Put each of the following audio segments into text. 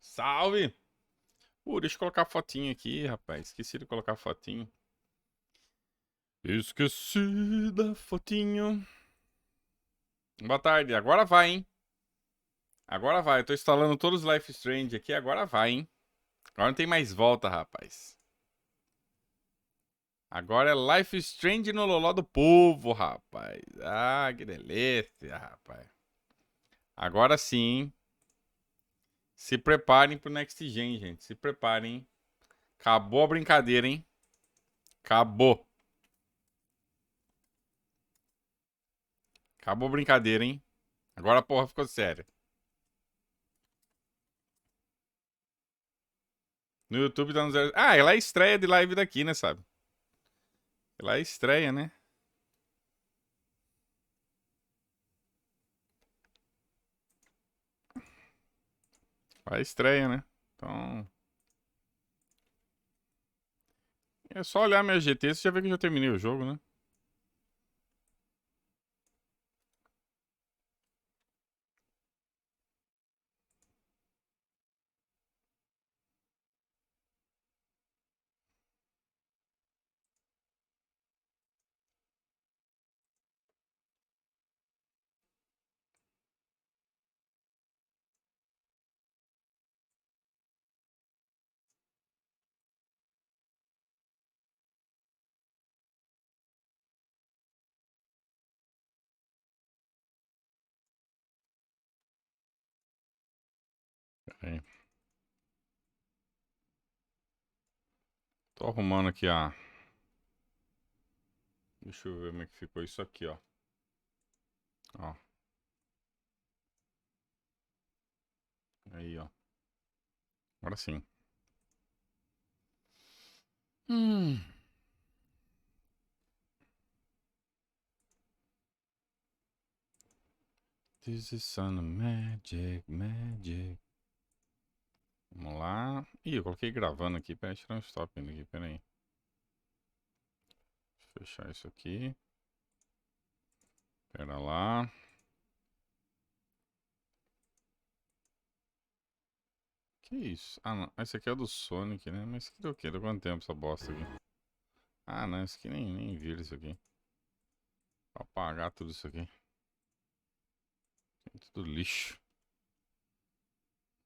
Salve! Deixa eu colocar a fotinho aqui, rapaz. Esqueci de colocar a fotinho. Esqueci da fotinho. Boa tarde. Agora vai, hein? Agora vai. Eu tô instalando todos os Life Strange aqui. Agora vai, hein? Agora não tem mais volta, rapaz. Agora é Life Strange no loló do povo, rapaz. Ah, que delícia, rapaz. Agora sim, hein? Se preparem pro Next Gen, gente. Se preparem, hein? Acabou a brincadeira, hein? Acabou. Acabou a brincadeira, hein? Agora a porra ficou séria. No YouTube tá no zero. Ah, ela é estreia de live daqui, né, sabe? Ela é estreia, né? Ela é estreia, né? Então. É só olhar minha GT, você já vê que eu já terminei o jogo, né? Pera aí. Tô arrumando aqui a. Deixa eu ver como é que ficou isso aqui, ó. Ó. Aí, ó. Agora sim. Hum. This is some magic, magic. Vamos lá. Ih, eu coloquei gravando aqui. Pera aí, tirar um stop ainda aqui. Pera aí. Fechar isso aqui. Pera lá. Que isso? Ah, não. Esse aqui é o do Sonic, né? Mas que deu o quê? Deu quanto tempo essa bosta aqui? Ah, não. Isso aqui nem vira isso aqui. Vou apagar tudo isso aqui. Tudo lixo.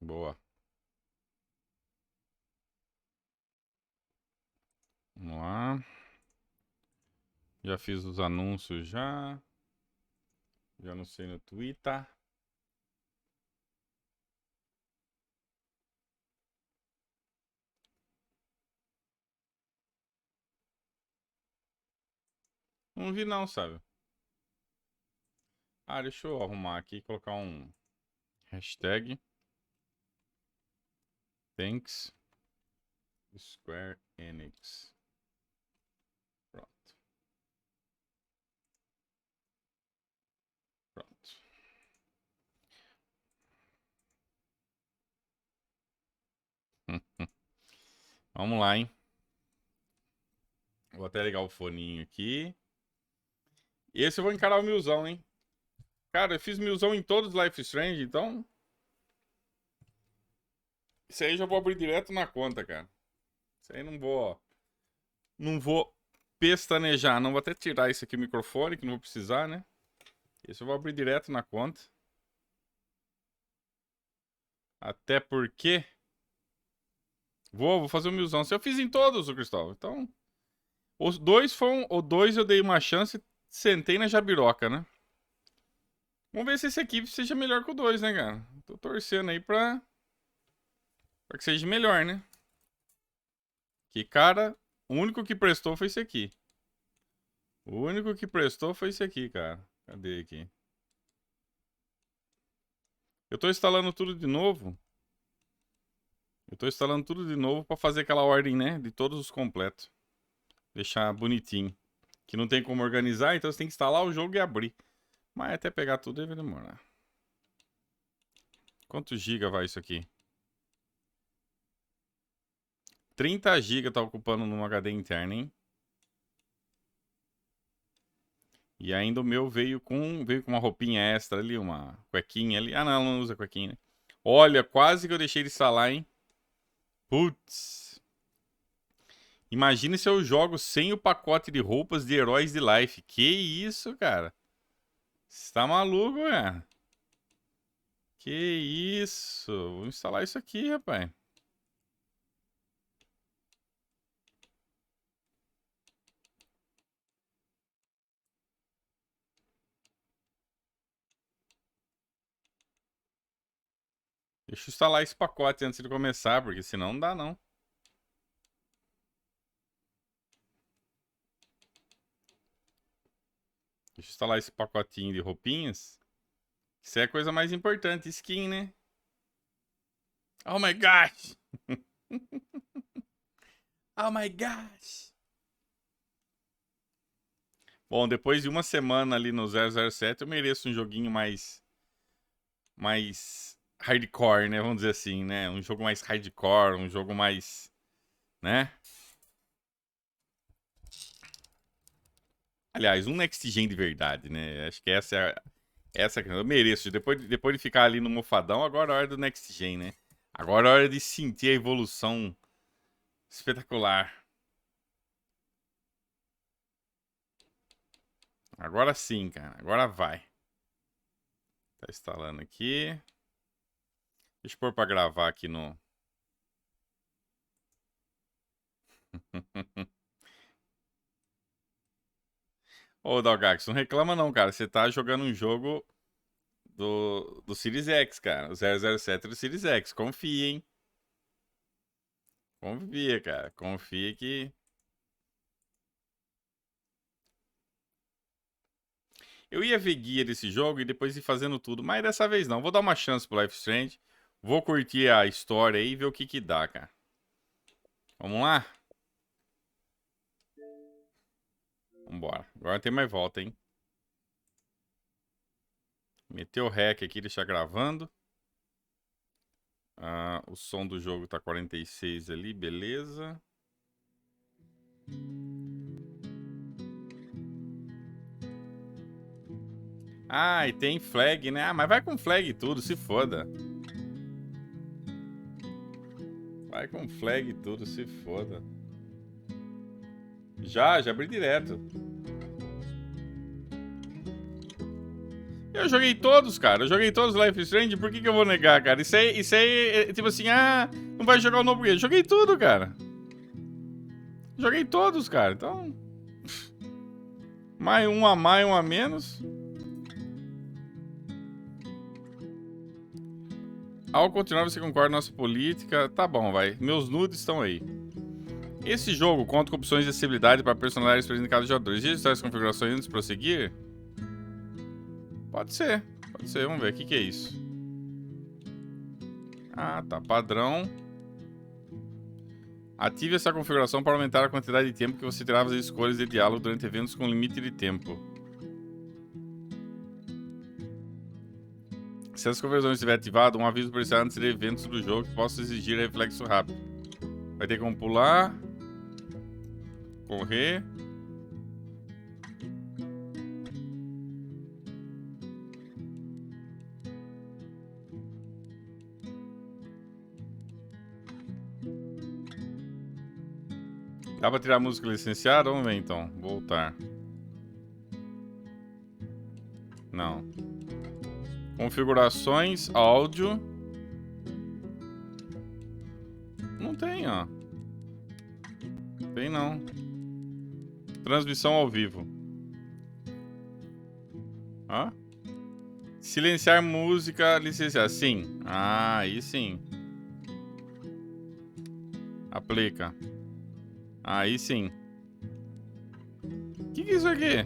Boa. Vamos lá. Já fiz os anúncios já. Já anunciei no Twitter. Não vi não, sabe? Ah, deixa eu arrumar aqui e colocar um hashtag. Thanks Square Enix. Pronto. Pronto. Vamos lá, hein? Vou até ligar o foninho aqui. Esse eu vou encarar o milzão, hein? Cara, eu fiz milzão em todos os Life Strange, então. Isso aí eu já vou abrir direto na conta, cara. Isso aí não vou. Não vou pestanejar. Não vou até tirar isso aqui o microfone, que não vou precisar, né? Esse eu vou abrir direto na conta. Até porque. Vou fazer o milzão. Se eu fiz em todos, o Cristóvão. Então. Os dois foram. O dois eu dei uma chance e sentei na jabiroca, né? Vamos ver se esse aqui seja melhor que o dois, né, cara? Tô torcendo aí pra que seja melhor, né? Que, cara, o único que prestou foi esse aqui. O único que prestou foi esse aqui, cara. Cadê aqui? Eu tô instalando tudo de novo. Eu tô instalando tudo de novo pra fazer aquela ordem, né? De todos os completos. Deixar bonitinho. Que não tem como organizar, então você tem que instalar o jogo e abrir. Mas até pegar tudo aí vai demorar. Quantos GB vai isso aqui? 30 GB tá ocupando no HD interno, hein? E ainda o meu veio com uma roupinha extra ali, uma cuequinha ali. Ah, não, ela não usa cuequinha, né? Olha, quase que eu deixei de instalar, hein? Putz. Imagine se eu jogo sem o pacote de roupas de heróis de Life. Que isso, cara? Você tá maluco, cara? Que isso? Vou instalar isso aqui, rapaz. Deixa eu instalar esse pacote antes de começar, porque senão não dá, não. Deixa eu instalar esse pacotinho de roupinhas. Isso é a coisa mais importante, skin, né? Oh my gosh! Oh my gosh! Bom, depois de uma semana ali no 007, eu mereço um joguinho mais hardcore, né? Vamos dizer assim, né? Um jogo mais hardcore, um jogo mais, né? Aliás, um next gen de verdade, né? Acho que essa eu mereço. Depois de ficar ali no mofadão, agora é a hora do next gen, né? Agora é a hora de sentir a evolução espetacular. Agora sim, cara. Agora vai. Tá instalando aqui. Deixa eu pôr pra gravar aqui no. Ô, Dalgax, não reclama não, cara. Você tá jogando um jogo do Series X, cara. O 007 do Series X. Confia, hein? Confia, cara. Confia que. Eu ia ver guia desse jogo e depois ir fazendo tudo, mas dessa vez não. Vou dar uma chance pro Life is Strange. Vou curtir a história aí e ver o que que dá, cara. Vamos lá? Vambora. Agora tem mais volta, hein? Meteu o rec aqui, deixar gravando. Ah, o som do jogo tá 46 ali, beleza. Ah, e tem flag, né? Ah, mas vai com flag e tudo, se foda. Vai com flag e tudo, se foda. Já abri direto. Eu joguei todos, cara. Eu joguei todos Life is Strange. Por que eu vou negar, cara? Isso aí é tipo assim, não vai jogar o novo game. Joguei tudo, cara. Joguei todos, cara. Então. Mais um a mais, um a menos. Ao continuar, você concorda com nossa política? Tá bom, vai. Meus nudes estão aí. Esse jogo conta com opções de acessibilidade para personagens presentes em cada jogador. Existe as configurações antes de prosseguir? Pode ser. Pode ser. Vamos ver. O que é isso? Ah, tá. Padrão. Ative essa configuração para aumentar a quantidade de tempo que você terá a fazer escolhas de diálogo durante eventos com limite de tempo. Se as configurações estiver ativado, um aviso aparecerá antes de eventos do jogo que possa exigir reflexo rápido. Vai ter como pular, correr. Dá pra tirar a música licenciada? Vamos ver então. Voltar. Não. Configurações, áudio. Não tem, ó. Tem não. Transmissão ao vivo. Hã? Silenciar música licenciada. Sim. Ah, aí sim. Aplica. Aí sim. O que é isso aqui?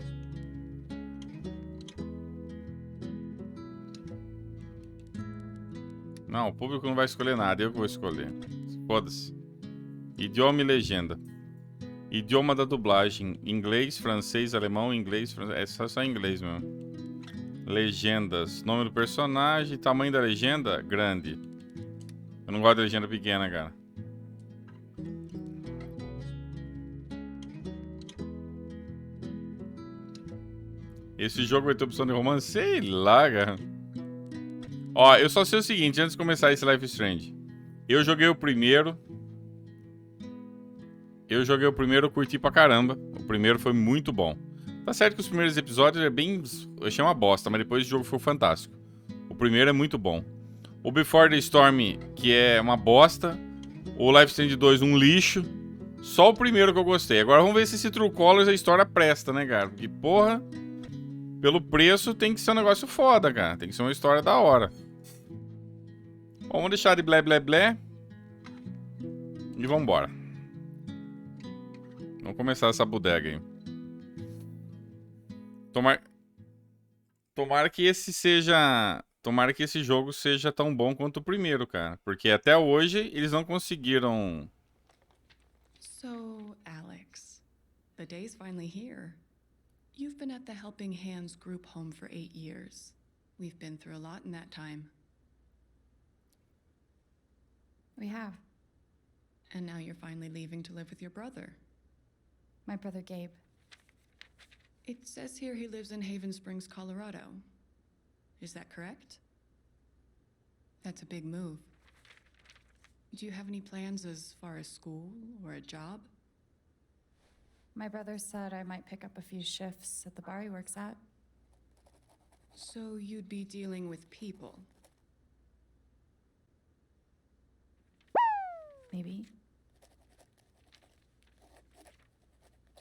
Não, o público não vai escolher nada. Eu que vou escolher. Foda-se. Idioma e legenda. Idioma da dublagem. Inglês, francês, alemão, inglês, francês. É só inglês mesmo. Legendas. Nome do personagem. Tamanho da legenda? Grande. Eu não gosto de legenda pequena, cara. Esse jogo vai ter opção de romance? Sei lá, cara. Ó, eu só sei o seguinte, antes de começar esse Life is Strange. Eu joguei o primeiro, eu curti pra caramba. O primeiro foi muito bom. Tá certo que os primeiros episódios é bem... Eu achei uma bosta, mas depois o jogo foi fantástico. O primeiro é muito bom. O Before the Storm, que é uma bosta. O Life is Strange 2, um lixo. Só o primeiro que eu gostei. Agora vamos ver se esse True Colors a história presta, né, cara? Porque, porra, pelo preço tem que ser um negócio foda, cara. Tem que ser uma história da hora. Bom, vamos deixar de blé, blé, blé. E vambora. Vamos começar essa bodega aí. Tomara que esse seja... Tomara que esse jogo seja tão bom quanto o primeiro, cara. Porque até hoje eles não conseguiram... So, Alex, the day's finally here. You've been at the Helping Hands group home for 8 years. We've been through a lot in that time. We have. And now you're finally leaving to live with your brother. My brother Gabe. It says here he lives in Haven Springs, Colorado. Is that correct? That's a big move. Do you have any plans as far as school or a job? My brother said I might pick up a few shifts at the bar he works at. So you'd be dealing with people? Maybe.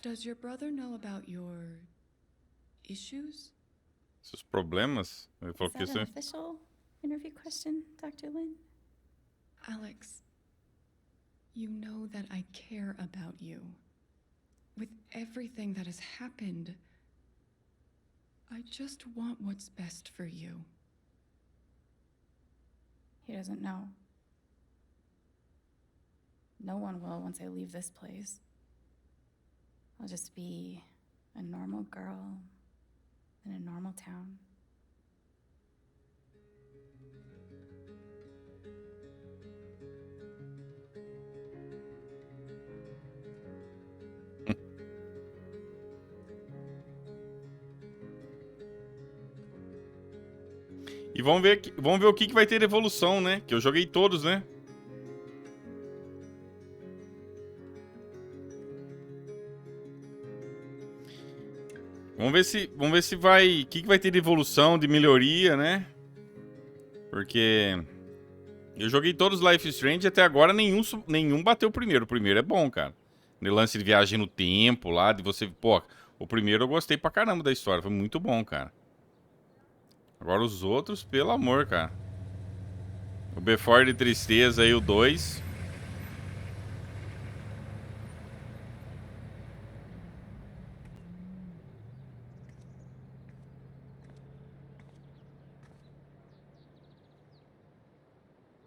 Does your brother know about your issues? Seus problemas? Ele falou Is que that isso an é... official interview question, Dr. Lin? Alex, you know that I care about you. With everything that has happened, I just want what's best for you. He doesn't know. No one will once I leave this place. I'll just be a normal girl in a normal town. E vamos ver o que vai ter de evolução, né? Que eu joguei todos, né? Vamos ver se vai... O que vai ter de evolução, de melhoria, né? Porque... Eu joguei todos os Life is Strange e até agora nenhum bateu o primeiro. O primeiro é bom, cara. No lance de viagem no tempo lá, de você... Pô, o primeiro eu gostei pra caramba da história. Foi muito bom, cara. Agora os outros, pelo amor, cara. O Before de Tristeza aí, o 2.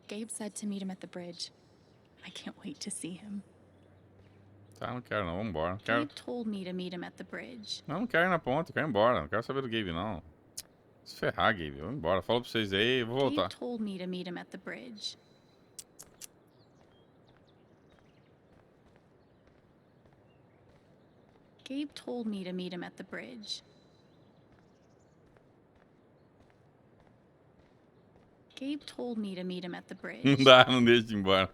Gabe said to meet him at the bridge. I can't wait to see him. Tá, não quero não, vambora. Não quero... Gabe told me to meet him at the bridge. Não quero ir na ponta, quero ir embora. Não quero saber do Gabe, não. Se ferrar, Gabe. Vou embora. Fala pra vocês aí, eu vou voltar. Gabe told me to meet him at the bridge. Gabe told me to meet him at the bridge. Gabe told me to meet him at the bridge. Não dá, não deixa de ir embora.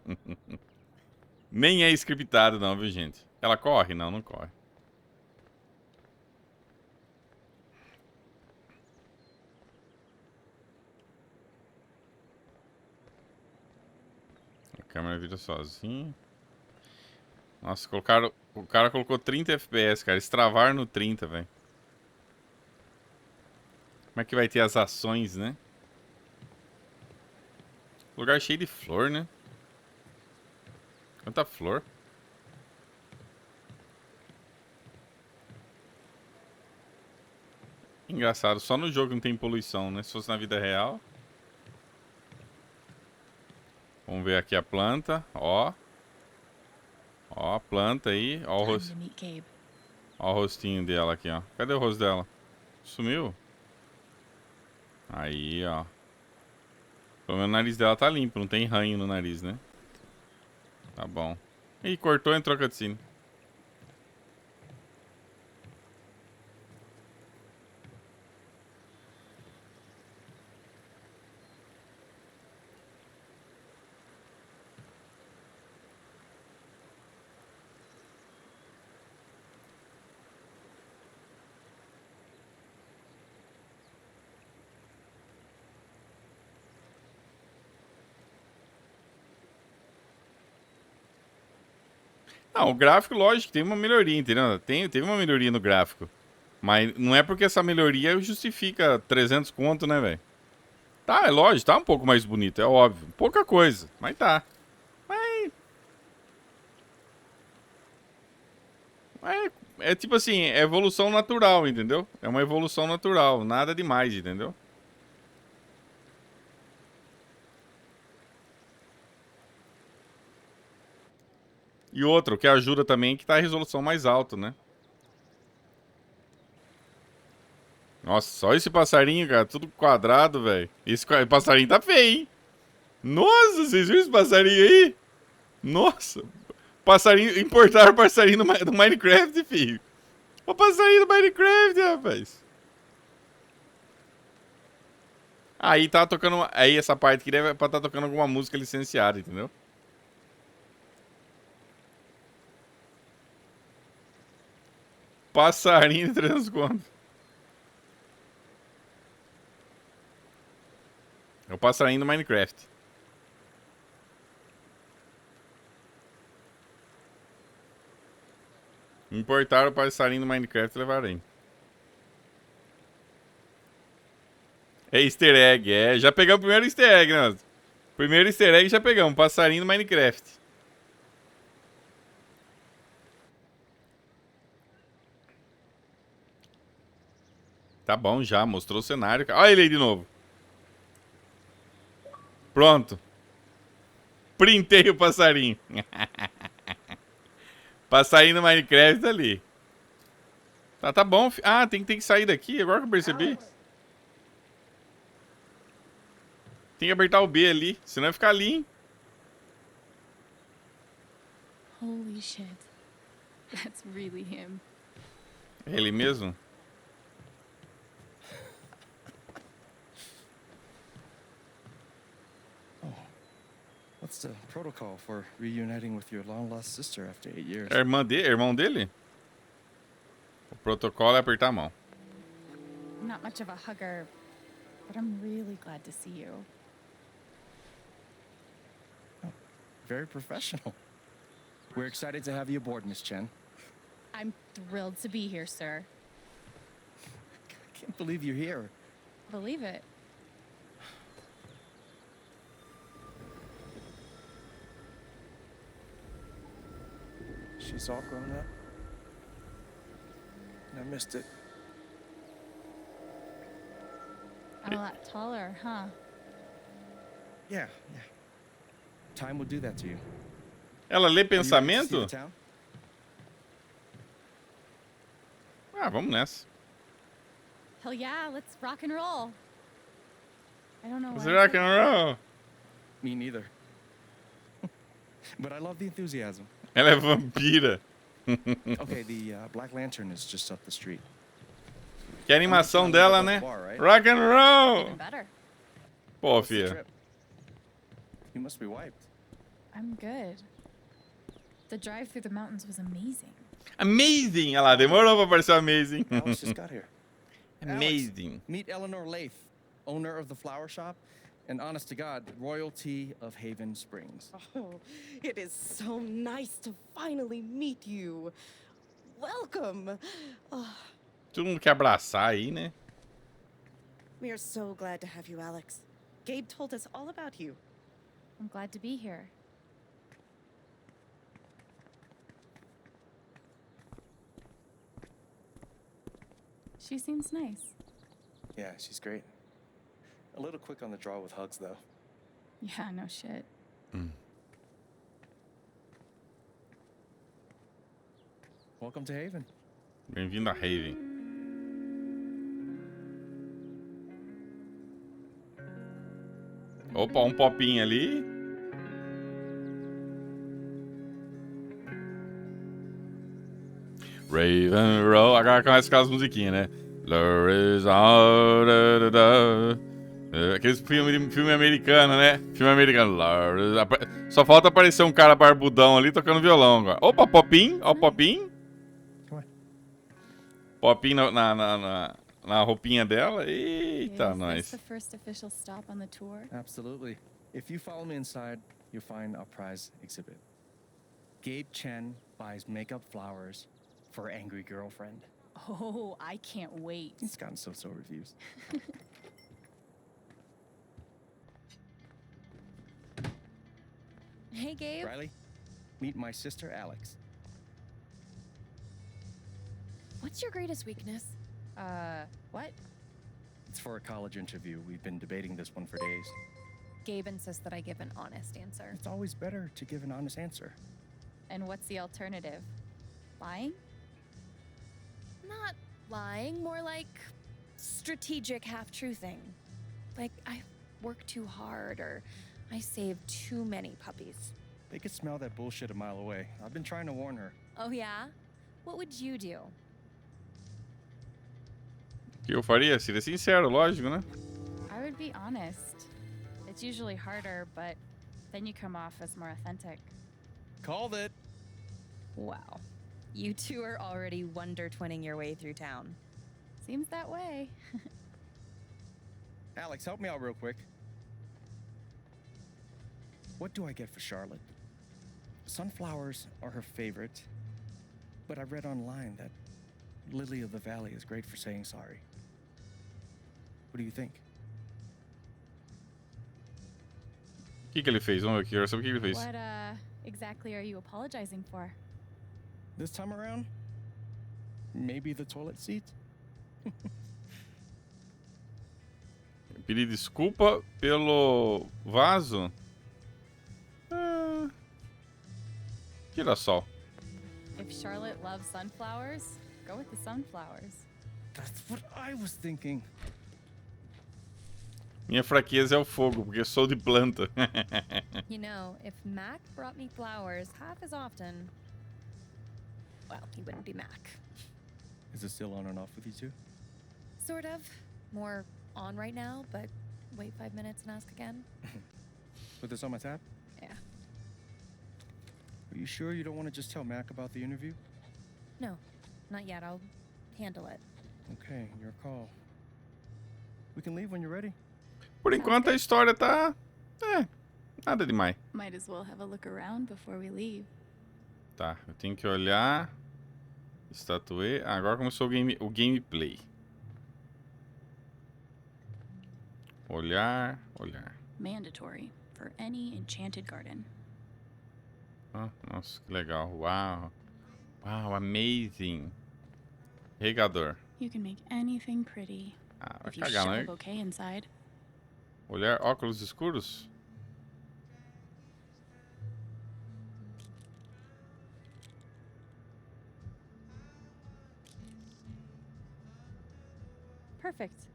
Nem é scriptado não, viu, gente? Ela corre? Não, não corre. A câmera vira sozinha. Nossa, o cara colocou 30 FPS, cara. Extravar no 30, velho. Como é que vai ter as ações, né? Lugar cheio de flor, né? Quanta flor. Engraçado, só no jogo não tem poluição, né? Se fosse na vida real. Vamos ver aqui a planta, ó. Ó a planta aí, ó o rostinho dela aqui, ó. Cadê o rosto dela? Sumiu? Aí, ó. Pelo menos o nariz dela tá limpo, não tem ranho no nariz, né? Tá bom. Ih, cortou e entrou a cutscene. Não, o gráfico, lógico, tem uma melhoria, entendeu? Teve uma melhoria no gráfico. Mas não é porque essa melhoria justifica 300 conto, né, velho? Tá, é lógico, tá um pouco mais bonito, é óbvio. Pouca coisa, mas tá. É tipo assim, é evolução natural, entendeu? É uma evolução natural, nada demais, entendeu? E outro, que ajuda também, que tá a resolução mais alta, né? Nossa, só esse passarinho, cara, tudo quadrado, velho. Esse passarinho tá feio, hein? Nossa, vocês viram esse passarinho aí? Nossa, passarinho, importaram passarinho do Minecraft, filho. O passarinho do Minecraft, rapaz. Aí tá tocando, aí essa parte que deve pra tá tocando alguma música licenciada, entendeu? Passarinho de 300 conto. É o passarinho do Minecraft. Importaram o passarinho do Minecraft e levaram. É easter egg, é. Já pegamos o primeiro easter egg, né? Primeiro easter egg já pegamos, passarinho do Minecraft. Tá bom já, mostrou o cenário. Olha ele aí de novo. Pronto. Printei o passarinho. Passarinho do Minecraft ali. Tá bom. Ah, tem que sair daqui, agora que eu percebi. Tem que apertar o B ali, senão vai ficar ali, hein? Holy shit. That's really him. É ele mesmo? What's the protocol for reuniting with your long-lost sister after 8 years? É irmão dele? O protocolo é apertar a mão. I'm not much of a hugger, but I'm really glad to see you. Very professional. We're excited to have you aboard, Miss Chen. I'm thrilled to be here, sir. I can't believe you're here. Believe it. She's all grown up. And I missed it. I'm a lot taller, huh? Yeah. Time will do that to you. Ela lê Are you ready to see pensamento? the town? Ah, vamos nessa. Hell yeah, let's rock and roll. I don't know why. Rock and roll. Me neither. But I love the enthusiasm. Ela é vampira. Okay, the Black Lantern is just up the street. Que animação dela, né? Rock and roll. Even better. Pô, What's the filha. trip? You must be wiped. I'm good. The drive through the mountains was amazing. Amazing. Olha lá, demorou pra aparecer o Amazing. Alex just got here. Amazing. Meet Eleanor Lath, owner of the flower shop, and honest to God, royalty of Haven Springs. Oh, it is so nice to finally meet you. Welcome. Oh, Todo mundo quer abraçar aí, né? we are so glad to have you, Alex. Gabe told us all about you. I'm glad to be here. She seems nice. Yeah, she's great. A little quick on the draw with hugs, though. Yeah, no shit. Welcome to Haven. Bem-vindo a Raven. Opa, um popinho ali. Raven Roll. Agora começa aquelas musiquinhas, né? Aqueles filme americano, né? Filme americano. Só falta aparecer um cara barbudão ali tocando violão agora. Opa, popinho. Ó, o popinho. Popinho na roupinha dela. Eita, Is nós. this the first official stop on the tour? Absolutely. If you follow me inside, you'll find our prize exhibit. Gabe Chen buys makeup flowers for her angry girlfriend. Oh, I can't wait. It's gotten so-so reviews. Hey, Gabe. Riley, meet my sister Alex. What's your greatest weakness? What? It's for a college interview. We've been debating this one for days. Gabe insists that I give an honest answer. It's always better to give an honest answer. And what's the alternative? Lying? Not lying, more like strategic half-truthing. Like, I work too hard, or I save too many puppies. They could smell that bullshit a mile away. I've been trying to warn her. Oh, yeah? What would you do? O que eu faria? Seria sincero, lógico, né? I would be honest. It's usually harder, but then you come off as more authentic. Called it. Wow. You two are already wonder-twinning your way through town. Seems that way. Alex, help me out real quick. What do I get for Charlotte? Sunflowers are her favorite, but I read online that Lily of the Valley is great for saying sorry. What do you think? O que ele fez? Vamos ver aqui. Eu quero saber o que ele fez. What, exactly are you apologizing for? This time around, maybe the toilet seat? Pedir desculpa pelo vaso. Girassol. If Charlotte loves sunflowers, go with the sunflowers. That's what I was thinking. Minha fraqueza é o fogo, porque sou de planta. You know, if Mac brought me flowers half as often, well, he wouldn't be Mac. Is it still on and off with you two? Sort of. More on right now, but wait 5 minutes and ask again. Put this on my tab? Yeah. Are you sure you don't want to just tell Mac about the interview? No, not yet. I'll handle it. Okay, your call. We can leave when you're ready. Por enquanto a história tá... nada demais. Might as well have a look around before we leave. Tá, eu tenho que olhar... Estatuê... agora começou o gameplay. Olhar... Mandatory for any enchanted garden. Ah, nossa, que legal. Uau. Uau, amazing. Regador. You can make anything pretty Ah, vai if you cagar, shove a né? bouquet inside. Olhar óculos escuros? Perfect.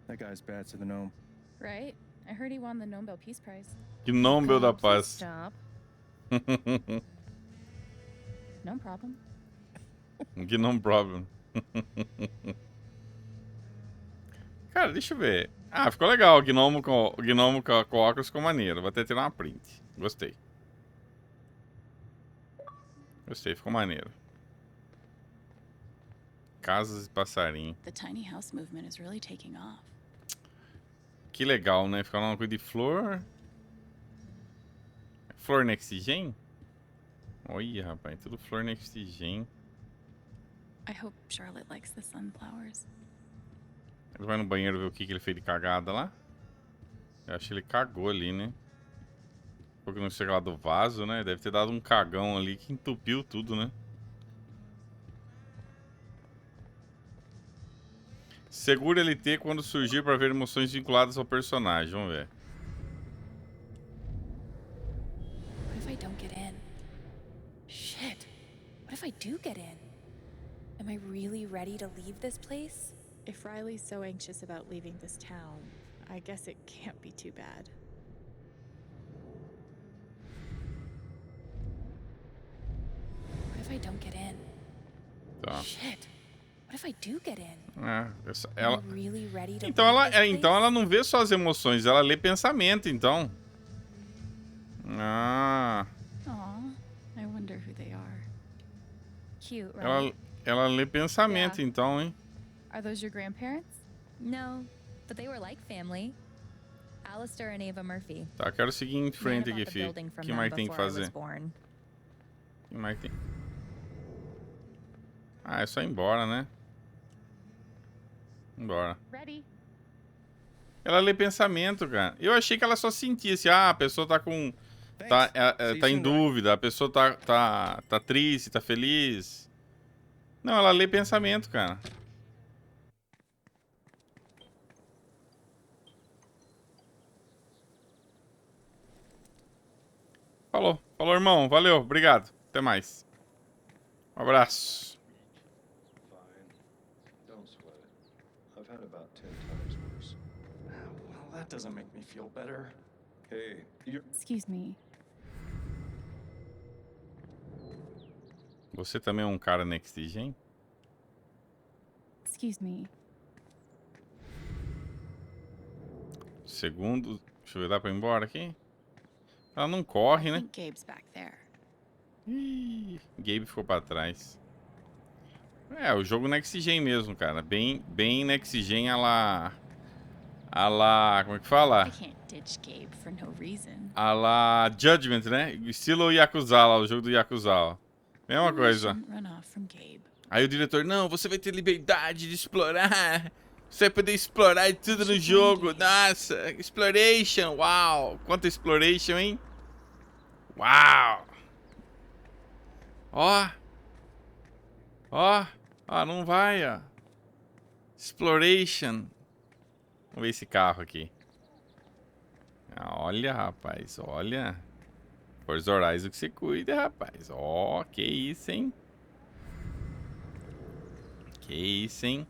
That guy's bad to the gnome. Right? I heard he won the Nobel Peace Prize. Gnome da Please paz. Stop. No problem. Gnome problem. Cara, deixa eu ver. Ah, ficou legal. O gnomo com óculos ficou maneiro. Vou até tirar uma print. Gostei. Gostei, ficou maneiro. Casas e passarinho. The tiny house movement is really taking off. Que legal, né? Ficar uma coisa de flor. Flor next gen? Olha, rapaz, tudo flor next gen. I hope Charlotte likes the sunflowers. Ele vai no banheiro ver o que ele fez de cagada lá. Eu acho que ele cagou ali, né? Porque não sei lá do vaso, né? Deve ter dado um cagão ali que entupiu tudo, né? Segura LT quando surgir para ver emoções vinculadas ao personagem. Vamos ver. What if I don't get in? Shit. What if I do get in? Am I really ready to leave this place? If Riley's so anxious about leaving this town, I guess it can't be too bad. What if I don't get in? Tá. Shit. What if I do get in? Ela... Am I really ready to Então leave this então place? ela não vê só as emoções, ela lê pensamento, então. Ah. Aw, I wonder who they are. Cute, right? Ela lê pensamento, Yeah. então, hein? Are those your grandparents? No, but they were like family. Alistair and Ava Murphy. Tá, quero seguir em Man frente bought aqui, the filho. building O from que them mais tem que before I was fazer? born. O que mais tem? Ah, é só ir embora, né? Embora. Ready? Ela lê pensamento, cara. Eu achei que ela só sentia assim, ah, a pessoa tá com... Tá, Thanks. See you tá em soon, Doc. dúvida, a pessoa tá triste, tá feliz. Não, ela lê pensamento, cara. Falou. Falou, irmão. Valeu. Obrigado. Até mais. Um abraço. Fine. Don't sweat it. I've had about 10 times worse. Well, that doesn't make me feel better. Hey, you're... Excuse me. Você também é um cara next gen? Excuse me. Segundo... Deixa eu ver, dá pra ir embora aqui? Ela não corre, I né? think Gabe's back there. Ih, Gabe ficou pra trás. É, o jogo next gen mesmo, cara. Bem next gen a lá... Como é que fala? I can't ditch Gabe for no reason. A lá Judgment, né? Estilo Yakuza lá, o jogo do Yakuza, ó. Mesma coisa. Shouldn't run off from Gabe. Aí o diretor, não, você vai ter liberdade de explorar. Você vai poder explorar tudo no jogo. Nossa, exploration, uau. Quanta exploration, hein? Uau. Ó. Ó. Ó, não vai, ó. Exploration. Vamos ver esse carro aqui. Ah, olha, rapaz, olha. Forza Horizon que você cuida, rapaz. Ó, que isso, hein? Que isso, hein?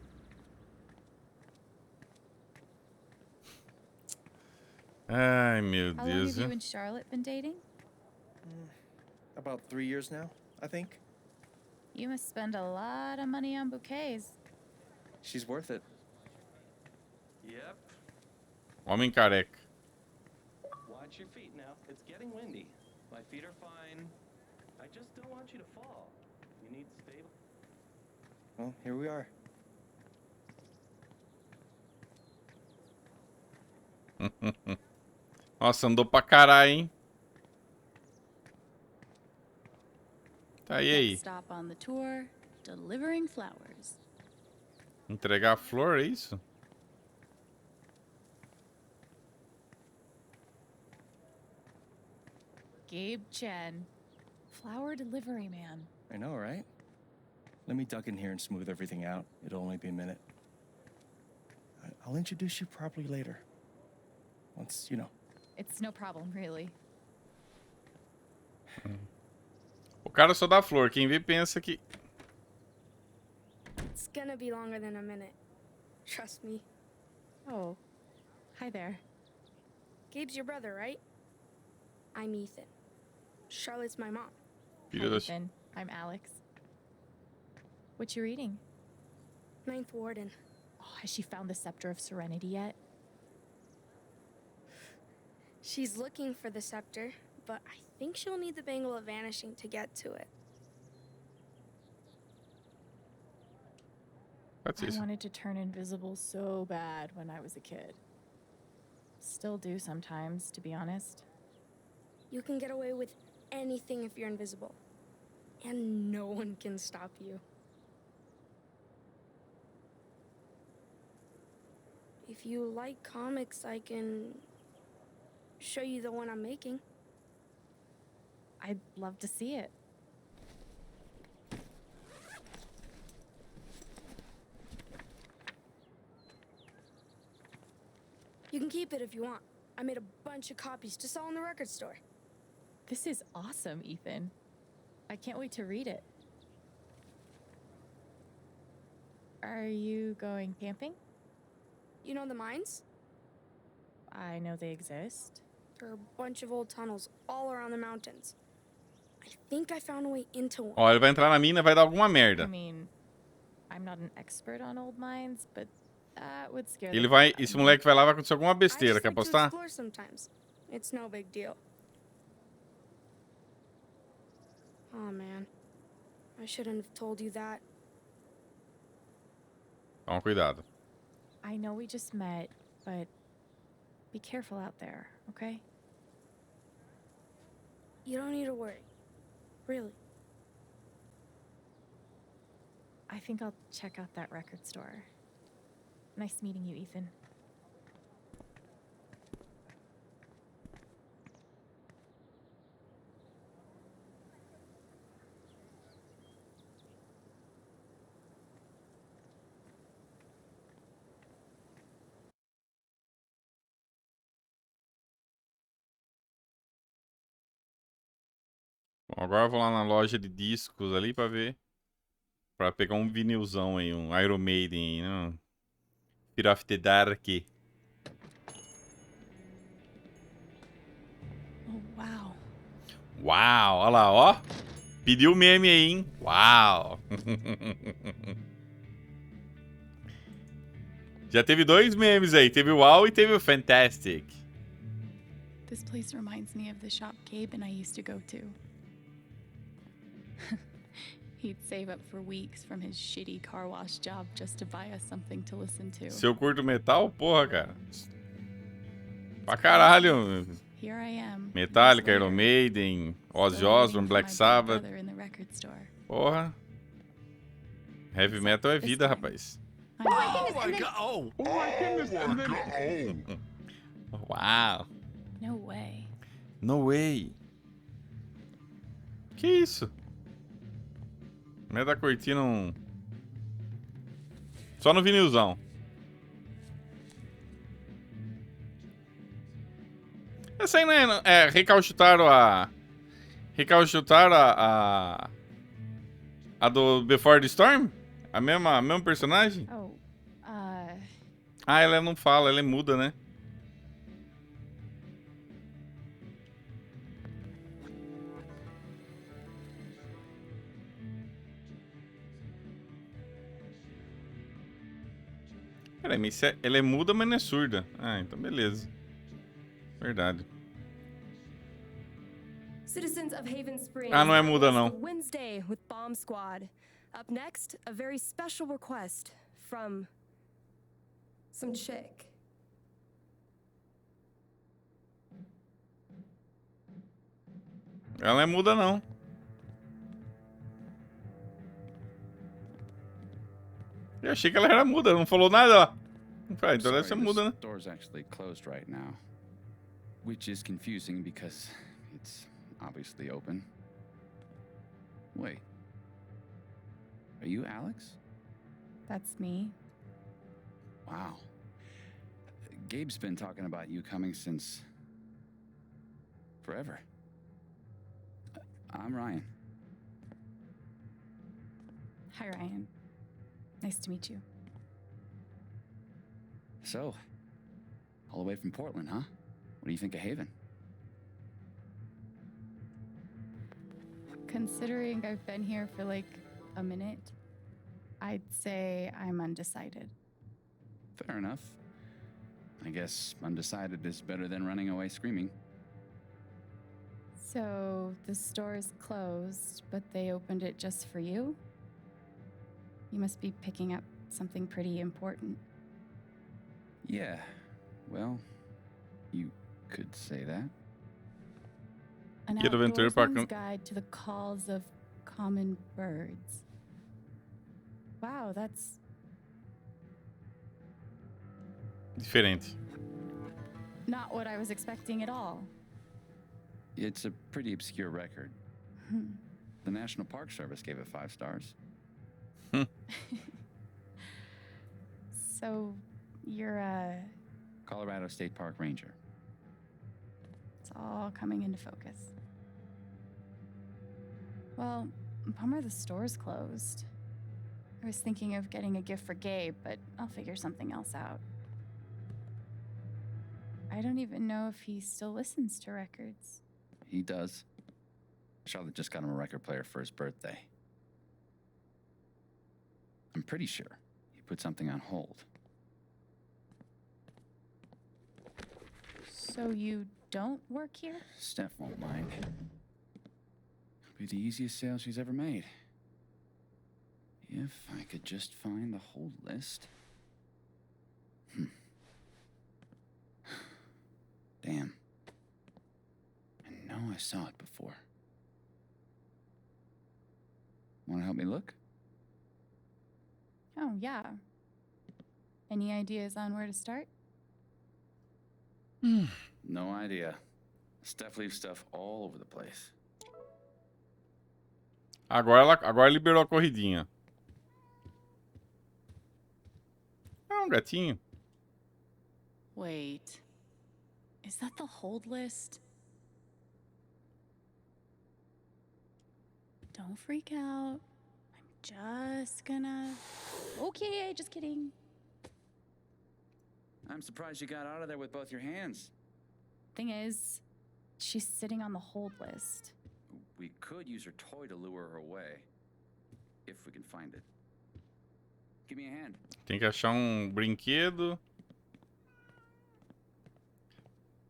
Ai, meu How long Deus. have you and Charlotte been dating? About 3 years now, I think. You must spend a lot of money on bouquets. She's worth it. Yep. Homem careca. Watch your feet now. It's getting windy. My feet are fine. I just don't want you to fall. You need stable. Well, here we are. Nossa, andou pra caralho, hein? Tá, e aí? Next stop on the tour, delivering flowers. Entregar flor, é isso? Gabe Chen, flower delivery man. I know, right? Let me duck in here and smooth everything out. It'll only be a minute. I'll introduce you properly later. Once, you know. It's no problem, really. O cara só dá flor. Quem vê pensa que... It's gonna be longer than a minute. Trust me. Oh, hi there. Gabe's your brother, right? I'm Ethan. Charlotte's my mom. Filho Hi, da... Ethan. I'm Alex. What you reading? Ninth Warden. Oh, has she found the Scepter of Serenity yet? She's looking for the scepter, but I think she'll need the Bangle of Vanishing to get to it. Pode ser I isso. wanted to turn invisible so bad when I was a kid. Still do sometimes, to be honest. You can get away with anything if you're invisible. And no one can stop you. If you like comics, I can show you the one I'm making. I'd love to see it. You can keep it if you want. I made a bunch of copies to sell in the record store. This is awesome, Ethan. I can't wait to read it. Are you going camping? You know the mines? I know they exist. There are a bunch of old tunnels all around the mountains. I think I found a way into one. Ó, ele vai entrar na mina e vai dar alguma I merda. mean, I'm not an expert on old mines, but that would scare Ele the vai... crap out Esse of me. moleque vai lá e vai acontecer alguma I besteira. just Quer like to apostar? explore sometimes. It's no big deal. Oh man, I shouldn't have told you that. Toma cuidado. I know we just met, but Be careful out there, okay? You don't need to worry. Really. I think I'll check out that record store. Nice meeting you, Ethan. Bom, agora eu vou lá na loja de discos ali pra ver. Pra pegar um vinilzão aí, um Iron Maiden aí, né? Fear of the Dark. Oh, wow. Uau, olha lá, ó. Pediu meme aí, hein? Uau. Já teve 2 memes aí. Teve o Uau e teve o Fantastic. This place reminds me of the shop Gabe and I used to go to. He'd save up for weeks from his shitty car wash job just to buy us something to listen to. Se eu curto metal, porra, cara. Pra caralho. Here I am. Metallica, years Iron later, Maiden, Ozzy still waiting Osbourne, for Black my big Sabbath. brother in the record store. Porra. Heavy metal é This vida, time. rapaz. Uau. No way. No way. Que isso? Não é da curtindo um... Só no vinilzão. Essa aí não é... recauchutaram a... Recauchutaram a do Before the Storm? A mesma personagem? Oh, Ah, ela não fala, ela é muda, né? Peraí, mas ela é muda, mas não é surda. Ah, então beleza. Verdade. Citizens of Haven Springs. Ah, não é muda, that was não. Wednesday with Bomb Squad. Up next, a very special request from some chick. Ela não é muda, não. Eu achei que ela era muda, não falou nada, ó. Ah, então deve ser muda, né? The store's actually closed right now, which is confusing because it's obviously open. Wait. Are you Alex? that's me. Wow. Gabe's been talking about you coming since forever. I'm Ryan. Hi, Ryan. Nice to meet you. So, all the way from Portland, huh? What do you think of Haven? Considering I've been here for like a minute, I'd say I'm undecided. Fair enough. I guess undecided is better than running away screaming. So the store is closed, but they opened it just for you? You must be picking up something pretty important. Yeah, well, you could say that. An Guia do Aventureiro outdoorsman's para... guide to the calls of common birds. Wow, that's Diferente. not what I was expecting at all. It's a pretty obscure record. Hmm. The National Park Service gave it 5 stars. So, you're Colorado State Park Ranger. it's all coming into focus. Well, bummer the store's closed. I was thinking of getting a gift for Gabe, but I'll figure something else out. I don't even know if he still listens to records. He does. Charlotte just got him a record player for his birthday. I'm pretty sure he put something on hold. So you don't work here? Steph won't mind. It'll be the easiest sale she's ever made. If I could just find the hold list. Damn. I know I saw it before. Want to help me look? Oh, yeah. Any ideas on where to start? No idea. Steph leaves stuff all over the place. Agora liberou a corridinha. É um gatinho. Wait. Is that the hold list? Don't freak out. I'm just gonna... Okay, just kidding. I'm surprised you got out of there with both your hands. Thing is, she's sitting on the hold list. We could use her toy to lure her away. If we can find it. Give me a hand. Tem que achar um brinquedo.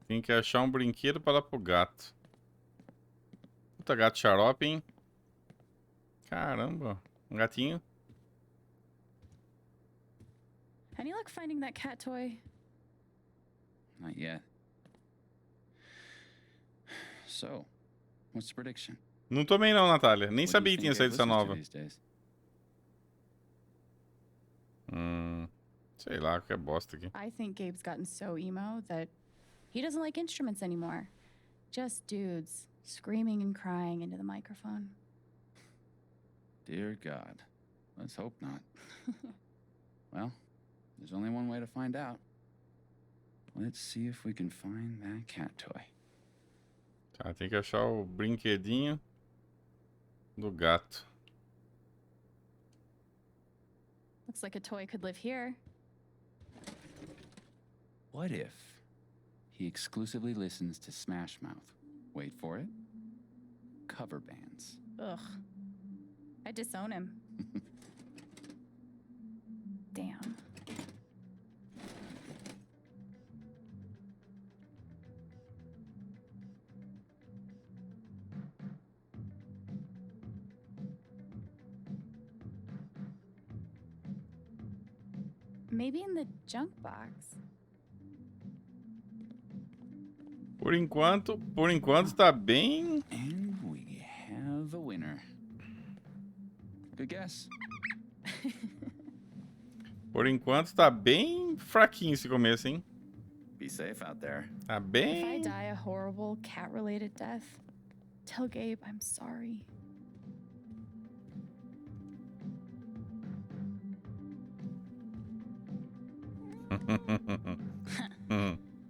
Tem que achar um brinquedo para dar pro gato. Puta, gato xarope, hein? Caramba. Um gatinho. Any luck finding that cat toy? Not yet. So, what's the prediction? Não tomei não, Natália. Nem What do sabia you que tinha think Gabe saído essa listens to nova. these days? Sei lá, que é bosta aqui. I think Gabe's gotten so emo that he doesn't like instruments anymore. Just dudes screaming and crying into the microphone. Dear God. Let's hope not. Well, there's only one way to find out. Let's see if we can find that cat toy. Tá, tem que achar o brinquedinho do gato. Looks like a toy could live here. What if he exclusively listens to Smash Mouth? Wait for it. Cover bands. Ugh. I disown him. Damn. Maybe in the junk box. Por enquanto tá bem... And we have a winner. Good guess. Por enquanto tá bem fraquinho esse começo, hein? Be safe out there. Tá If I bem... die a horrible cat-related death, tell Gabe I'm sorry.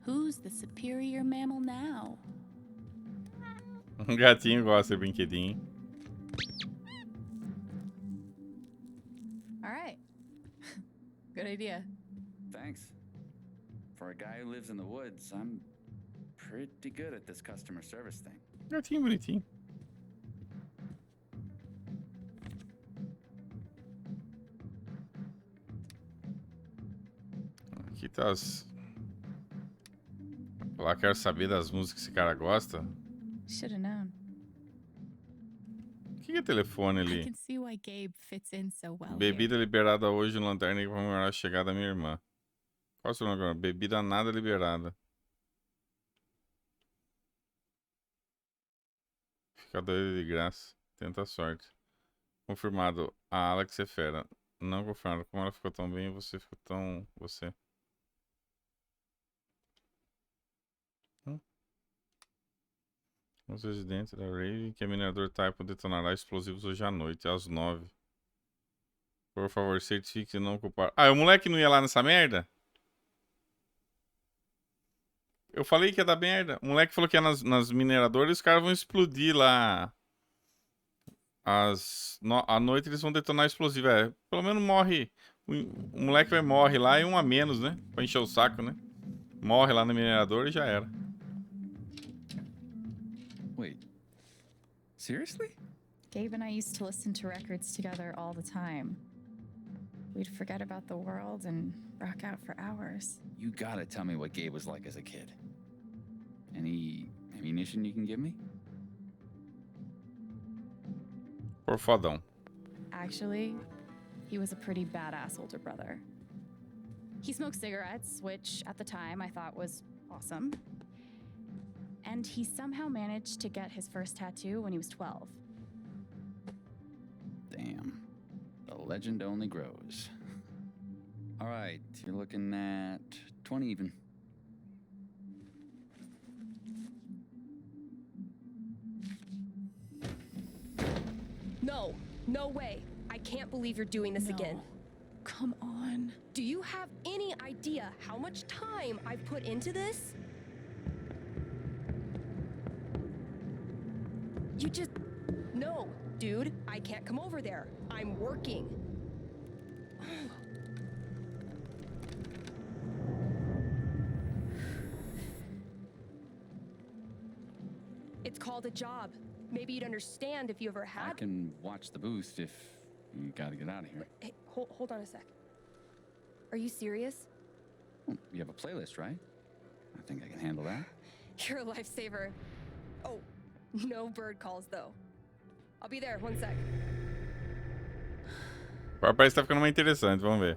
Who's the superior mammal now? Um gatinho gosta de brinquedinho, hein? All right. Good idea. Thanks. For a guy who lives in the woods, I'm pretty good at this customer service thing. Gatinho bonitinho. Aqui tá as... Lá quero saber das músicas que esse cara gosta. Should have known. O que é telefone I ali? can see why Gabe fits in so well Bebida here. liberada hoje no Lanterna para comemorar a chegada da minha irmã. Qual é o seu nome agora? Bebida nada liberada. Fica doido de graça. Tenta a sorte. Confirmado. A Alex é fera. Não confirmado. Como ela ficou tão bem, você ficou tão... Você. Os residentes da Raven que a minerador Typhon detonará explosivos hoje à noite, às 9. Por favor, certifique de não ocupar... Ah, o moleque não ia lá nessa merda? Eu falei que ia dar merda. O moleque falou que ia nas mineradoras e os caras vão explodir lá. À noite eles vão detonar explosivo. É, pelo menos morre... O moleque vai morrer lá e um a menos, né? Pra encher o saco, né? Morre lá no minerador e já era. Wait. Seriously? Gabe and I used to listen to records together all the time. We'd forget about the world and rock out for hours. You gotta tell me what Gabe was like as a kid. Any ammunition you can give me? Por fodão. Actually, he was a pretty badass older brother. He smoked cigarettes, which at the time I thought was awesome. And he somehow managed to get his first tattoo when he was 12. Damn. The legend only grows. All right, you're looking at 20 even. No, no way. I can't believe you're doing this again. Come on. Do you have any idea how much time I've put into this? You just... No, dude, I can't come over there. I'm working. It's called a job. Maybe you'd understand if you ever I had... can watch the booth if you gotta get out of here. Hey, hold on a sec. Are you serious? You have a playlist, right? I think I can handle that. You're a lifesaver. Oh, no bird calls, though. I'll be there, 1 sec. Parece que tá ficando mais interessante, vamos ver.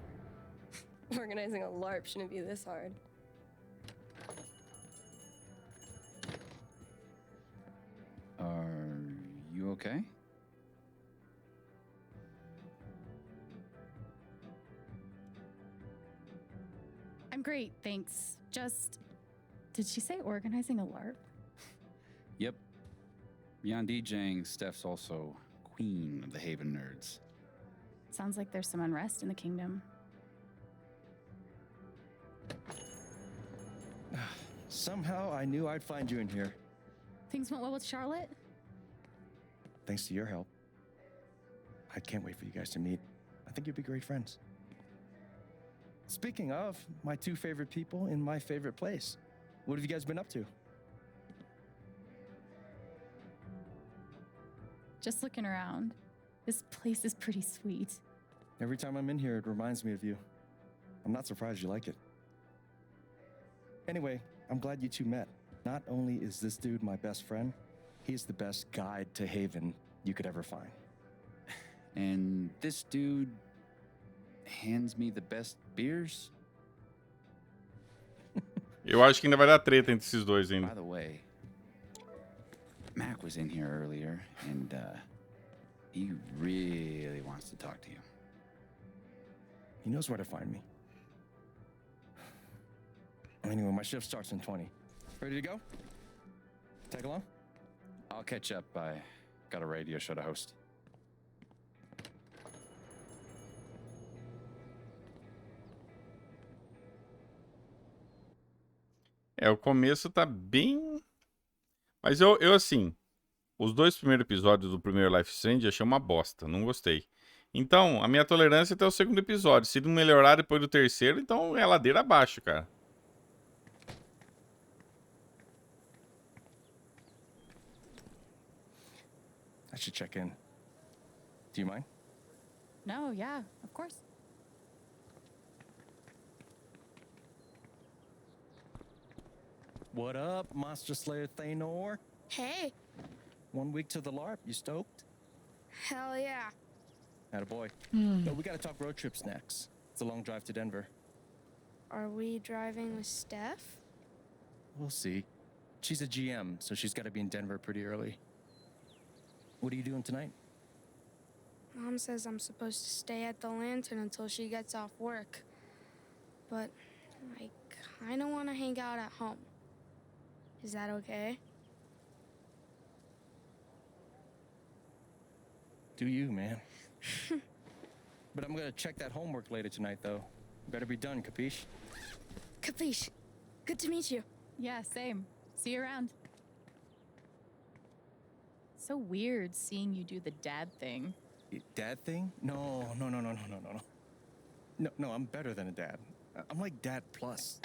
Organizing a LARP shouldn't be this hard. Are you okay? I'm great, thanks. Just... Did she say organizing a LARP? Yep. Beyond DJing, Steph's also queen of the Haven nerds. Sounds like there's some unrest in the kingdom. Somehow I knew I'd find you in here. Things went well with Charlotte? Thanks to your help. I can't wait for you guys to meet. I think you'd be great friends. Speaking of, my two favorite people in my favorite place. What have you guys been up to? Just looking around. This place is pretty sweet. Every time I'm in here, it reminds me of you. I'm not surprised you like it. Anyway, I'm glad you two met. Not only is this dude my best friend, he's the best guide to Haven you could ever find. And this dude hands me the best beers? Eu acho que ainda vai dar treta entre esses dois ainda. By the way, Mac was in here earlier, and he really wants to talk to you. He knows where to find me. Anyway, my shift starts in 20. Ready to go? Tag along? I'll catch up. I got a radio show to host. É, o começo tá bem... Mas eu assim, os dois primeiros episódios do primeiro Life Strange achei uma bosta, não gostei. Então, a minha tolerância é até o segundo episódio. Se não melhorar depois do terceiro, então é ladeira abaixo, cara. I should check in. Do you mind? No, yeah, of course. What up, Monster Slayer Thanor? Hey, 1 week to the LARP, you stoked? hell yeah. Attaboy. No, we gotta talk road trips next. It's a long drive to Denver. Are we driving with Steph? We'll see. She's a GM, so she's gotta be in Denver pretty early. What are you doing tonight? Mom says I'm supposed to stay at the Lantern until she gets off work. But I kinda wanna hang out at home. Is that okay? Do you, man? But I'm gonna check that homework later tonight, though. Better be done, capiche? Capiche. Good to meet you. Yeah, same. See you around. So weird seeing you do the dad thing. Dad thing? No. No, I'm better than a dad. I'm like dad plus.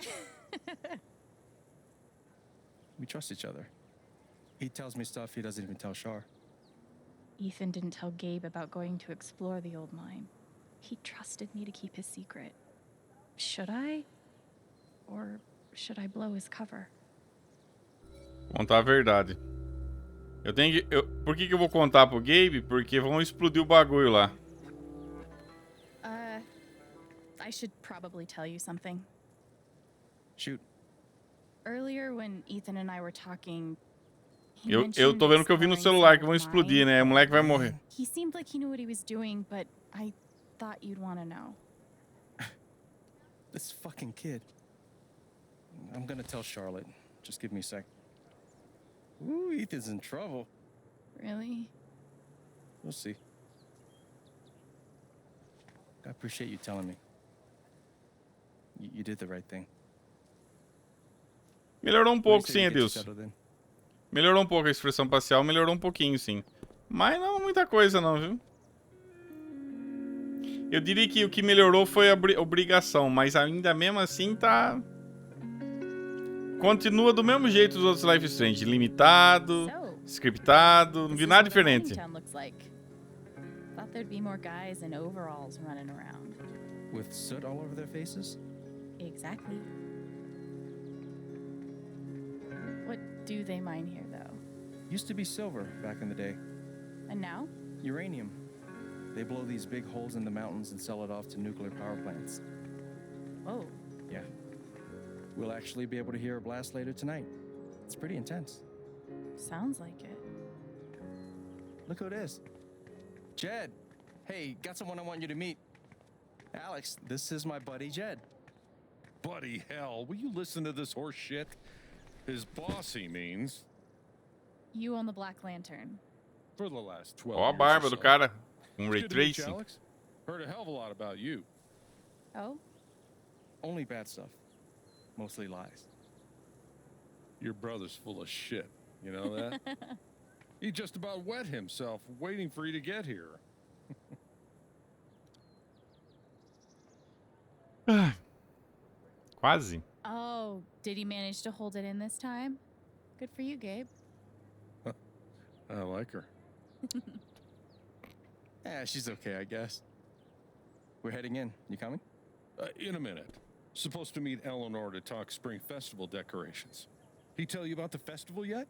We trust each other. He tells me stuff he doesn't even tell Shar. Ethan didn't tell Gabe about going to explore the old mine. He trusted me to keep his secret. Should I? Or should I blow his cover? Contar a verdade. Eu tenho que... Por que eu vou contar pro Gabe? Porque vão explodir o bagulho lá. I should probably tell you something. Shoot. earlier when Ethan and I were talking, he Eu mentioned tô vendo que eu vi no exploring celular some que vão old explodir, mine. né? O moleque vai morrer. He seemed like he knew what he was doing, but I thought you'd want to know. This fucking kid. I'm gonna tell Charlotte. Just give me a sec. Ooh, Ethan's in trouble. Really? We'll see. I appreciate you telling me. You did the right thing. Melhorou um pouco, Race sim, that you get you Edilson. settled in. Melhorou um pouco a expressão facial, melhorou um pouquinho, sim. Mas não muita coisa, não, viu? Eu diria que o que melhorou foi a obrigação, mas ainda mesmo assim tá... Continua do mesmo jeito dos outros Life is Strange. Limitado, scriptado, não vi nada diferente. Looks like. Thought there'd be more guys in overalls running around. With soot all over their faces? Exactly. What do they mine here, though? Used to be silver back in the day. And now? Uranium. They blow these big holes in the mountains and sell it off to nuclear power plants. Whoa. Yeah. We'll actually be able to hear a blast later tonight. It's pretty intense. Sounds like it. Look who it is. Jed. Hey, got someone I want you to meet. Alex, this is my buddy Jed. Buddy hell, will you listen to this horse shit? His boss, he means. You own the Black Lantern. For the last 12 Ó a years barba or do so. cara, com It's ray good to meet you, tracing. Alex. Heard a hell of a lot about you. Oh? Only bad stuff. Mostly lies. Your brother's full of shit. You know that? He just about wet himself waiting for you to get here. Quase. Oh, did he manage to hold it in this time? Good for you, Gabe. I like her. Yeah, she's okay, I guess. We're heading in. You coming? In a minute. Supposed to meet Eleanor to talk Spring Festival decorations. He tell you about the festival yet?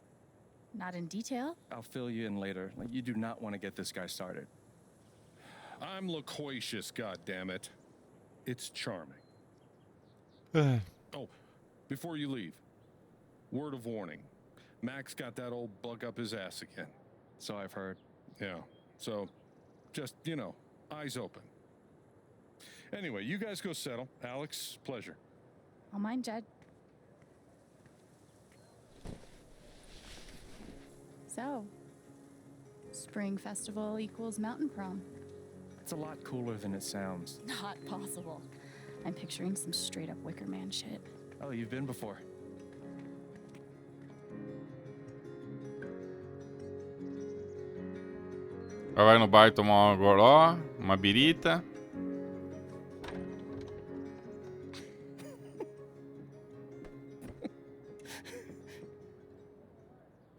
Not in detail. I'll fill you in later. Like, you do not want to get this guy started. I'm loquacious, goddammit. It's charming. Oh, before you leave, word of warning. Max got that old bug up his ass again. So I've heard. Yeah, so just, you know, eyes open. Anyway, you guys go settle. Alex, pleasure. I'll mind Jed. So, Spring Festival equals Mountain Prom. It's a lot cooler than it sounds. Not possible. I'm picturing some straight up Wicker Man shit. Oh, you've been before. Vai no bar tomar uma goró, uma birita.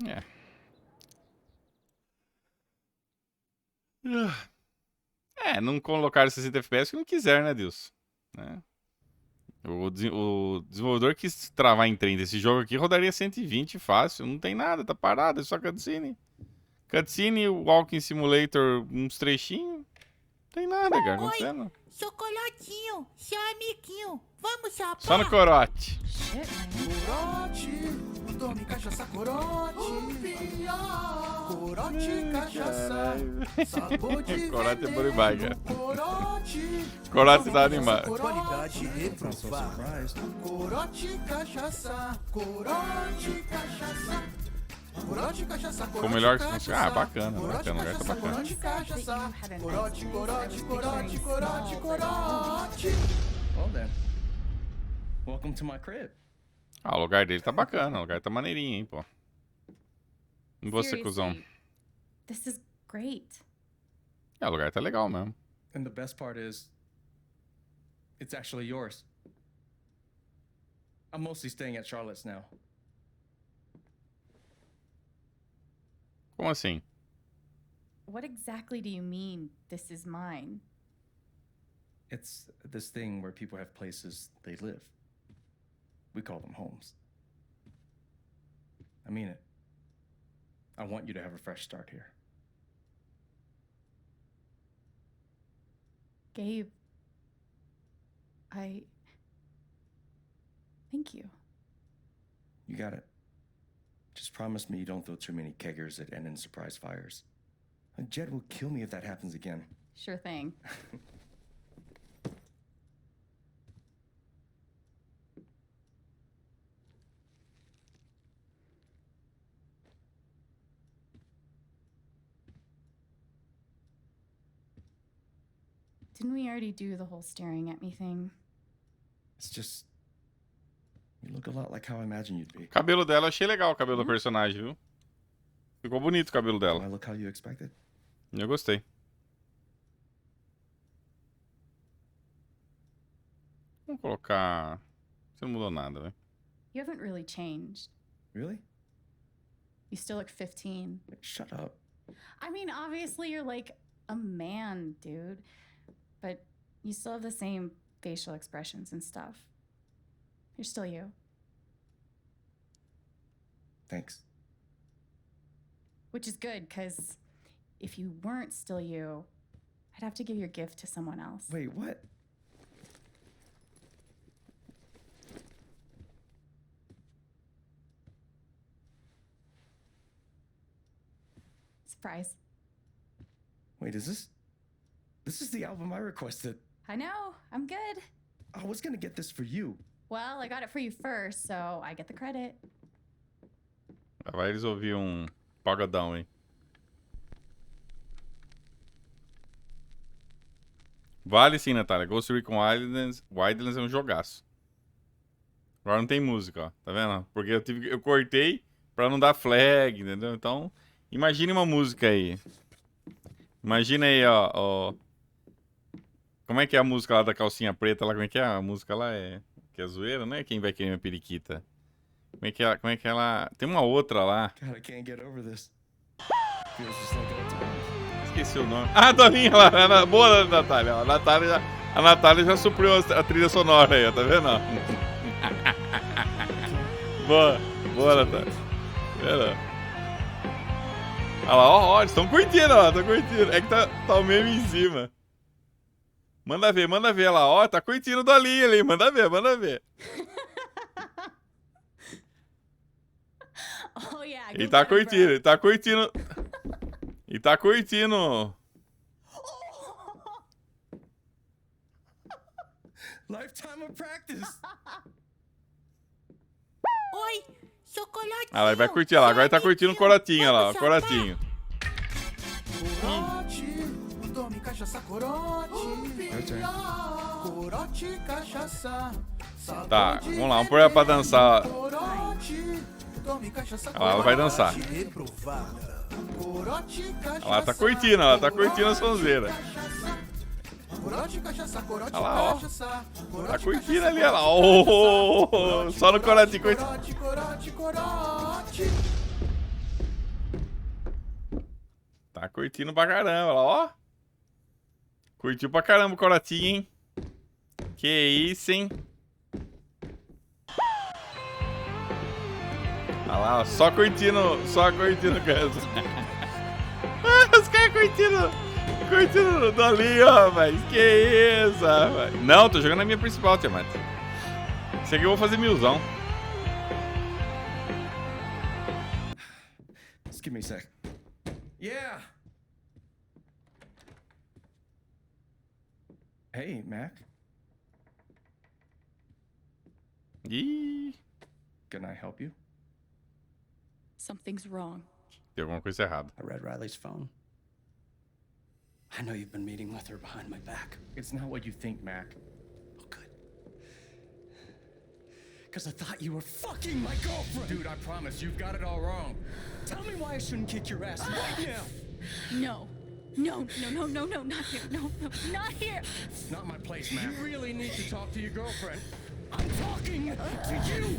É. É, não colocaram 60 FPS que não quiser, né, Deus? Né? O desenvolvedor quis travar em 30. Esse jogo aqui rodaria 120 fácil. Não tem nada, tá parado, é só cutscene. Cutscene, o Walking Simulator, uns trechinhos. Não tem nada, cara, acontecendo. Chocolatinho, seu amiguinho, vamos chapar. Só no corote. Corote, tome cachaça corote. Corote, cachaça, sabor de Corote é bom demais, cara. Corote, Corote tá animado. qualidade reprovada. Corote, cachaça, corote, cachaça. Corote, cachaça, corote, Ficou melhor que cachaça. você. Ah, bacana, Corote, bacana, o lugar tá cachaça, bacana. corote, cachaça. Corote, corote, corote, corote, corote. Well then. Welcome to my crib. Ah, o lugar dele tá bacana, o lugar tá maneirinho, hein, pô. E você, Seriously, cuzão? This is great. É, o lugar tá legal mesmo. And the best part is, it's actually yours. I'm mostly staying at Charlotte's now. Como assim? What exactly do you mean, this is mine? It's this thing where people have places they live. We call them homes. I mean it. I want you to have a fresh start here. Gabe, thank you. You got it. Just promise me you don't throw too many keggers that end in surprise fires. Jed will kill me if that happens again. Sure thing. Didn't we already do the whole staring at me thing? It's just... You look a lot like how I imagined you'd be. O cabelo dela, achei legal o cabelo do personagem, viu? Ficou bonito o cabelo Do I dela. look how you expected? Eu gostei. Vamos colocar... Você não mudou nada, né? You haven't really changed. Really? You still look 15. Shut up. I mean, obviously you're like a man, dude. But you still have the same facial expressions and stuff. You're still you. Thanks. Which is good, because if you weren't still you, I'd have to give your gift to someone else. Wait, what? Surprise. Wait, is this... This is the album I requested. I know, I'm good. I was gonna get this for you. Well, I got it for you first, so I get the credit. Lá vai eles ouvir um pagodão, hein? Vale sim, Natália. Ghost Recon Wildlands é um jogaço. Agora não tem música, ó. Tá vendo? Porque eu cortei pra não dar flag, entendeu? Então, imagine uma música aí. Imagina aí, ó. Como é que é a música lá da calcinha preta? Lá, como é que é? A música lá é... Que é zoeira, não é Quem Vai Querer Minha Periquita. Como é que ela... Tem uma outra lá. God, I can't get over this. Feels just like old times. Esqueci o nome. Ah, a Dolinha lá. Boa, Natália. A Natália já supriu a trilha sonora aí, ó. Tá vendo? Boa, Natália. Olha lá, ó, eles estão curtindo, ó. Estão curtindo. É que tá o meme em cima. Manda ver lá, ó. Tá curtindo o Dolinha ali. Manda ver. Oh, yeah. Ele tá curtindo. E tá curtindo. Lifetime of practice. Oi, chocolate. Ah, lá, ele vai curtir lá. Agora ele tá curtindo o corotinho lá, ó. Corotinho. Corote, tome cachaça, corote. Corote, cachaça. Tá, vamos lá, vamos pôr ela pra dançar. Corote, tome cachaça, Olha lá, ela vai dançar. Ela tá curtindo a sonzeira. Olha lá, ó. Tá curtindo ali, olha lá. Oh, só no corotinho, Tá curtindo pra caramba, olha lá, ó. Curtiu pra caramba o corotinho, hein? Que isso, hein? Olha lá, ó, só curtindo o canto. Os caras curtindo Dolinho, rapaz. Que isso, rapaz. Não, tô jogando a minha principal, Tiamat. Isso aqui eu vou fazer 1000zão. Just give me a sec. Yeah. Hey, Mac. Ih, Can I help you? Something's wrong. tem alguma coisa errada. I read Riley's phone. I know you've been meeting with her behind my back. It's not what you think, Mac. Oh, good. Because I thought you were fucking my girlfriend! Dude, I promise, you've got it all wrong. Tell me why I shouldn't kick your ass right now! No, not here. No, not here. It's not my place, Mac. You really need to talk to your girlfriend. I'm talking to you!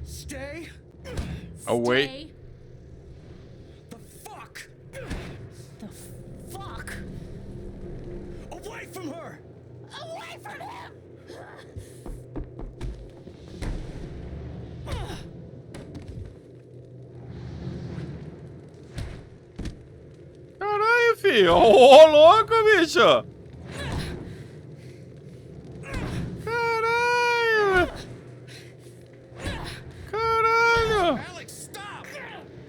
Stay Away. the fuck The fuck? away from her! Away from him! filho. Ô, louco, bicho. Caralho. Caralho. Alex, stop!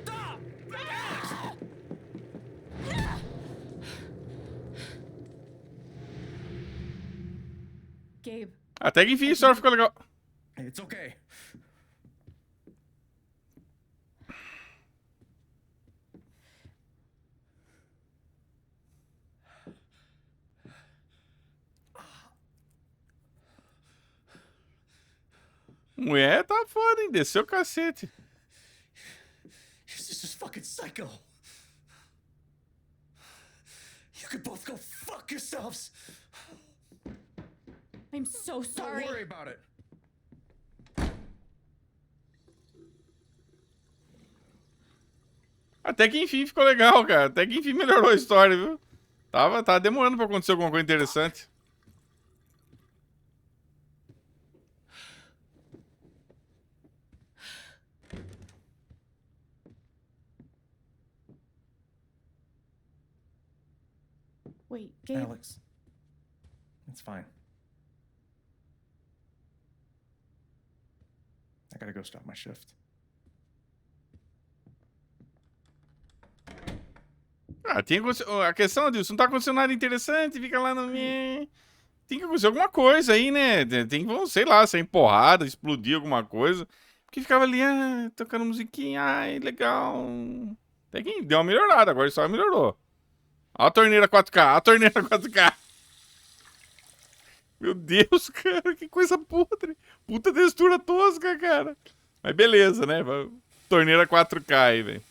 Stop! Gabe. Até que enfim a história ficou legal. It's okay. Mulher tá foda, hein? Desceu o cacete. This is just fucking psycho. You could both go fuck yourselves. I'm so sorry. Don't worry about it. Até que enfim ficou legal, cara. Até que enfim melhorou a história, viu? Tava demorando pra acontecer alguma coisa interessante. Wait, Gabe. Alex. It's fine. I gotta go stop my shift. Ah, tem a questão disso, não tá acontecendo nada interessante, fica lá no... Tem que acontecer alguma coisa aí, né? Tem que, sei lá, ser empurrada, explodir alguma coisa. Porque ficava ali, tocando musiquinha, ai, legal. Até que deu uma melhorada, agora a história melhorou. Ó a torneira 4K, ó a torneira 4K. Meu Deus, cara, que coisa podre. Puta textura tosca, cara. Mas beleza, né? Torneira 4K aí, velho.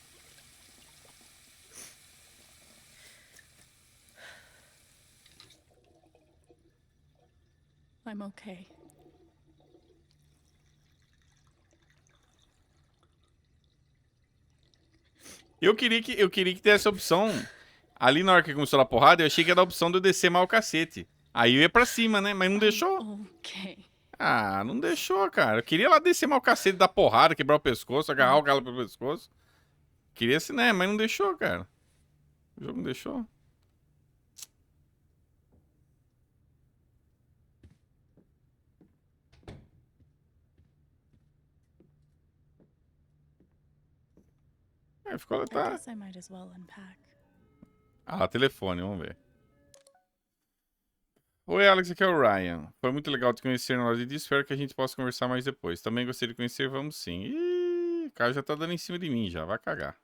I'm okay. Eu queria que tivesse a opção. Ali na hora que começou a porrada, eu achei que era a opção de eu descer mal o cacete. Aí eu ia pra cima, né? Mas não deixou. Okay. Ah, não deixou, cara. Eu queria lá descer mal o cacete, dar porrada, quebrar o pescoço, agarrar o cara pelo pescoço. Queria assim, né? Mas não deixou, cara. O jogo não deixou. Ficou, I tá. guess I might as well unpack. Ah, telefone, vamos ver. Oi, Alex, aqui é o Ryan. Foi muito legal te conhecer na hora de dia. Espero que a gente possa conversar mais depois. Também gostaria de conhecer, vamos sim. Ih, o cara já tá dando em cima de mim já, vai cagar.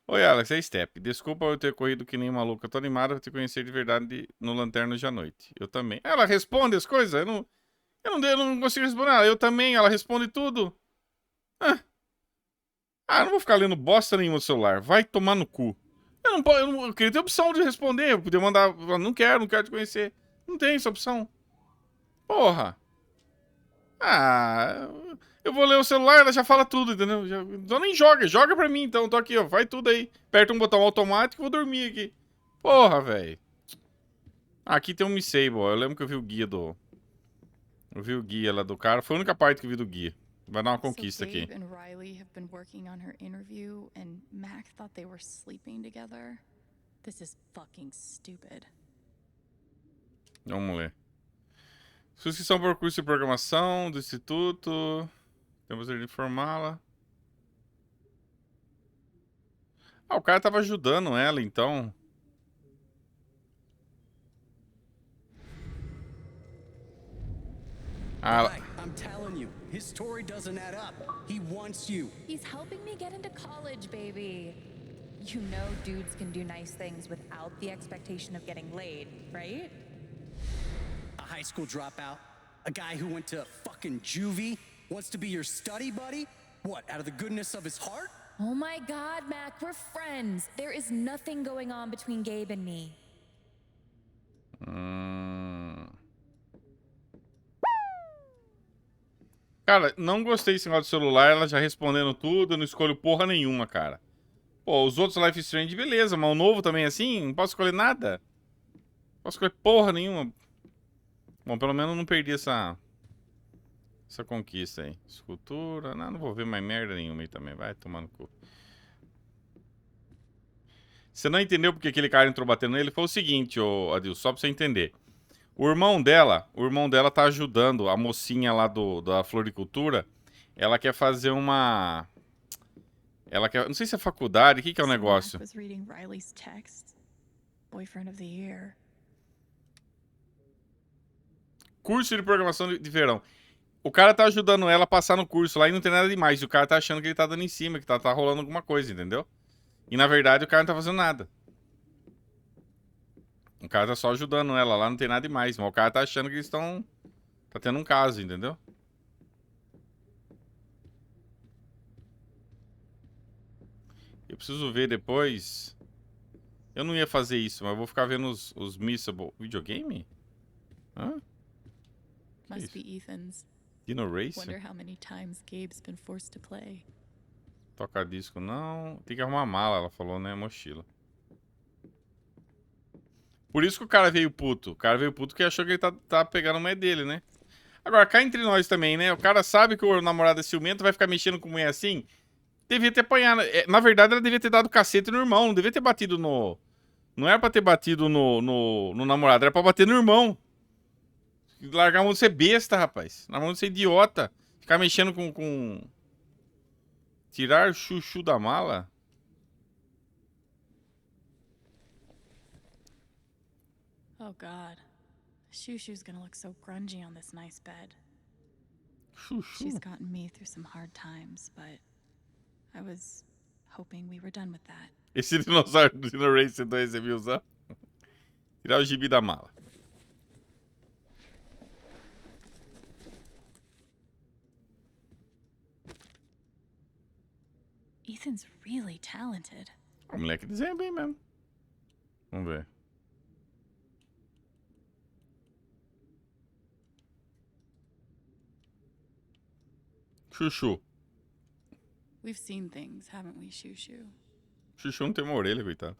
Oi, Alex, é Step. Desculpa eu ter corrido que nem maluco. Eu tô animado pra te conhecer de verdade no Lanterna hoje à noite. Eu também. Ela responde as coisas? Eu não consigo responder. Eu também, ela responde tudo. Eu não vou ficar lendo bosta nenhuma no celular. Vai tomar no cu. Eu queria ter opção de responder. Eu podia mandar. Não quero te conhecer. Não tem essa opção. Porra. Eu vou ler o celular, ela já fala tudo, entendeu? Então nem joga. Joga pra mim, então. Tô aqui, ó. Vai tudo aí. Aperta um botão automático e vou dormir aqui. Porra, velho. Aqui tem um Missable. Eu lembro que eu vi o guia do... Eu vi o guia lá do cara. Foi a única parte que eu vi do guia. Vai dar uma conquista aqui. Gabe and Riley have been working on her interview, and Mac thought they were sleeping together. This is fucking stupid. Vamos ler. Subscrição por curso de programação do Instituto. Temos que informá-la. O cara tava ajudando ela, então. I'm telling you, his story doesn't add up. He wants you. He's helping me get into college, baby. You know dudes can do nice things without the expectation of getting laid, right? A high school dropout, a guy who went to fucking juvie, wants to be your study buddy? What, out of the goodness of his heart? Oh my God, Mac, we're friends. There is nothing going on between Gabe and me. Cara, não gostei desse negócio do celular, ela já respondendo tudo, eu não escolho porra nenhuma, cara. Pô, os outros Life is Strange, beleza, mas o novo também é assim? Não posso escolher nada? Não posso escolher porra nenhuma. Bom, pelo menos eu não perdi essa conquista aí. Escultura, não vou ver mais merda nenhuma aí também, vai tomar no cu. Você não entendeu porque aquele cara entrou batendo nele? Foi o seguinte, ô Adil, só pra você entender. O irmão dela tá ajudando a mocinha lá da floricultura. Ela quer fazer uma... Ela quer... Não sei se é faculdade, o que é o negócio? Was reading Riley's text. Boyfriend of the year. Curso de programação de verão. O cara tá ajudando ela a passar no curso lá e não tem nada demais. E o cara tá achando que ele tá dando em cima, que tá rolando alguma coisa, entendeu? E na verdade o cara não tá fazendo nada. O cara tá só ajudando ela lá, não tem nada demais. Mas o cara tá achando que eles estão... Tá tendo um caso, entendeu? Eu preciso ver depois. Eu não ia fazer isso, mas eu vou ficar vendo os Missable. Videogame? Hã? Must be Ethan's. Dino Race? Wonder how many times Gabe's been forced to play. Toca disco não. Tem que arrumar a mala, ela falou, né? Mochila. Por isso que o cara veio puto. O cara veio puto porque achou que ele tá pegando uma dele, né? Agora, cá entre nós também, né? O cara sabe que o namorado é ciumento, vai ficar mexendo com mulher assim. Devia ter apanhado. Na verdade, ela devia ter dado cacete no irmão. Não devia ter batido no... Não era pra ter batido no namorado. Era pra bater no irmão. Largar a mão de ser besta, rapaz. Na mão de ser idiota. Ficar mexendo com... Tirar chuchu da mala? Oh God. Shushu's gonna look so grungy on this nice bed. Chuchu? She's gotten me through some hard times, but I was hoping we were done with that. Esse dinossauro do Dino Race 2 você viu usar? Tirar o gibi da mala. Ethan's really talented. O moleque desenha bem mesmo. Vamos ver. Chuchu. We've seen things, haven't we, Shushu? Chuchu não tem uma orelha, coitado.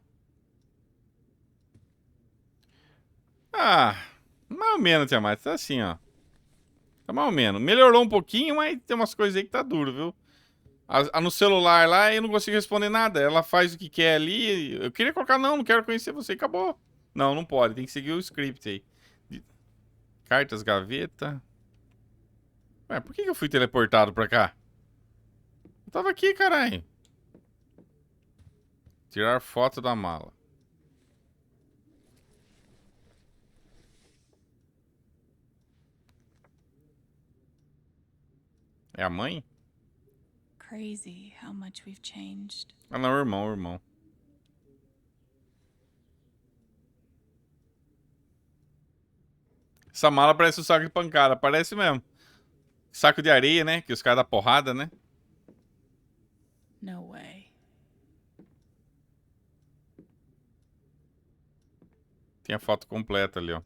Ah, mais ou menos, Tiamat. Tá assim, ó. Tá mais ou menos. Melhorou um pouquinho, mas tem umas coisas aí que tá duro, viu? No celular lá, eu não consigo responder nada. Ela faz o que quer ali. Eu queria colocar, não quero conhecer você. Acabou. Não, não pode. Tem que seguir o script aí. Cartas, gaveta. Ué, por que eu fui teleportado pra cá? Eu tava aqui, caralho. Tirar foto da mala. É a mãe? Crazy how much we've changed. Ah, não, o irmão. Essa mala parece um saco de pancada. Parece mesmo. Saco de areia, né? Que os caras dão porrada, né? No way. Tem a foto completa ali, ó.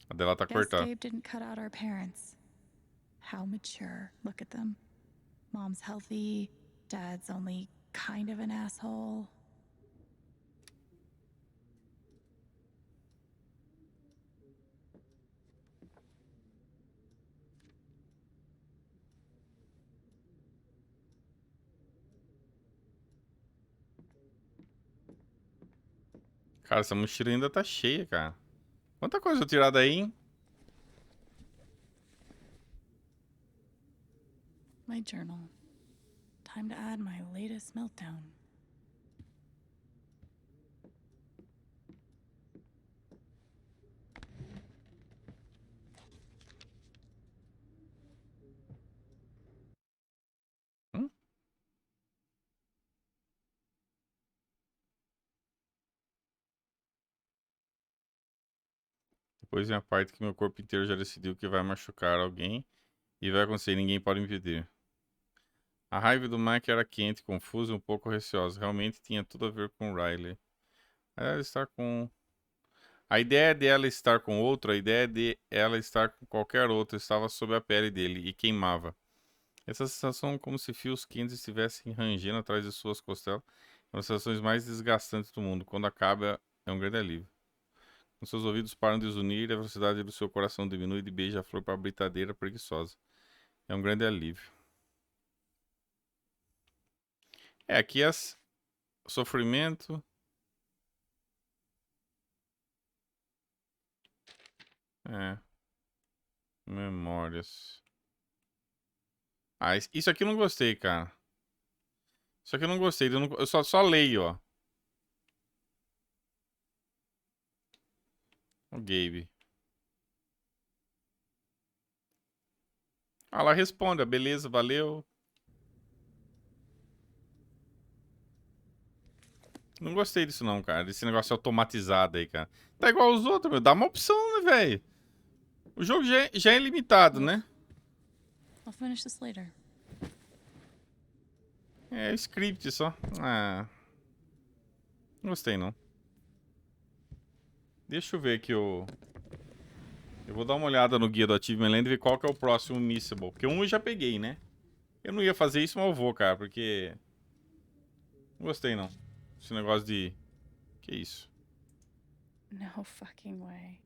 A dela tá Guess cortada. Gabe didn't cut out our parents. How mature. Look at them. Mom's healthy. Dad's only kind of an asshole. Cara, essa mochila ainda tá cheia, cara. Quanta coisa eu tirar daí, hein? My journal. Time to add my latest meltdown. Depois vem a parte que meu corpo inteiro já decidiu que vai machucar alguém e vai acontecer, ninguém pode impedir. A raiva do Mike era quente, confusa e um pouco receosa. Realmente tinha tudo a ver com Riley. Ela estar com... A ideia de ela estar com outro, a ideia de ela estar com qualquer outro estava sob a pele dele e queimava. Essa sensação como se fios quentes estivessem rangendo atrás de suas costelas é uma das sensações mais desgastantes do mundo. Quando acaba, é um grande alívio. Quando seus ouvidos param de zunir, a velocidade do seu coração diminui de beija-flor para britadeira preguiçosa. É um grande alívio. Aqui é sofrimento. É. Memórias. Ah, isso aqui eu não gostei, cara. Isso aqui eu não gostei. Eu só leio, ó. O Gabe. Ah, ela responde, beleza, valeu. Não gostei disso não, cara. Desse negócio automatizado aí, cara. Tá igual os outros, meu. Dá uma opção, né, velho? O jogo já é limitado, né? I'll finish this later. É script só. Ah. Não gostei, não. Deixa eu ver aqui o... Eu vou dar uma olhada no guia do Achievement Land e ver qual que é o próximo Missable. Porque um eu já peguei, né? Eu não ia fazer isso, mas eu vou, cara. Porque... Não gostei, não. Esse negócio de... Que isso? No fucking way.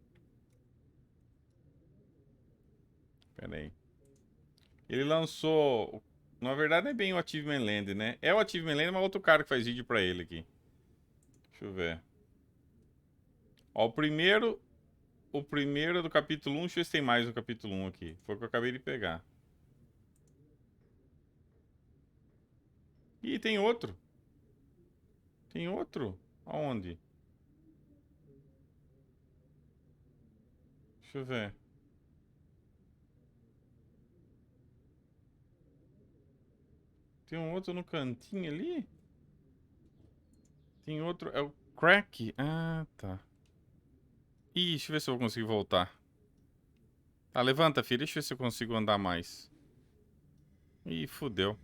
Pera aí. Ele lançou... Na verdade não é bem o Achievement Land, né? É o Achievement Land, mas é outro cara que faz vídeo pra ele aqui. Deixa eu ver. Ó, o primeiro é do capítulo 1. Deixa eu ver se tem mais no capítulo 1 aqui. Foi o que eu acabei de pegar. Ih, tem outro. Tem outro? Aonde? Deixa eu ver. Tem um outro no cantinho ali? Tem outro. É o Crack? Ah, tá. Ih, deixa eu ver se eu vou conseguir voltar. Tá, levanta, filho. Deixa eu ver se eu consigo andar mais. Ih, fudeu.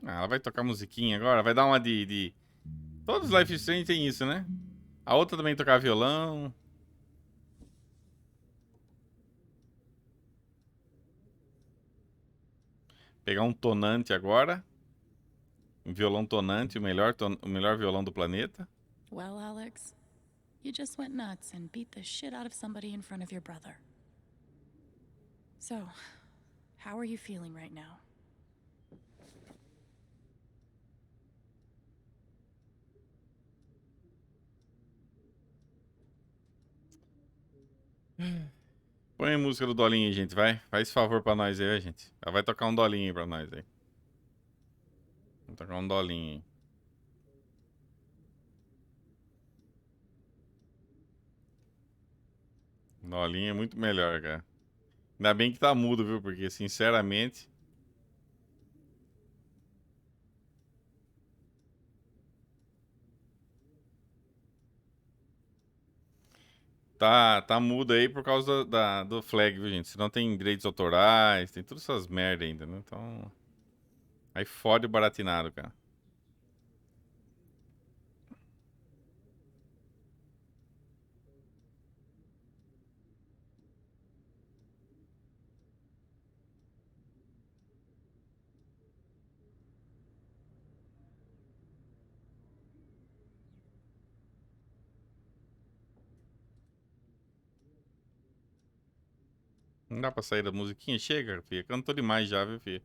Ah, ela vai tocar musiquinha agora? Vai dar uma de... Todos os Life is Strange tem isso, né? A outra também tocar violão. Pegar um tonante agora. Um violão tonante, o melhor violão do planeta. Well, Alex, you just went nuts and beat the shit out of somebody in front of your brother. So, how are you feeling right now? Põe a música do Dolinho aí, gente, vai. Faz esse favor pra nós aí, gente. Ela vai tocar um Dolinho aí pra nós aí. Vou tocar um Dolinho aí. Dolinho é muito melhor, cara. Ainda bem que tá mudo, viu? Porque, sinceramente... Tá mudo aí por causa do flag, viu, gente? Senão tem direitos autorais, tem todas essas merda ainda, né? Então... Aí fode o baratinado, cara. Não dá pra sair da musiquinha? Chega, filha. Cantou demais já, viu, filha?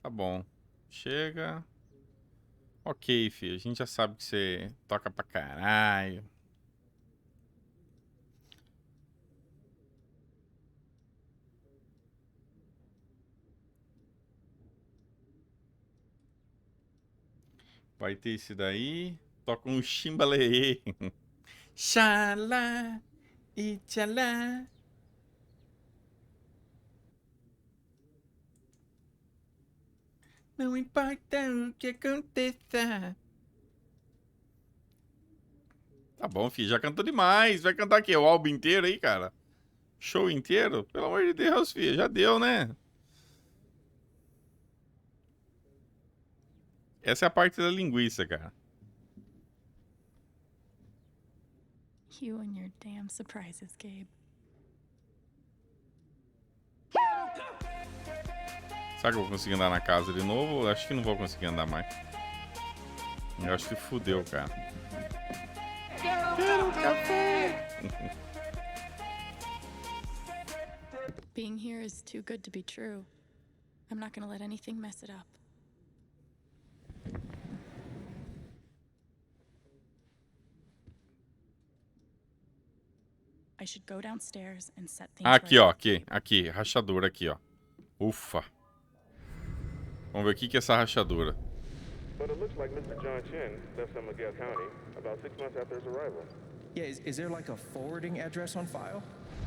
Tá bom. Chega. Ok, filha. A gente já sabe que você toca pra caralho. Vai ter esse daí. Toca um chimbaleê. Xalá e tchalá. Não importa o que aconteça. Tá bom, filho. Já cantou demais. Vai cantar aqui o álbum inteiro aí, cara? Show inteiro? Pelo amor de Deus, filho. Já deu, né? Essa é a parte da linguiça, cara. You and your damn surprises, Gabe. Será que eu vou conseguir andar na casa de novo? Acho que não vou conseguir andar mais. Eu acho que fudeu, cara. Quero um café! Being here is too good to be true. I'm not gonna let anything mess it up. I should go downstairs and set things Aqui, right. ó. Aqui. Rachadura aqui, ó. Ufa. Vamos ver o que é essa rachadura. But it looks like Mr. John Chen left San Miguel County about 6 months after his arrival. Yeah, is there like a forwarding address on file?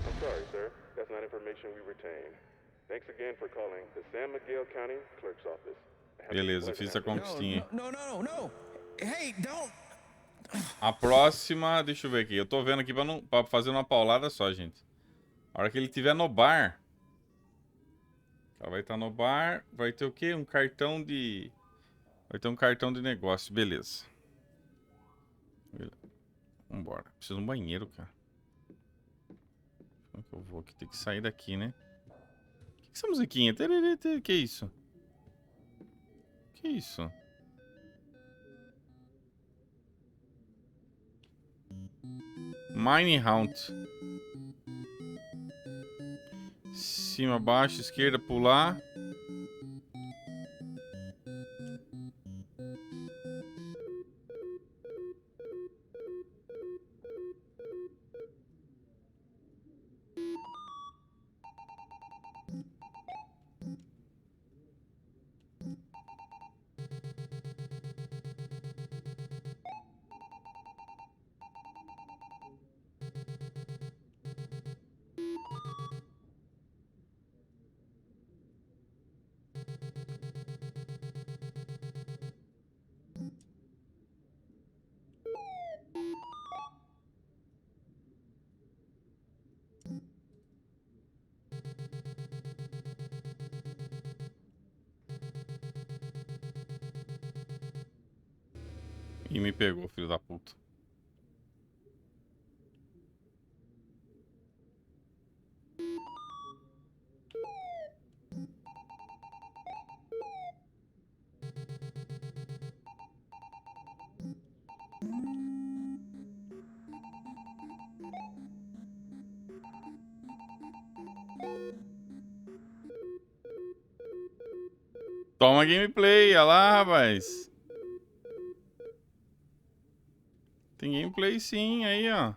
I'm sorry, sir. That's not information we retain. Thanks again for calling the San Miguel County Clerk's Office. Beleza, fiz a conquistinha. No. Hey, don't. A próxima, deixa eu ver aqui. Eu tô vendo aqui pra fazer uma paulada só, gente. A hora que ele estiver no bar. Ela vai estar no bar. Vai ter o quê? Um cartão de... Vai ter um cartão de negócio. Beleza. Vambora. Preciso de um banheiro, cara. Como é que eu vou aqui? Tem que sair daqui, né? O que é essa musiquinha? Que isso? Que isso? Mine Hunt. Cima, baixo, esquerda, pular. E me pegou, filho da puta. Toma gameplay, olha lá, rapaz. Tem gameplay sim, aí, ó.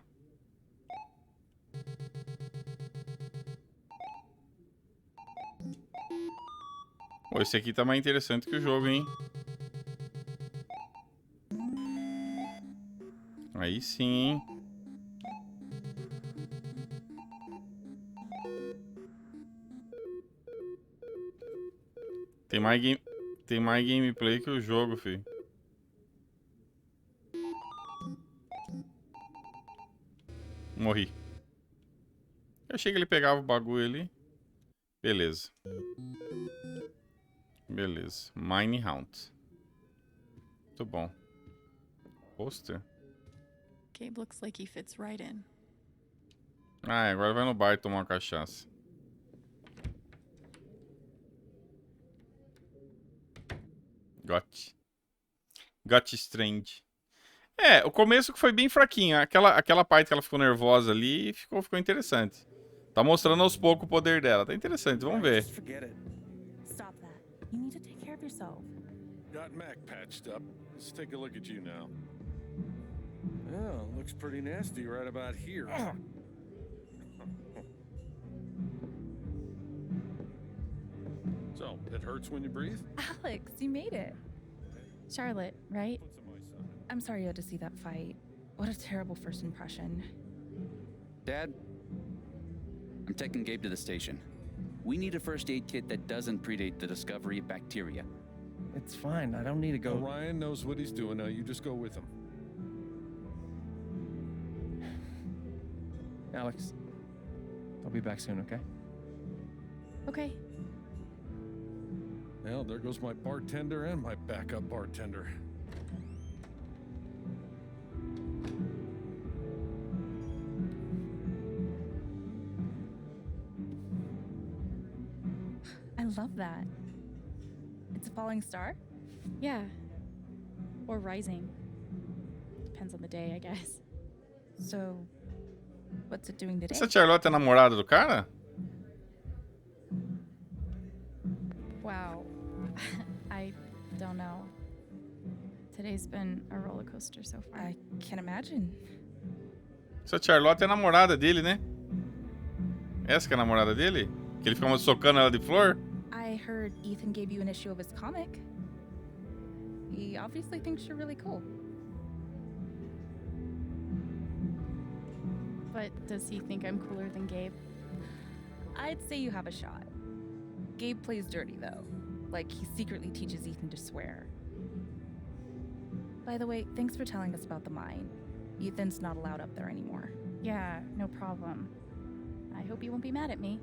Pô, esse aqui tá mais interessante que o jogo, hein? Aí sim, hein? Tem mais gameplay que o jogo, filho. Morri. Eu achei que ele pegava o bagulho ali. Beleza. Beleza. Mine Hunt. Muito bom. Poster. Gabe looks like he fits right in. Ah, agora vai no bar tomar uma cachaça. Got Strange. É, o começo que foi bem fraquinho. Aquela parte que ela ficou nervosa ali ficou interessante. Tá mostrando aos poucos o poder dela. Tá interessante, vamos ver. Stop that. You need to take care of yourself. Got Mac patched up. Let's take a look at you now. Oh, looks pretty nasty right about here. So, it hurts when you breathe? Alex, you made it. Charlotte, right? I'm sorry you had to see that fight. What a terrible first impression. Dad, I'm taking Gabe to the station. We need a first aid kit that doesn't predate the discovery of bacteria. It's fine. I don't need to go. Well, Ryan knows what he's doing now. You just go with him. Alex, I'll be back soon, okay? Okay. Well, there goes my bartender and my backup bartender. I love that. It's a falling star? Yeah. Or rising. Depends on the day, I guess. So, what's it doing today? Essa Charlotte é a namorada do cara? Wow. I don't know. Today's been a roller coaster so far. I can't imagine. Essa Charlotte é a namorada dele, né? Essa que é a namorada dele? Que ele fica socando ela de flor? I heard Ethan gave you an issue of his comic. He obviously thinks you're really cool. But does he think I'm cooler than Gabe? I'd say you have a shot. Gabe plays dirty, though. Like, he secretly teaches Ethan to swear. By the way, thanks for telling us about the mine. Ethan's not allowed up there anymore. Yeah, no problem. I hope you won't be mad at me.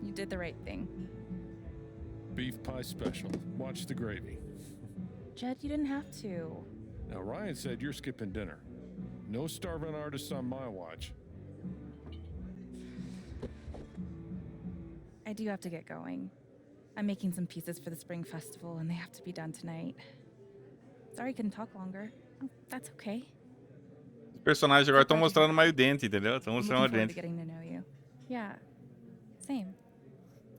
You did the right thing. Beef pie special. Watch the gravy. Jed, you didn't have to. Now, Ryan said you're skipping dinner. No starving artists on my watch. I do have to get going. I'm making some pieces for the Spring Festival, and they have to be done tonight. Sorry I couldn't talk longer. Oh, that's okay. Os personagens agora estão mostrando mais o dente, entendeu? Estão I'm mostrando looking o forward to dente. getting to know you. Yeah, same.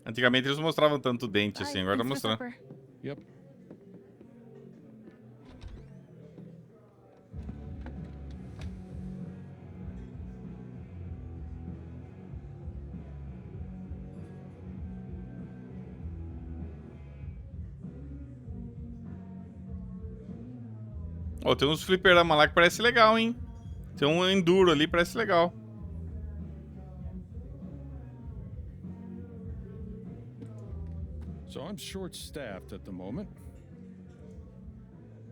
Antigamente eles mostravam tanto o dente Bye, assim, agora tá thanks for mostrando. supper. Yep. Ó, tem uns fliperama lá que parece legal, hein? Tem um enduro ali, parece legal. So I'm short-staffed at the moment.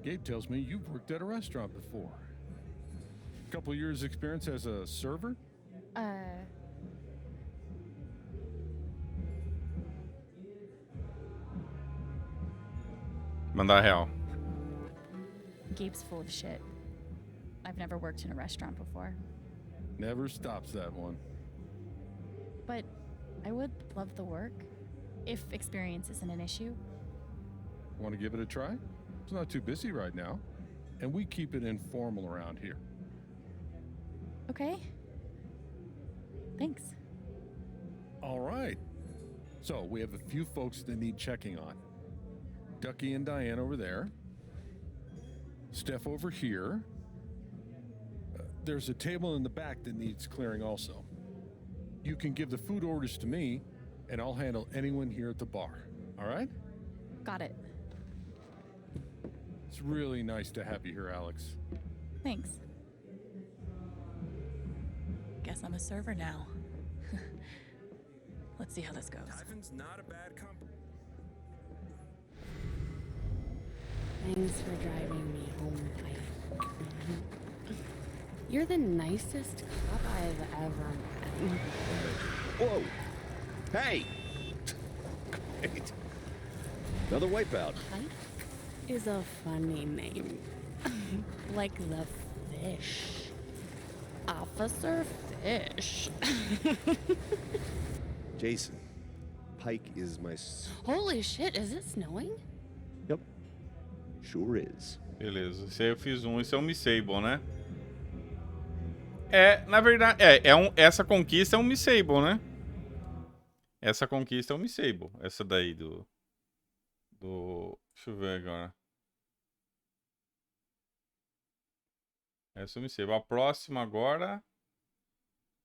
Gabe tells me you've worked at a restaurant before. Couple years experience as a server? Mandar real. Gabe's full of shit. I've never worked in a restaurant before. Never stops that one. But I would love the work, if experience isn't an issue. Want to give it a try? It's not too busy right now. And we keep it informal around here. Okay. Thanks. All right. So we have a few folks that need checking on. Ducky and Diane over there. Steph over here. There's a table in the back that needs clearing also. You can give the food orders to me, and I'll handle anyone here at the bar. All right? Got it. It's really nice to have you here, Alex. Thanks. Guess I'm a server now. Let's see how this goes. Typhon's not a bad company. Thanks for driving me home, Pike. You're the nicest cop I've ever met. Whoa! Hey! Great. Another wipeout. Pike is a funny name. Like the fish. Officer Fish. Jason, Pike is my... Holy shit, is it snowing? Yep. Sure is. Beleza, esse aí eu fiz um. Esse é um Missable, né? É, na verdade, essa conquista é um Missable, né? Essa conquista é um Missable. Essa daí do... Deixa eu ver agora. Essa é um Missable. A próxima agora...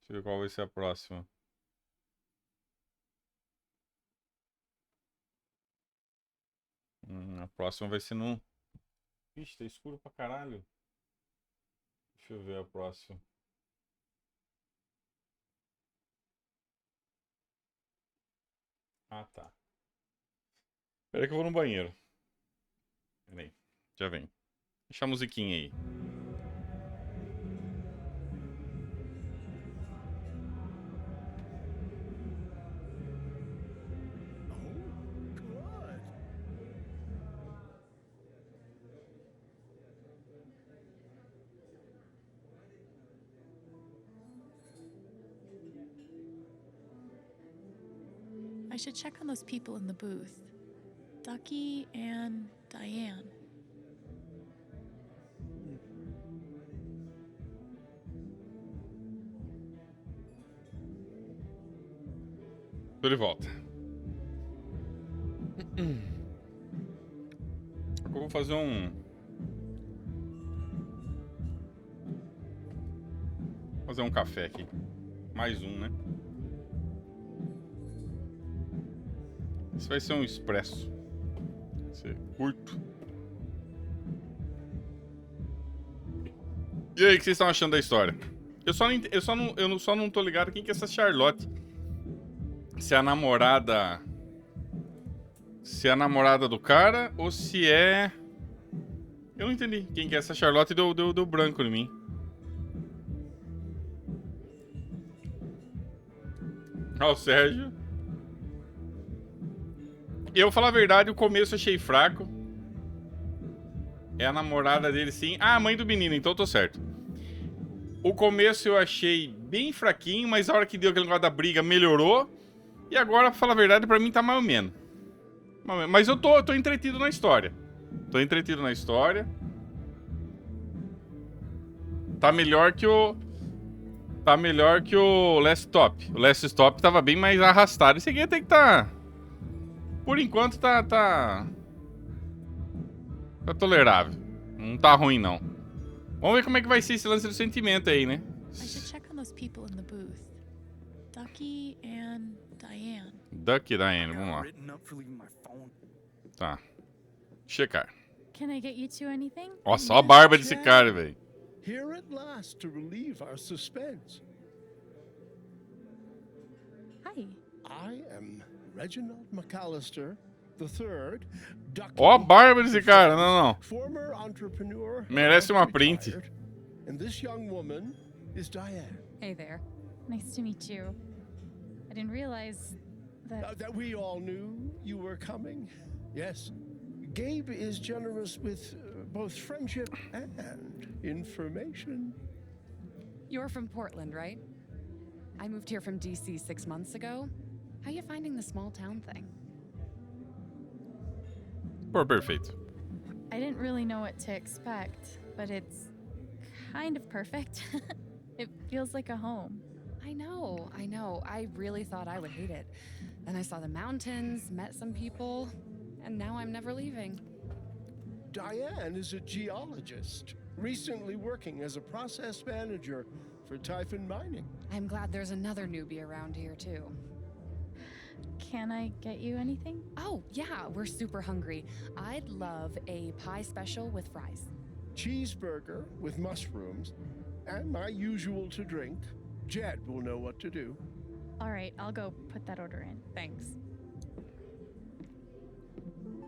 Deixa eu ver qual vai ser a próxima. A próxima vai ser no... Ixi, tá escuro pra caralho. Deixa eu ver a próxima. Ah, tá. Espera que eu vou no banheiro. Pera aí. Já vem. Deixa a musiquinha aí. I should check on those people in the booth. Ducky and Diane. Tô de volta. Agora eu vou fazer um café aqui. Mais um, né? Esse vai ser um expresso. Vai ser curto. E aí, o que vocês estão achando da história? Eu só não tô ligado quem que é essa Charlotte. Se é a namorada... Se é a namorada do cara ou se é... Eu não entendi quem que é essa Charlotte. Deu branco em mim. Ah, o Sérgio. Eu vou falar a verdade, o começo eu achei fraco. É a namorada dele, sim. Ah, a mãe do menino, então eu tô certo. O começo eu achei bem fraquinho, mas a hora que deu aquele negócio da briga melhorou. E agora, pra falar a verdade, pra mim tá mais ou menos. Mas eu tô entretido na história. Tô entretido na história. Tá melhor que o... Tá melhor que o Last Stop. O Last Stop tava bem mais arrastado. Esse aqui até que tá... Por enquanto tá tolerável. Não tá ruim, não. Vamos ver como é que vai ser esse lance do sentimento aí, né? I should check on those people in the booth. Ducky and Diane. Ducky e Diane, vamos lá. Tá. Checar. Can I get you two anything? Nossa, olha a barba desse cara, velho. Here at last to relieve our suspense. Hi. I am Reginald McAllister III, Ducky. Ó a barba desse cara, não. Former entrepreneur. Merece uma print. And this young woman is Diane. Hey there. Nice to meet you. I didn't realize that... That we all knew you were coming. Yes. Gabe is generous with both friendship and information. You're from Portland, right? I moved here from DC 6 months ago. How you finding the small town thing? Pô, perfeito. I didn't really know what to expect, but it's kind of perfect. It feels like a home. I know. I really thought I would hate it. Then I saw the mountains, met some people, and now I'm never leaving. Diane is a geologist, recently working as a process manager for Typhon Mining. I'm glad there's another newbie around here, too. Can I get you anything? Oh, yeah, we're super hungry. I'd love a pie special with fries. Cheeseburger with mushrooms, and my usual to drink. Jed will know what to do. All right, I'll go put that order in. Thanks.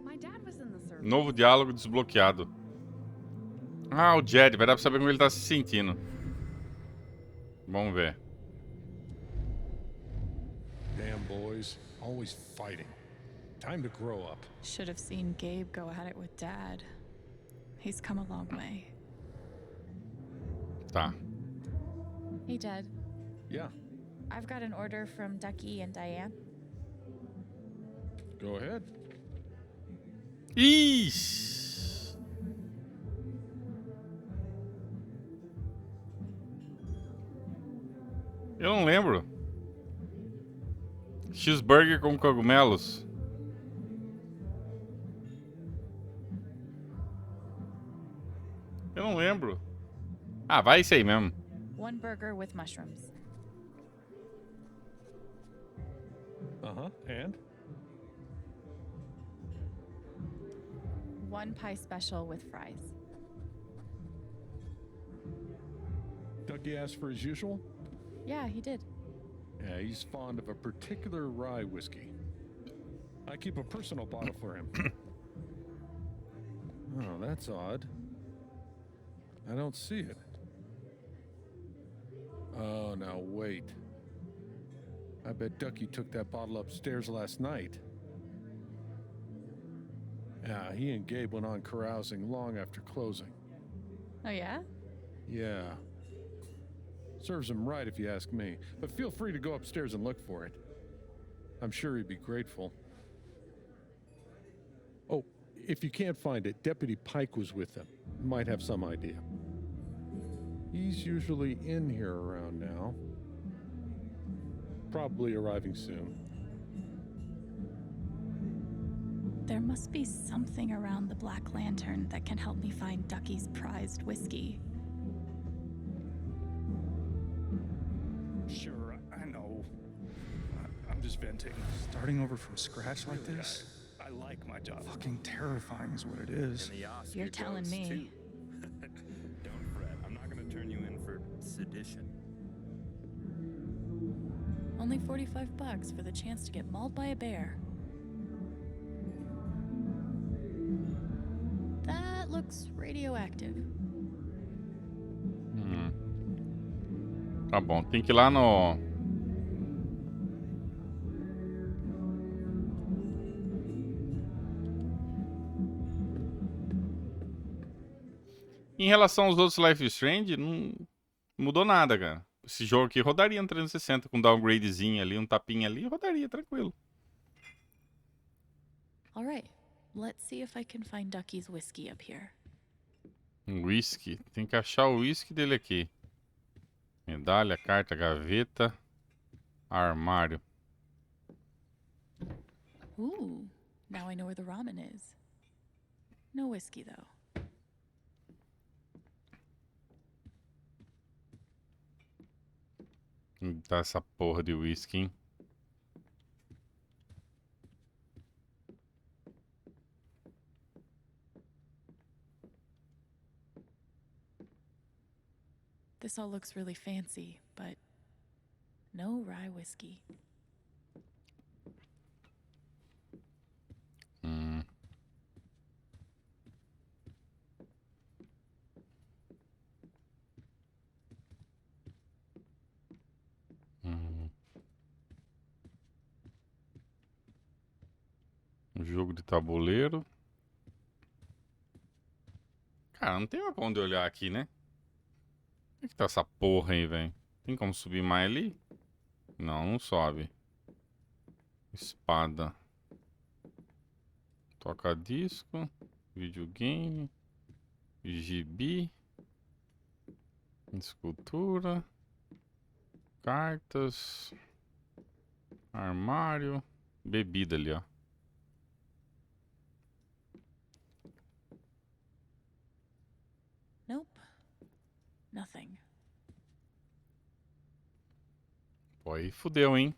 My dad was in the service. Novo diálogo desbloqueado. Ah, o Jed. Vai dar pra saber como ele tá se sentindo. Vamos ver. Damn boys, always fighting. Time to grow up. Should have seen Gabe go at it with Dad. He's come a long way. Tá. Hey, Dad. Yeah. I've got an order from Ducky and Diane. Go ahead. Ixi. Eu não lembro. Cheeseburger com cogumelos. Eu não lembro. Ah, vai isso aí mesmo. One burger with mushrooms. Uh-huh, and? One pie special with fries. Dougie asked for his usual? Yeah, he did. Yeah, he's fond of a particular rye whiskey. I keep a personal bottle for him. Oh, that's odd. I don't see it. Oh, now wait. I bet Ducky took that bottle upstairs last night. Yeah, he and Gabe went on carousing long after closing. Oh, yeah? Yeah. Serves him right if you ask me, but feel free to go upstairs and look for it. I'm sure he'd be grateful. Oh, if you can't find it, Deputy Pike was with them. Might have some idea. He's usually in here around now. Probably arriving soon. There must be something around the Black Lantern that can help me find Ducky's prized whiskey. Sure, I know. I'm just venting. Starting over from scratch like this? I like my job. Fucking terrifying is what it is. You're telling me. Don't fret. I'm not gonna turn you in for sedition. Only $45 for the chance to get mauled by a bear. That looks radioactive. Tá bom, tem que ir lá no... Em relação aos outros Life is Strange, não mudou nada, cara. Esse jogo aqui rodaria no 360 com um downgradezinho ali, um tapinha ali, rodaria tranquilo. All right, let's see if I can find Ducky's whiskey up here. Whisky. Tem que achar o whisky dele aqui. Medalha, carta, gaveta, armário. Ooh, now I know where the ramen is. No whiskey, though. Tá essa porra de whisky, hein? This all looks really fancy, but no rye whiskey. Um jogo de tabuleiro. Cara, não tem mais pra onde olhar aqui, né? Onde é que tá essa porra aí, velho? Tem como subir mais ali? Não, não sobe. Espada. Toca-disco. Videogame. Gibi. Escultura. Cartas. Armário. Bebida ali, ó. Nope. Nothing. Pô, aí fudeu, hein?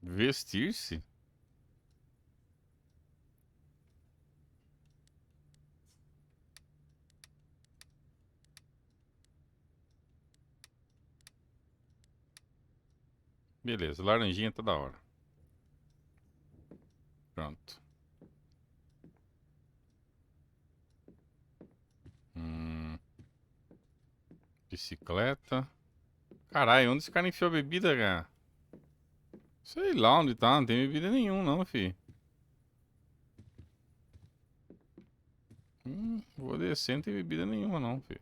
Vestir-se? Beleza, laranjinha tá da hora. Pronto. Bicicleta. Caralho, onde esse cara enfiou a bebida, cara? Sei lá onde tá, não tem bebida nenhuma não, fi. Vou descer, não tem bebida nenhuma não, fi.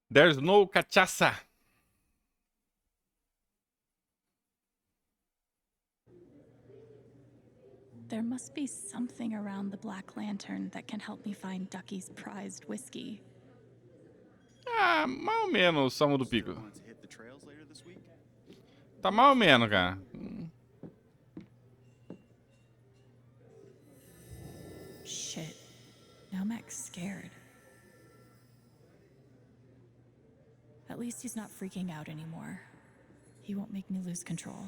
There's no cachaça. There must be something around the Black Lantern that can help me find Ducky's prized whiskey. Ah, mais ou menos, Samu do Pico. Tá mais ou menos, cara. Shit. Now Mac's scared. At least he's not freaking out anymore. He won't make me lose control.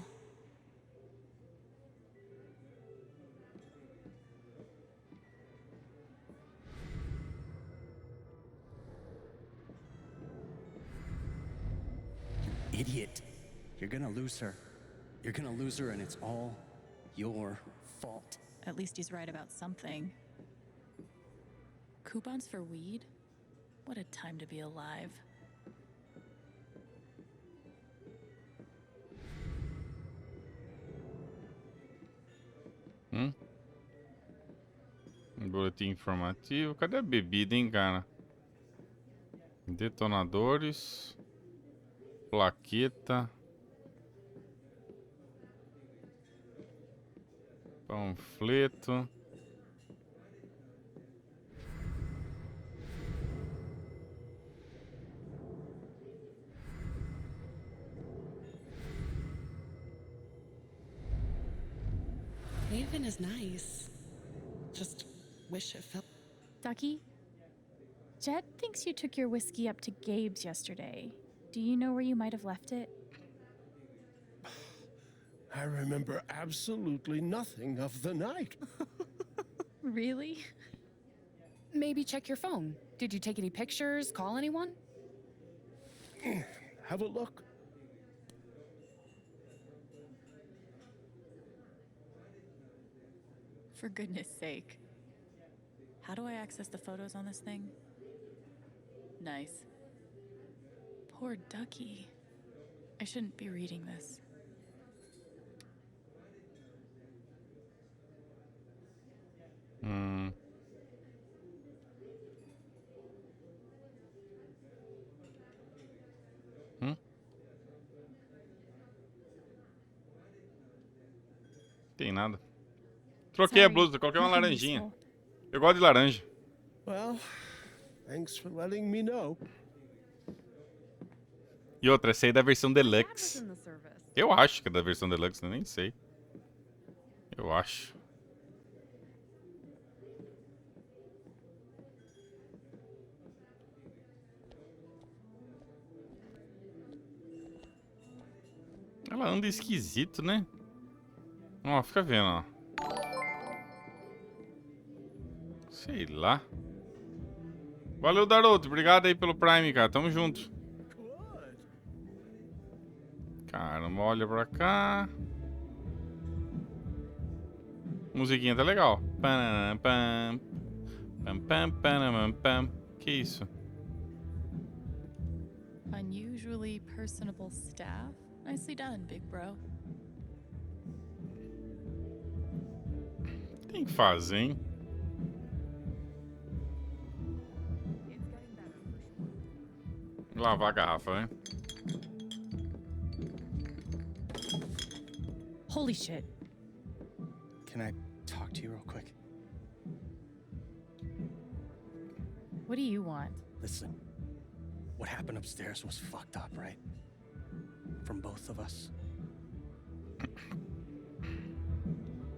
Idiot. You're gonna lose her. You're gonna lose her, and it's all your fault. At least he's right about something. Coupons for weed? What a time to be alive. Boletim informativo. Cadê a bebida, hein, cara? Detonadores. Plaqueta. Panfleto. bourbon is nice. Just wish it felt. Ducky, Jet thinks you took your whiskey up to Gabe's yesterday. Do you know where you might have left it? I remember absolutely nothing of the night. Really? Maybe check your phone. Did you take any pictures? Call anyone? Have a look. For goodness sake. How do I access the photos on this thing? Nice. Poor Ducky. I shouldn't be reading this. Tem nada. Troquei a blusa, coloquei uma laranjinha. Eu gosto de laranja. Well, thanks for letting me know. E outra, essa aí é da versão Deluxe. Eu acho que é da versão Deluxe, eu nem sei. Eu acho. Ela anda esquisito, né? Ó, fica vendo, ó. Sei lá. Valeu, Daroto. Obrigado aí pelo Prime, cara. Tamo junto. Caramba, olha pra cá. Musiquinha tá legal. Pam, pam, pam, pam, pam, pam. Que isso? Unusually personable staff. Nicely done, big bro. Tem que fazer, hein? Lavar a garrafa, né? Holy shit. Can I talk to you real quick? What do you want? Listen, what happened upstairs was fucked up, right? From both of us.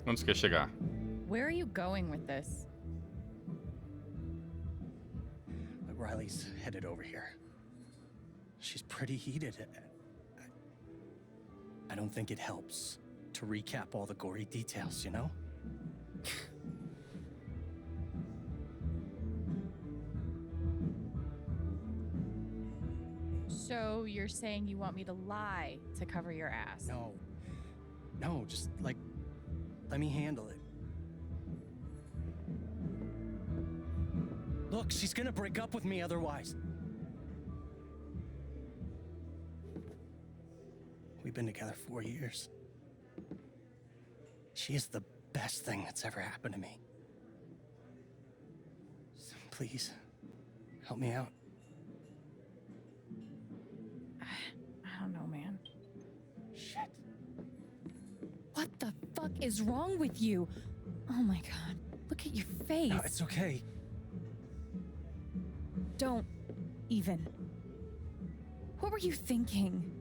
Onde você quer chegar? Where are you going with this? Riley's headed over here. She's pretty heated. I don't think it helps to recap all the gory details, you know? So you're saying you want me to lie to cover your ass? No, just like, let me handle it. Look, she's gonna break up with me otherwise. We've been together 4 years. She is the best thing that's ever happened to me. So please, help me out. I don't know, man. Shit. What the fuck is wrong with you? Oh my god. Look at your face. No, it's okay. Don't even. What were you thinking?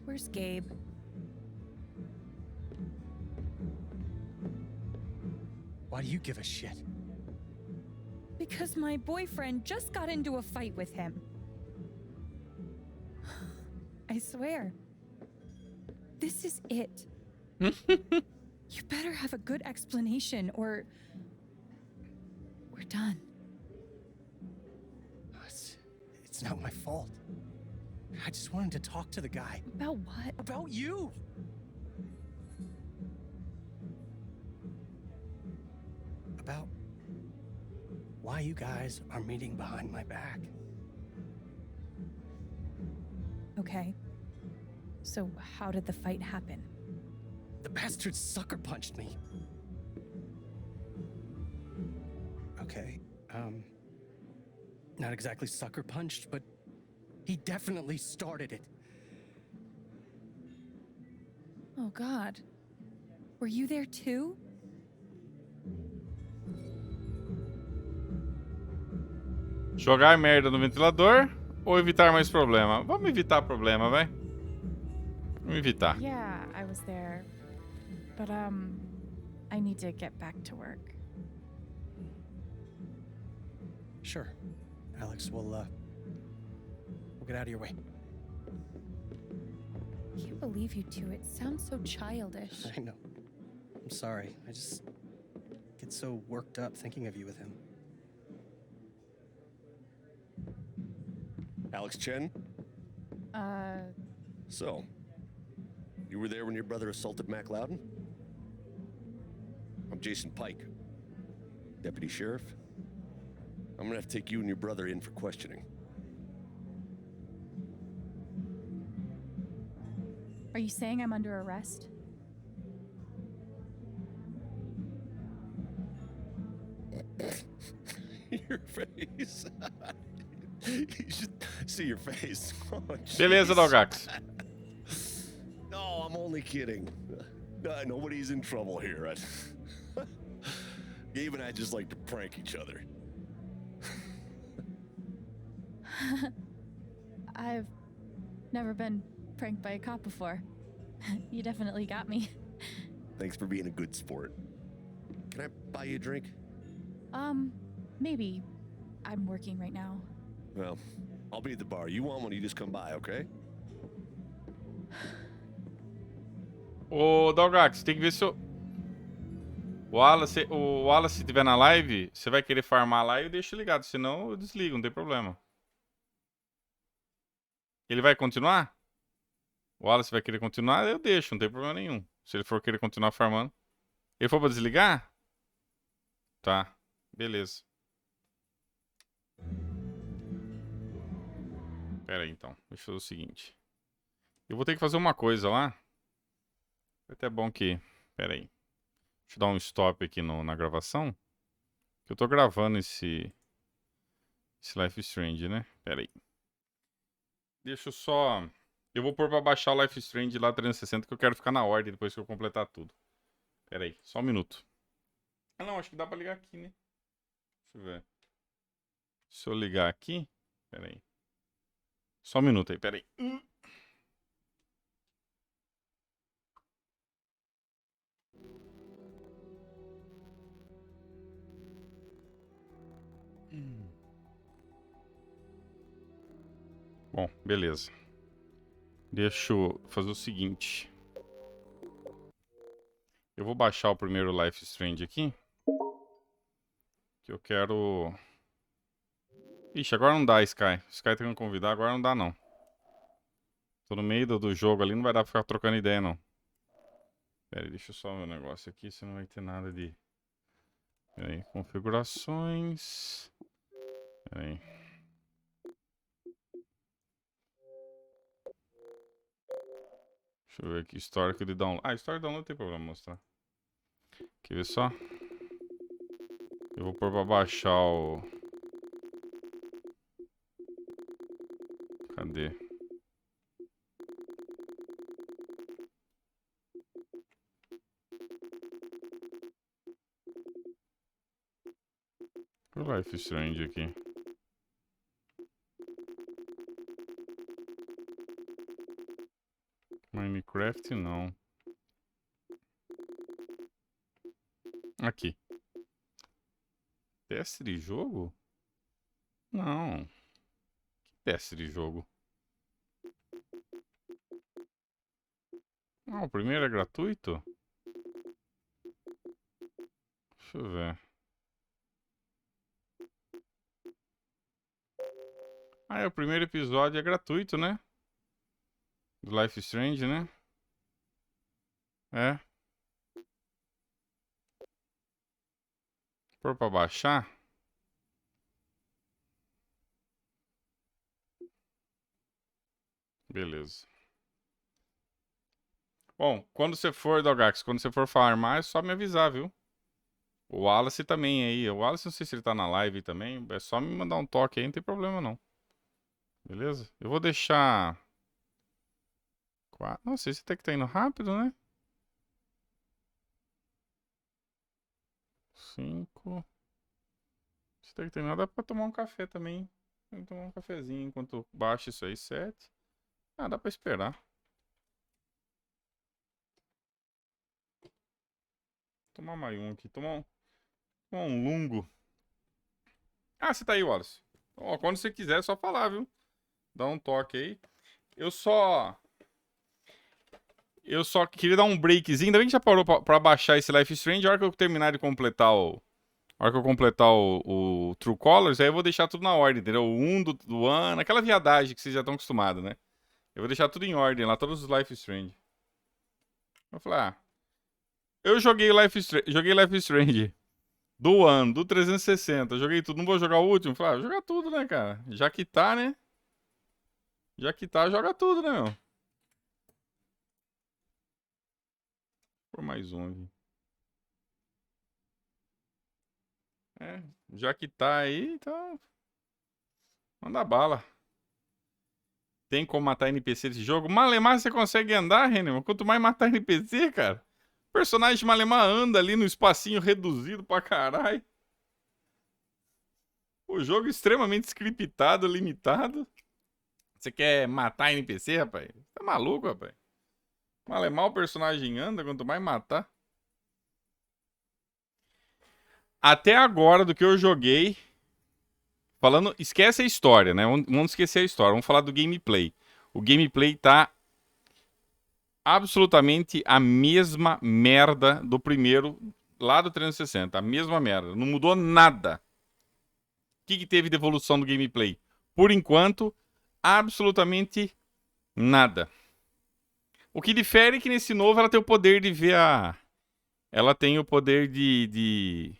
Where's Gabe? Why do you give a shit? Because my boyfriend just got into a fight with him. I swear. This is it. You better have a good explanation or we're done. It's not my fault. I just wanted to talk to the guy. About what? About you! About why you guys are meeting behind my back. Okay. So how did the fight happen? The bastard sucker punched me. Okay, not exactly sucker punched, but he definitely started it. Oh God. Were you there too? Jogar merda no ventilador ou evitar mais problema? Vamos evitar problema, vai. Vamos evitar. Yeah, I was there. But, I need to get back to work. Sure. Alex, we'll get out of your way. I can't believe you two. It sounds so childish. I know. I'm sorry. I just get so worked up thinking of you with him. Alex Chen? So, you were there when your brother assaulted Mac Loudon? I'm Jason Pike, Deputy Sheriff. I'm gonna have to take you and your brother in for questioning. Are you saying I'm under arrest? Your face. You should see your face. Oh, Beleza, jeez. Dalgax. No, I'm only kidding. Nobody's in trouble here. Gabe and I just like to prank each other. I've never been pranked by a cop before. You definitely got me. Thanks for being a good sport. Can I buy you a drink? Maybe. I'm working right now. Well, I'll be at the bar. You want one, you just come by, okay? Ô, Dalgax, tem que ver se o Wallace estiver na live, você vai querer farmar lá e eu deixo ligado. Senão eu desligo, não tem problema. Ele vai continuar? O Wallace vai querer continuar, eu deixo, não tem problema nenhum. Se ele for querer continuar farmando. Ele for pra desligar? Tá, beleza. Pera aí, então. Deixa eu fazer o seguinte. Eu vou ter que fazer uma coisa lá. É até bom que... Pera aí. Deixa eu dar um stop aqui na gravação. Que eu tô gravando esse Life is Strange, né? Pera aí. Deixa eu só... Eu vou pôr pra baixar o Life is Strange lá 360, que eu quero ficar na ordem depois que eu completar tudo. Pera aí, só um minuto. Ah, não, acho que dá pra ligar aqui, né? Deixa eu ver. Se eu ligar aqui... Pera aí. Só um minuto aí, pera aí. Bom, beleza. Deixa eu fazer o seguinte. Eu vou baixar o primeiro Life is Strange aqui. Que eu quero... Ixi, agora não dá, Sky. Sky tá querendo convidar, agora não dá, não. Tô no meio do jogo ali, não vai dar pra ficar trocando ideia, não. Pera aí, deixa eu só ver um negócio aqui, senão não vai ter nada de... Pera aí, configurações... Pera aí. Deixa eu ver aqui, histórico de download. Ah, histórico de download não tem problema mostrar. Quer ver só? Eu vou pôr pra baixar o... Cadê? O Life is Strange aqui. Minecraft não. Aqui. Teste de jogo? Não. Que teste de jogo? Ah, o primeiro é gratuito? Deixa eu ver. Ah, é, o primeiro episódio é gratuito, né? Do Life is Strange, né? É. Por pra baixar. Beleza. Bom, quando você for, Dogax, quando você for farmar, é só me avisar, viu? O Wallace também aí. O Wallace, não sei se ele tá na live também. É só me mandar um toque aí, não tem problema não. Beleza? Eu vou deixar... Nossa, esse até que tá indo rápido, né? 5. Esse até que tem nada pra tomar um café também. Vou tomar um cafezinho enquanto baixa isso aí. 7. Ah, dá pra esperar. Tomar mais um aqui. Tomar um lungo. Ah, você tá aí, Wallace. Ó, quando você quiser, é só falar, viu? Dá um toque aí. Eu só queria dar um breakzinho. Ainda bem que já parou pra baixar esse Life is Strange. A hora que eu terminar de completar a hora que eu completar o True Colors, aí eu vou deixar tudo na ordem, entendeu? O 1 do ano, aquela viadagem que vocês já estão acostumados, né? Eu vou deixar tudo em ordem lá, todos os Life is Strange. Eu falei, eu joguei Life is Strange do ano, do 360, joguei tudo, não vou jogar o último? Eu falei, jogar tudo, né, cara? Já que tá, né? Já que tá, joga tudo, né, meu? Por mais um aqui. Já que tá aí, então. Manda bala. Tem como matar NPC nesse jogo? Malemar você consegue andar, Renan? Quanto mais matar NPC, cara. O personagem de Malemar anda ali no espacinho reduzido pra caralho. O jogo é extremamente scriptado, limitado. Você quer matar NPC, rapaz? Tá maluco, rapaz? Malemar o personagem anda, quanto mais matar. Até agora, do que eu joguei. Falando. Esquece a história, né? Vamos esquecer a história. Vamos falar do gameplay. O gameplay tá absolutamente a mesma merda do primeiro lá do 360. A mesma merda. Não mudou nada. O que teve de evolução do gameplay? Por enquanto, absolutamente nada. O que difere é que nesse novo ela tem o poder de ver a. Ela tem o poder de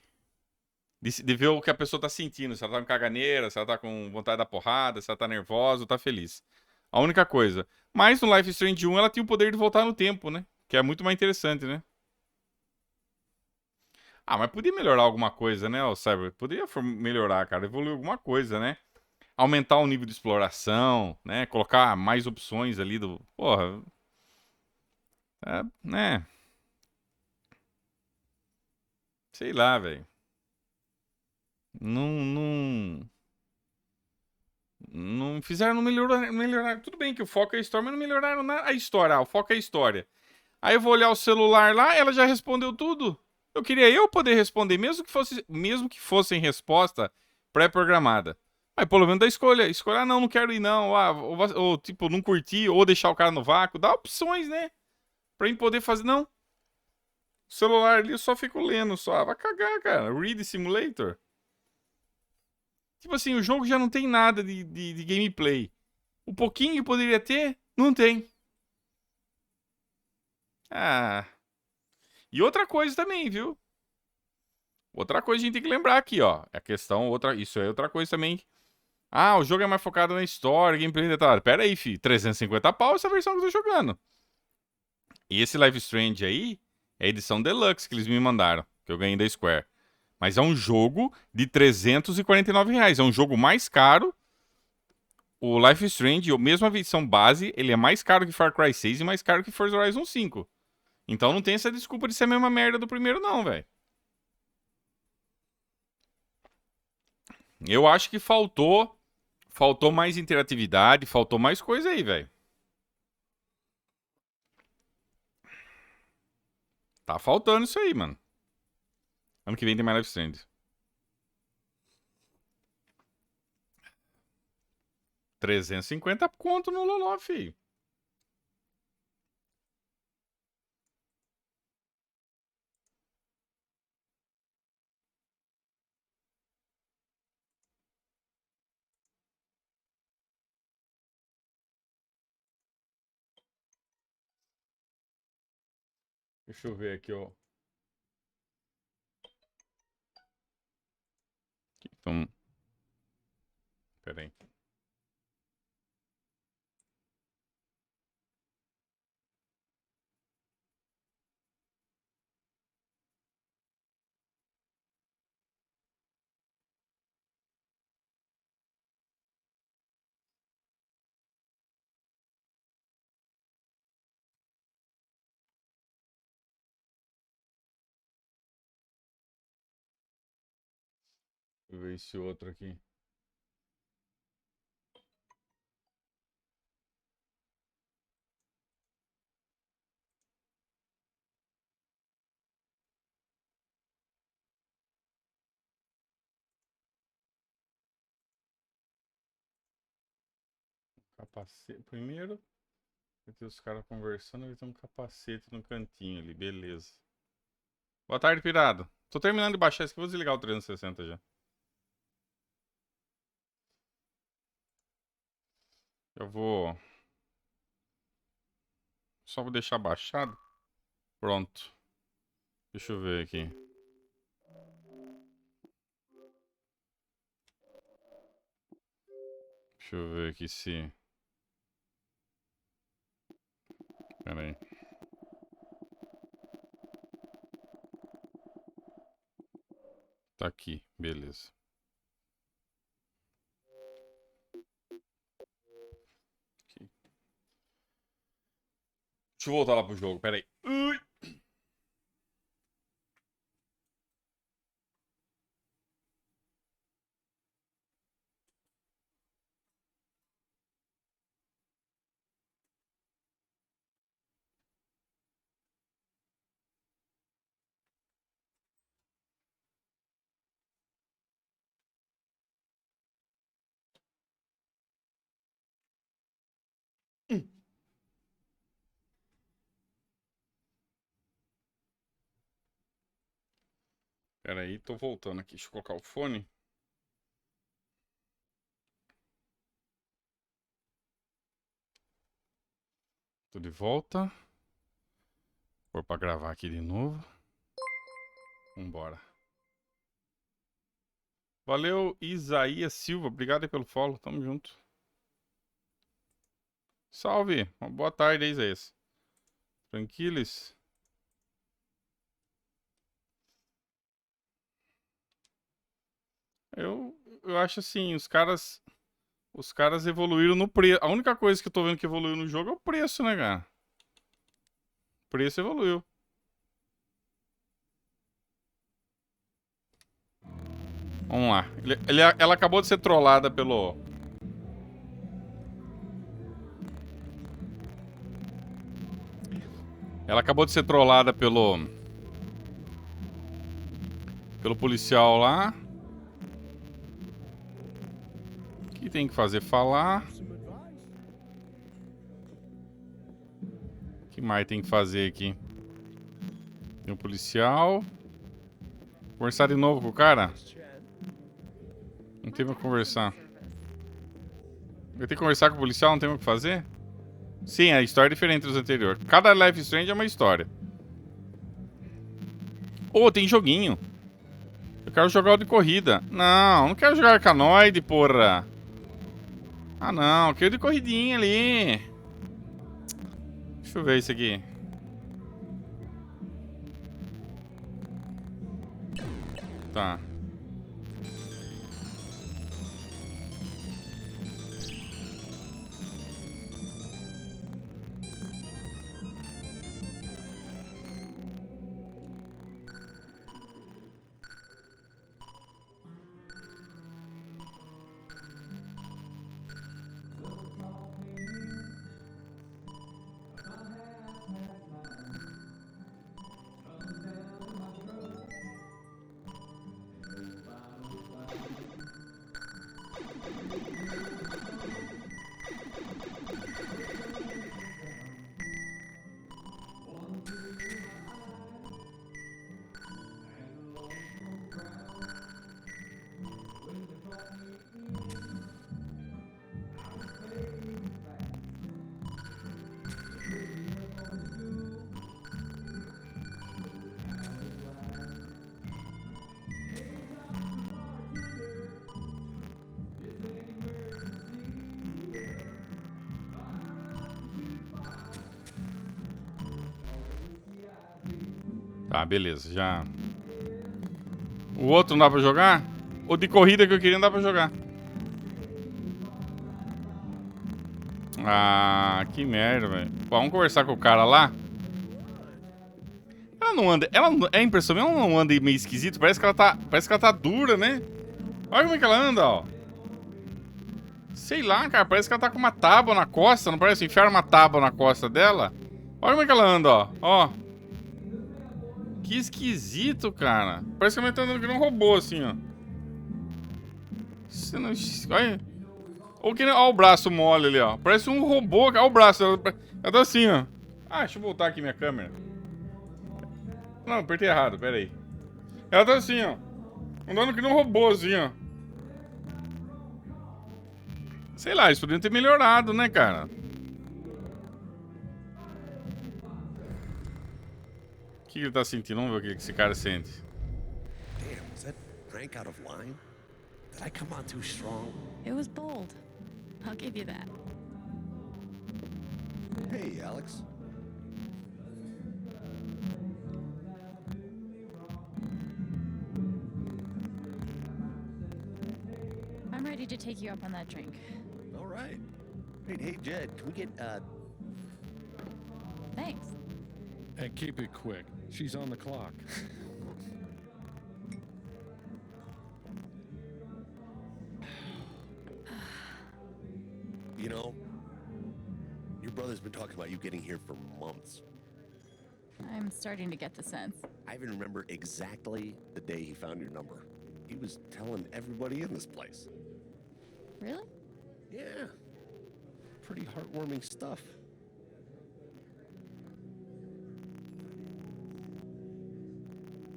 ver o que a pessoa tá sentindo. Se ela tá com caganeira, se ela tá com vontade da porrada, se ela tá nervosa ou tá feliz. A única coisa. Mas no Life is Strange 1 ela tem o poder de voltar no tempo, né? Que é muito mais interessante, né? Ah, mas podia melhorar alguma coisa, né, o Cyber? Poderia melhorar, cara. Evoluir alguma coisa, né? Aumentar o nível de exploração, né? Colocar mais opções ali do. Porra. Né? Sei lá, velho. Não. Não fizeram, não melhorar. Tudo bem que o foco é a história, mas não melhoraram a história. O foco é a história. Aí eu vou olhar o celular lá, ela já respondeu tudo. Eu queria eu poder responder, mesmo que fossem resposta pré-programada. Aí pelo menos da escolha. Escolher, não, não quero ir não. Ou tipo, não curtir, ou deixar o cara no vácuo. Dá opções, né? Pra mim poder fazer. Não. O celular ali eu só fico lendo só. Vai cagar, cara. Read Simulator. Tipo assim, o jogo já não tem nada de gameplay. O pouquinho que poderia ter, não tem. Ah. E outra coisa também, viu? Outra coisa a gente tem que lembrar aqui, ó. A questão, isso é outra coisa também. Ah, o jogo é mais focado na história, gameplay detalhado. Pera aí, fi. 350 pau essa versão que eu tô jogando. E esse Life is Strange aí é a edição Deluxe que eles me mandaram, que eu ganhei da Square. Mas é um jogo de R$ 349. É um jogo mais caro. O Life is Strange, mesmo a versão base, ele é mais caro que Far Cry 6 e mais caro que Forza Horizon 5. Então não tem essa desculpa de ser a mesma merda do primeiro, não, velho. Eu acho que faltou mais interatividade, faltou mais coisa aí, velho. Tá faltando isso aí, mano. Ano que vem tem mais Life is Strange. 350 conto no Loló, filho. Deixa eu ver aqui, ó. Então, pera aí. Deixa eu ver esse outro aqui. Capacete. Primeiro, vai ter os caras conversando, vai ter um capacete no cantinho ali, beleza. Boa tarde, pirado. Tô terminando de baixar isso aqui, vou desligar o 360 já. Eu vou... Só vou deixar baixado. Pronto. Deixa eu ver aqui. Deixa eu ver aqui se... Pera aí. Tá aqui, beleza. Aqui. Deixa eu voltar lá pro jogo, pera aí. Ui. Pera aí, tô voltando aqui. Deixa eu colocar o fone. Tô de volta. Vou pra gravar aqui de novo. Vambora. Valeu, Isaías Silva. Obrigado aí pelo follow. Tamo junto. Salve. Uma boa tarde aí, Isaías. Tranquilos? Eu acho assim, os caras evoluíram no preço. A única coisa que eu tô vendo que evoluiu no jogo é o preço, né, cara? O preço evoluiu. Vamos lá. Ela acabou de ser trollada pelo... Ela acabou de ser trollada pelo policial lá. O que tem que fazer? Falar. O que mais tem que fazer aqui? Tem um policial. Conversar de novo com o cara? Não tem mais o que conversar. Eu tenho que conversar com o policial, não tem mais o que fazer? Sim, a história é diferente dos anteriores. Cada Life Strange é uma história. Oh, tem joguinho. Eu quero jogar o de corrida. Não quero jogar Arcanoide, porra. Ah, não. Eu quero de corridinha ali. Deixa eu ver isso aqui. Tá. Tá, beleza, já. O outro não dá pra jogar? O de corrida que eu queria não dá pra jogar. Ah, que merda, velho. Vamos conversar com o cara lá. Ela não anda... É impressão minha, ela não anda meio esquisito. Parece que ela tá dura, né? Olha como é que ela anda, ó. Sei lá, cara. Parece que ela tá com uma tábua na costa. Não parece? Enfiar uma tábua na costa dela. Olha como é que ela anda, ó. Ó. Que esquisito, cara. Parece que ela tá andando que nem um robô, assim, ó. Você não... Olha. Ou que nem... Ó o braço mole ali, ó. Parece um robô. Ó o braço. Ela tá assim, ó. Ah, deixa eu voltar aqui minha câmera. Não, apertei errado, pera aí. Ela tá assim, ó. Andando que nem um robôzinho, ó. Sei lá, isso poderia ter melhorado, né, cara? O que ele tá sentindo? Vamos ver o que esse cara sente. Damn, was that crank out of line? Did I come on too strong? It was bold. I'll give you that. Hey, Alex. I'm ready to take you up on that drink. All right. Hey, Jed, can we get, Thanks. And keep it quick. She's on the clock. You know, your brother's been talking about you getting here for months. I'm starting to get the sense. I even remember exactly the day he found your number. He was telling everybody in this place. Really? Yeah. Pretty heartwarming stuff.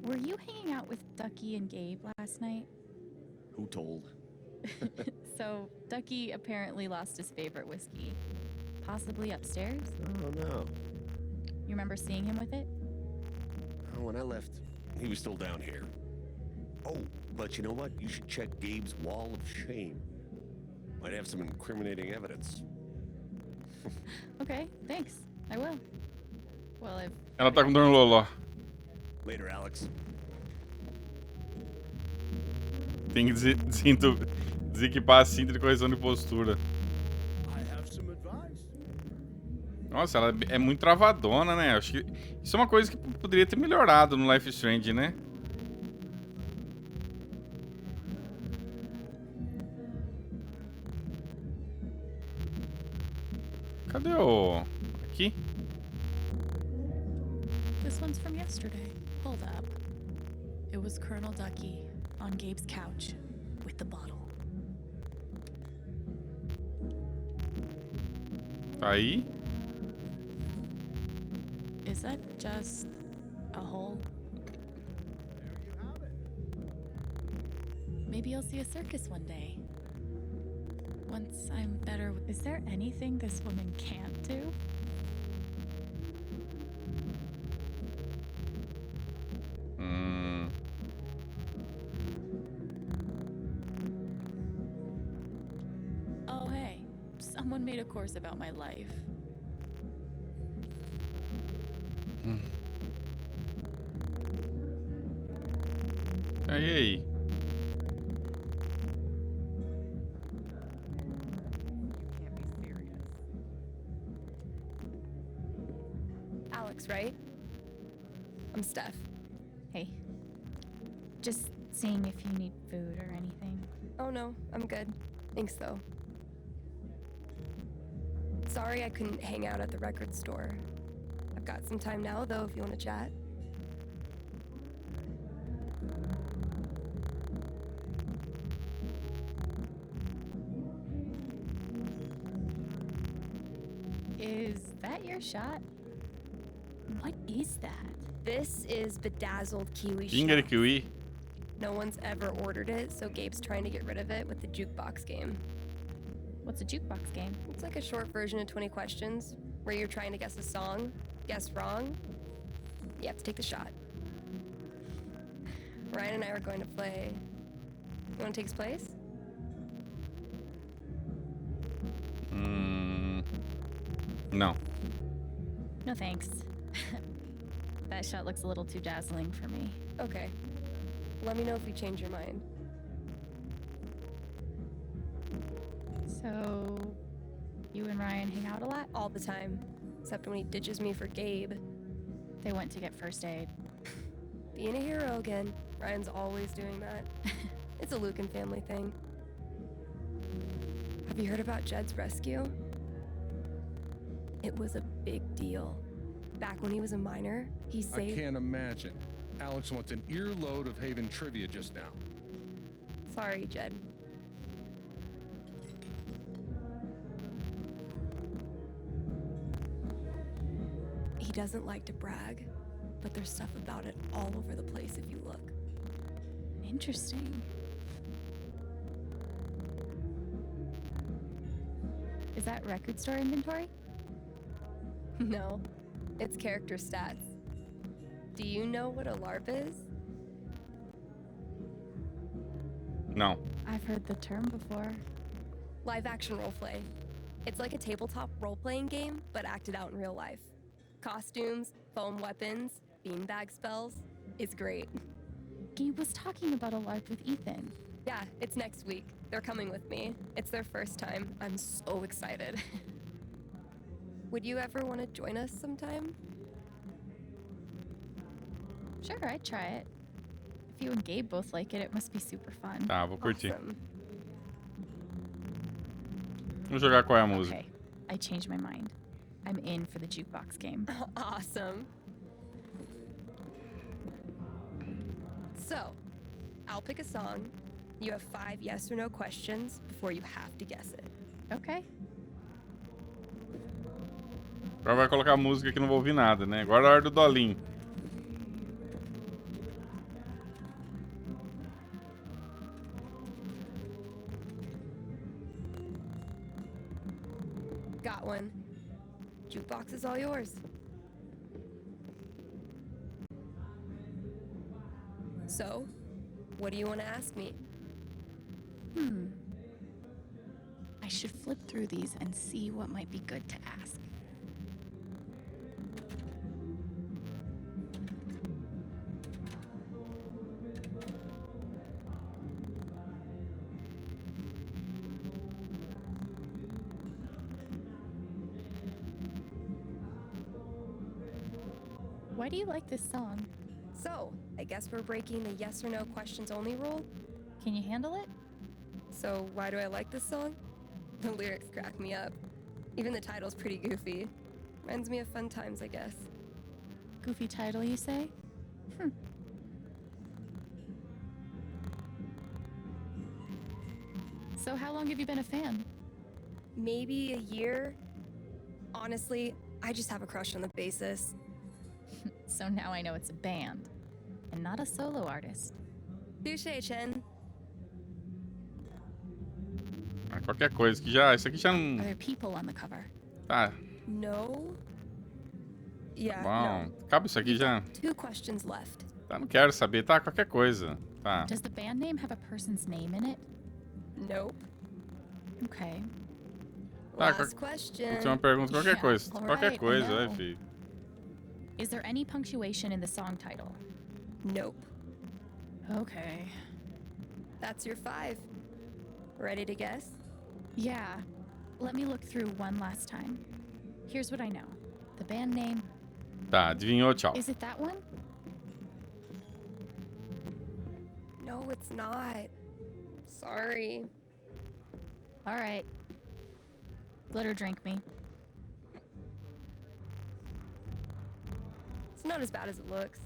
Were you hanging out with Ducky and Gabe last night? Who told? So, Ducky apparently lost his favorite whiskey. Possibly upstairs? Oh, no. You remember seeing him with it? Oh, when I left, he was still down here. Oh, but you know what? You should check Gabe's wall of shame. Might have some incriminating evidence. Okay, thanks. I will. Well, if... Ela tá com dor no loló. Later, Alex. Tem que desequipar a cinta de correção de postura. Nossa, ela é muito travadona, né? Acho que isso é uma coisa que poderia ter melhorado no Life is Strange, né? Cadê o... Aqui? This one's from yesterday. Hold up. It was Colonel Ducky on Gabe's couch with the bottle. Aí? Is that just a hole? Maybe I'll see a circus one day. Once I'm better. Is there anything this woman can't do? Oh, hey. Someone made a course about my life. Aí. Alex, right? I'm Steph. Hey. Just seeing if you need food or anything. Oh no, I'm good. Thanks though. Sorry I couldn't hang out at the record store. I've got some time now though if you want to chat. Is that your shot? What is that? This is bedazzled kiwi Finger shot. kiwi. No one's ever ordered it, so Gabe's trying to get rid of it with the jukebox game. What's a jukebox game? It's like a short version of 20 questions, where you're trying to guess a song, guess wrong, you have to take the shot. Ryan and I are going to play. You want to take his place? No. No thanks. That shot looks a little too dazzling for me. Okay. Let me know if you change your mind. So, you and Ryan hang out a lot? All the time. Except when he ditches me for Gabe. They went to get first aid. Being a hero again. Ryan's always doing that. It's a Lucan family thing. Have you heard about Jed's rescue? It was a big deal. Back when he was a minor, he saved... I can't imagine. Alex wants an earload of Haven trivia just now. Sorry, Jed. doesn't like to brag, but there's stuff about it all over the place if you look. Interesting. Is that record store inventory? No, it's character stats. Do you know what a LARP is? No. I've heard the term before. Live action roleplay. It's like a tabletop role-playing game, but acted out in real life. Costumes, foam weapons, beanbag spells. It's great. Gabe was talking about a LARP with Ethan. Yeah, it's next week. They're coming with me. It's their first time. I'm so excited. Would you ever want to join us sometime? Sure, I'd try it. If you and Gabe both like it, it must be super fun. Tá, vou curtir. Awesome. Vamos jogar qual é a música. Okay, I changed my mind. I'm in for the jukebox game. Awesome. So, I'll pick a song. You have 5 yes or no questions before you have to guess it. Okay. Agora vai colocar música que não vou ouvir nada, né? Agora é a hora do dolinho. Got one. Jukebox is all yours. So, what do you want to ask me? I should flip through these and see what might be good to ask. Why do you like this song? So, I guess we're breaking the yes or no questions only rule? Can you handle it? So, why do I like this song? The lyrics crack me up. Even the title's pretty goofy. Reminds me of fun times, I guess. Goofy title, you say? So how long have you been a fan? Maybe a year. Honestly, I just have a crush on the bassist. So now I know it's a band, and not a solo artist. Touché, Chen. Ah, qualquer coisa que já... Isso aqui já Are não... there people on the cover? Tá, No? Yeah, bom. no. Acaba isso aqui já. 2 questions left. Tá, não quero saber. Tá, qualquer coisa. Tá. Does the band name have a person's name in it? Nope. Okay. Tá, Last question. Última pergunta, qualquer Yeah, coisa. all Qualquer right, I coisa, know. filho. Is there any punctuation in the song title? Nope. Okay. That's your 5. Ready to guess? Yeah. Let me look through one last time. Here's what I know. The band name. Tá, adivinhou, tchau. Is it that one? No, it's not. Sorry. All right. Let her drink me. It's not as bad as it looks.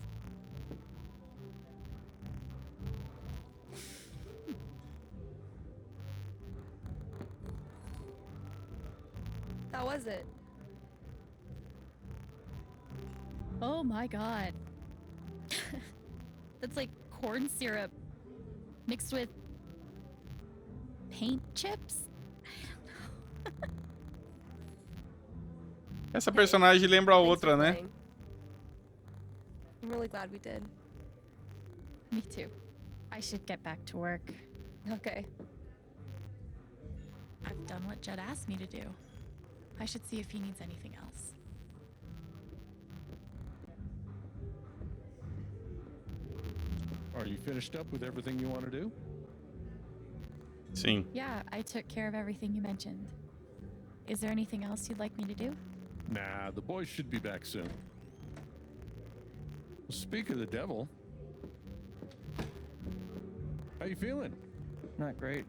How was it? Oh my god. That's like corn syrup mixed with paint chips? Essa personagem lembra a Thanks outra, for né? playing. I'm really glad we did. Me too. I should get back to work. Okay. I've done what Jed asked me to do. I should see if he needs anything else. Are you finished up with everything you want to do? Sim. Yeah, I took care of everything you mentioned. Is there anything else you'd like me to do? Nah, the boys should be back soon. Speak of the devil. How you feeling? Not great.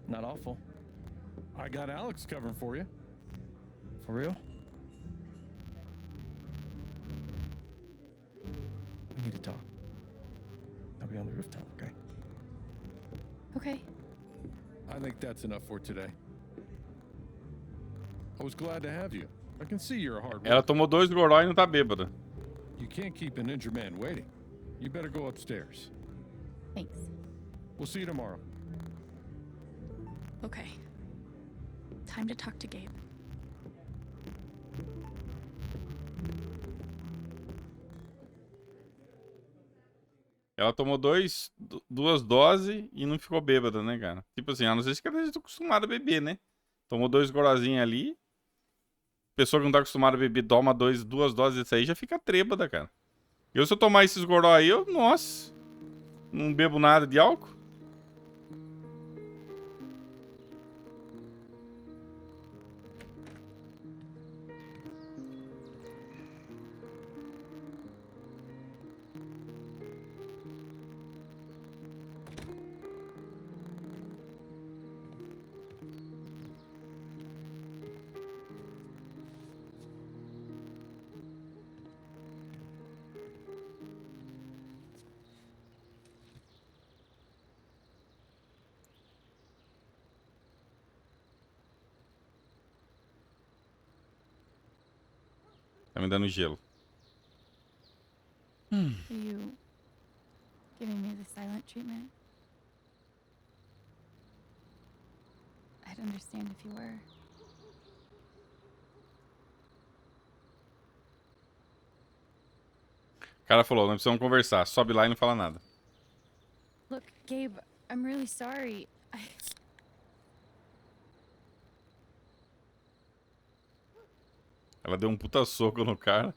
Not awful. I got Alex covering for you. For real? We need to talk. I'll be on the rooftop, okay? Okay. I think that's enough for today. I was glad to have you. I can see you're a hard Ela worker. tomou 2 goró e não tá bêbada. You can't keep an injured man waiting. You better go upstairs. Thanks. We'll see you tomorrow. Okay. Time to talk to Gabe. Ela tomou 2 doses e não ficou bêbada, né, cara? Tipo assim, a não ser que ela esteja acostumada a beber, né? Tomou 2 gorozinhos ali. Pessoa que não tá acostumada a beber, toma 2 doses desse aí, já fica trêbada, cara. Eu, se eu tomar esses goró aí, nossa, não bebo nada de álcool. Tá me dando gelo. Are you giving me the silent treatment? I'd understand if you were. O cara falou, não precisamos conversar. Sobe lá e não fala nada. Look, Gabe, I'm really sorry. Ela deu um puta soco no cara.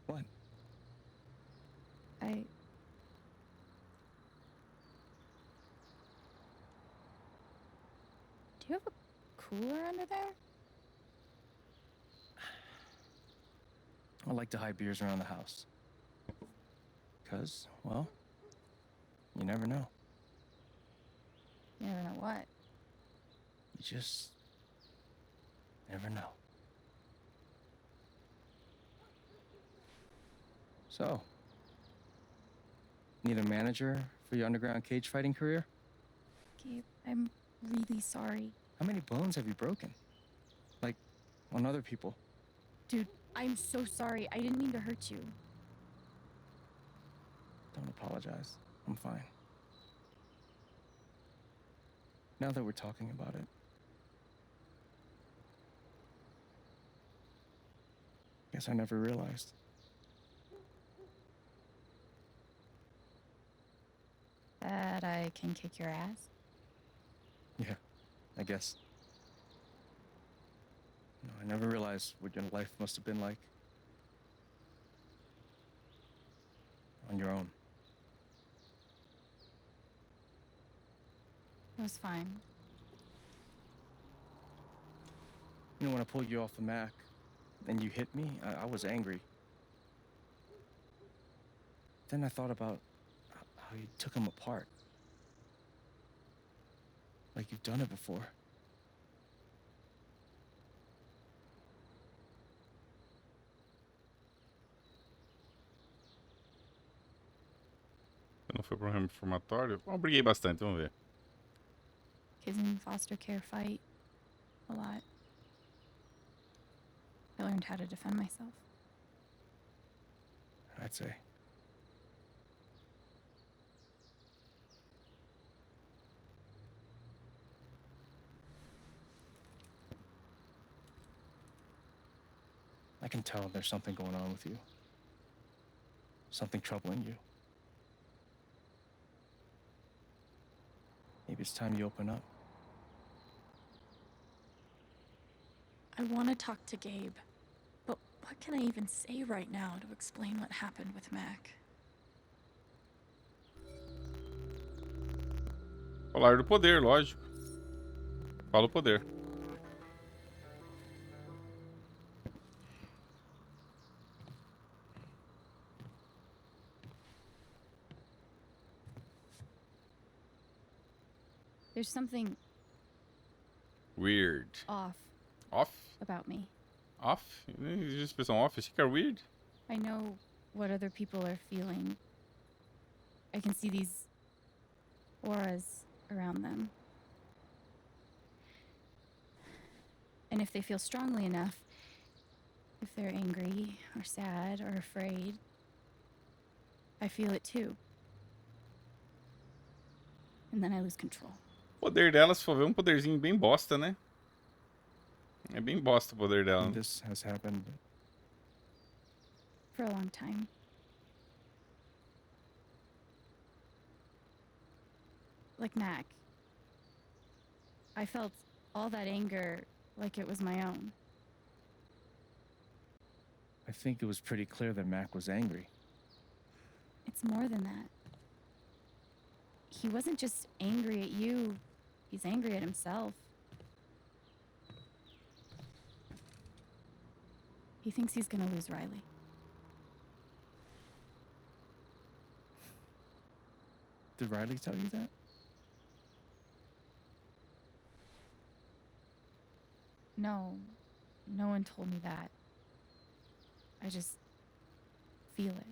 What? Do you have a cooler under there? I like to hide beers around the house. Because, well, you never know. You never know what. You just never know. So, need a manager for your underground cage fighting career? Gabe, I'm really sorry. How many bones have you broken? Like, on other people? Dude, I'm so sorry. I didn't mean to hurt you. Don't apologize. I'm fine. Now that we're talking about it, guess I never realized. That I can kick your ass? Yeah, I guess. No, I never realized what your life must have been like. On your own. It was fine. You know, when I pulled you off the Mac and you hit me, I was angry. Then I thought about how you took him apart. Like you've done it before. Não foi pro reformatório? Bom, briguei bastante, vamos ver. Kids in foster care fight a lot. I learned how to defend myself. I'd say. I can tell there's something going on with you. Something troubling you. Maybe it's time you open up. I want to talk to Gabe, but what can I even say right now to explain what happened with Mac? Falar do poder, lógico. Fala o poder. There's something Weird. off Off? about me. Off? Não existe expressão off? Achei que era weird. I know what other people are feeling. I can see these auras around them. And if they feel strongly enough, if they're angry or sad or afraid, I feel it too. And then I lose control. O poder dela, se for ver, um poderzinho bem bosta, né? É bem bosta o poder dela. This has happened For a long time. Like Mac. I felt all that anger like it was my own. I think it was pretty clear that Mac was angry. It's more than that. He wasn't just angry at you, he's angry at himself. He thinks he's gonna lose Riley. Did Riley tell you that? No, no one told me that. I just feel it.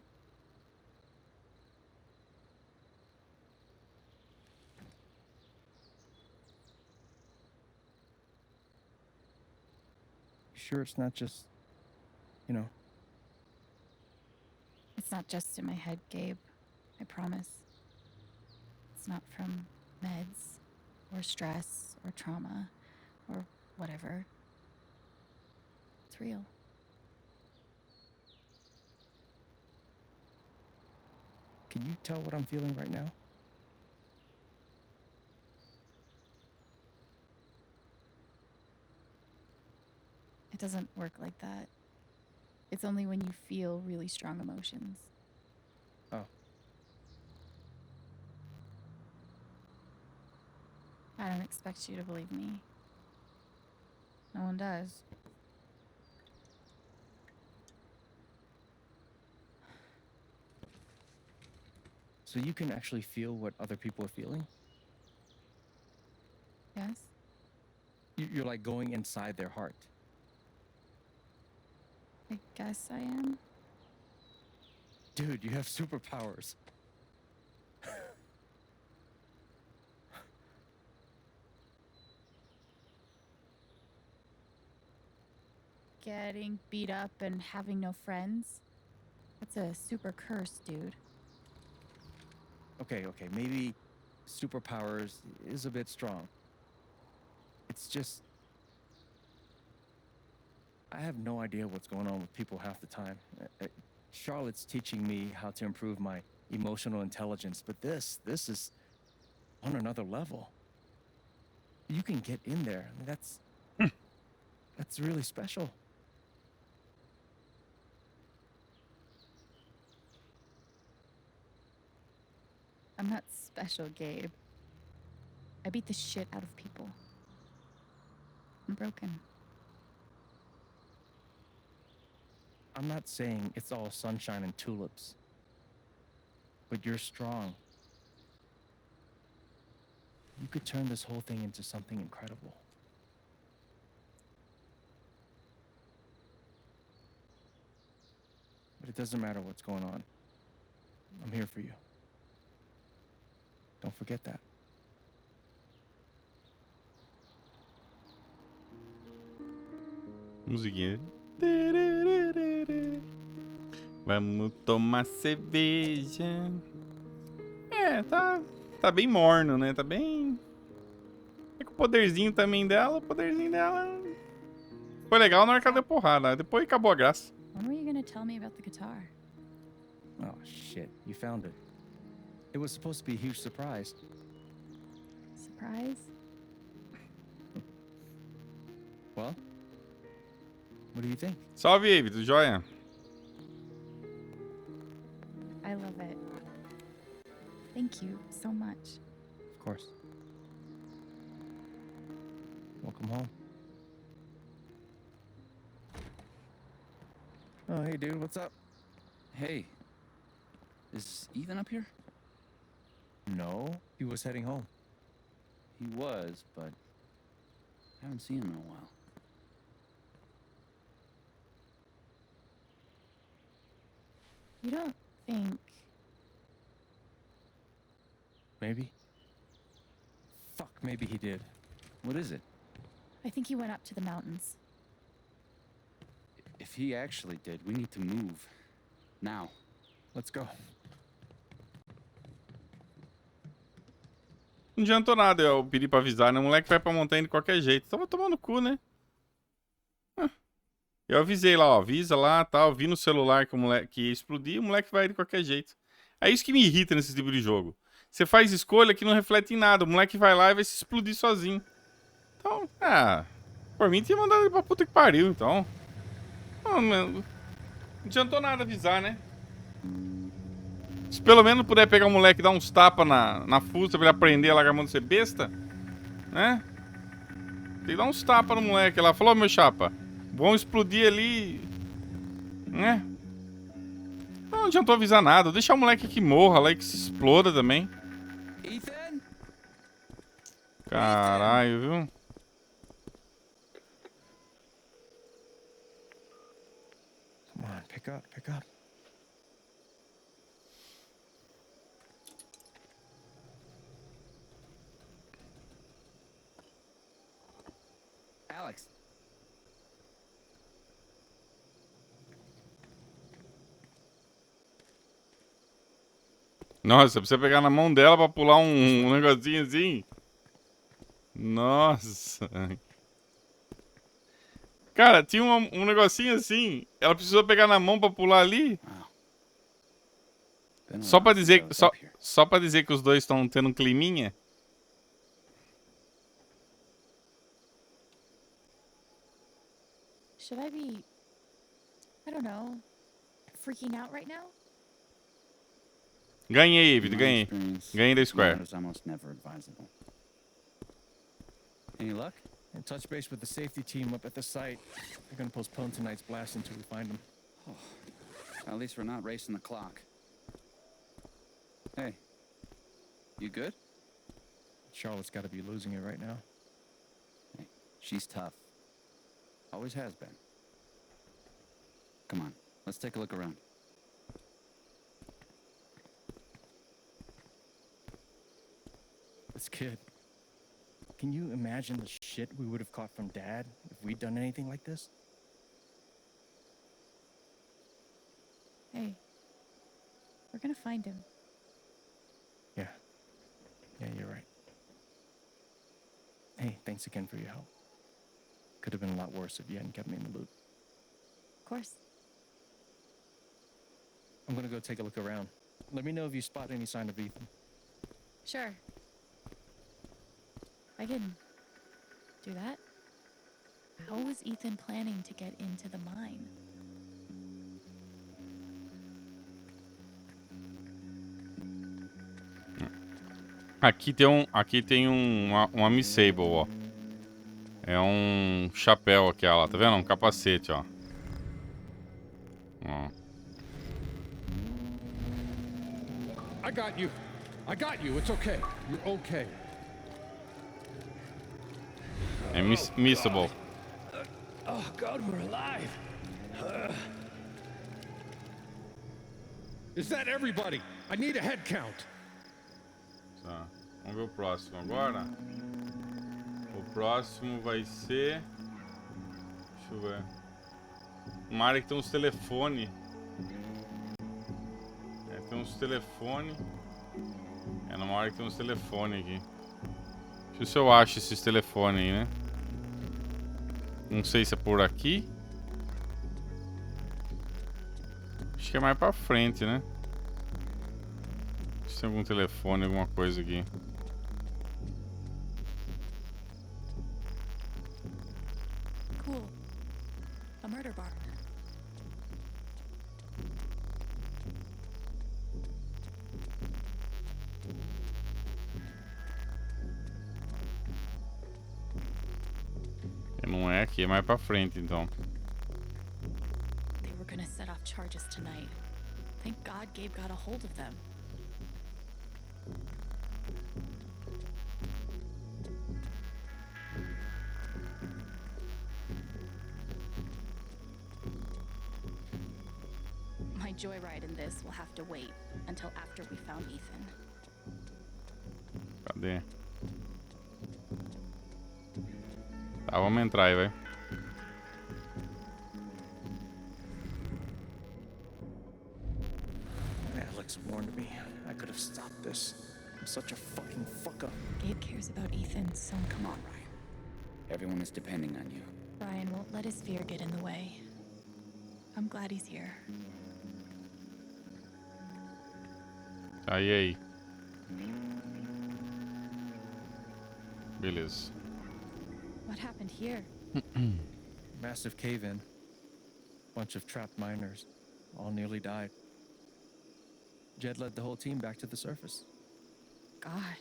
You sure it's not just, you know? It's not just in my head, Gabe. I promise. It's not from meds, or stress, or trauma, or whatever. It's real. Can you tell what I'm feeling right now? It doesn't work like that. It's only when you feel really strong emotions. Oh. I don't expect you to believe me. No one does. So you can actually feel what other people are feeling? Yes? You're like going inside their heart. I guess I am. Dude, you have superpowers. Getting beat up and having no friends? That's a super curse, dude. Okay, maybe superpowers is a bit strong. It's just... I have no idea what's going on with people half the time. Charlotte's teaching me how to improve my emotional intelligence, but this is on another level. You can get in there. I mean, that's really special. I'm not special, Gabe. I beat the shit out of people. I'm broken. I'm not saying it's all sunshine and tulips, but you're strong. You could turn this whole thing into something incredible. But it doesn't matter what's going on. I'm here for you. Don't forget that. Musiquinha. Vamos tomar cerveja. É, tá bem morno, né? Tá bem... É com o poderzinho também dela, o poderzinho dela... Foi legal na hora que ela deu porrada, depois acabou a graça. When were you gonna tell me about the guitar? Oh, shit. You found it. It was supposed to be a huge surprise. Surprise? Well, what do you think? Salve, Abe, tudo jóia? I love it. Thank you so much. Of course. Welcome home. Oh, hey, dude, what's up? Hey. Is Ethan up here? No, he was heading home. He was, but I haven't seen him in a while. You don't think... Maybe? Fuck, maybe he did. What is it? I think he went up to the mountains. If he actually did, we need to move. Now. Let's go. Não adiantou nada eu pedir pra avisar, né? O moleque vai pra montanha de qualquer jeito. Tava tomando cu, né? Eu avisei lá, ó. Avisa lá, tal. Vi no celular que o moleque ia explodir, o moleque vai de qualquer jeito. É isso que me irrita nesse tipo de jogo. Você faz escolha que não reflete em nada. O moleque vai lá e vai se explodir sozinho. Então, por mim tinha mandado ele pra puta que pariu, então. Não adiantou nada avisar, né? Se pelo menos puder pegar o moleque e dar uns tapas na fusta pra ele aprender a largar a mão de ser besta, né? Tem que dar uns tapas no moleque lá. Falou, meu chapa, vão explodir ali, né? Não adiantou avisar nada. Deixar o moleque que morra lá e que se exploda também. Ethan? Caralho, viu? Come on, pick up, pick up. Alex. Nossa, precisa pegar na mão dela pra pular um negocinho assim. Nossa. Cara, tinha um negocinho assim. Ela precisou pegar na mão pra pular ali. Só pra dizer, só pra dizer que os dois estão tendo um climinha. Should I be, I don't know, freaking out right now? Ganhei, Vitor, ganhei. Ganhei da Square. Is almost never advisable. Any luck? And touch base with the safety team up at the site. They're gonna postpone tonight's blast until we find them. At least we're not racing the clock. Hey, you good? Charlotte's gotta be losing it right now. Hey, she's tough. Always has been. Come on, let's take a look around. This kid. Can you imagine the shit we would have caught from Dad if we'd done anything like this? Hey, we're gonna find him. Yeah. Yeah, you're right. Hey, thanks again for your help. Could have been a lot worse if you hadn't kept me in the loop. Of course. I'm gonna go take a look around. Let me know if you spot any sign of Ethan. Sure. I can do that. How was Ethan planning to get into the mine? Aqui tem uma Miss Sable, ó. É um chapéu aquela, tá vendo? Um capacete, ó. Ó. I got you. I got you. It's okay. You're okay. É missable. Oh, God, we're alive. Is that everybody? I need a head count. Tá. Vamos ver o próximo agora. O próximo vai ser... Deixa eu ver. Uma área que tem uns telefones. Tem uns telefones. Numa área que tem uns telefones aqui. Deixa eu ver se eu acho esses telefones aí, né? Não sei se é por aqui. Acho que é mais pra frente, né? Se tem algum telefone, alguma coisa aqui. Cool. A murder bar. Não é aqui, é mais pra frente, então. They were gonna set off charges tonight. Thank God Gabe got a hold of them. My My joyride in this will have to wait until after we found Ethan. Cadê? Tá, vamos entrar aí, vai. Alex warned me. I could have stopped this. I'm such a fucking fuck up. Gabe cares about Ethan, so Come on, Ryan. Everyone is depending on you. Brian won't let his fear get in the way. I'm glad he's here. Aí. Beleza. What happened here? Massive cave-in. Bunch of trapped miners. All nearly died. Jed led the whole team back to the surface. God.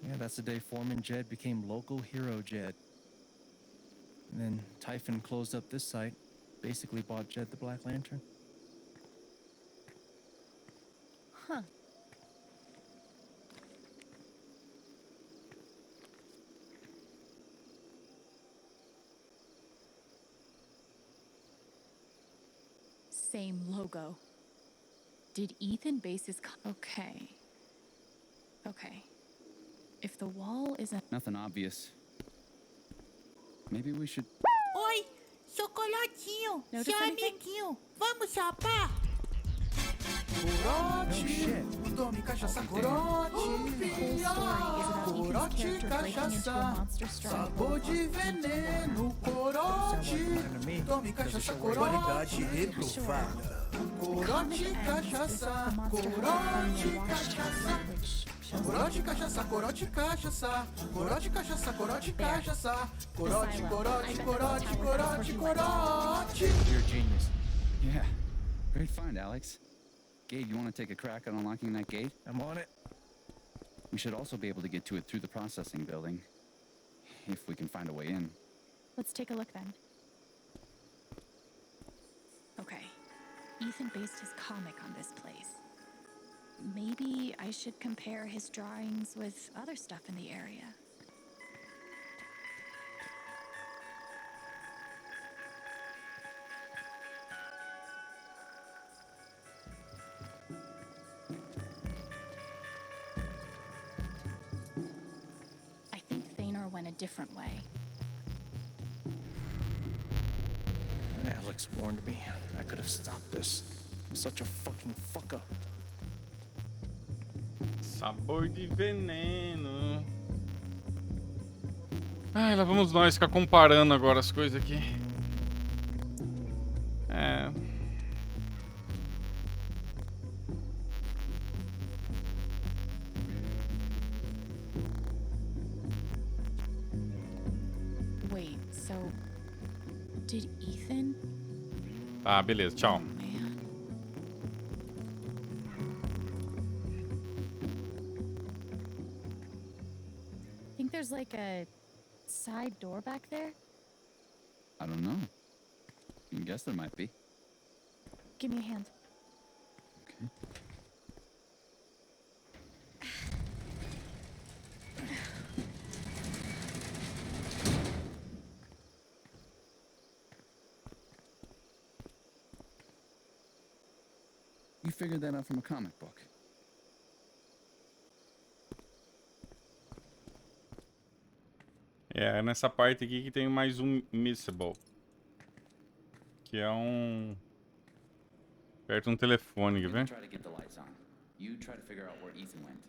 Yeah, that's the day Foreman Jed became local hero Jed. And then Typhon closed up this site, basically bought Jed the Black Lantern. Huh. Same logo. Did Ethan base his okay. Okay. If the wall isn't... Nothing obvious. Maybe we should... Oi, chocolatinho, Notice seu anything? amiguinho, vamos chapar? Corote, tome cachaça corote, corote, cachaça, sabor de veneno, corote, tome cachaça corote, qualidade reprovada. Corote, cachaça, corote, cachaça. Corote, cachaça, corote, cachaça. Corote, cachaça, corote, cachaça. Corote, corote, corote, corote, corote. You're a genius. Yeah. Great find, Alex. Gabe, you want to take a crack at unlocking that gate? I'm on it. We should also be able to get to it through the processing building. If we can find a way in. Let's take a look then. Okay. Ethan based his comic on this place. Maybe I should compare his drawings with other stuff in the area. I think Thanor went a different way. Alex warned me. I could have stopped this. I'm such a fucking fuck up. Sabor de veneno. Ai, lá vamos nós ficar comparando agora as coisas aqui. É. Wait, so did Ethan? Tá, beleza, tchau. Think there's like a side door back there? I don't know. I guess there might be. Give me a hand. Okay. You figured that out from a comic book. É nessa parte aqui que tem mais um missable. Que é um... perto de um telefone, quer ver? Try to get the lights on. You try to figure out where Ethan went.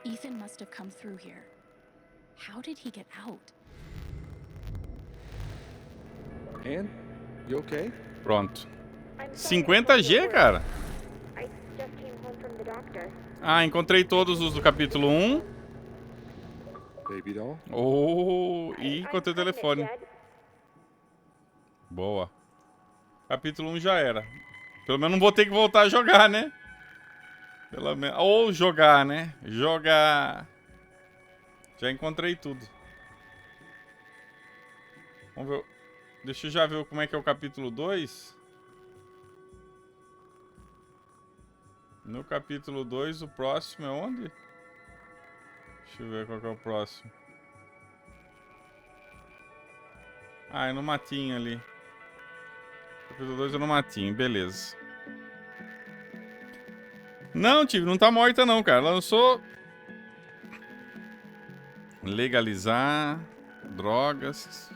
Ethan must have come through here. How did he get out? Ann, you okay? Pronto. 50G, cara? Ah, encontrei todos os do capítulo 1. Baby doll? Oh, e encontrei o telefone. Boa. Capítulo 1 já era. Pelo menos não vou ter que voltar a jogar, né? Pelo menos. Ou jogar, né? Jogar. Já encontrei tudo. Vamos ver. Deixa eu já ver como é que é o capítulo 2. No capítulo 2, o próximo é onde? Deixa eu ver qual que é o próximo. Ah, é no matinho ali. Capítulo 2 é no matinho, beleza. Não, Tive, não tá morta não, cara. Lançou... Legalizar drogas.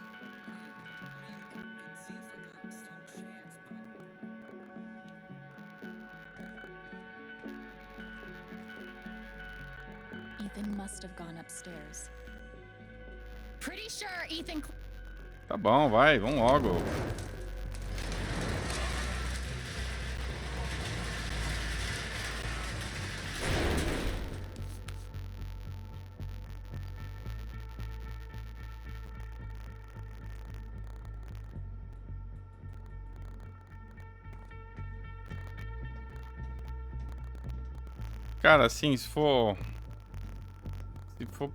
Ethan must have gone upstairs. Pretty sure Ethan. Tá bom, vai, vamos logo. Cara, assim, se for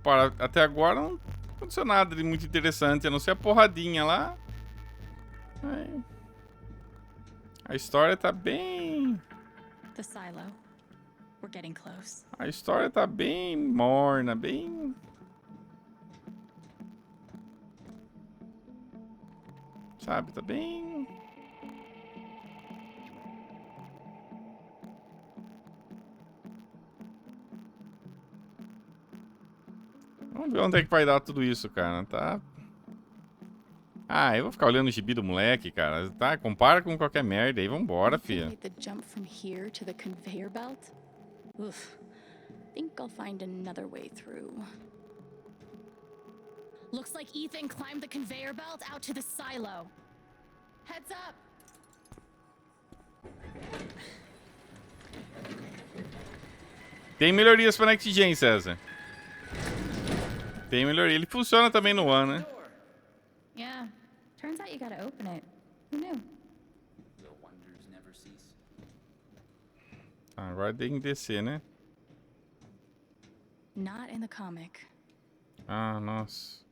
parar... Até agora não aconteceu nada de muito interessante, a não ser a porradinha lá. Aí... A história tá bem... The silo. We're getting close. A história tá bem morna, bem... Sabe, tá bem... Vamos ver onde é que vai dar tudo isso, cara. Tá... Ah, eu vou ficar olhando o gibi do moleque, cara. Tá, compara com qualquer merda aí. Vambora, filha. The jump from here to the conveyor belt? Oof. Think I'll find another way through. Looks like Ethan climbed the conveyor belt out to the silo. Heads up. Tem melhorias pra Next Gen, César. Tem melhoria. Ele funciona também no One, né? Yeah. Turns out you gotta open it. Who knew? Agora tem que descer, né? Not in the comic. Ah, nossa.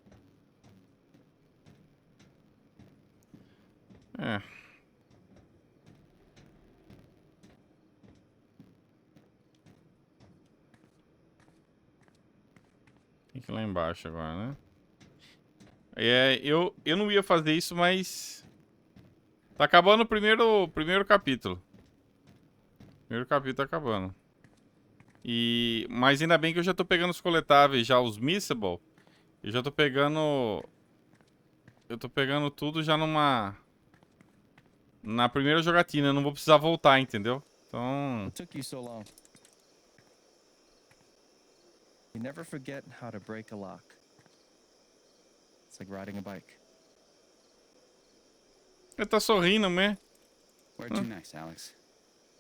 É. Tem que ir lá embaixo agora, né? É, eu não ia fazer isso, mas... Tá acabando o primeiro capítulo. O primeiro capítulo tá acabando. Mas ainda bem que eu já tô pegando os coletáveis já, os Missable. Eu já tô pegando... Eu tô pegando tudo já na primeira jogatina. Eu não vou precisar voltar, entendeu? Então... What took you so long? You never forget how to break a lock. It's like riding a bike. Ele tá sorrindo, né? Where to next, Alex?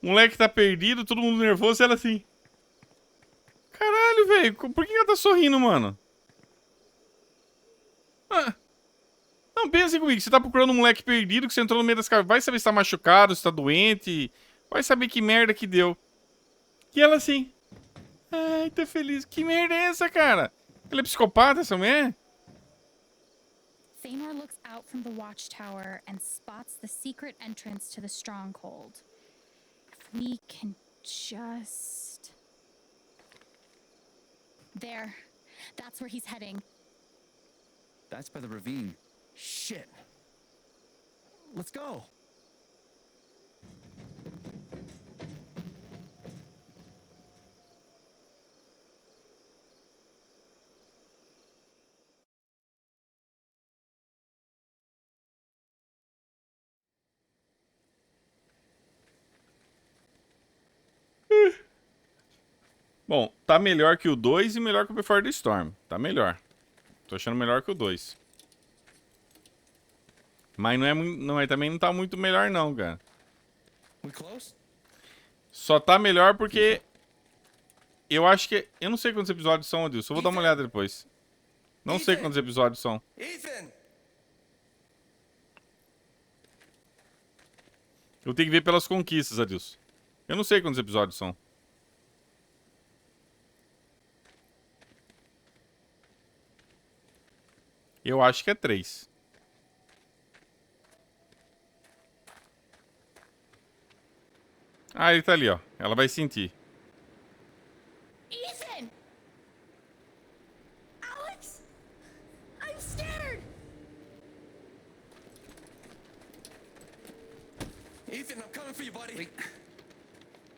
O moleque tá perdido, todo mundo nervoso, ela assim... Caralho, velho, por que ela tá sorrindo, mano? Ah. Não, pensa comigo, você tá procurando um moleque perdido que você entrou no meio das cavernas. Vai saber se tá machucado, se tá doente. Vai saber que merda que deu. E ela assim... Ai, tá feliz. Que merda é essa, cara? Ela é psicopata, essa mulher? Thanor looks out from the watchtower and spots the secret entrance to the stronghold. If we can just... There. That's where he's heading. That's by the ravine. Shit. Let's go. Bom, tá melhor que o 2 e melhor que o Before the Storm. Tá melhor. Tô achando melhor que o 2. Mas também não tá muito melhor não, cara. We close? Só tá melhor porque... Eu acho que... Eu não sei quantos episódios são, Adilson. Eu vou dar uma olhada depois. Não sei quantos episódios são. Ethan! Eu tenho que ver pelas conquistas, Adilson. Eu não sei quantos episódios são. Eu acho que é 3. Ah, ele tá ali, ó. Ela vai sentir. Ethan! Alex! I'm scared! Ethan, I'm coming for you, buddy. Wait.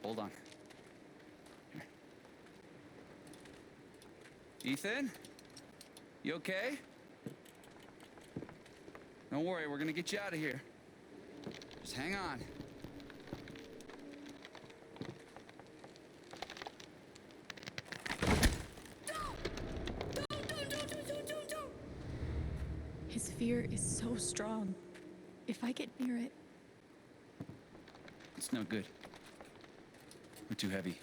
Hold on. Here. Ethan? You okay? Don't worry, we're gonna get you out of here. Just hang on. His fear is so strong. If I get near it, It's no good. We're too heavy.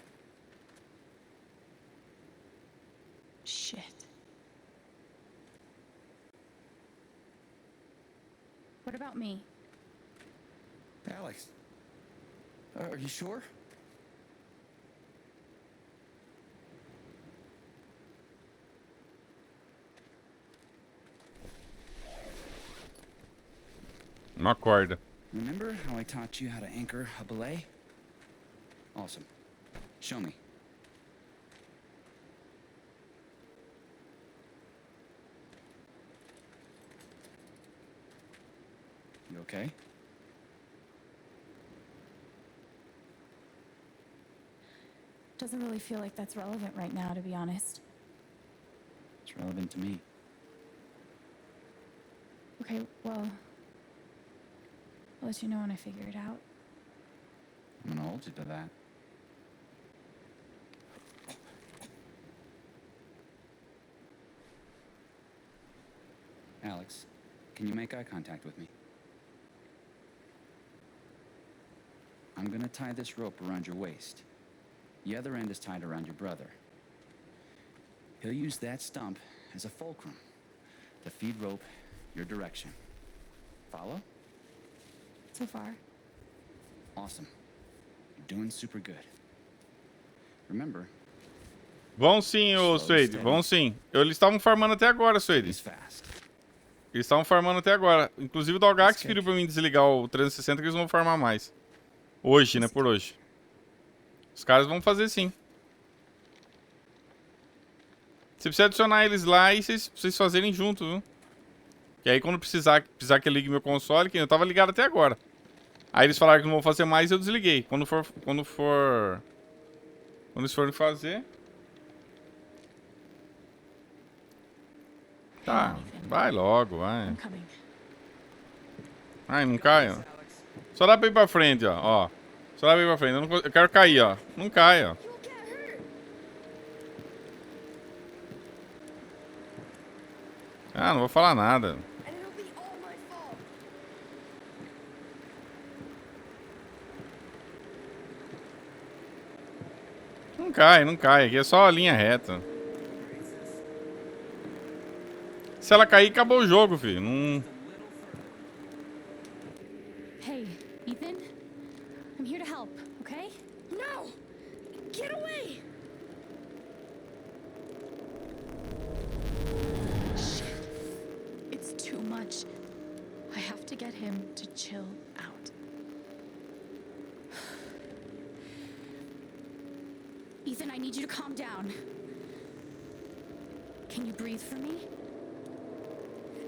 shit. What about me? Alex. Are you sure? Uma corda. Remember how I taught you how to anchor a belay? Awesome. Show me. You okay? Doesn't really feel like that's relevant right now, to be honest. It's relevant to me. Okay, well, I'll let you know when I figure it out. I'm gonna hold you to that. Alex, can you make eye contact with me? I'm gonna tie this rope around your waist. The other end is tied around your brother. He'll use that stump as a fulcrum to feed rope your direction. Follow? So far. Awesome. You're doing super good. Remember, Vão sim, ô Suede. Vão sim. Eles estavam farmando até agora, Suede. he's fast. Eles estavam farmando até agora. Inclusive o Dalgax pediu pra mim desligar o 360 que eles vão farmar mais. Hoje, né? Por hoje. Os caras vão fazer sim. Você precisa adicionar eles lá e vocês fazerem junto, viu? Que aí quando precisar que eu ligue meu console, que eu tava ligado até agora. Aí eles falaram que não vão fazer mais e eu desliguei. Quando eles forem fazer... Tá, vai logo, vai. Ai, não cai, ó. Só dá pra ir pra frente, ó. Só dá pra ir pra frente. Eu quero cair, ó. Não cai, ó. Ah, não vou falar nada. Não cai, não cai. Aqui é só a linha reta. Se ela cair, acabou o jogo, filho. Não... Hey, Ethan? I'm here to help, okay? No! Get away! Shit. It's too much. I have to get him to chill out. Ethan, I need you to calm down. Can you breathe for me?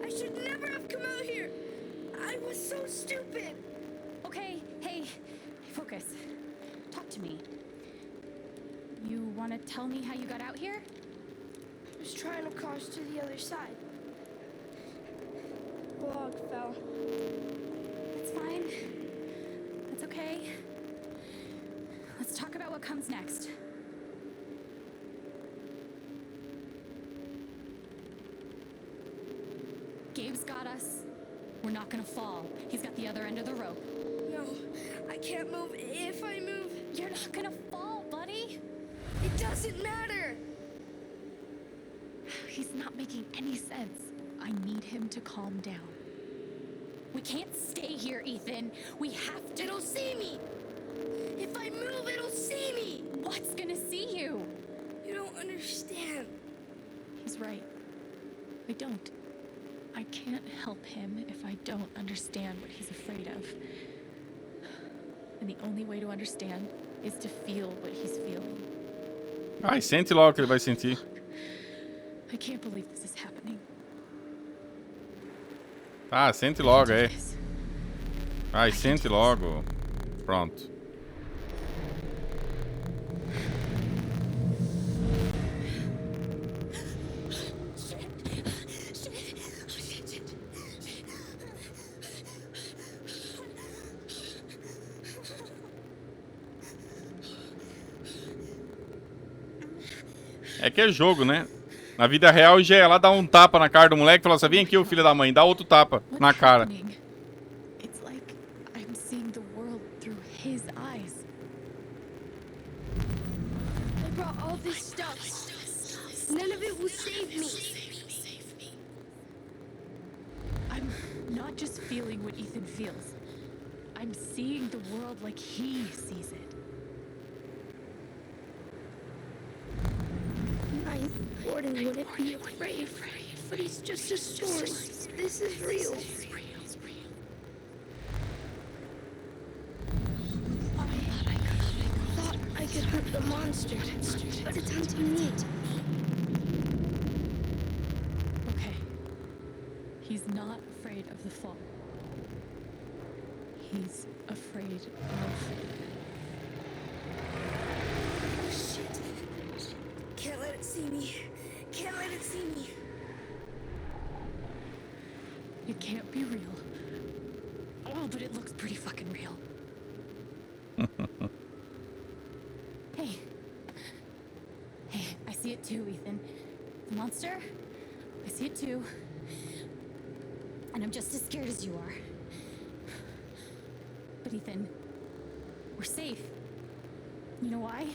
I should never have come out here! I was so stupid! Okay, hey, focus. Talk to me. You want to tell me how you got out here? I was trying to cross to the other side. A log fell. That's fine. That's okay. Let's talk about what comes next. Gabe's got us. We're not gonna fall. He's got the other end of the rope. No, I can't move. If I move, You're not gonna fall, buddy. it doesn't matter. He's not making any sense. I need him to calm down. We can't stay here, Ethan. We have to. It'll see me. If I move, it'll see me. What's gonna see you? You don't understand. He's right. I don't. I can't help him if I don't understand what he's afraid of. And the only way to understand is to feel what he's feeling. Ai, sente logo que ele vai sentir. I can't believe this is happening. Ah, sente logo, é. Ai, sente logo. Pronto. É que é jogo, né? Na vida real, já ia lá dar um tapa na cara do moleque e falou assim: vem aqui, ô filho da mãe, dá outro tapa na cara. It's like I'm seeing the world through his eyes. I brought all this stuff. None of it will save me. I'm not just feeling what Ethan feels. I'm seeing the world like he sees it. Gordon wouldn't be afraid, but it's just a story. This is real. I thought I could hurt the monster, but it's hunting me. Okay. He's not afraid of the fall. He's afraid of... Shit. Can't let it see me. Can't let it see me. It can't be real. Oh, but it looks pretty fucking real. Hey. Hey, I see it too, Ethan. The monster? I see it too. And I'm just as scared as you are. But Ethan, we're safe. You know why?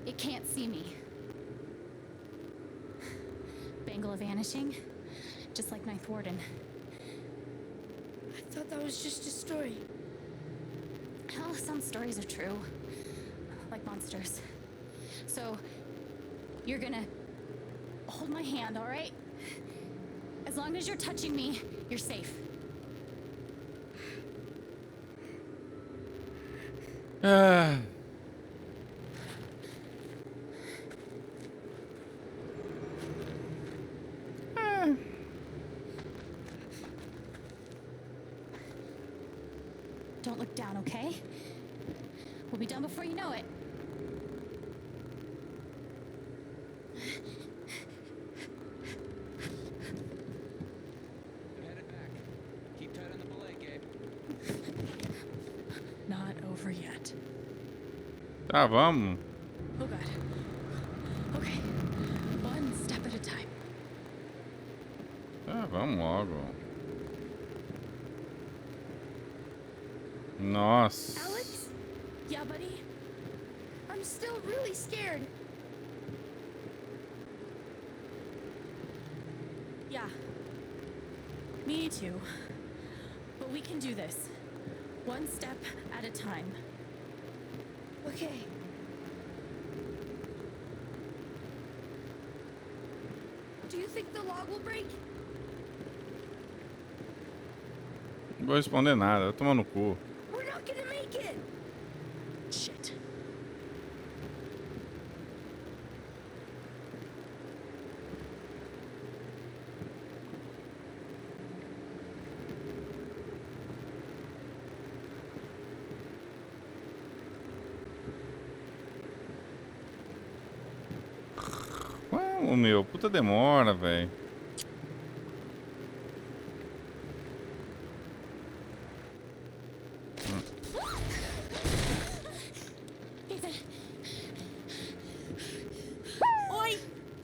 It can't see me. Bangle of vanishing, just like Ninth Warden. I thought that was just a story. Well, some stories are true, like monsters. So, you're gonna hold my hand, all right? As long as you're touching me, you're safe. Don't look down, okay? We'll be done before you know it. Keep tight on the belay, Gabe. Not over yet. Tá, vamos. Oh God. Okay. One step at a time. Tá, vamos logo. Nossa. Alex? Yeah, buddy? I'm still really scared. Yeah. Me too. But we can do this. One step at a time. Okay. Do you think the log will break? Não vou responder nada, vai tomar no cu. We're not gonna make it. Shit. Vamos, meu, puta demora, velho. Oi,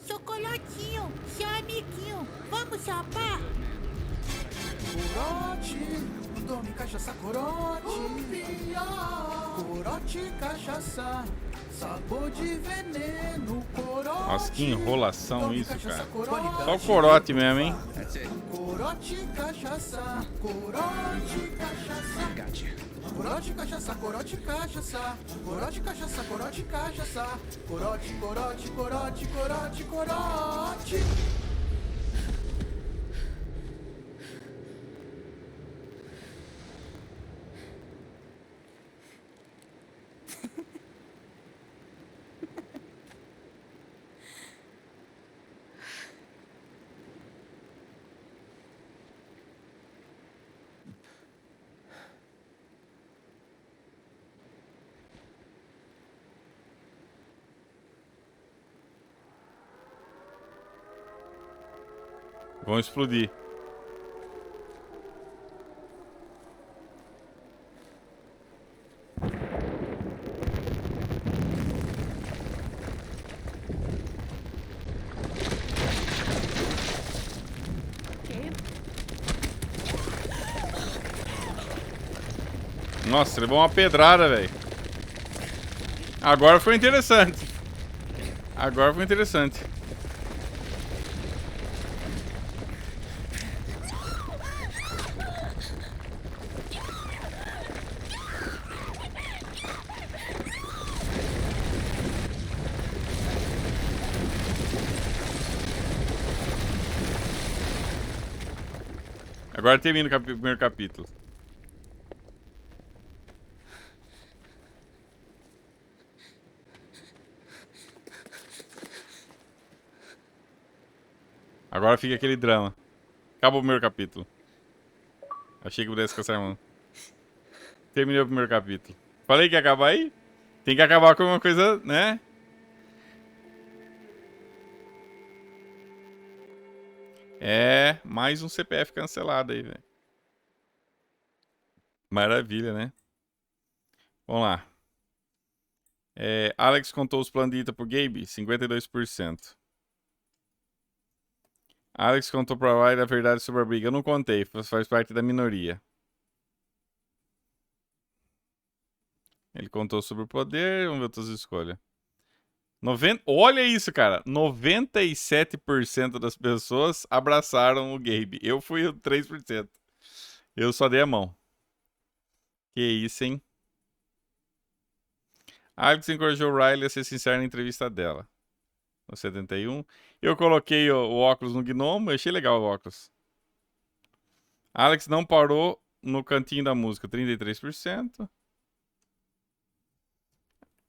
chocolatinho, seu amiguinho. Vamos chapar? Corote, tome cachaça corote. Corote, cachaça, sabor de veneno. Corote. Nossa, que enrolação isso, cara. Só o corote mesmo, hein? Corote, cachaça, corote, cachaça. Corote, cachaça, corote, cachaça. Corote, cachaça, corote, cachaça. Corote, corote, corote, corote, corote. Vão explodir. Nossa, levou uma pedrada, velho. Agora foi interessante. Agora foi interessante. Agora termina o primeiro capítulo. Agora fica aquele drama. Acabou o primeiro capítulo. Achei que pudesse caçar a mão. Terminei o primeiro capítulo. Falei que ia acabar aí? Tem que acabar com uma coisa, né? É, mais um CPF cancelado aí, velho. Maravilha, né? Vamos lá. Alex contou os planos de Ita pro Gabe, 52%. Alex contou pra Riley a verdade sobre a briga. Eu não contei, faz parte da minoria. Ele contou sobre o poder, vamos ver outras escolhas. Olha isso, cara. 97% das pessoas abraçaram o Gabe. Eu fui o 3%. Eu só dei a mão. Que isso, hein? Alex encorajou Riley a ser sincera na entrevista dela. No 71. Eu coloquei o óculos no gnomo. Eu achei legal o óculos. Alex não parou no cantinho da música. 33%.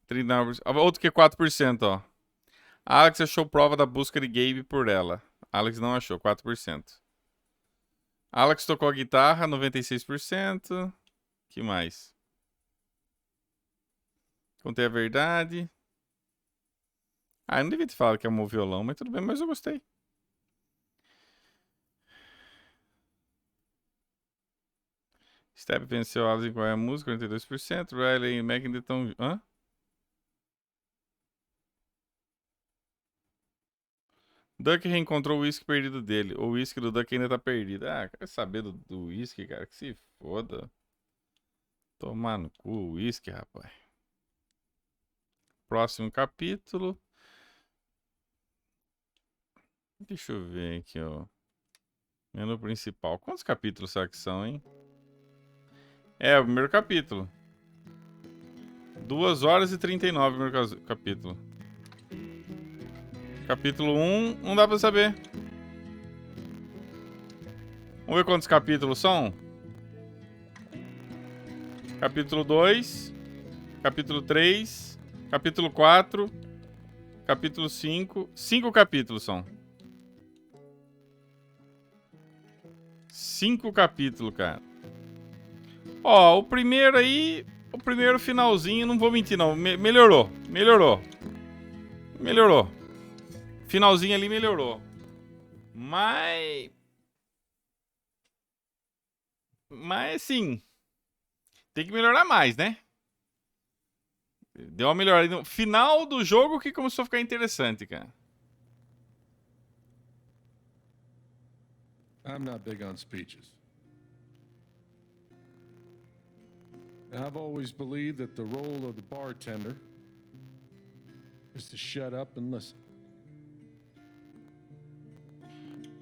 39%. Outro que é 4%, ó. Alex achou prova da busca de Gabe por ela. Alex não achou, 4%. Alex tocou a guitarra, 96%. Que mais? Contei a verdade. Ah, eu não devia ter falado que é um violão, mas tudo bem, mas eu gostei. Step venceu Alex em qual é a música, 42%. Riley e Mac ainda estão... Hã? Duck reencontrou o uísque perdido dele. O uísque do Duck ainda tá perdido. Ah, quero saber do uísque, cara. Que se foda. Tomar no cu o uísque, rapaz. Próximo capítulo. Deixa eu ver aqui, ó. Menu principal. Quantos capítulos será que são, hein? É, o primeiro capítulo. 2 horas e 39 o primeiro capítulo. Capítulo 1, não dá pra saber. Vamos ver quantos capítulos são? Capítulo 2. Capítulo 3. Capítulo 4. Capítulo 5. 5 capítulos são. 5 capítulos, cara. Ó, o primeiro aí... O primeiro finalzinho, não vou mentir não. Melhorou. Melhorou. Melhorou. Finalzinho ali melhorou. Mas sim. Tem que melhorar mais, né? Deu uma melhorada. No final do jogo que começou a ficar interessante, cara. I'm not big on speeches. I've always believed that the role of the bartender is to shut up and listen.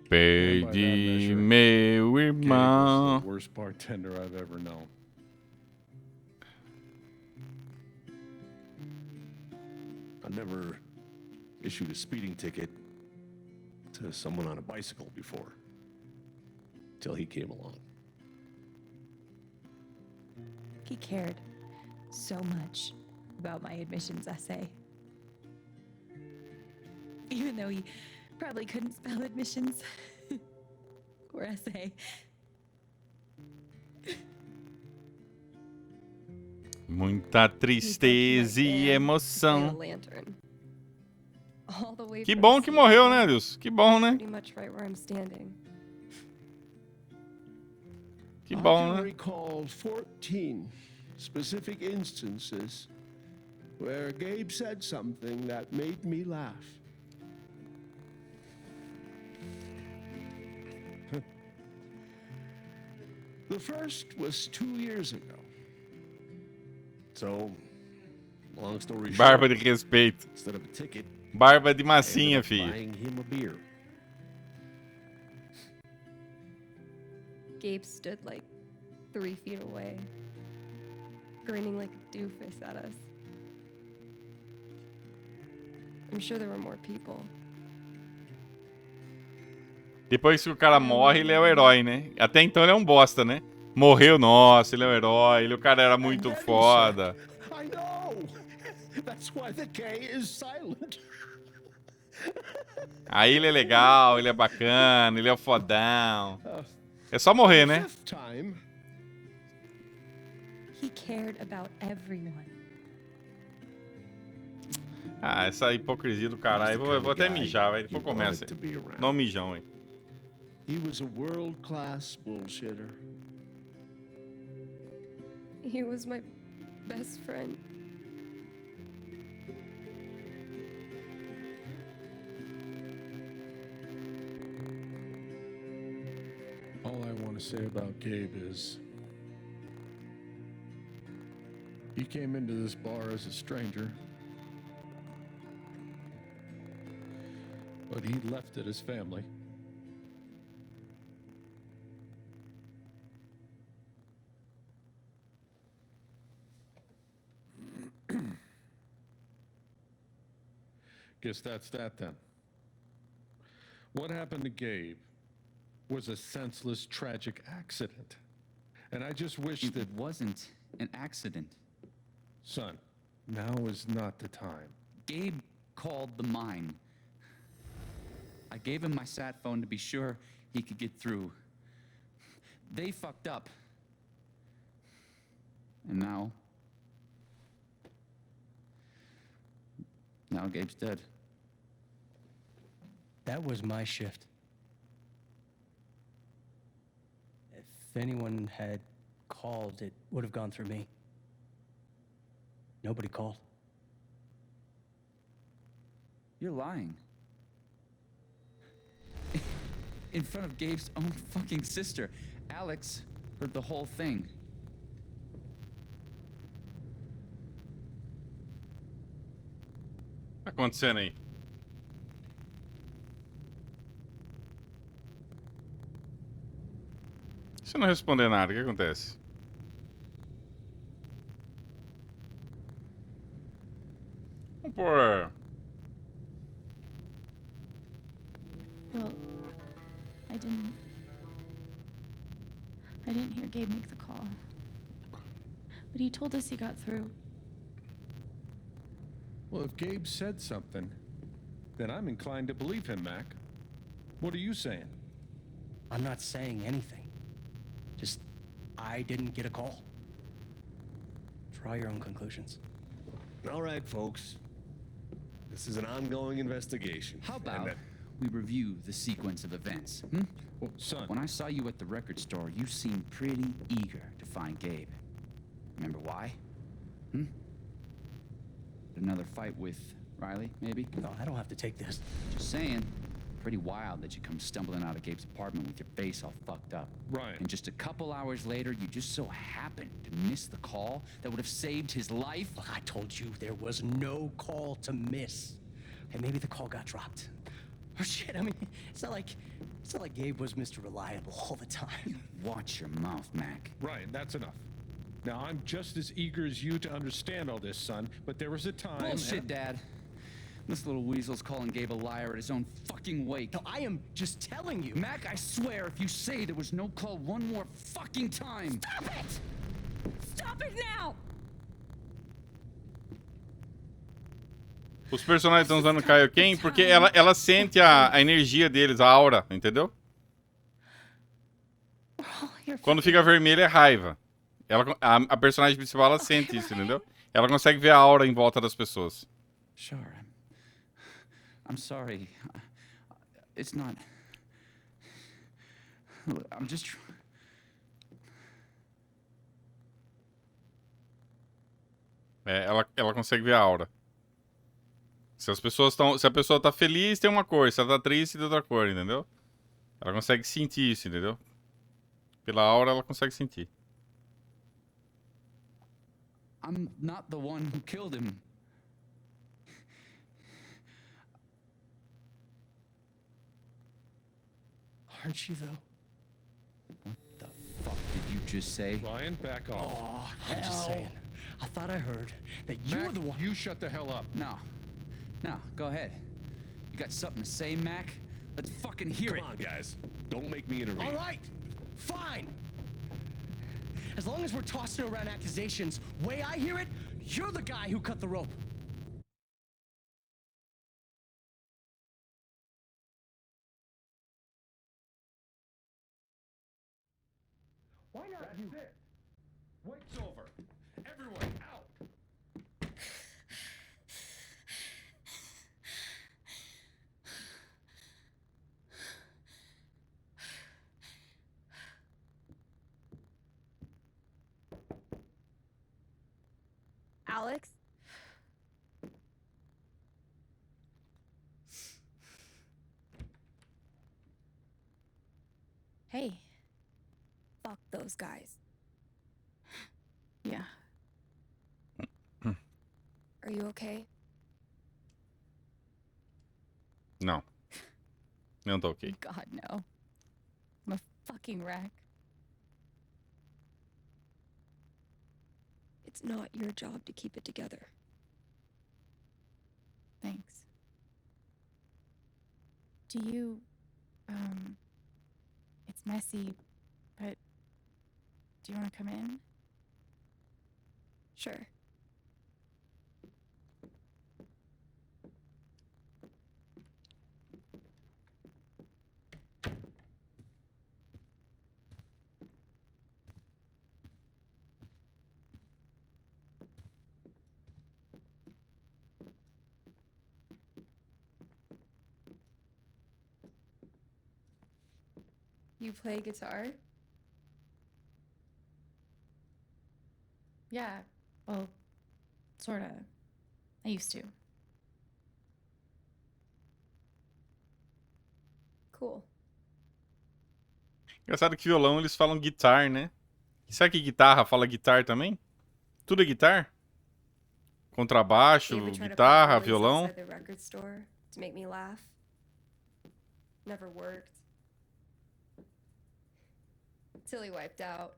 Perdi meu irmão. Gabe was the worst bartender I've ever known. I never issued a speeding ticket to someone on a bicycle before, till he came along. He cared so much about my admissions essay. Even though he probably couldn't spell admissions or essay. Muita tristeza e emoção. Lantern. all the way Que from bom que morreu, Seattle. né, Deus? Que bom, né? Pretty much right where I'm standing. Que I bom, can né? recall 14 specific instances where Gabe said something that made me laugh. The first was 2 years ago. So, long story Barba short, de respeito. instead of a ticket, Barba de I ended massinha, up filho. buying him a beer. Gabe stood like 3 feet away, grinning like a doofus at us. I'm sure there were more people. Depois que o cara morre, ele é o herói, né? Até então ele é um bosta, né? Morreu, nossa, ele é o herói. O cara era muito foda. I know. That's why the K is silent. Aí ele é legal, ele é bacana, ele é o fodão. É só morrer, né? Fifth time, He cared about everyone. Ah, essa hipocrisia do caralho. Eu vou até mijar, velho. Depois começa. Dá um mijão, hein? he was a world-class bullshitter. He was my best friend. All I want to say about Gabe is he came into this bar as a stranger, but he left it as family. Guess that's that then. What happened to Gabe was a senseless, tragic accident. And I just wish that... It wasn't an accident. Son, now is not the time. Gabe called the mine. I gave him my sat phone to be sure he could get through. They fucked up. And now... Now Gabe's dead. That was my shift. If anyone had called, it would have gone through me. Nobody called. You're lying. In front of Gabe's own fucking sister. Alex heard the whole thing. O que tá acontecendo aí? Se eu não responder nada, o que acontece? Vamos por... Well, I didn't hear Gabe make the call. But he told us he got through. Well, if Gabe said something, then I'm inclined to believe him, Mac. What are you saying? I'm not saying anything. Just, I didn't get a call. Draw your own conclusions. All right, folks. This is an ongoing investigation. How about we review the sequence of events? Well, son. When I saw you at the record store, you seemed pretty eager to find Gabe. Remember why? Another fight with Riley, maybe? No, I don't have to take this. Just saying. Pretty wild that you come stumbling out of Gabe's apartment with your face all fucked up. Right. And just a couple hours later, you just so happened to miss the call that would have saved his life. Look, I told you there was no call to miss. And maybe the call got dropped. Or shit, I mean, it's not like Gabe was Mr. Reliable all the time. Watch your mouth, Mac. Right, that's enough. Now, I'm just as eager as you to understand all this, son, but there was a time... Bullshit, Dad. This little weasel's calling Gabe a liar at his own fucking wake. No, I am just telling you. Mac, I swear, if you say there was no call one more fucking time... Stop it! Stop it now! Os personagens estão usando Kaioken porque ela sente a energia deles, a aura, entendeu? Quando fica vermelho é raiva. A personagem principal, ela sente isso, entendeu? Ela consegue ver a aura em volta das pessoas. Sure, I'm sorry. It's not... Look, I'm just... Ela consegue ver a aura. Se as pessoas estão. Se a pessoa tá feliz, tem uma cor. Se ela tá triste, tem outra cor, entendeu? Ela consegue sentir isso, entendeu? Pela aura, ela consegue sentir. I'm not the one who killed him. Aren't you, though? What the fuck did you just say? Ryan, back off. Oh, I'm just saying. I thought I heard that you Mac, were the one. You shut the hell up. No. No, go ahead. You got something to say, Mac? Let's fucking hear it. Come on, guys. Don't make me intervene. All right, fine. As long as we're tossing around accusations, way I hear it, you're the guy who cut the rope. Why not you? Wait's over. Everyone out. Alex? Hey. Fuck those guys. Yeah. Are you okay? Não. Não tô ok. God, no. I'm a fucking wreck. It's not your job to keep it together. Thanks. Do you, it's messy, but do you want to come in? Sure. You play guitar? Yeah, well, sorta. I used to. Cool. Engraçado que violão eles falam guitar, né? Será que guitarra fala guitar também? Tudo é guitar? Contrabaixo, You ever try to guitarra, pop release violão? outside the record store to make me laugh? Never worked. Till he wiped out.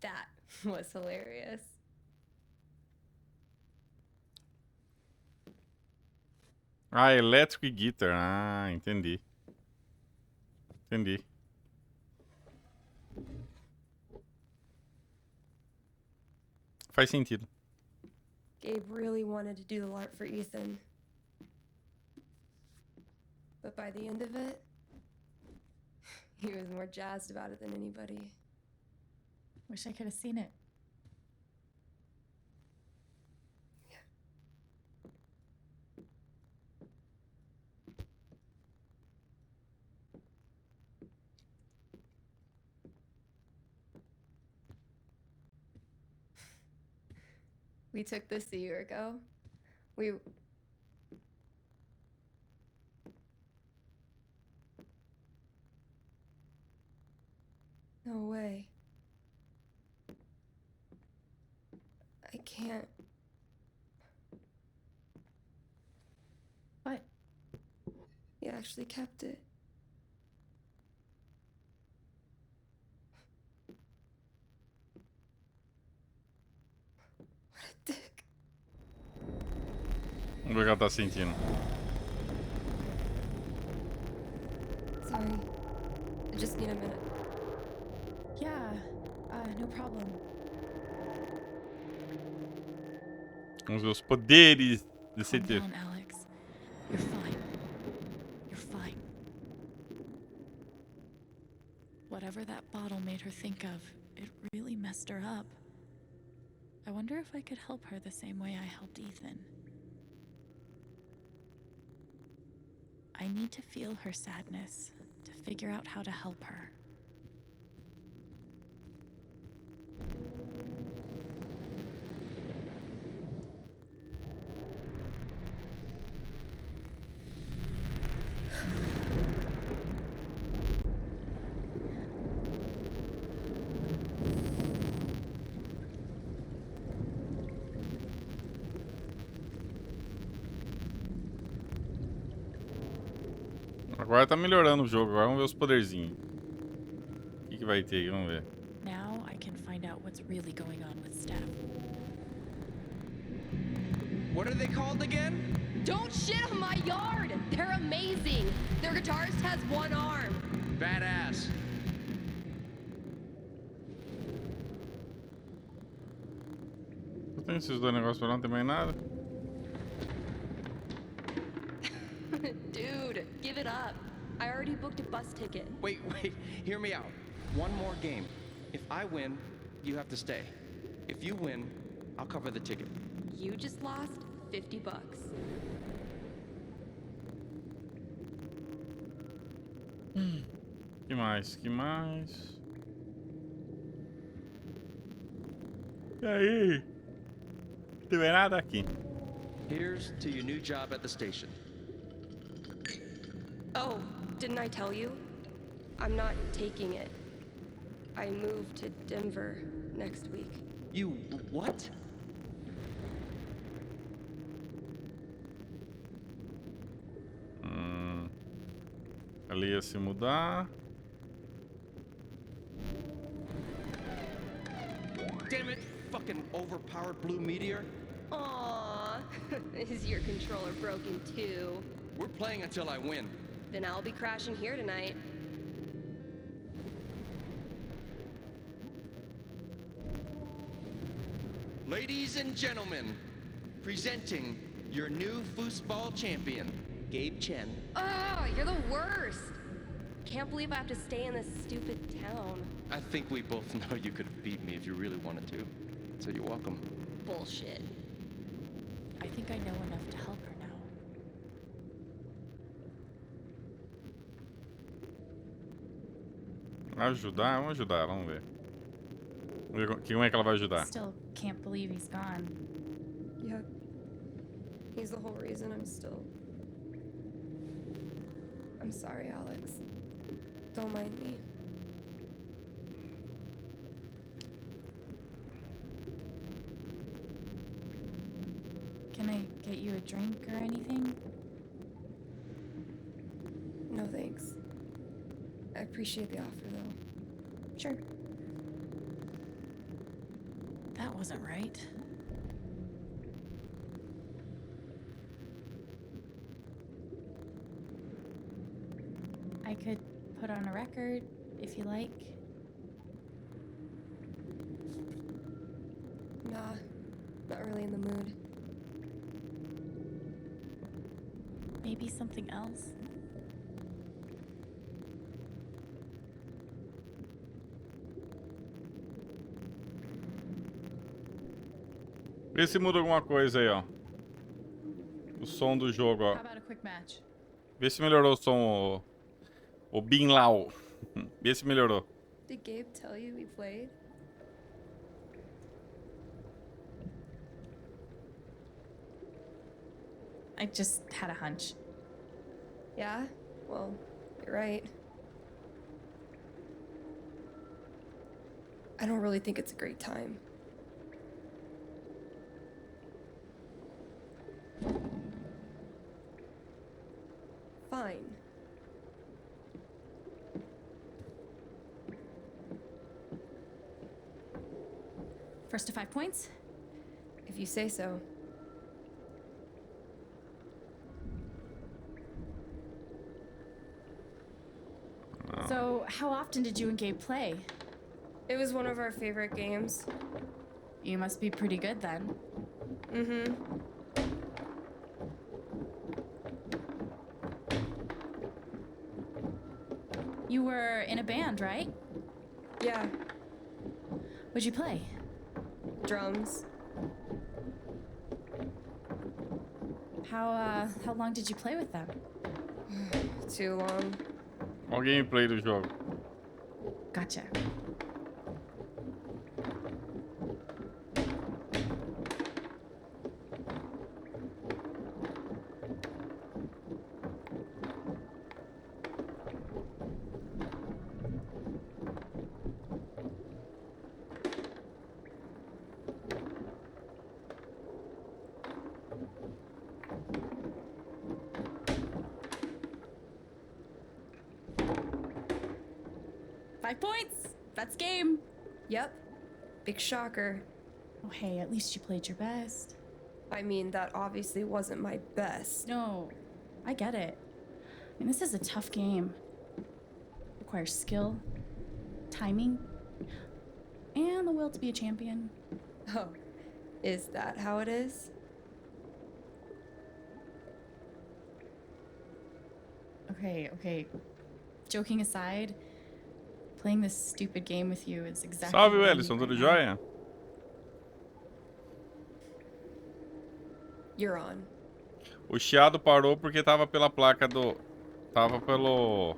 That was hilarious. Ah, electric guitar. Ah, entendi. Entendi. Faz sentido. Gabe really wanted to do the LARP for Ethan. But by the end of it, he was more jazzed about it than anybody. Wish I could have seen it. We took this a year ago. No way. I can't. What? He actually kept it. What a dick. Vamos ver o que ela tá sentindo. Sorry. I just need a minute. Yeah, no problem. Vamos ver os poderes Calm desse tio. down, Alex. You're fine. You're fine. Whatever that bottle made her think of, it really messed her up. I wonder if I could help her the same way I helped Ethan. I need to feel her sadness, to figure out how to help her. Agora tá melhorando o jogo. Agora vamos ver os poderzinhos. O que vai ter aqui? Vamos ver. Now I can find out what's really going on with Steph. What are they called again? Don't shit on my yard! They're amazing! Their guitarist has one arm. Badass. Só tem esses dois negócios pra lá, não tem mais nada. Dude, give it up. I already booked a bus ticket. Wait, hear me out. One more game. If I win, you have to stay. If you win, I'll cover the ticket. You just lost $50. Que mais? Que mais? E aí? Não tem mais nada aqui. Here's to your new job at the station. Oh, didn't I tell you? I'm not taking it. I move to Denver next week. You what? Ali ia se mudar. Damn it, fucking overpowered blue meteor. Aww, is your controller broken too? We're playing until I win. Then I'll be crashing here tonight. Ladies and gentlemen, presenting your new foosball champion, Gabe Chen. Oh, you're the worst. Can't believe I have to stay in this stupid town. I think we both know you could have beat me if you really wanted to. So you're welcome. Bullshit. I think I know enough to help her now. Ajudar? Vamos ajudar, vamos ver. Vamos ver como é que ela vai ajudar. Still can't believe he's gone. Yeah. He's the whole reason I'm still... I'm sorry, Alex. Don't mind me. Can I get you a drink or anything? No thanks. I appreciate the offer, though. Sure. That wasn't right. I could put on a record if you like. Nah, not really in the mood. Maybe something else? Vê se muda alguma coisa aí, ó. O som do jogo, ó. How about a quick match? Vê se melhorou o som, o Bin Lao. Vê se melhorou. Did Gabe tell you we played? I just had a hunch. Yeah? Well, you're right. I don't really think it's a great time. Fine. First to 5 points? If you say so. So, how often did you and Gabe play? It was one of our favorite games. You must be pretty good then. Mm-hmm. You were in a band, right? Yeah. What'd you play? Drums. How long did you play with them? Too long. Olha o gameplay do jogo. Gotcha. Five points. That's game. Yep. Big shocker. Oh, hey, at least you played your best. I mean, that obviously wasn't my best. No, I get it. I mean, this is a tough game. Requires skill, timing, and the will to be a champion. Oh, is that how it is? Okay. Joking aside, playing this stupid game with you is exactly Salve, what I need Ellison. right Tudo now. jóia? You're on. O chiado parou porque tava pela placa do... Tava pela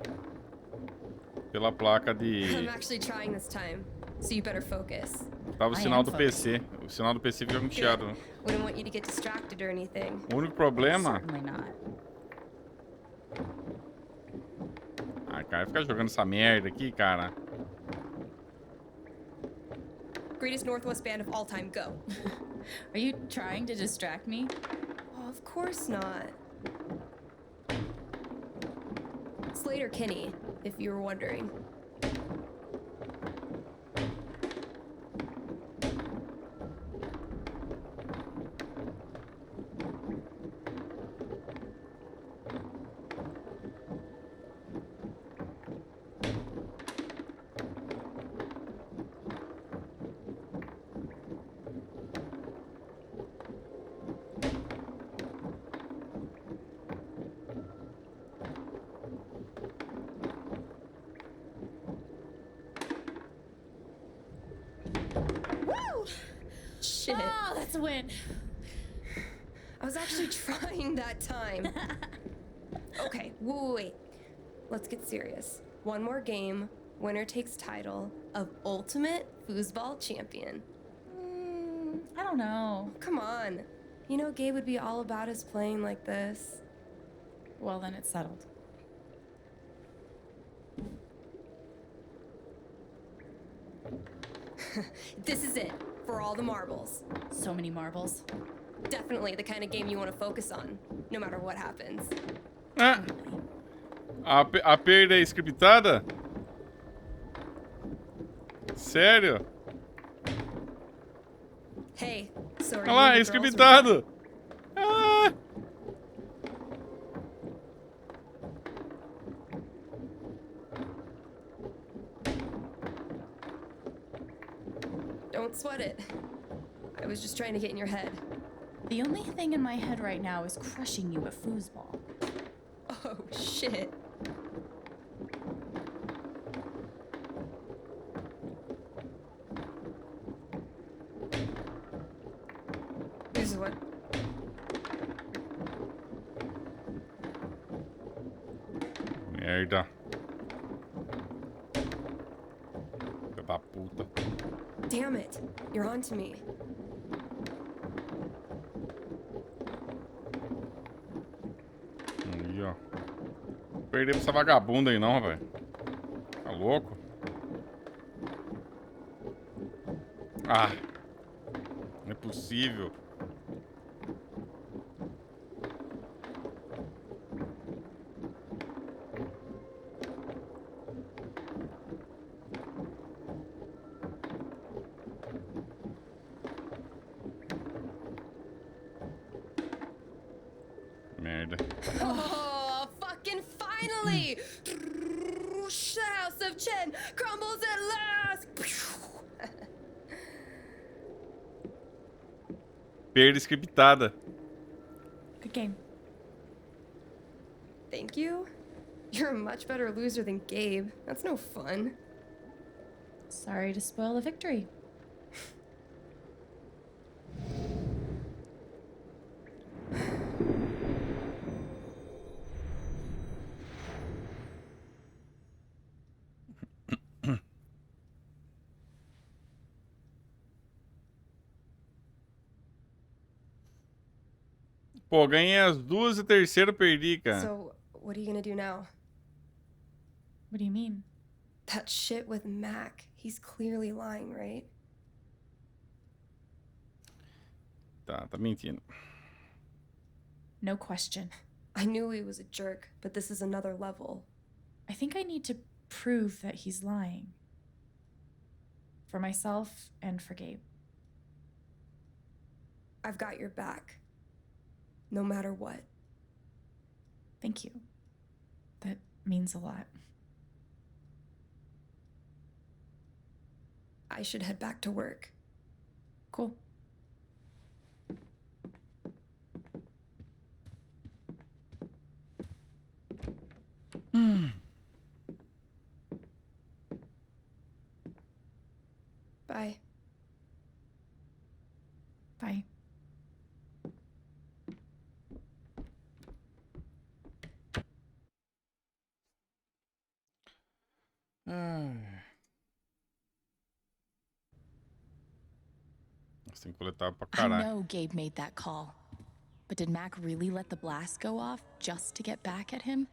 placa I'm de... actually trying this time, so you better focus. Tava o sinal do PC. O sinal do PC fica com chiado. Né? Wouldn't want you to get distracted or anything. O único problema... Certainly not. Ah, cara, ficar jogando essa merda aqui, cara. Greatest Northwest band of all time, go. Are you trying to distract me? Oh, of course not. Slater Kinney, if you were wondering. Shit. Oh, that's a win. I was actually trying that time. Okay, wait. Let's get serious. One more game. Winner takes title of Ultimate Foosball Champion. I don't know. Come on. You know Gabe would be all about us playing like this. Well, then it's settled. This is it. For all the marbles. So many marbles. Definitely the kind of game you want to focus on, no matter what happens. Ah. A perda é scriptada? Sério? Hey, so are Olha lá, you é the girls or scriptado. Ah. Don't sweat it. I was just trying to get in your head. The only thing in my head right now is crushing you at foosball. Oh, shit. This is what... Merda. Filha da puta. Damn it. You're on to me. Aí, ó. Não perder pra essa vagabunda aí não, velho. Tá louco? Ah. Não é possível. Merda. Oh, fucking finally! The House of Chen crumbles at last! Perda scriptada. Good game. Thank you? You're a much better loser than Gabe. That's no fun. Sorry to spoil the victory. Pô, ganhei as 2 e a terceira perdi, cara. So, what are you gonna do now? What do you mean? That shit with Mac. He's clearly lying, right? Tá mentindo. No question. I knew he was a jerk, but this is another level. I think I need to prove that he's lying. For myself and for Gabe. I've got your back. No matter what. Thank you. That means a lot. I should head back to work. Cool. Bye. Bye. Você tem que coletar pra I caralho. know Gabe made that call. But did Mac really let the blast go off just to get back at him?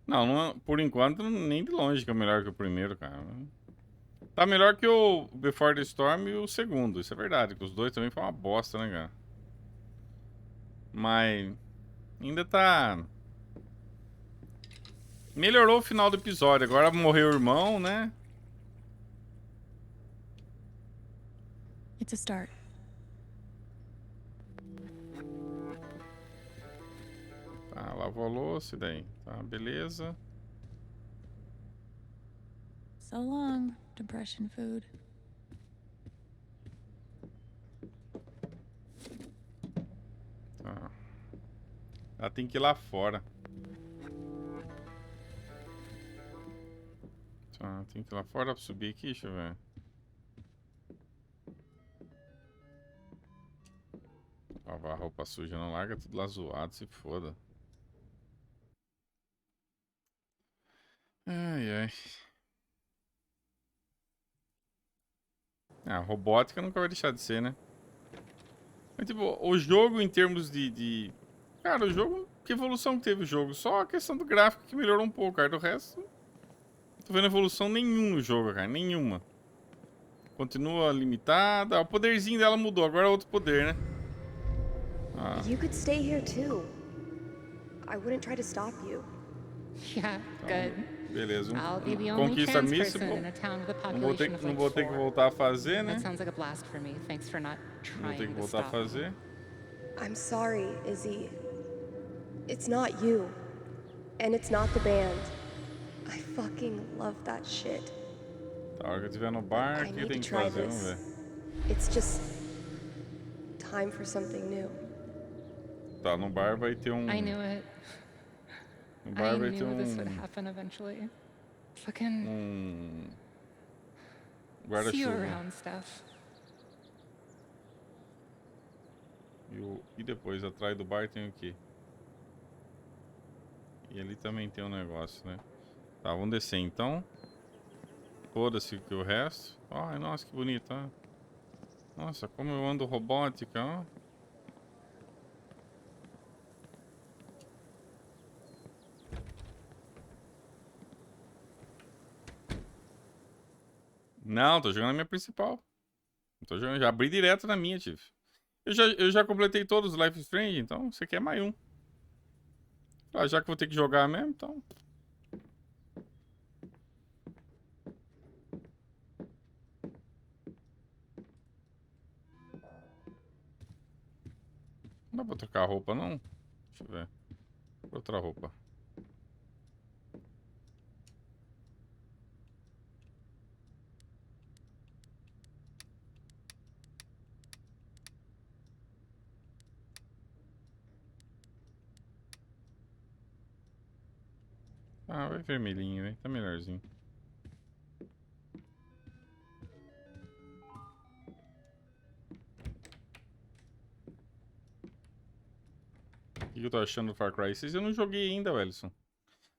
Não, por enquanto, nem de longe que é melhor que o primeiro, cara. Tá melhor que o Before the Storm e o segundo, isso é verdade. Que os dois também foram uma bosta, né, cara? Mas ainda tá... Melhorou o final do episódio. Agora morreu o irmão, né? It's a start. Tá, lavou a louça e daí. Tá, beleza. So long, depression food. Tá. Ela tem que ir lá fora. Tá, tem que ir lá fora pra subir aqui, deixa eu ver. Lavar roupa suja, não larga tudo lá zoado, se foda. Ai, ai. Ah, robótica nunca vai deixar de ser, né? Mas, tipo, o jogo em termos de... Cara, o jogo... Que evolução que teve o jogo? Só a questão do gráfico que melhorou um pouco, cara. Do resto... Não tô vendo evolução nenhuma no jogo, cara. Nenhuma. Continua limitada. O poderzinho dela mudou. Agora é outro poder, né? Ah. You could stay here too. I wouldn't try to stop you. Yeah, good. Beleza. I'll be the only Conquista trans míssil. person in a town with a Não vou ter, population of não like vou ter que 4. voltar a fazer, né? That sounds like a blast for me. Thanks for not Não vou ter que trying to voltar a stop. fazer. I'm sorry, Izzy. It's not you. And it's not the band. I fucking love that shit. Tá, a hora que eu estiver no bar, o que eu tenho que fazer? Vamos ver. It's just time for something new. Tá, no bar vai ter um... I knew it. No bar I vai ter knew this would um... happen eventually. Fucking see you Guarda-chuva. around, Steph. E depois, atrás do bar tem o quê? E ali também tem um negócio, né? Tá, vamos descer então. Foda-se que o resto. Ai, nossa, que bonito, ó. Nossa, como eu ando robótica, ó. Não, tô jogando a minha principal. Tô jogando, já abri direto na minha, Tiff. Eu já completei todos os Life is Strange, então você quer mais um. Ah, já que vou ter que jogar mesmo, então. Não dá pra trocar a roupa, não? Deixa eu ver. Outra roupa. Ah, vai vermelhinho, hein? Tá melhorzinho. O que eu tô achando do Far Cry 6? Eu não joguei ainda, Wellison.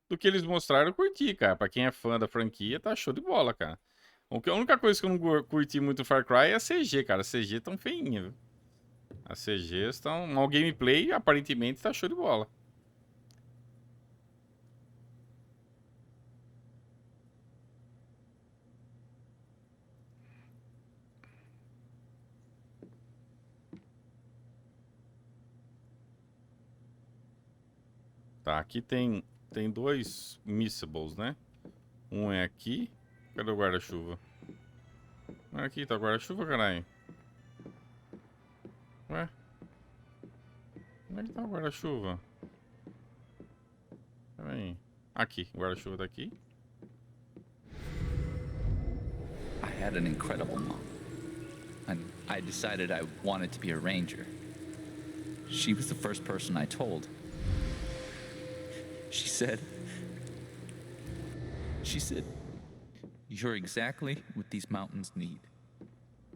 Do que eles mostraram, eu curti, cara. Pra quem é fã da franquia, tá show de bola, cara. A única coisa que eu não curti muito do Far Cry é a CG, cara. A CG tão feinha, viu? As CGs estão... O gameplay, aparentemente, tá show de bola. Tá, aqui tem 2 missables, né? Um é aqui. Cadê o guarda-chuva? Aqui, tá o guarda-chuva, caralho. Ué? Onde é que tá o guarda-chuva? Pera aí. Aqui, o guarda-chuva tá aqui. I had an incredible mom. And I decided I wanted to be a ranger. She was the first person I told. She said, "You're exactly what these mountains need."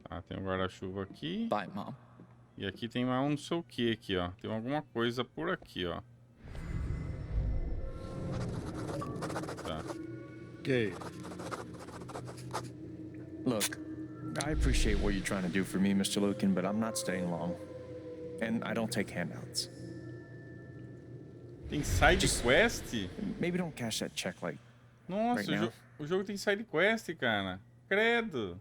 Tá, tem um guarda-chuva aqui. Bye, Mom. E aqui tem mais um não sei o que aqui, ó. Tem alguma coisa por aqui, ó. Tá. Gabe. Look, I appreciate what you're trying to do for me, Mr. Lucan, but I'm not staying long. And I don't take handouts. Tem side quest? Maybe don't cash that check like Nossa, right now. o jogo tem side quest, cara. Credo.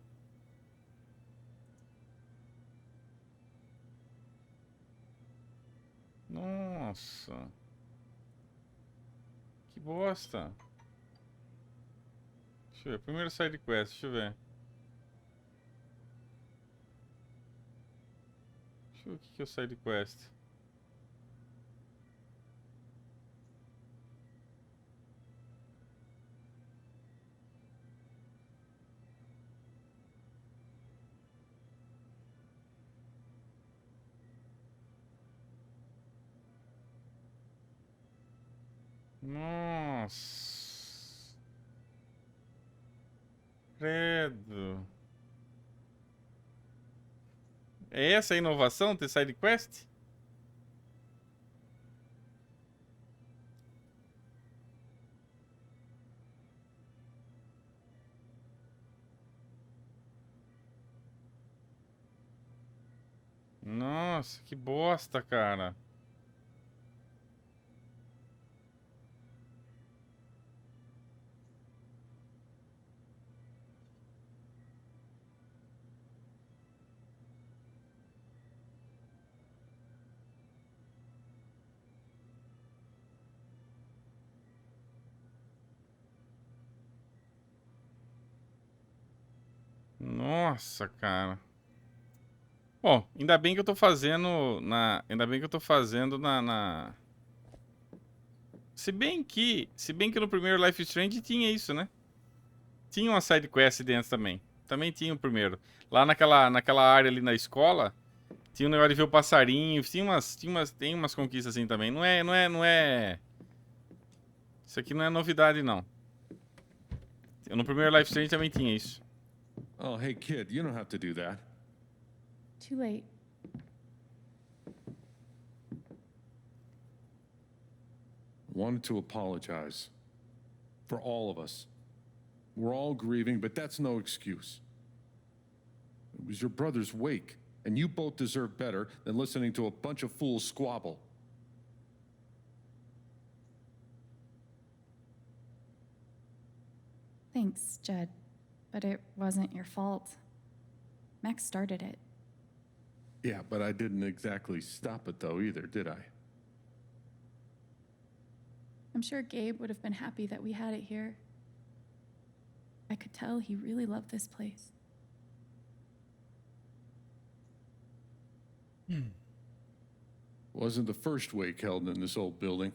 Nossa. Que bosta. Deixa eu ver. Primeiro side quest, deixa eu ver. Deixa eu ver o que é o side quest. Nossa. Credo. É essa a inovação, ter side quest? Nossa, que bosta, cara. Nossa, cara. Bom, ainda bem que eu tô fazendo Ainda bem que eu tô fazendo Se bem que no primeiro Life is Strange tinha isso, né? Tinha uma side quest dentro também. Também tinha o primeiro. Lá naquela área ali na escola, tinha um negócio de ver o passarinho, tem umas conquistas assim também. Não é. Isso aqui não é novidade, não. No primeiro Life is Strange também tinha isso. Oh, hey, kid, you don't have to do that. Too late. Wanted to apologize. For all of us. We're all grieving, but that's no excuse. It was your brother's wake, and you both deserve better than listening to a bunch of fools squabble. Thanks, Jed. But it wasn't your fault. Max started it. Yeah, but I didn't exactly stop it, though, either, did I? I'm sure Gabe would have been happy that we had it here. I could tell he really loved this place. Wasn't the first wake held in this old building.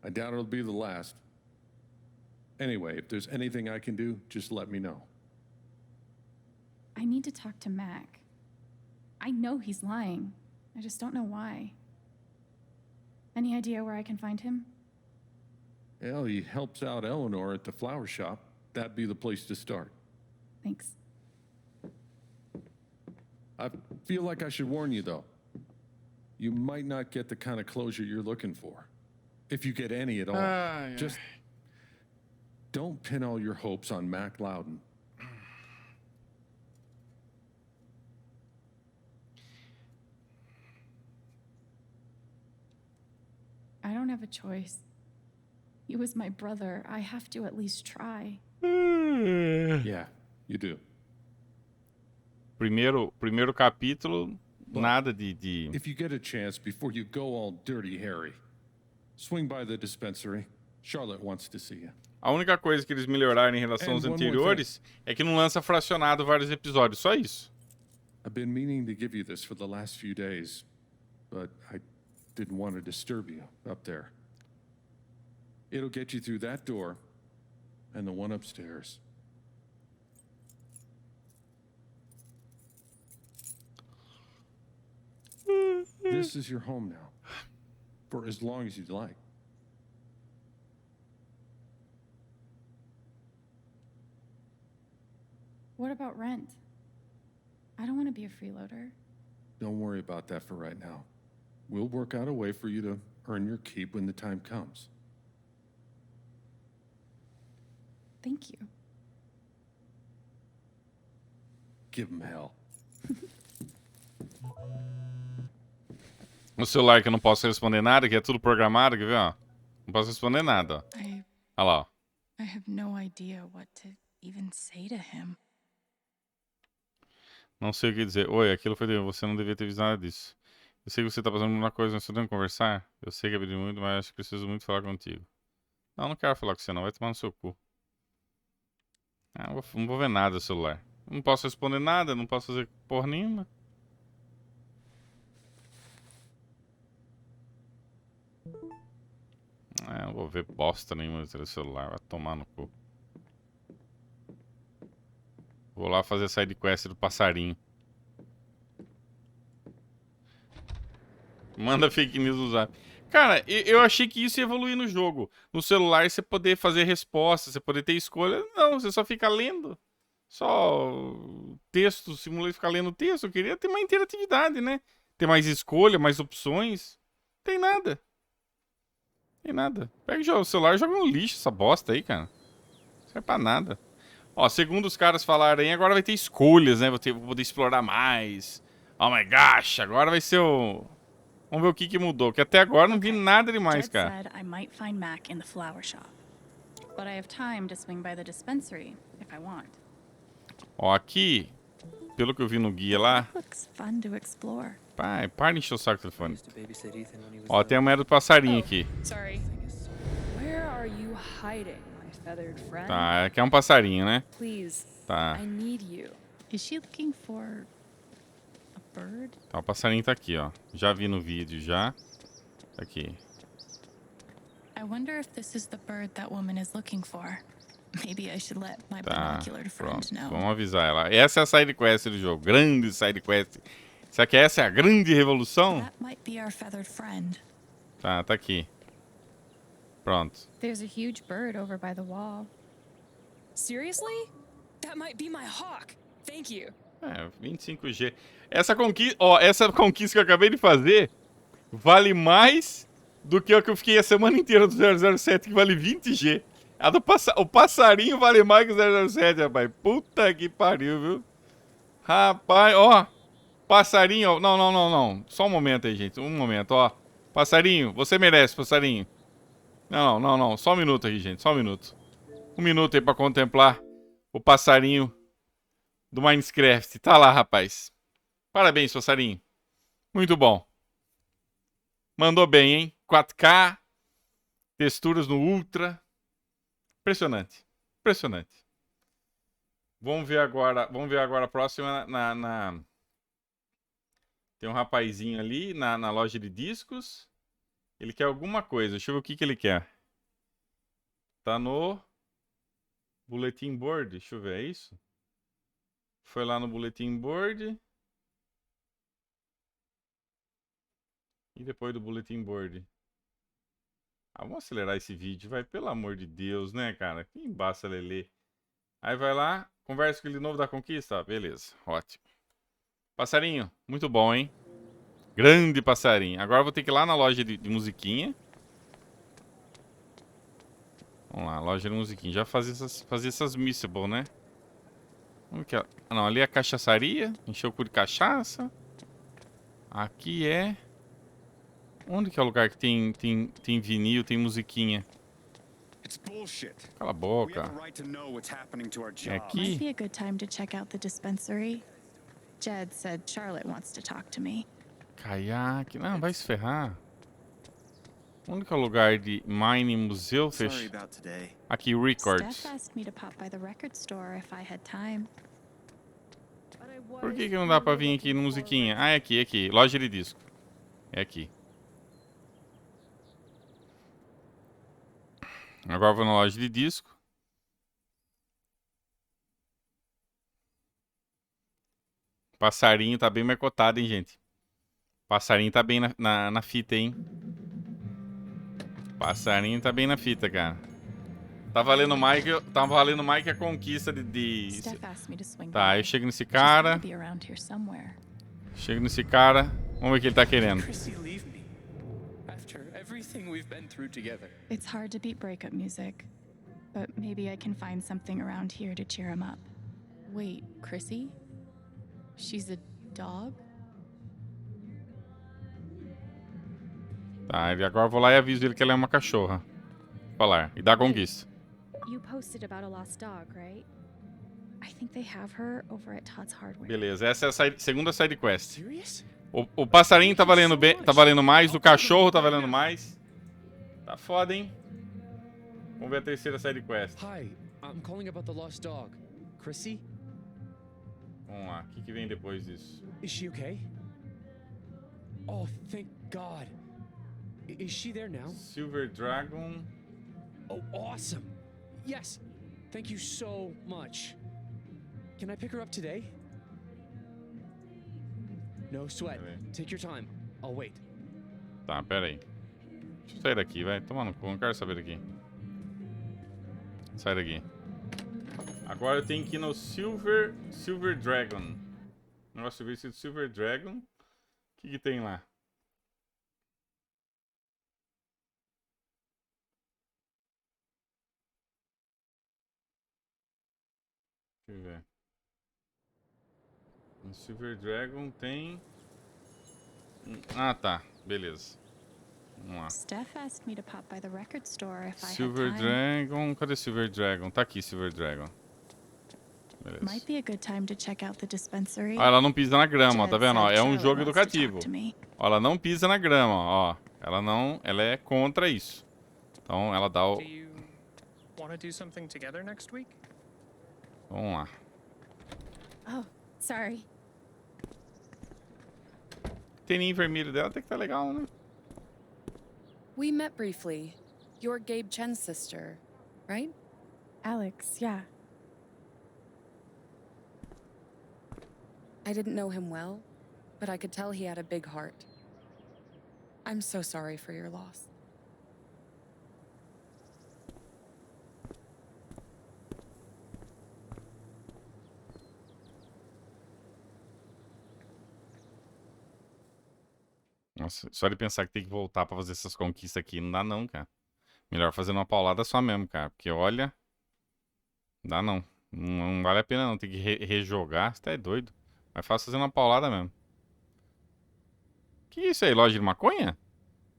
I doubt it'll be the last. Anyway, if there's anything I can do, just let me know. I need to talk to Mac. I know he's lying. I just don't know why. Any idea where I can find him? Well, he helps out Eleanor at the flower shop. That'd be the place to start. Thanks. I feel like I should warn you, though. You might not get the kind of closure you're looking for. If you get any at all. Just don't pin all your hopes on Mac Loudon. I don't have a choice. He was my brother. I have to at least try. Yeah, you do. Primeiro capítulo, nada de... If you get a chance before you go all dirty Harry, swing by the dispensary. Charlotte wants to see you. A única coisa que eles melhoraram em relação aos anteriores é que não lança fracionado vários episódios, só isso. I've been meaning to give you this for the last few days, but I didn't want to disturb you up there. It'll get you through that door and the one upstairs. This is your home now, for as long as you'd like. What about rent? I don't want to be a freeloader. Don't worry about that for right now. We'll work out a way for you to earn your keep when the time comes. Thank you. Give him hell. No celular que eu não posso responder nada, que é tudo programado, quer ver, ó? Não posso responder nada, ó. Olha lá, ó. I have no idea what to even say to him. Não sei o que dizer. Oi, aquilo foi de... Você não devia ter visto nada disso. Eu sei que você tá passando por uma coisa, nós podemos conversar. Eu sei que é pedir muito, mas acho que preciso muito falar contigo. Não quero falar com você não, vai tomar no seu cu. Não vou ver nada no celular. Não posso responder nada, não posso fazer porra nenhuma. Não vou ver bosta nenhuma no celular, vai tomar no cu. Vou lá fazer a side quest do passarinho. Manda fake news no zap. Cara, eu achei que isso ia evoluir no jogo. No celular você poder fazer respostas, você poder ter escolha. Não, você só fica lendo. Só texto, simula e ficar lendo texto. Eu queria ter mais interatividade, né? Ter mais escolha, mais opções. Não tem nada. Tem nada. Pega o celular e joga no lixo essa bosta aí, cara. Não serve pra nada. Ó, segundo os caras falaram aí, agora vai ter escolhas, né? Vou poder explorar mais. Oh my gosh, agora vai ser o... Vamos ver o que mudou, que até agora não vi nada demais, Jed cara. said I might find Mac in the flower shop. But I have time to swing by the dispensary if I want. Ó, aqui, pelo que eu vi no guia lá... Looks fun to explore. Pai, para de encher o saco do telefone. Ó, tem a merda do passarinho aqui. Sorry. Where are you hiding, my feathered friend? Tá, aqui é um passarinho, né? Please. Tá. I need you. Is she looking for a bird? Tá, o passarinho tá aqui, ó. Já vi no vídeo, já. Tá aqui. I wonder if this is the bird that woman is looking for. Maybe I should let my Tá, binocular friend pronto. know. Vamos avisar ela. Essa é a side quest do jogo. Grande side quest. Será que essa é a grande revolução? That might be our feathered friend. Tá aqui. Pronto. There's a huge bird over by the wall. Seriously? That might be my hawk. Thank you. 25G. Essa conquista que eu acabei de fazer vale mais do que o que eu fiquei a semana inteira do 007, que vale 20G. O passarinho vale mais que o 007, rapaz. Puta que pariu, viu? Rapaz, ó. Passarinho, ó. Não. Só um momento aí, gente. Um momento, ó. Passarinho, você merece, passarinho. Não. Só um minuto aqui, gente. Só um minuto. Um minuto aí pra contemplar o passarinho do Minecraft. Tá lá, rapaz. Parabéns, passarinho. Muito bom. Mandou bem, hein? 4K. Texturas no Ultra. Impressionante. Impressionante. Vamos ver agora a próxima Tem um rapazinho ali na loja de discos. Ele quer alguma coisa. Deixa eu ver o que ele quer. Tá no bulletin board. Deixa eu ver, é isso? Foi lá no bulletin board. E depois do bulletin board. Vamos acelerar esse vídeo, vai. Pelo amor de Deus, né, cara? Que embaça, Lelê. Aí vai lá, conversa com ele novo da conquista. Beleza, ótimo. Passarinho, muito bom, hein? Grande passarinho. Agora eu vou ter que ir lá na loja de musiquinha. Vamos lá, loja de musiquinha. Já fazer essas missables, né? Vamos aqui, ó. Não, ali é a cachaçaria. Encheu o cu de cachaça. Aqui é... Onde que é o lugar que tem vinil, tem musiquinha? Cala a boca. É aqui? Might be a good time to check out the dispensary. Jed said Charlotte wants to talk to me. Caiaque. Não, vai se ferrar. Onde que é o lugar de Mine Museu? Fecha. Aqui, Records. Steph asked me to pop by the record store if I had time. Por que não dá pra vir aqui no musiquinha? Ah, é aqui, é aqui. Loja de disco. É aqui. Agora eu vou na loja de disco. Passarinho tá bem mais cotado, hein, gente? Passarinho tá bem na fita, hein? Passarinho tá bem na fita, cara. Tá valendo mais que a conquista de... Steph asked me to swing Tá, by. eu chego nesse She's cara. gotta be around here somewhere. Chego nesse cara. Vamos ver o que ele tá querendo. Chrissy, leave me. After everything we've been through together. It's hard to beat breakup music, but maybe I can find something around here to cheer him up. Wait, Chrissy? She's a dog? Tá, e agora eu vou lá e aviso ele que ela é uma cachorra. Falar. E dá a conquista. You posted about a lost dog, right? I think they have her over at Todd's Hardware. Beleza, essa é a segunda side quest. O passarinho tá valendo bem, tá valendo mais, o cachorro tá valendo mais. Tá foda, hein? Vamos ver a terceira side quest. Hi, I'm calling about the lost dog. Chrissy? Vamos lá, o que vem depois disso? Is she okay? Oh, thank God. Is she there now? Silver Dragon. Oh, awesome. Yes. Thank you so much. Can I pick her up today? No sweat. Take your time. I'll wait. Tá, pera aí. Deixa eu sair daqui, vai. Toma no cu, não quero saber daqui. Sai daqui. Agora eu tenho que ir no Silver Dragon. Negócio de ver se Silver Dragon. O que tem lá? Deixa eu ver. No Silver Dragon tem... Ah, tá. Beleza. Vamos lá. Steph asked me to pop by the record store if I Silver had time. Dragon. Cadê Silver Dragon? Tá aqui, Silver Dragon. Beleza. Might be a good time to check out the dispensary. Ó, ela não pisa na grama, ó, tá vendo? Ó, é um Charlotte jogo wants to talk educativo. to me. Ó, ela não pisa na grama, ó. Ela é contra isso. Então ela dá o... Do you want to do something together next week? Vamos lá. Oh, sorry. O teninho vermelho dela tem que tá legal, né? We met briefly. You're Gabe Chen's sister, right? Alex, yeah. I didn't know him well, but I could tell he had a big heart. I'm so sorry for your loss. Nossa, só de pensar que tem que voltar pra fazer essas conquistas aqui, não dá não, cara. Melhor fazer uma paulada só mesmo, cara. Porque olha... Dá não. Não vale a pena não. Tem que rejogar. Você tá doido. Mais fácil fazer uma paulada mesmo. Que isso aí? Loja de maconha?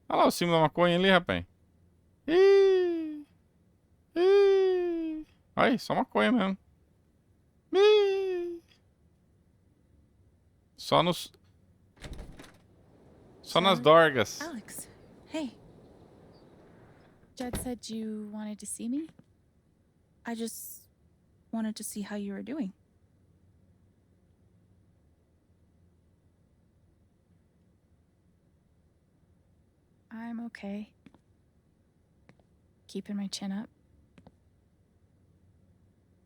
Olha lá o símbolo da maconha ali, rapaz. Ih! Ih! Olha aí, só maconha mesmo. Ih! Só nos... Só nas dorgas. Alex, hey. Jed said you wanted to see me? I just wanted to see how you were doing. I'm okay. Keeping my chin up.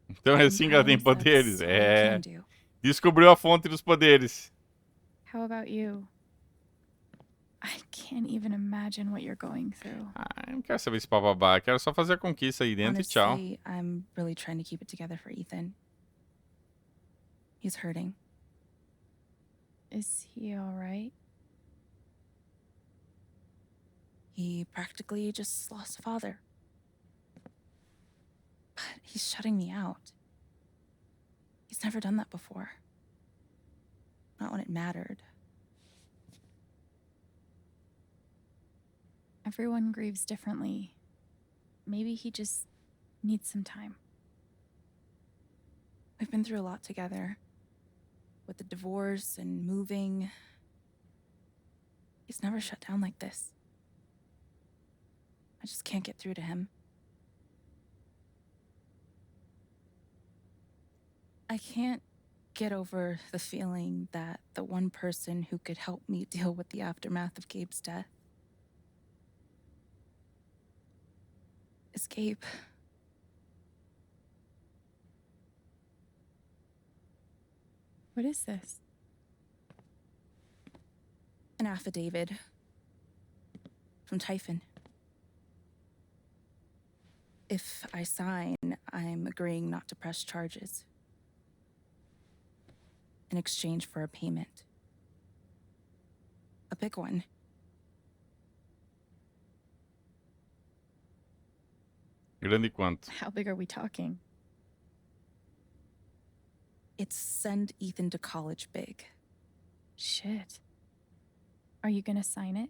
Então é assim que ela tem poderes. É. Descobriu a fonte dos poderes. How about you? I can't even imagine what you're going through. Ah, eu não quero saber esse bababá. Quero só fazer a conquista aí dentro e tchau. Honestly, I'm really trying to keep it together for Ethan. He's hurting. Is he all right? He practically just lost a father. But he's shutting me out. He's never done that before. Not when it mattered. Everyone grieves differently. Maybe he just needs some time. We've been through a lot together. With the divorce and moving. He's never shut down like this. I just can't get through to him. I can't get over the feeling that the one person who could help me deal with the aftermath of Gabe's death is Gabe. What is this? An affidavit from Typhon. If I sign, I'm agreeing not to press charges in exchange for a payment. A big one. Grande quanto? How big are we talking? It's send Ethan to college big. Shit. Are you gonna sign it?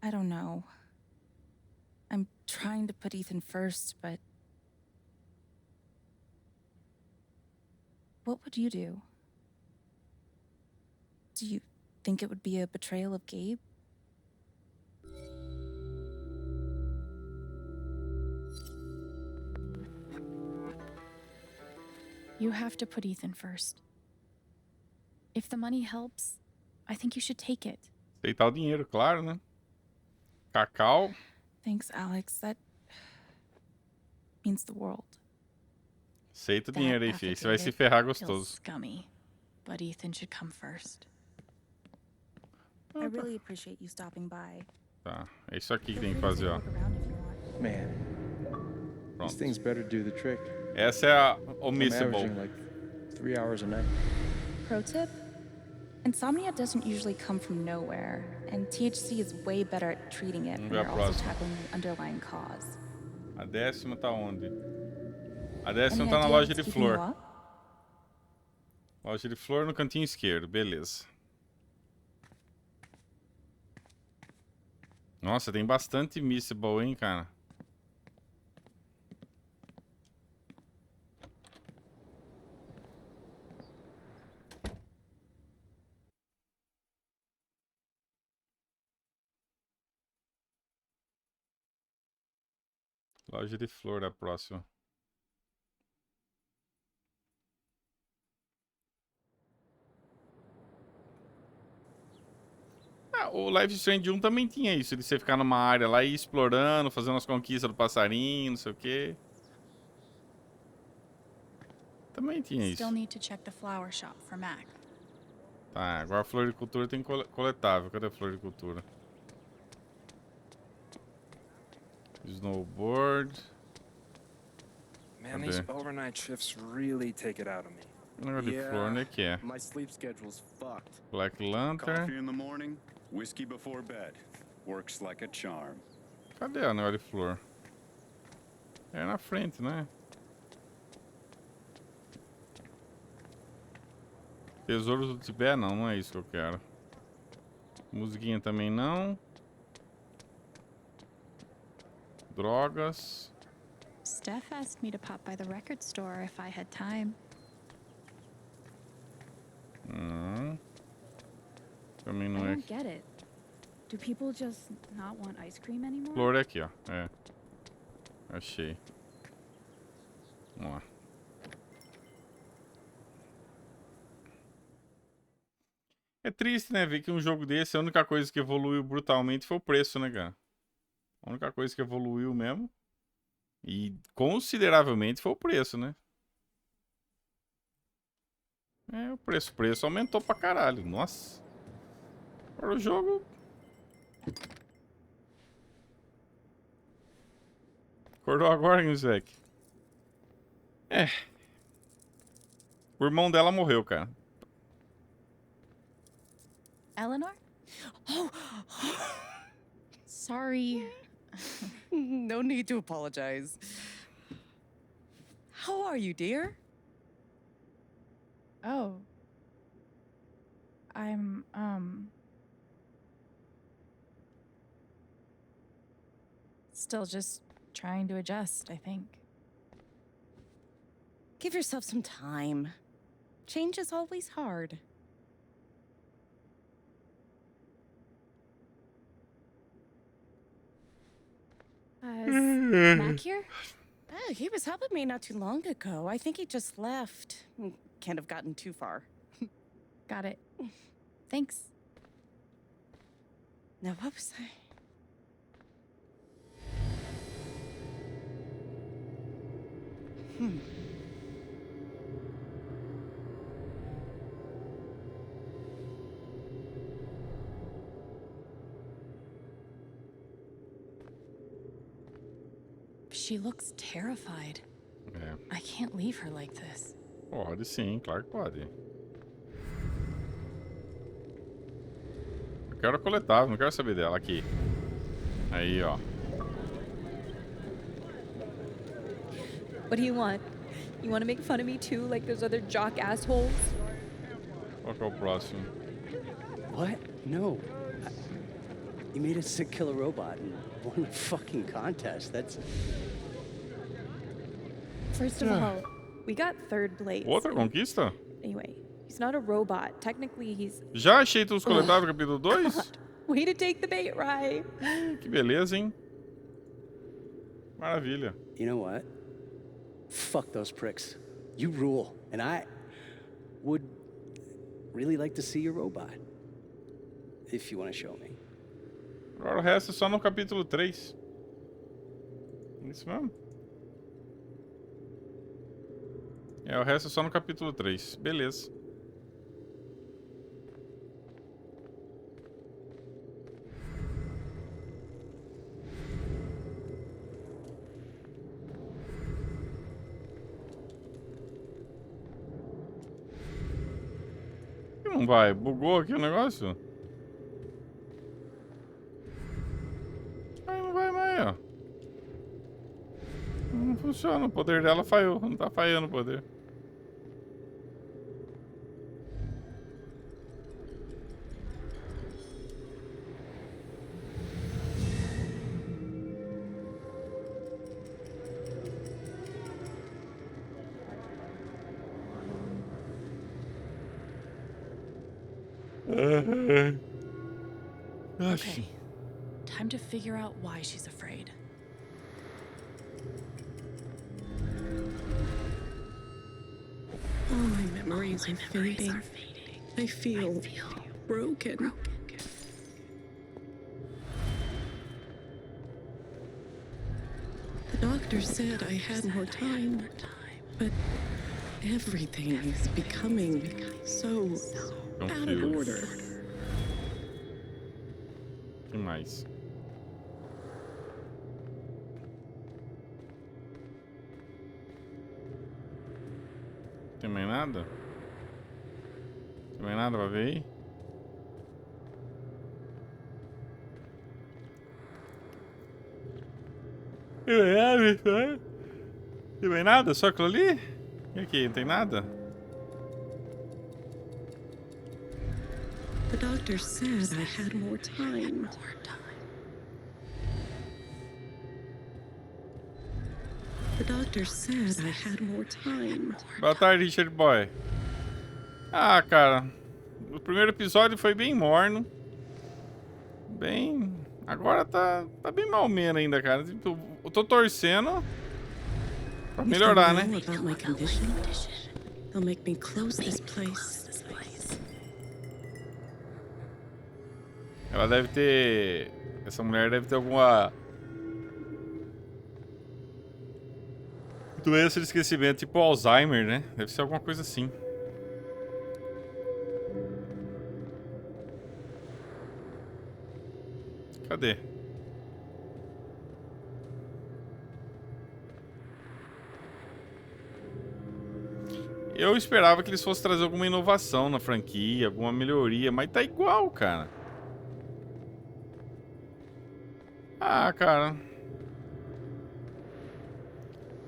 I don't know. I'm trying to put Ethan first, but... What would you do? Do you think it would be a betrayal of Gabe? You have to put Ethan first. If the money helps, I think you should take it. Aceitar o dinheiro, claro, né? Cacau. Thanks, Alex. That means the world. Aceita o dinheiro aí, filho. Você vai se ferrar gostoso. Scummy, but Ethan should come first. I really appreciate you stopping by. Tá, é isso aqui que tem que fazer, ó. Man, Pronto. these things better do the trick. Essa é a I'm omissible. averaging like 3 hours a night. Pro tip? Insomnia doesn't usually come from nowhere, and THC is way better at treating it when Vamos ver a you're also próxima. tackling the underlying cause. A 10ª tá onde? A 10ª Any tá na idea loja what's de keeping you flor. up? Loja de flor no cantinho esquerdo, beleza. Nossa, tem bastante Missable, hein, cara. Loja de flor é a próxima. Ah, o Life is Strange 1 também tinha isso, de você ficar numa área lá e ir explorando, fazendo as conquistas do passarinho, não sei o quê. Também tinha isso. Still need to check the flower shop for Mac. Tá, agora a floricultura tem coletável. Cadê a floricultura? Snowboard. Man, these overnight shifts really take it out of me. Negócio de flor, onde é que é? My sleep schedule's fucked. Black Lantern. Coffee in the morning, whiskey before bed. Works like a charm. Cadê o negócio de flor? É na frente, né? Tesouros do Tibete? Não, não é isso que eu quero. Musiquinha também não. Drogas. Steph asked me to pop by the record store if I had time. Não. Também I não é. don't get it. Do people just not want ice cream anymore? Flor é aqui, ó. É. Achei. Vamos lá. É triste, né? Ver que um jogo desse, a única coisa que evoluiu brutalmente foi o preço, né, cara? A única coisa que evoluiu mesmo. E consideravelmente foi o preço, né? É, o preço aumentou pra caralho. Nossa. Agora o jogo... Acordou agora, Gimsec? É. O irmão dela morreu, cara. Eleanor? Oh! Sorry. No need to apologize. How are you, dear? Oh. I'm, Still just trying to adjust, I think. Give yourself some time. Change is always hard. Is Mac here? Oh, he was helping me not too long ago. I think he just left. Can't have gotten too far. Got it. Thanks. Now, what was I? She looks terrified. É. I can't leave her like this. Pode sim, claro que pode. Eu quero a coletável, não quero saber dela. Aqui. Aí, ó. What do you want? You want to make fun of me too, like those other jock assholes? Qual que é o próximo? What? No. You made a sick killer robot and won a fucking contest. That's... First of all, we got third place. Outra conquista? Anyway, he's not a robot. Technically, he's... Já achei todos os coletáveis no capítulo 2? Way to take the bait, Rye. Que beleza, hein? Maravilha. You know what? Fuck those pricks. You rule. And I would really like to see your robot. If you want to show me. Agora o resto é só no capítulo 3. Isso mesmo? É, o resto é só no capítulo 3. Beleza. Por que não vai? Bugou aqui o negócio? Aí não vai mais, ó. Não funciona. O poder dela falhou. Não tá falhando o poder. Okay. Time to figure out why she's afraid. All my memories are fading. I feel broken. The doctor said I had more time, but everything is becoming so out of order. O que mais? Tem mais nada? Tem mais nada pra ver aí? Tem mais nada? Só aquilo ali? E aqui, não tem nada? The doctor said I had more time. The doctor said I had more time. Boa tarde, Richard Boy. Ah, cara. O primeiro episódio foi bem morno. Bem... Agora tá bem malmeno ainda, cara. Tipo, eu tô torcendo pra melhorar, né? About my condition, they'll make me close this place. Ela deve ter... Essa mulher deve ter alguma... doença de esquecimento, tipo Alzheimer, né? Deve ser alguma coisa assim. Cadê? Eu esperava que eles fossem trazer alguma inovação na franquia, alguma melhoria, mas tá igual, cara. Ah, cara.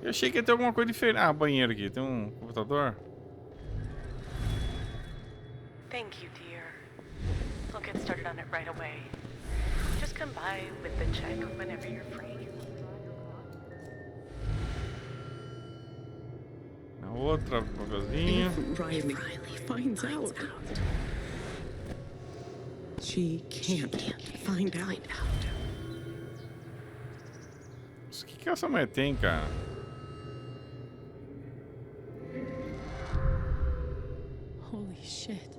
Eu achei que ia ter alguma coisa diferente. Ah, banheiro aqui. Tem um computador? Thank you, dear. I'll get started on it right away. Just come by with the check whenever you're free. Outra papelzinho. If Riley finds out, she can't find out. O que essa mulher tem, cara? Holy shit.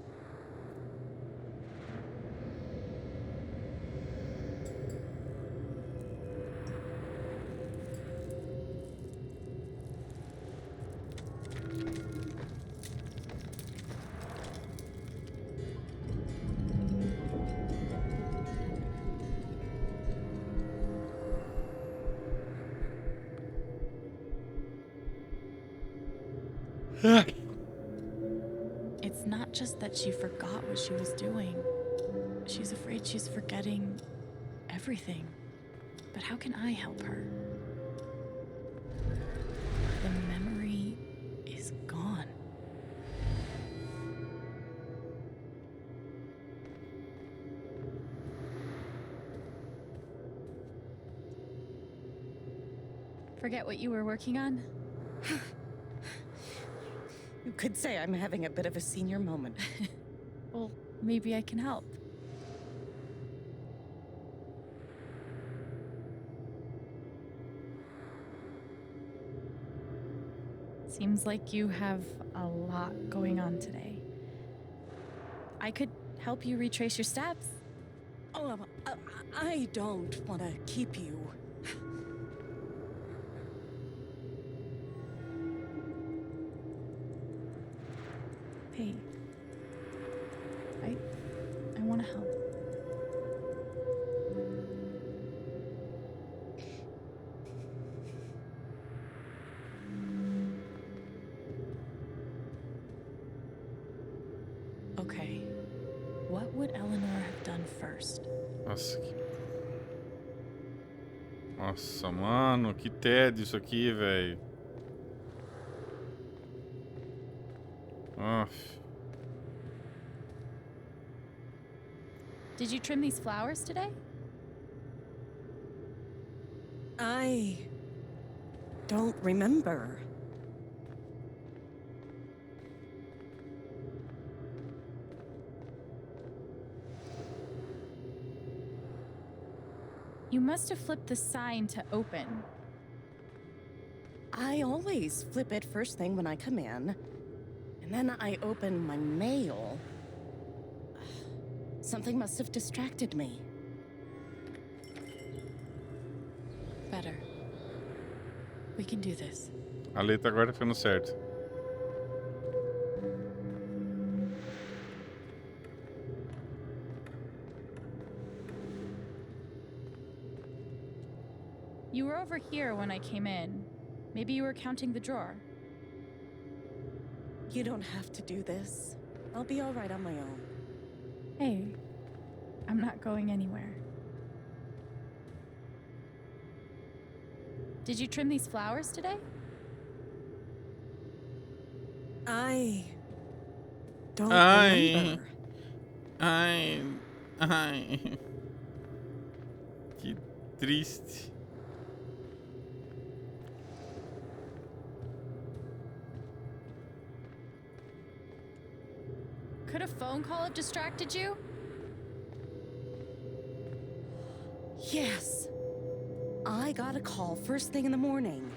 It's not just that she forgot what she was doing. She's afraid she's forgetting everything. But how can I help her? The memory is gone. Forget what you were working on? You could say I'm having a bit of a senior moment. Well, maybe I can help. Seems like you have a lot going on today. I could help you retrace your steps. Oh, I don't want to keep you. Hey, I want to help. Okay, what would Eleanor have done first? Nossa, mano, que tédio isso aqui, velho. Did you trim these flowers today? I don't remember. You must have flipped the sign to open. I always flip it first thing when I come in, and then I open my mail. Something must have distracted me. Better. We can do this. A letra agora tá ficando certo. You were over here when I came in. Maybe you were counting the drawer. You don't have to do this. I'll be all right on my own. Hey, I'm not going anywhere. Did you trim these flowers today? I don't remember. Que triste. Could a phone call have distracted you? Yes. I got a call first thing in the morning.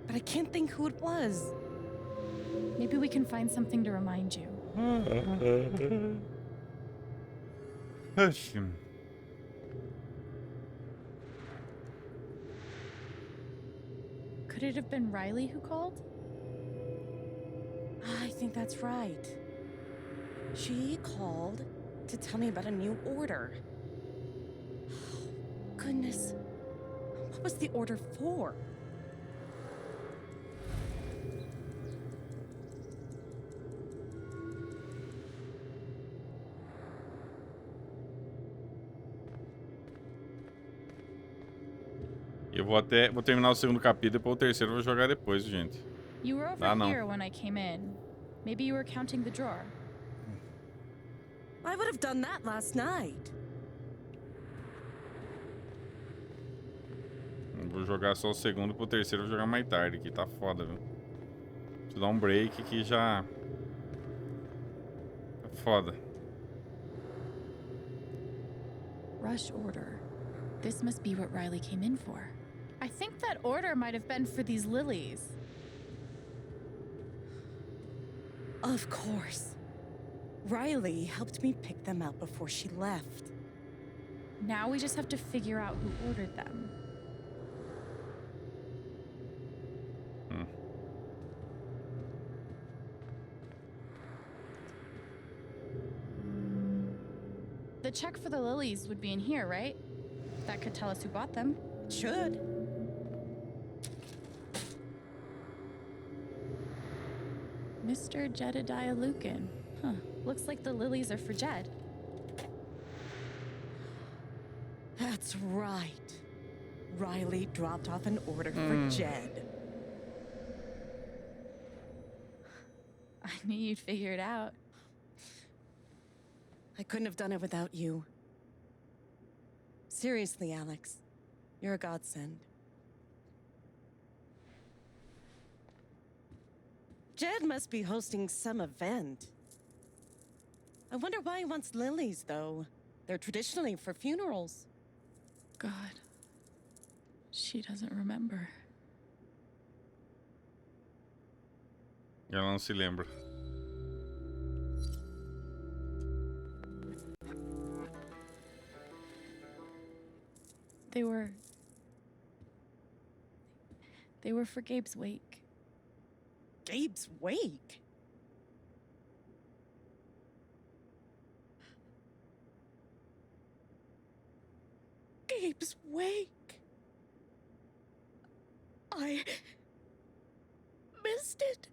But I can't think who it was. Maybe we can find something to remind you. Could it have been Riley who called? I think that's right. She called to tell me about a new order. Goodness. What was the order for? Eu vou terminar o segundo capítulo, depois o terceiro eu vou jogar depois, gente. You were over here when I came in. Maybe you were counting the drawer. I would have done that last night. Vou Vou jogar só o segundo, pro terceiro eu vou jogar mais tarde, que tá foda, viu? Preciso dar um break que já... Tá foda. Rush order. This must be what Riley came in for. I think that order might have been for these lilies. Of course. Riley helped me pick them out before she left. Now we just have to figure out who ordered them. The check for the lilies would be in here, right? That could tell us who bought them. It should. Mr. Jedediah Lucan. Huh. Looks like the lilies are for Jed. That's right. Riley dropped off an order for Jed. I knew you'd figure it out. I couldn't have done it without you. Seriously, Alex. You're a godsend. Jed must be hosting some event. I wonder why he wants lilies, though. They're traditionally for funerals. God. She doesn't remember. Ela não se lembra. They were for Gabe's wake. Gabe's wake? Gabe's wake? I missed it.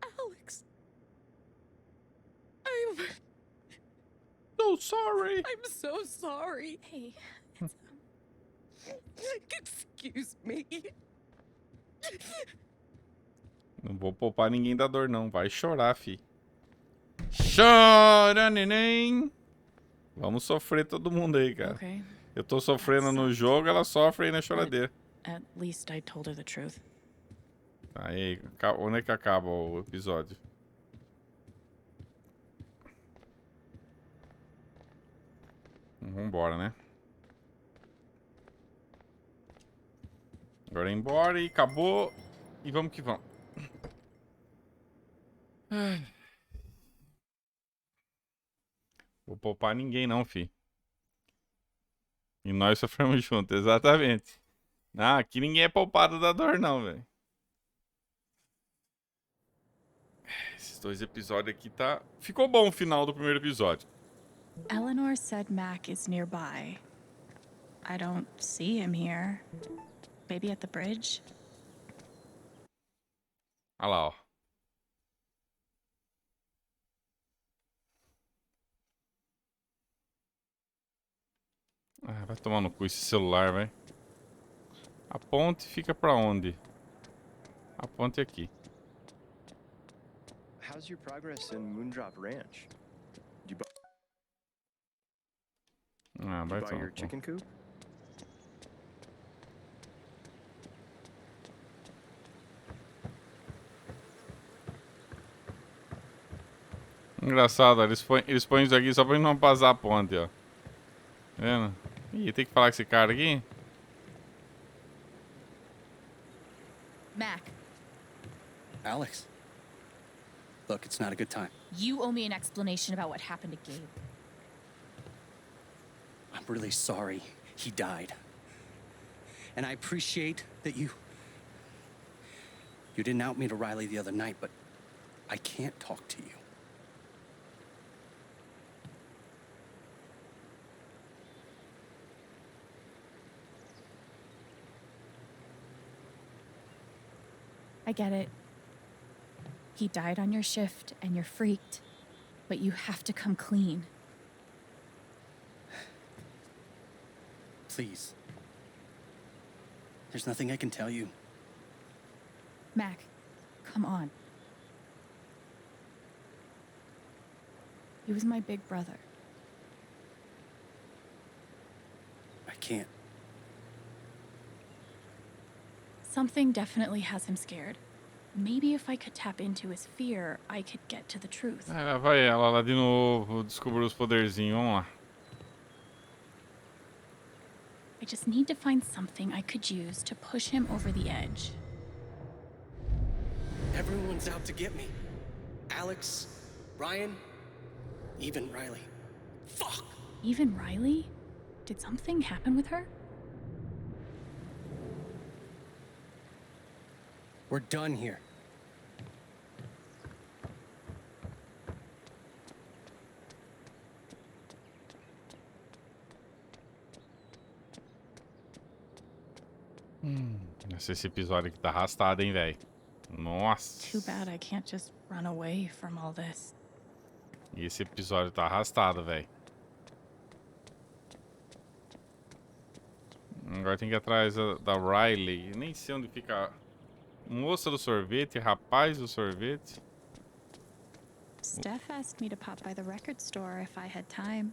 Alex. I'm so sorry. I'm so sorry. Hey, Excuse me. Não vou poupar ninguém da dor, não. Vai chorar, fi. Chora, neném. Vamos sofrer todo mundo aí, cara. Okay. Eu tô sofrendo no jogo, ela sofre aí na choradeira. At least I told her the truth. Aí, onde é que acaba o episódio? Vambora, né? Agora é embora e acabou. E vamos que vamos. Vou poupar ninguém não, fi. E nós sofremos junto, exatamente. Ah, aqui ninguém é poupado da dor não, velho. Esses dois episódios aqui tá... Ficou bom o final do primeiro episódio. Eleanor said Mac is nearby. I don't see him here. Maybe at the bridge? Olha lá, ó. Ah, vai tomar no cu esse celular, vai. A ponte fica pra onde? A ponte é aqui. How's your progress in Moondrop Ranch? Did you Ah, vai buy tomar your no cu. chicken coop? Engraçado, ó, eles põem isso aqui só pra não passar a ponte, ó. Tá vendo? Ih, tem que falar com esse cara aqui? Mac, Alex. Look, it's not a good time. you owe me an explanation about what happened to Gabe. I'm really sorry he died. And I appreciate that you didn't out me to Riley the other night, but I can't talk to you. I get it. He died on your shift and you're freaked, but you have to come clean. Please. There's nothing I can tell you. Mac, come on. He was my big brother. I can't. Something definitely has him scared. Maybe if I could tap into his fear, I could get to the truth. Ah, vai ela lá de novo, descobriu os poderzinhos, vamos lá. I just need to find something I could use to push him over the edge. Everyone's out to get me. Alex, Ryan, even Riley. Fuck! Even Riley? Did something happen with her? We're done here. Esse episódio aqui tá arrastado, hein, velho. Nossa. Too bad I can't just run away from all this. E esse episódio tá arrastado, velho. Agora tem que ir atrás da Riley. Nem sei onde fica a moça do sorvete, rapaz do sorvete. Steph asked me to pop by the record store if I had time.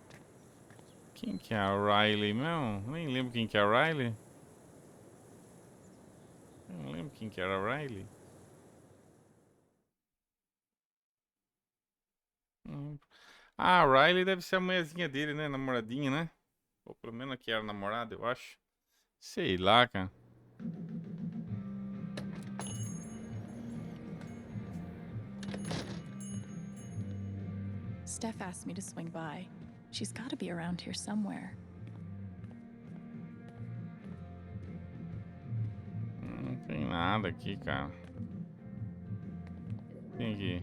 Quem que é a Riley mesmo? Nem lembro quem que é a Riley. Eu não lembro quem que era a Riley. Ah, a Riley deve ser a mulherzinha dele, né? Namoradinha, né? Ou pelo menos aqui era namorada, eu acho. Sei lá, cara. Steph asked me to swing by. She's got to be around here somewhere. Não tem nada aqui, cara. Tem aqui.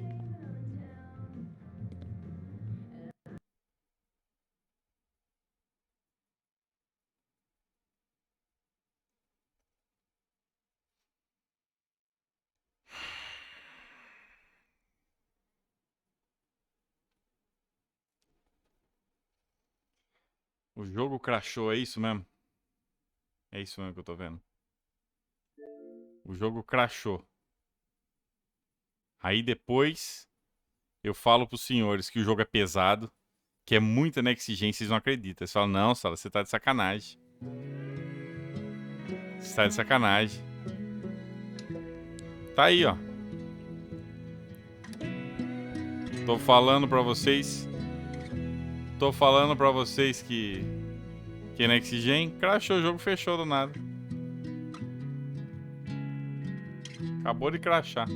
O jogo crashou, é isso mesmo? É isso mesmo que eu tô vendo. O jogo crashou. Aí depois eu falo pros senhores que o jogo é pesado, que é muita exigência, vocês não acreditam. Eles falam, não, Sala, você tá de sacanagem. Você tá de sacanagem. Tá aí, ó. Tô falando pra vocês. Tô falando pra vocês que Nexigen crashou o jogo, fechou do nada. Acabou de crashar.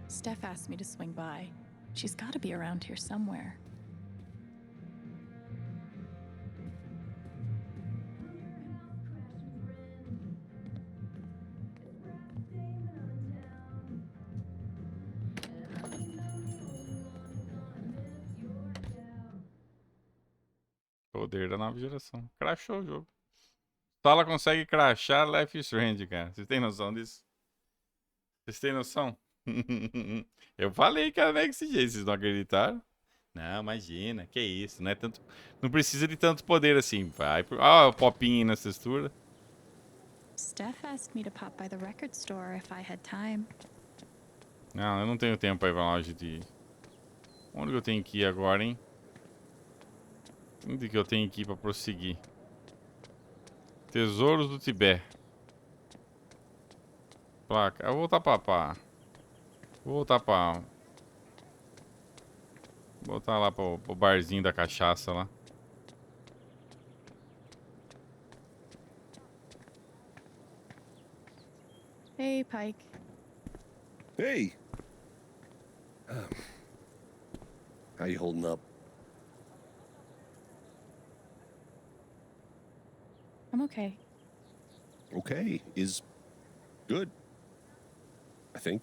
Steph asked me to swing by. She's got to be around here somewhere. Poder da nova geração. Crashou o jogo. Só ela consegue crashar Life is Strange, cara. Vocês têm noção disso? Vocês têm noção? Eu falei que era Next Gen, vocês não acreditaram? Não, imagina, que isso, não é tanto, não precisa de tanto poder assim. Vai, ó, o popinho na textura. Steph asked me to pop by the record store if I had time. Não, eu não tenho tempo pra ir pra loja de... Onde que eu tenho que ir agora, hein? Onde que eu tenho que ir pra prosseguir? Tesouros do Tibete. Placa. Eu vou voltar pra... Vou voltar pra... Vou voltar lá pro barzinho da cachaça lá. Hey, Pike. Hey. How you holding up? I'm okay. Okay is good, I think.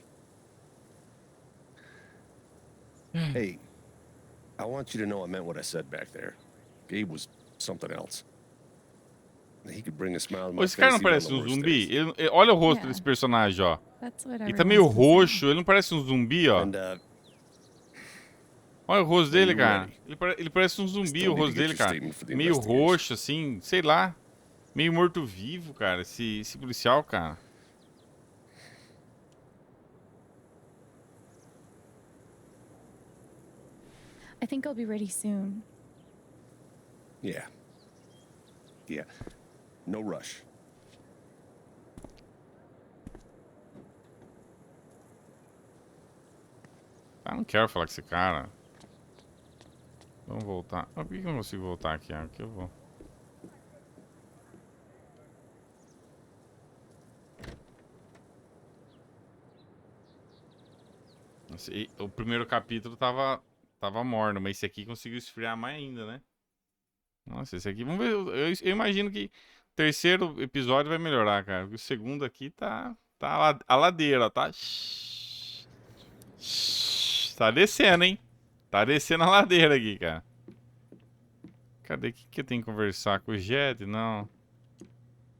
Hey, I want you to know I meant what I said back there. Gabe was something else. He could bring a smile to my Esse cara face não even on parece the um worst zumbi? days. Olha o rosto desse personagem, ó. Ele tá meio roxo, ele não parece um zumbi, ó. Olha o rosto dele, cara. Ele parece um zumbi, o rosto dele, cara. Meio roxo, assim, sei lá. meio morto-vivo, cara, esse policial, cara. I think I'll be ready soon. Yeah. Yeah. No rush. Eu não quero falar com esse cara. Vamos voltar. Por que eu não consigo voltar aqui? Aqui eu vou. O primeiro capítulo tava morno, mas esse aqui conseguiu esfriar mais ainda, né? Nossa, esse aqui... Vamos ver, eu imagino que o terceiro episódio vai melhorar, cara. Porque o segundo aqui tá a ladeira, ó, tá... Tá descendo, hein? Tá descendo a ladeira aqui, cara. Cadê? O que eu tenho que conversar com o Jed? Não. Deixa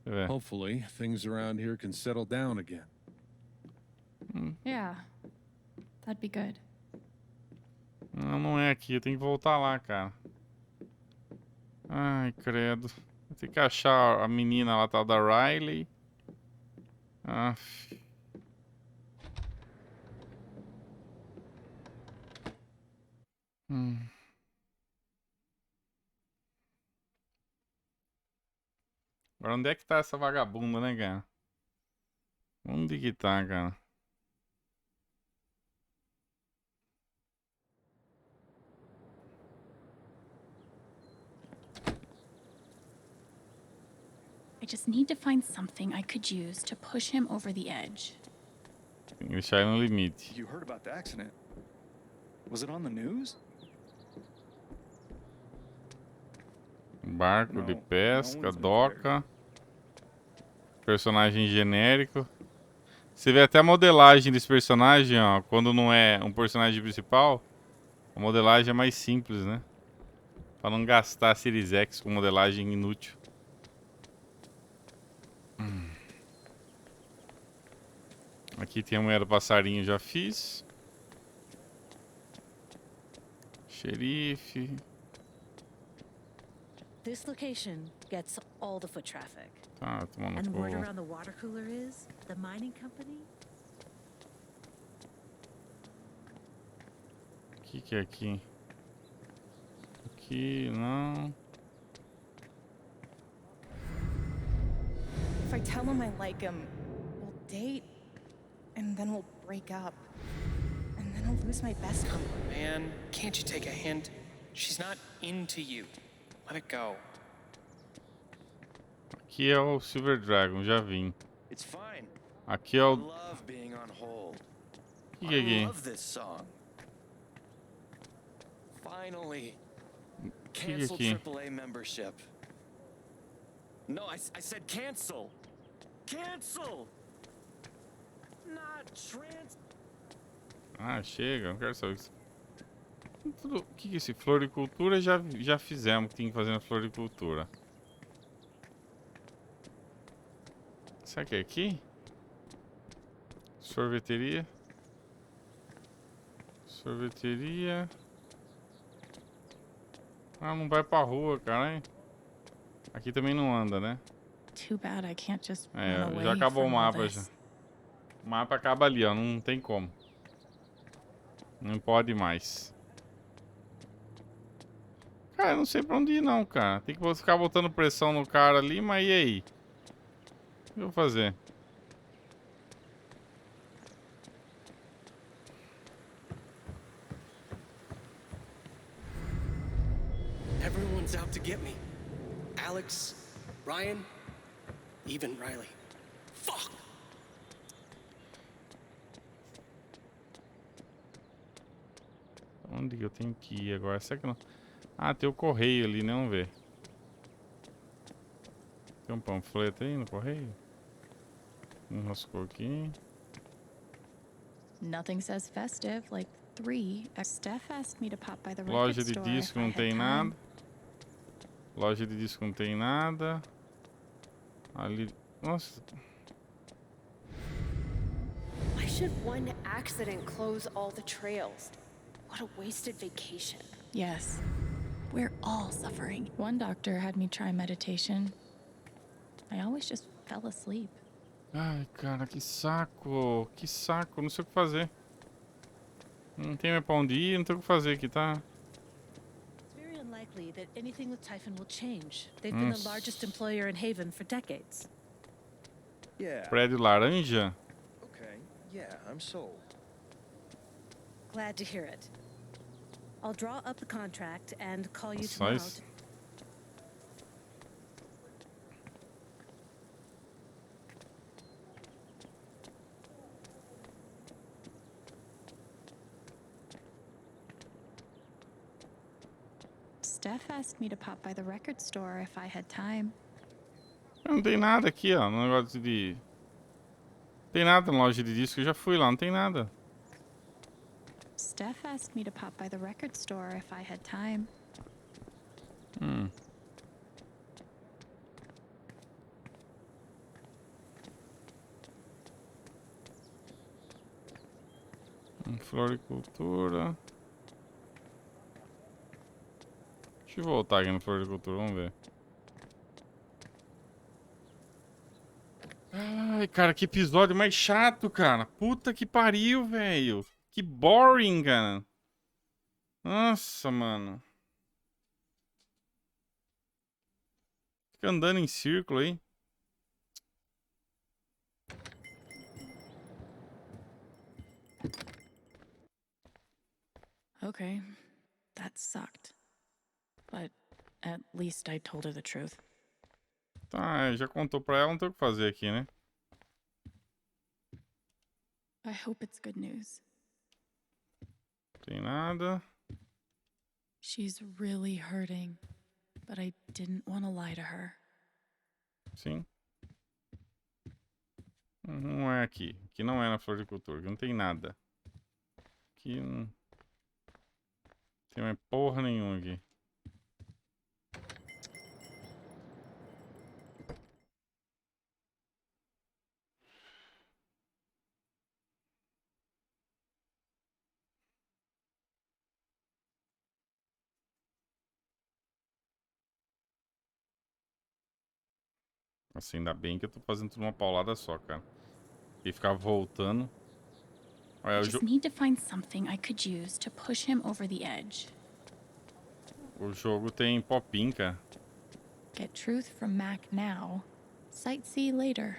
eu ver. Hopefully, things around here can settle down again. Yeah, that'd be good. Não é aqui. Eu tenho que voltar lá, cara. Ai, credo. Vou ter que achar a menina lá, tal da Riley. Aff. Agora, onde é que tá essa vagabunda, né, cara? Onde que tá, cara? I just need to find something I could use to push him over the edge. Tem que deixar ele no limite. You heard about the accident? Was it on the news? Barco de pesca, doca. Personagem genérico. Você vê até a modelagem desse personagem, ó. Quando não é um personagem principal, a modelagem é mais simples, né? Pra não gastar Series X com modelagem inútil. Aqui tem a mulher do passarinho, já fiz. Xerife. This location gets all the foot traffic. Tá, tomando And the word cu. around the water cooler is the mining company. O que é aqui? Aqui, não. If I tell him I like him, we'll date, and then we'll break up. And then I'll lose my best friend. Man, can't you take a hint? She's not into you. Let it go. Aqui é o Silver Dragon, já vim. It's fine. Aqui é o... Love being on hold. O que é I aqui? love this song. Finally. Que Cancel aqui? AAA membership. No, I said cancel. Cancel. Not trans. Ah, chega, não quero saber isso. O que é esse? Floricultura já fizemos, que tem que fazer na floricultura. Será que é aqui? Sorveteria. Sorveteria. Ah, não vai pra rua, cara, hein? Aqui também não anda, né? Too bad I can't just run É, away já acabou o from all mapa já. this. O mapa acaba ali, ó. Não tem como. Não pode mais. Cara, eu não sei pra onde ir não, cara. Tem que ficar botando pressão no cara ali, mas e aí? O que eu vou fazer? Everyone's out to get me. Alex, Ryan, even Riley. Fuck! Onde que eu tenho que ir agora? Será que não... Ah, tem o correio ali, né? Vamos ver. Tem um panfleto aí no correio? Enroscou aqui. Nothing says festive like 3. Steph asked me to pop by the record Loja de store disco if I não had tem time. nada. Loja de disco não tem nada. Ali... Nossa. Why should one accident close all the trails? What a wasted vacation. Yes. We're all suffering. One doctor had me try meditation. I always just fell asleep. Ai, cara, que saco. Que saco. Não sei o que fazer. Não tem mais pra onde ir, não tem o que fazer aqui, tá? It's very unlikely that anything with Typhon will change. They've been the largest employer in Haven for decades. Yeah. Prédio laranja? Okay. Yeah, I'm sold. Glad to hear it. I'll draw up the contract and call you That's tomorrow. nice. Steph asked me to pop by the record store if I had time. Não tem nada aqui, ó, no negócio de... Não tem nada na loja de disco, eu já fui lá, não tem nada. Steph asked me to pop by the record store if I had time. Floricultura. Deixa eu voltar aqui no Floricultura, vamos ver. Ai, cara, que episódio mais chato, cara. Puta que pariu, velho. Que boring, cara. Nossa, mano. Fica andando em círculo aí. Okay, that sucked. But at least I told her the truth. Tá, já contou pra ela, não tem o que fazer aqui, né? I hope it's good news. Tem nada. She's really hurting, but I didn't want to lie to her. Sim. Não é aqui. Aqui não é na floricultura. Aqui não tem nada. Aqui não tem mais porra nenhuma aqui. Assim, ainda bem que eu tô fazendo tudo uma paulada só, cara. E ficar voltando. Olha, I just need to find something I could use to push him over the edge. o jogo tem popin, cara. Get truth from Mac now. Sightsee later.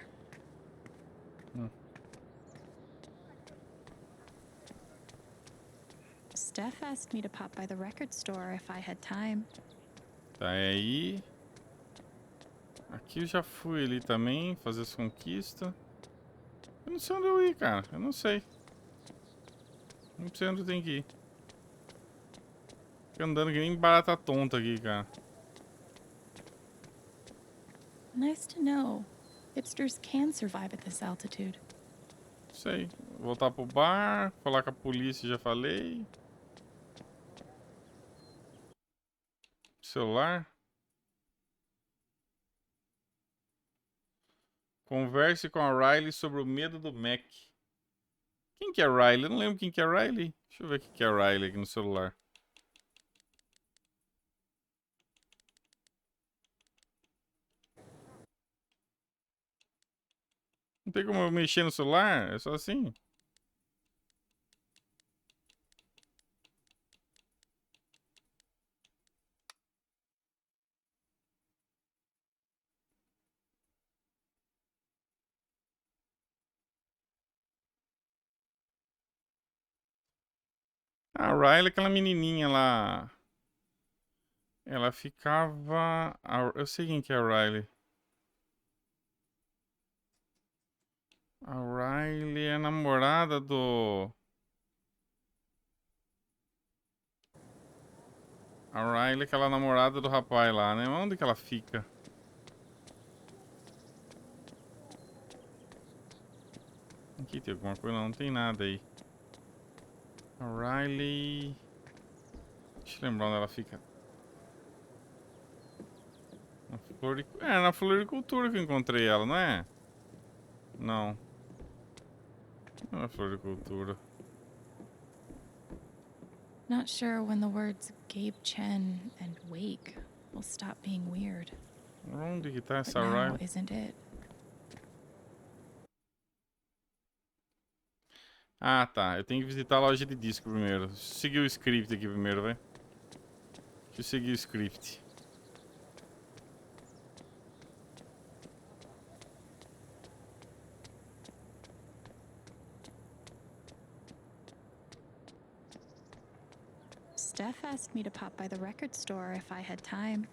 Steph asked me to pop by the record store if I had time. Tá aí. Aqui eu já fui ali também, fazer as conquistas. Eu não sei onde eu ir, cara. Eu não sei. Não sei onde eu tenho que ir. Fico andando que nem barata tonta aqui, cara. Nice to know. Hipsters can survive at this altitude. Sei. Voltar pro bar, falar com a polícia, já falei. Celular. Converse com a Riley sobre o medo do Mac. Quem que é a Riley? Eu não lembro quem que é a Riley. Deixa eu ver quem que é a Riley aqui no celular. Não tem como eu mexer no celular? É só assim. A Riley, aquela menininha lá. Ela ficava... Eu sei quem que é a Riley. A Riley é a namorada do... A Riley é aquela namorada do rapaz lá, né? Onde que ela fica? Aqui tem alguma coisa? Não tem nada aí. A Riley... Deixa eu lembrar onde ela fica. Na floricultura que eu encontrei ela, não é? Não. Não é na floricultura. Not sure when the words Gabe Chen and wake will stop being weird. Onde que tá But essa now Riley? isn't it? Ah, tá. Eu tenho que visitar a loja de disco primeiro. Deixa eu seguir o script aqui primeiro, vai. Deixa eu seguir o script. Steph asked me to pop by the record store if I had time.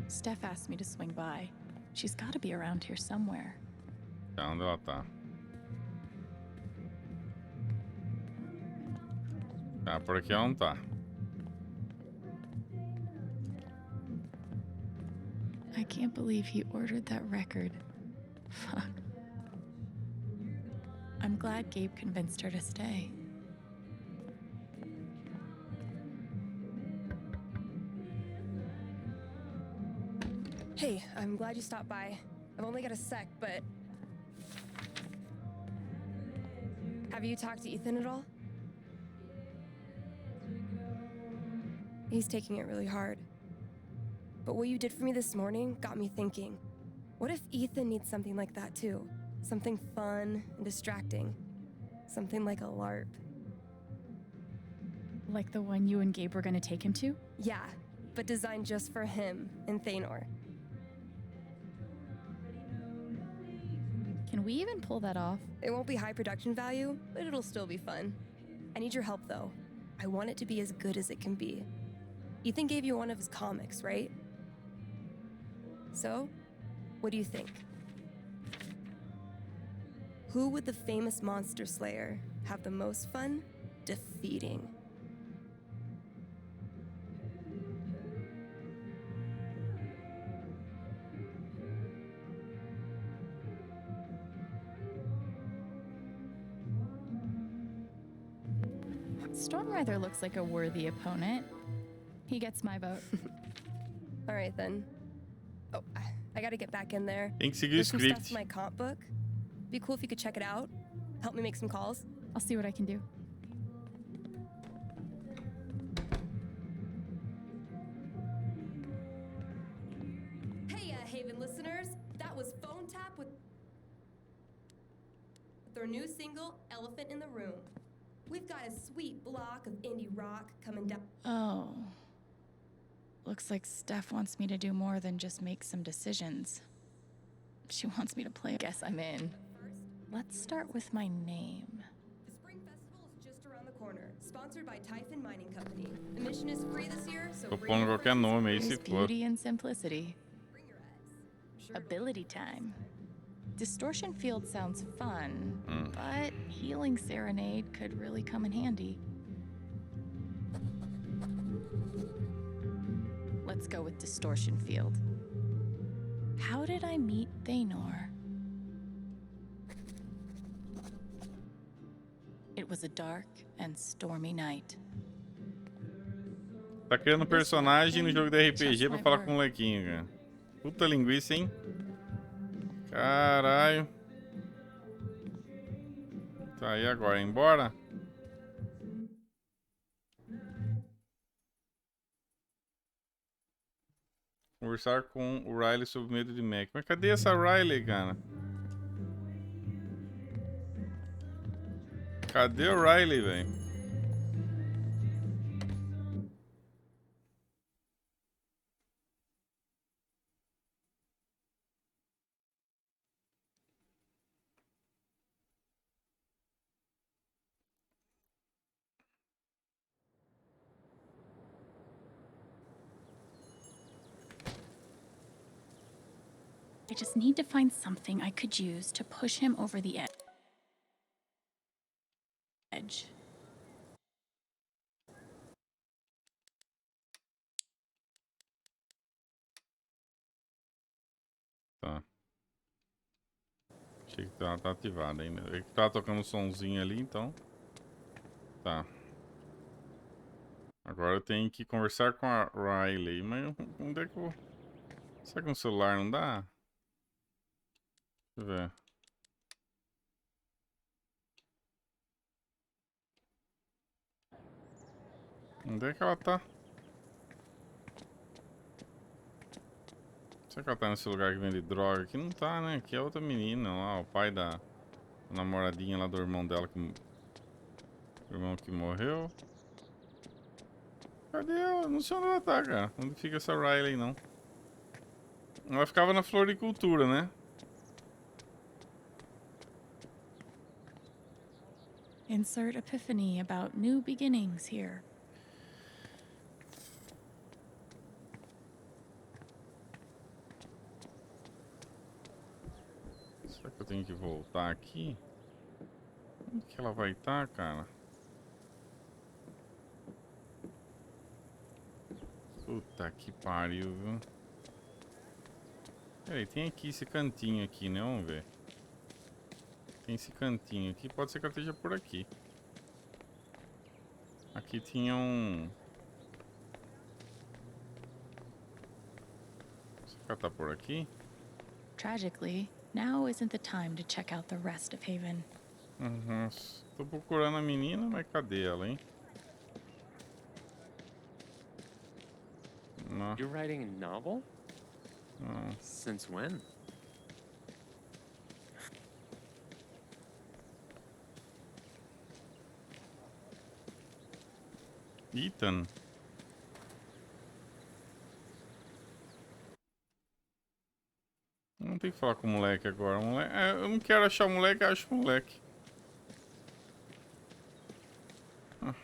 Steph asked me to swing by. She's got to be around here somewhere. Tá, onde ela tá? Tá, por aqui ela não tá. I can't believe he ordered that record. Fuck. I'm glad Gabe convinced her to stay. Hey, I'm glad you stopped by. I've only got a sec, but... Have you talked to Ethan at all? He's taking it really hard. But what you did for me this morning got me thinking. What if Ethan needs something like that too? Something fun and distracting. Something like a LARP. Like the one you and Gabe were gonna take him to? Yeah, but designed just for him and Thanor. Can we even pull that off? It won't be high production value, but it'll still be fun. I need your help though. I want it to be as good as it can be. Ethan gave you one of his comics, right? So, what do you think? Who would the famous monster slayer have the most fun defeating? Stormrider looks like a worthy opponent. He gets my vote. All right then. Oh, I gotta get back in there. Tem que seguir o There's some stuff script. in my comp book. Be cool if you could check it out. Help me make some calls. I'll see what I can do. Hey, Haven listeners. That was Phone Tap with their new single, Elephant in the Room. We've got a sweet block of indie rock coming down. Oh. Looks like Steph wants me to do more than just make some decisions. She wants me to play. Guess I'm in. Let's start with my name. The Spring Festival is just around the corner. Sponsored by Typhon Mining Company. Admission is free this year, so Tô bring pondo your qualquer friends. nome aí se There's for. beauty and simplicity. Ability time. Distortion field sounds fun, but healing serenade could really come in handy. Let's go with distortion field. How did I meet Thanor? It was a dark and stormy night. Tá criando personagem no jogo de RPG pra falar com o molequinho, cara. Puta linguiça, hein? Caralho. Tá, e agora? Embora? Conversar com o Riley sobre o medo de Mac. Mas cadê essa Riley, cara? Cadê o Riley, velho? I just need to find something I could use to push him over the edge. Tá. Achei que tá ativada ainda. Ele tava tocando um sonzinho ali, então. Tá. Agora eu tenho que conversar com a Riley. Mas onde é que eu... Será que um celular não dá? Deixa eu ver. Onde é que ela tá? Será que ela tá nesse lugar que vende droga? Aqui não tá, né? Aqui é outra menina lá, o pai da namoradinha lá do irmão dela, o irmão que morreu. Cadê ela? Não sei onde ela tá, cara. Onde fica essa Riley, não. Ela ficava na floricultura, né? Insert epiphany about new beginnings here. Será que eu tenho que voltar aqui? Onde que ela vai estar, cara? Puta que pariu, viu? Peraí, tem aqui esse cantinho aqui, né? Vamos ver. Tem esse cantinho aqui. Pode ser que ela esteja por aqui. Aqui tinha um... Será que ela tá por aqui? Tragically, now isn't the time to check out the rest of Haven. Nossa, tô procurando a menina, mas cadê ela, hein? Não. You're writing a novel? Não. Since when? Ethan. Não tem que falar com o moleque agora. Eu não quero achar o moleque, acho o moleque. Ah.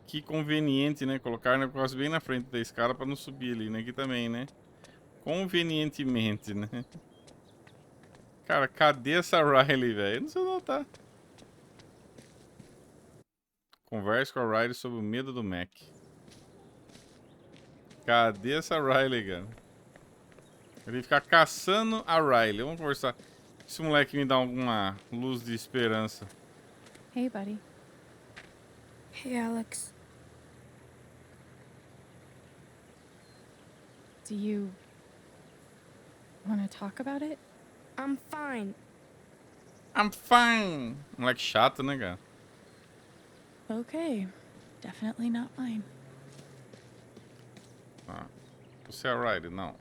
Que conveniente, né? Colocar o negócio bem na frente da escada pra não subir ali, né? Aqui também, né? Convenientemente, né? Cara, cadê essa Riley, velho? Eu não sei onde ela tá. Converse com a Riley sobre o medo do Mac. Cadê essa Riley, cara? Eu tenho que ficar caçando a Riley. Vamos conversar. Esse moleque me dá alguma luz de esperança. Hey, buddy. Hey, Alex. Do you want to talk about it? I'm fine. I'm fine. Moleque chato, né, cara? Okay. Definitely not mine. Ah, você é a Riley? Não.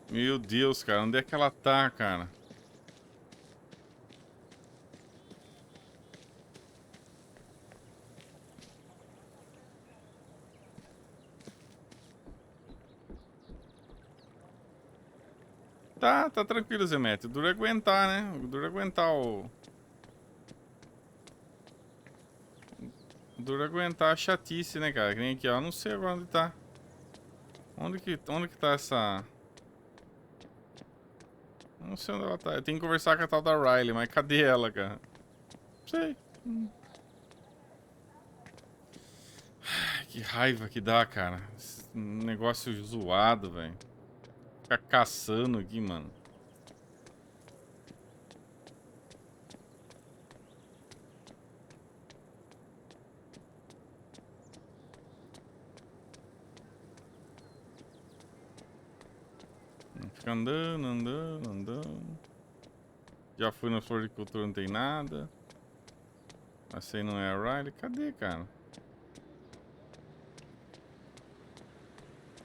Meu Deus, cara. Onde é que ela tá, cara? Tá tranquilo, Zemete. O duro é aguentar, né? O duro é aguentar o... O duro é aguentar a chatice, né, cara? Que nem aqui, ó. Não sei agora onde tá. Onde que tá essa... Não sei onde ela tá. Eu tenho que conversar com a tal da Riley, mas cadê ela, cara? Não sei. Que raiva que dá, cara. Esse negócio zoado, velho. Ficar caçando aqui, mano. Fica andando. Já fui na floricultura, não tem nada. Essa aí não é a Riley. Cadê, cara?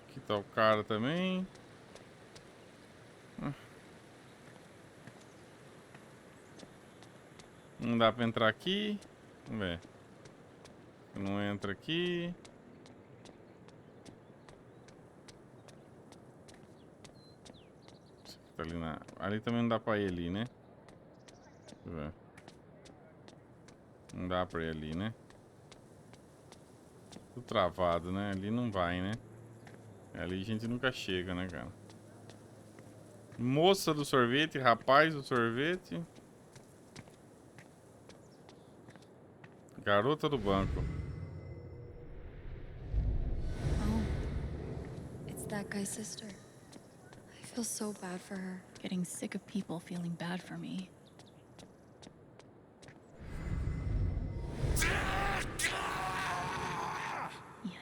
Aqui tá o cara também. Não dá pra entrar aqui. Vamos ver. Não entra aqui. Tá ali, ali também não dá pra ir ali, né? Deixa eu ver. Não dá pra ir ali, né? Tudo travado, né? Ali não vai, né? Ali a gente nunca chega, né, cara? Moça do sorvete, rapaz do sorvete. Garota do banco. that guy's sister. I feel so bad for her. Getting sick of people feeling bad for me.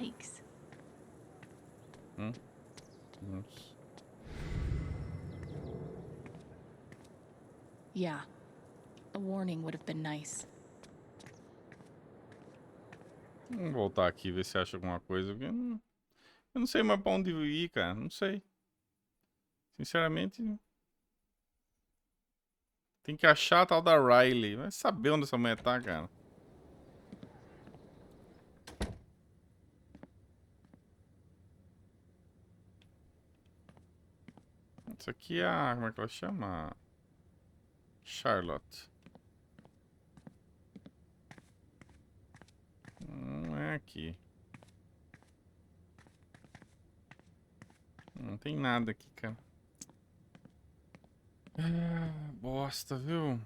Yikes. Yeah. A warning would have been nice. Vamos voltar aqui e ver se acha alguma coisa. Eu não sei mais pra onde ir, cara. Não sei. Sinceramente. Tem que achar a tal da Riley. Vai saber onde essa mulher tá, cara. Isso aqui é a... Como é que ela chama? Charlotte. Não é aqui. Não tem nada aqui, cara. Ah, bosta, viu?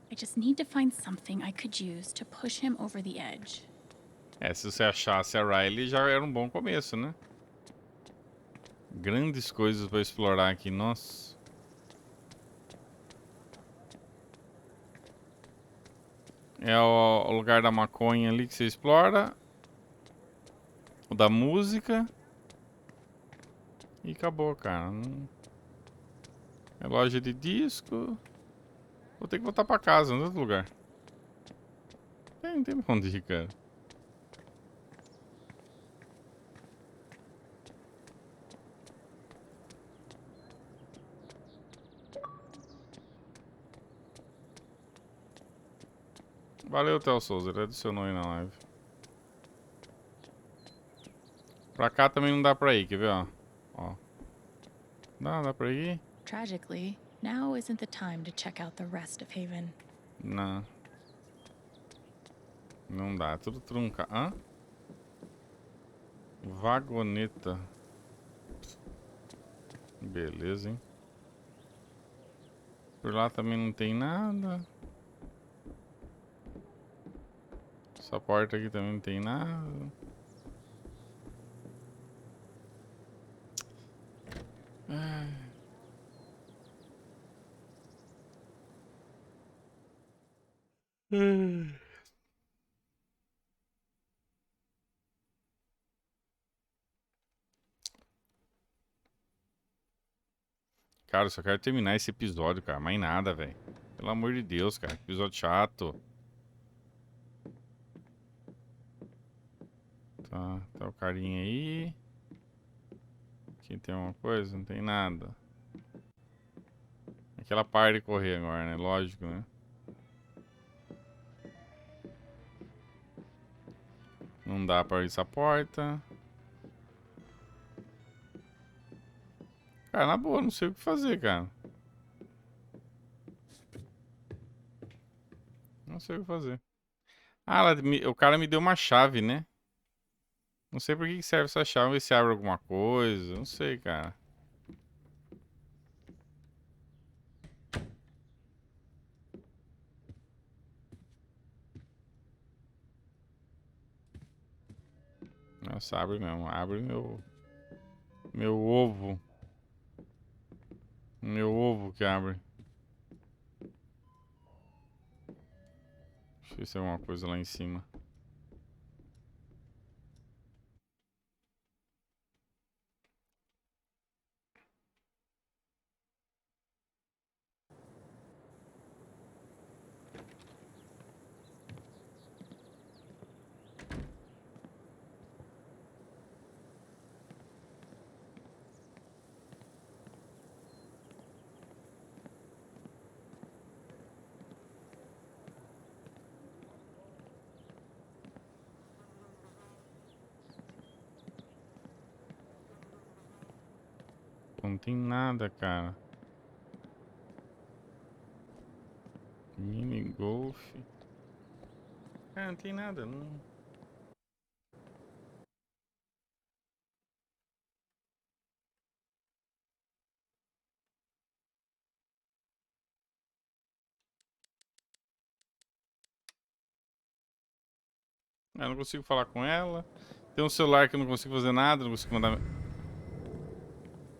I just need to find something I could use to push him over the edge. É, se você achasse a Riley já era um bom começo, né? Grandes coisas pra explorar aqui, nossa. É o lugar da maconha ali que você explora. O da música. E acabou, cara. É loja de disco. Vou ter que voltar pra casa, em outro lugar. Não tem pra onde ir, cara. Valeu, Theo Souza. Ele adicionou aí na live. Pra cá também não dá pra ir, quer ver, ó? Ó. Dá pra ir? Tragically, now isn't the time to check out the rest of Haven. Não. Não dá, é tudo trunca. Hã? Vagoneta. Beleza, hein? Por lá também não tem nada. Essa porta aqui também não tem nada. Ai. Cara, eu só quero terminar esse episódio, cara. Mais nada, velho. Pelo amor de Deus, cara. Que episódio chato. Tá o carinha aí. Aqui tem alguma coisa? Não tem nada. Aquela parte de correr agora, né? Lógico, né? Não dá pra abrir essa porta. Cara, na boa, não sei o que fazer, cara. Não sei o que fazer. Ah, o cara me deu uma chave, né? Não sei pra que serve essa chave. Ver se abre alguma coisa. Não sei, cara. Nossa, abre mesmo. Abre meu ovo. Meu ovo que abre. Deixa eu ver se tem alguma coisa lá em cima. Não tem nada, cara. Mini golf. Ah, não tem nada, não. Eu não consigo falar com ela. Tem um celular que eu não consigo fazer nada, não consigo mandar.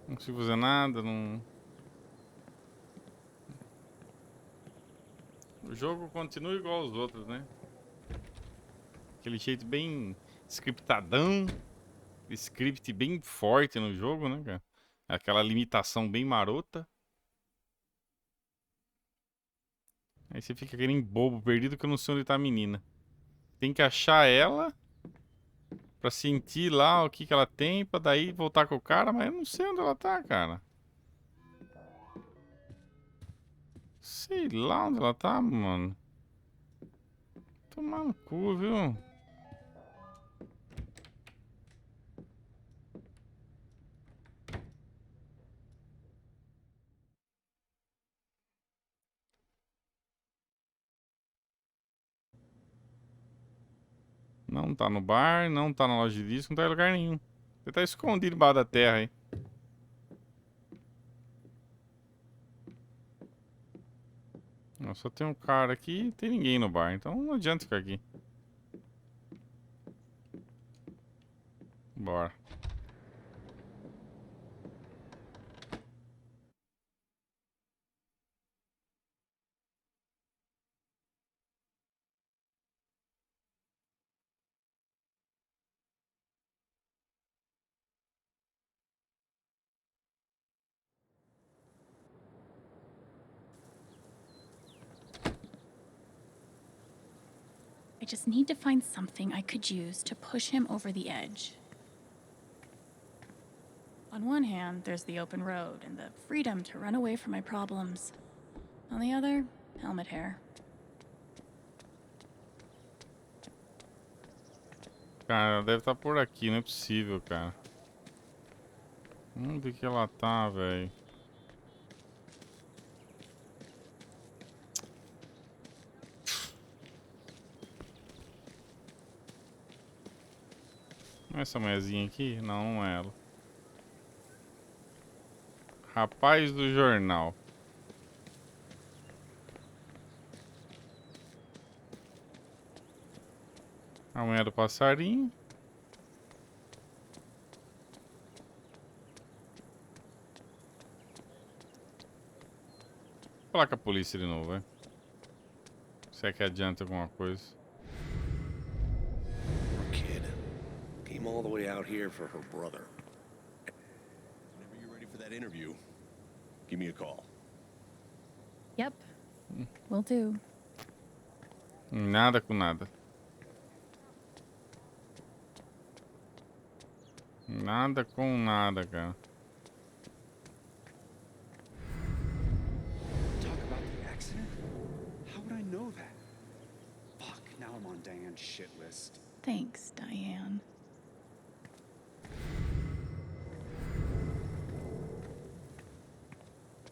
Não consigo fazer nada, não. O jogo continua igual aos outros, né? Aquele jeito bem scriptadão. Script bem forte no jogo, né, cara? Aquela limitação bem marota. Aí você fica aquele bobo perdido que eu não sei onde tá a menina. Tem que achar ela pra sentir lá o que que ela tem, pra daí voltar com o cara, mas eu não sei onde ela tá, cara. Sei lá onde ela tá, mano. Tomar no cu, viu? Não tá no bar, não tá na loja de disco, não tá em lugar nenhum. Você tá escondido embaixo da terra aí. Só tem um cara aqui e tem ninguém no bar, então não adianta ficar aqui. Bora. I just need to find something I could use to push him over the edge. On one hand, there's the open road and the freedom to run away from my problems. On the other, helmet hair. Cara, ela deve estar por aqui, não é possível, cara. Onde que ela tá, velho? Não é essa mulherzinha aqui? Não, não é ela. Rapaz do jornal. A mulher do passarinho. Vou falar com a polícia de novo, vai. Se é que adianta alguma coisa. Poor kid. Came all the way out here for her brother. Whenever you're ready for that interview, give me a call. Yep. Will do. Nada com nada. Nada com nada, cara. Talk about the accident? How would I know that? Fuck, now I'm on Diane's shit list. Thanks, Diane.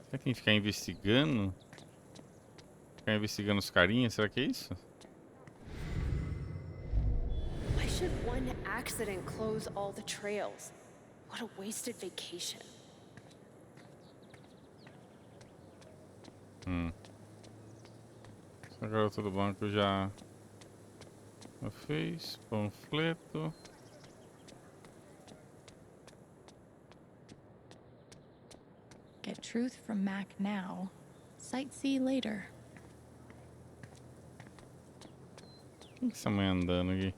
Será que tem que ficar investigando? Ficar investigando os carinhas? Será que é isso? Why should one accident close all the trails? What a wasted vacation. Essa garota do banco já fez. Panfleto. Get truth from Mac now. Sightsee later. Quem que essa mulher andando aqui?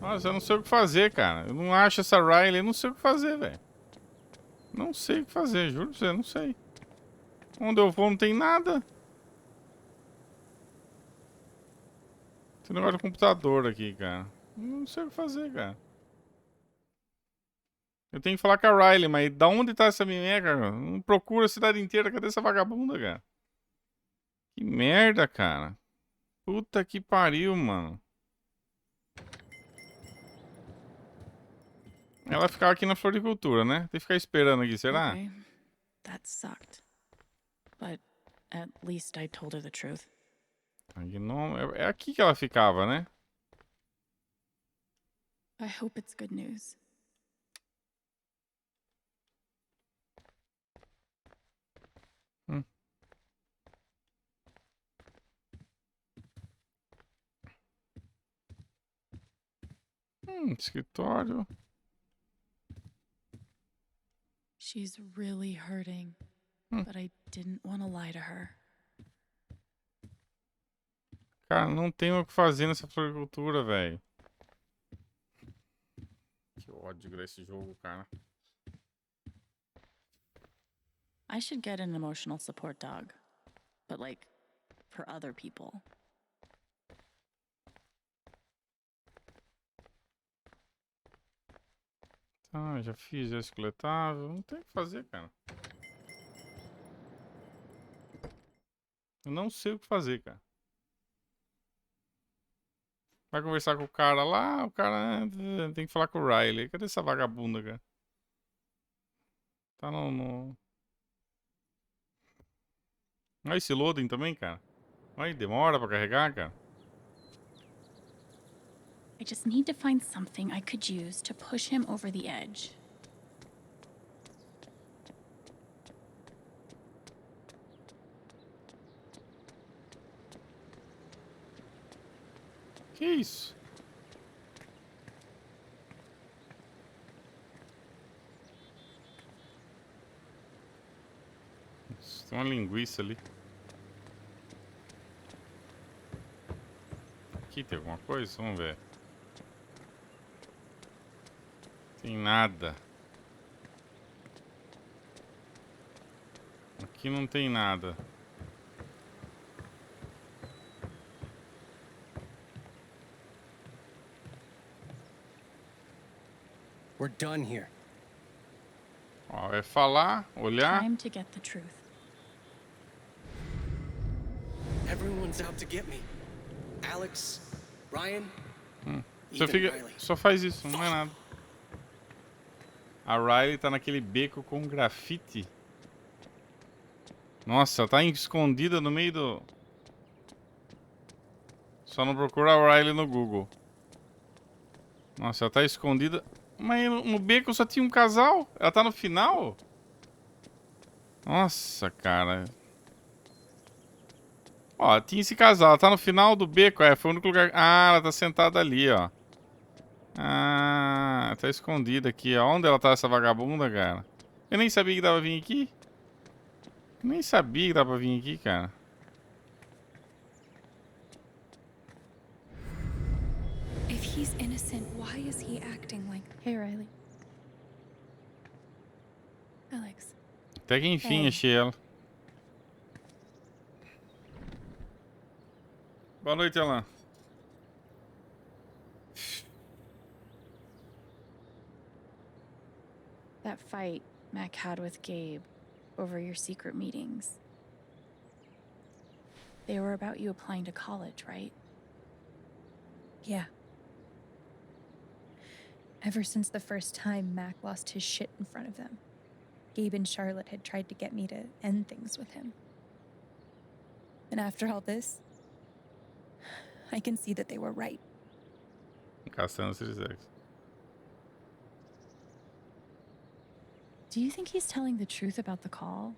Nossa, eu não sei o que fazer, cara. Eu não acho essa Riley, eu não sei o que fazer, velho. Não sei o que fazer, juro pra você, não sei. Onde eu vou não tem nada. Tem negócio de computador aqui, cara. Não sei o que fazer, cara. Eu tenho que falar com a Riley, mas da onde tá essa menina, cara? Não procura a cidade inteira, cadê essa vagabunda, cara? Que merda, cara. Puta que pariu, mano. Ela ficava aqui na floricultura, né? Tem que ficar esperando aqui, será? Okay. That sucked. But at least I told her the truth. É aqui que ela ficava, né? I hope it's good news. Hum. Escritório. She's really hurting, but I didn't want to lie to her. Cara, não tem o que fazer nessa floricultura, velho. Que ódio desse jogo, cara. I should get an emotional support dog, but like for other people. Tá, já fiz esse coletável. Não tem o que fazer, cara. Eu não sei o que fazer, cara. Vai conversar com o cara lá, o cara tem que falar com o Riley. Cadê essa vagabunda, cara? Tá no... Olha esse loading também, cara. Olha, demora pra carregar, cara. I just need to find something I could use to push him over the edge. Que isso? Tem uma linguiça ali. Aqui tem alguma coisa? Vamos ver. Tem nada. Aqui não tem nada. We're done here. Ó, é falar, olhar. Time to get the truth. Everyone's out to get me. Alex, Ryan, Só faz isso, não é nada. A Riley tá naquele beco com grafite. Nossa, ela tá escondida no meio do... Só não procura a Riley no Google. Nossa, ela tá escondida. Mas no beco só tinha um casal. Ela tá no final? Nossa, cara. Ó, tinha esse casal. Ela tá no final do beco. Foi o único lugar... Ah, ela tá sentada ali, ó. Ah, tá escondida aqui, ó. Onde ela tá, essa vagabunda, cara? Eu nem sabia que dava pra vir aqui. Nem sabia que dava pra vir aqui, cara. If he's innocent, why is he acting like... Hey, Riley. Alex. Até que enfim achei ela. Boa noite, Alan. That fight Mac had with Gabe over your secret meetings. They were about you applying to college, right? Yeah. Ever since the first time Mac lost his shit in front of them, Gabe and Charlotte had tried to get me to end things with him. And after all this, I can see that they were right. Caçando esses ex. Do you think he's telling the truth about the call?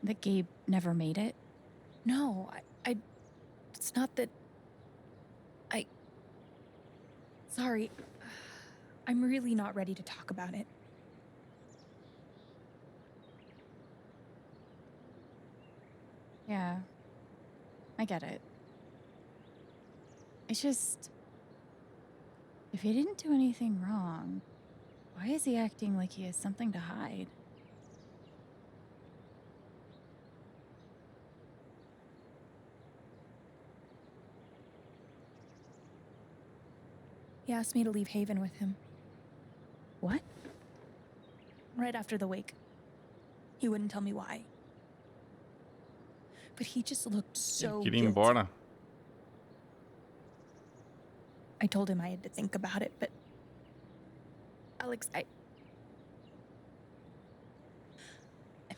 That Gabe never made it? No, it's not that... Sorry. I'm really not ready to talk about it. Yeah, I get it. It's just... If he didn't do anything wrong, why is he acting like he has something to hide? He asked me to leave Haven with him. What? Right after the wake. He wouldn't tell me why. But he just looked so Queria ir guilty. embora. I told him I had to think about it, but Alex, I'm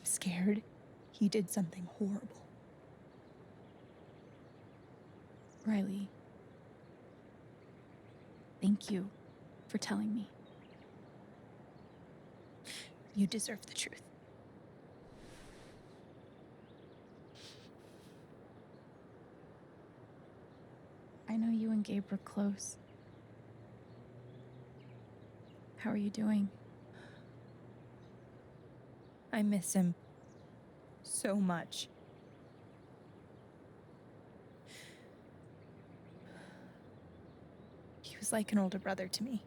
scared he did something horrible. Riley, thank you for telling me. You deserve the truth. I know you and Gabe were close. How are you doing? I miss him so much. He was like an older brother to me.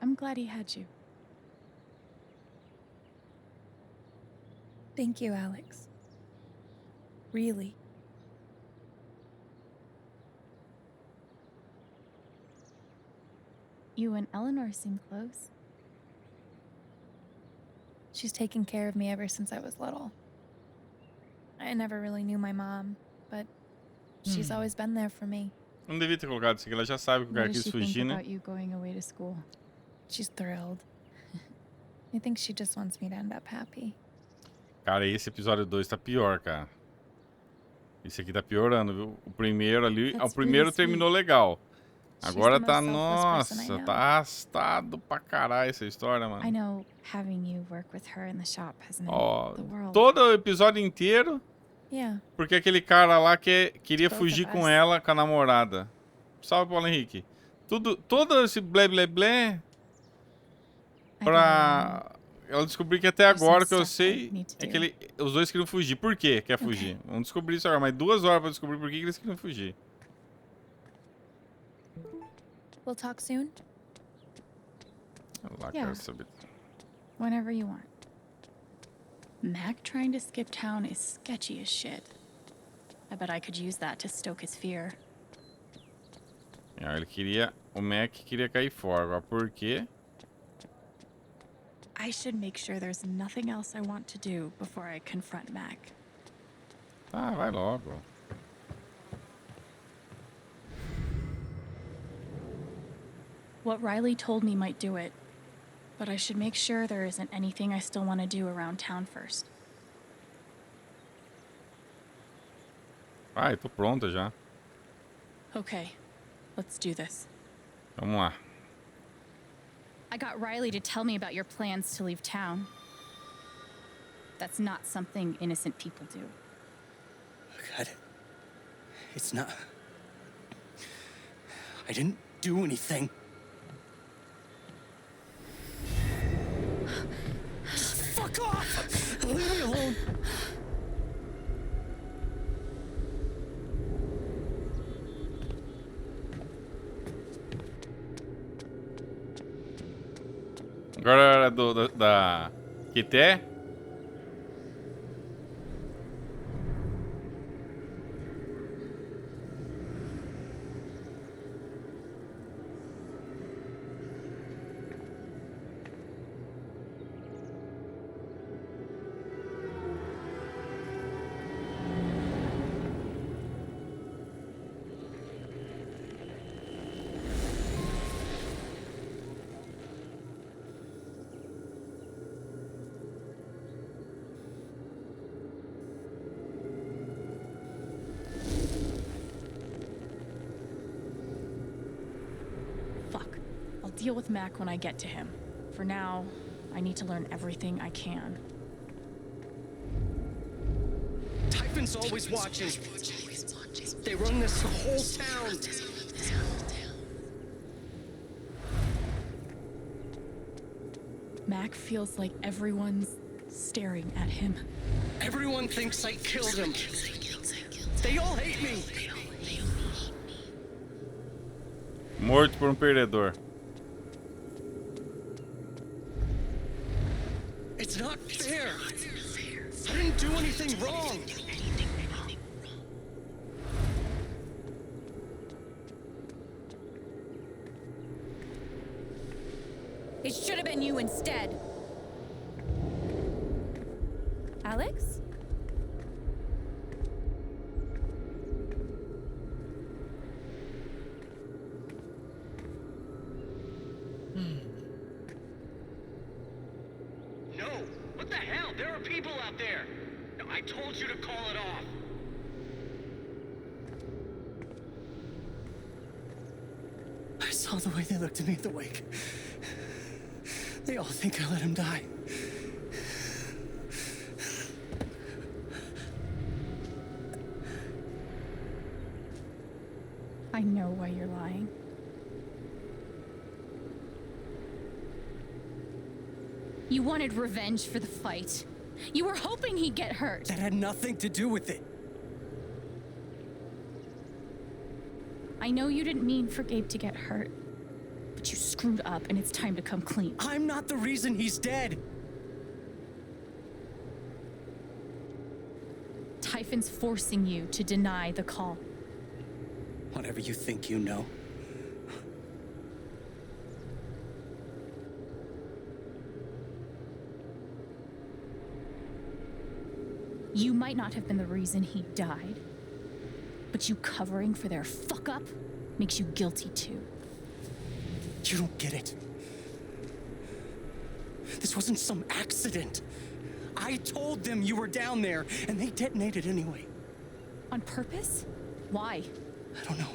I'm glad he had you. Thank you, Alex. Really. You and Eleanor seem close. She's taken care of me ever since I was little. I never really knew my mom, but she's always been there for me. Não devia ter colocado isso aqui, ela já sabe que o What cara does quis she think fugir, né? about you going away to school? She's thrilled. I think she just wants me to end up happy. Cara, esse episódio 2 tá pior, cara. Esse aqui tá piorando, viu? O primeiro ali... That's o primeiro really terminou sweet. legal. She's Agora the tá... most selfless person I Nossa, know. tá arrastado pra caralho essa história, mano. I know having you work with her in the shop has meant Ó, the world. todo o episódio inteiro... Yeah. Porque aquele cara lá queria Both fugir of com us. ela, com a namorada. Salve, Paulo Henrique. Todo esse blé blé blé pra ela descobrir que até agora que eu sei é que os dois queriam fugir. Por que quer fugir? Vamos descobrir isso agora, mas 2 horas pra descobrir por que eles queriam fugir. We'll talk soon? Olha lá, Yeah. quero saber. Whenever you want. Mac trying to skip town is sketchy as shit. I bet I could use that to stoke his fear. Ele queria... O Mac queria cair fora. Agora, por quê? I should make sure there's nothing else I want to do before I confront Mac. Tá, vai logo. What Riley told me might do it, but I should make sure there isn't anything I still want to do around town first. Vai, tô pronta já. Okay, let's do this. Vamos lá. I got Riley to tell me about your plans to leave town. That's not something innocent people do. God, it's not... I didn't do anything. Fuck off! Leave me alone! Agora da Kité. I'll deal with Mac when I get to him. For now, I need to learn everything I can. Typhon's always watching. They run this whole town. Mac feels like everyone's staring at him. Everyone thinks I killed him. They all hate me. Morto por perdedor. It's not fair. I didn't do anything wrong. It should have been you instead. Alex? told you to call it off. I saw the way they looked at me at the wake. They all think I let him die. I know why you're lying. You wanted revenge for the fight. You were hoping he'd get hurt. That had nothing to do with it. I know you didn't mean for Gabe to get hurt, but you screwed up and it's time to come clean. I'm not the reason he's dead. Typhon's forcing you to deny the call. Whatever you think you know. You might not have been the reason he died, but you covering for their fuck up makes you guilty too. You don't get it. This wasn't some accident. I told them you were down there, and they detonated anyway. On purpose? Why? I don't know.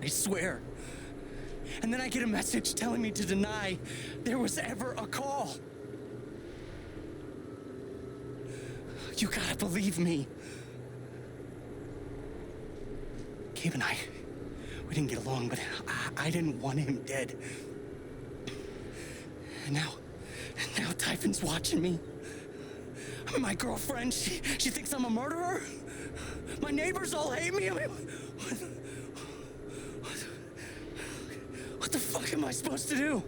I swear. And then I get a message telling me to deny there was ever a call. You gotta believe me. Gabe and I, we didn't get along, but I didn't want him dead. And now Typhon's watching me. My girlfriend, she thinks I'm a murderer. My neighbors all hate me. I mean, what the fuck am I supposed to do?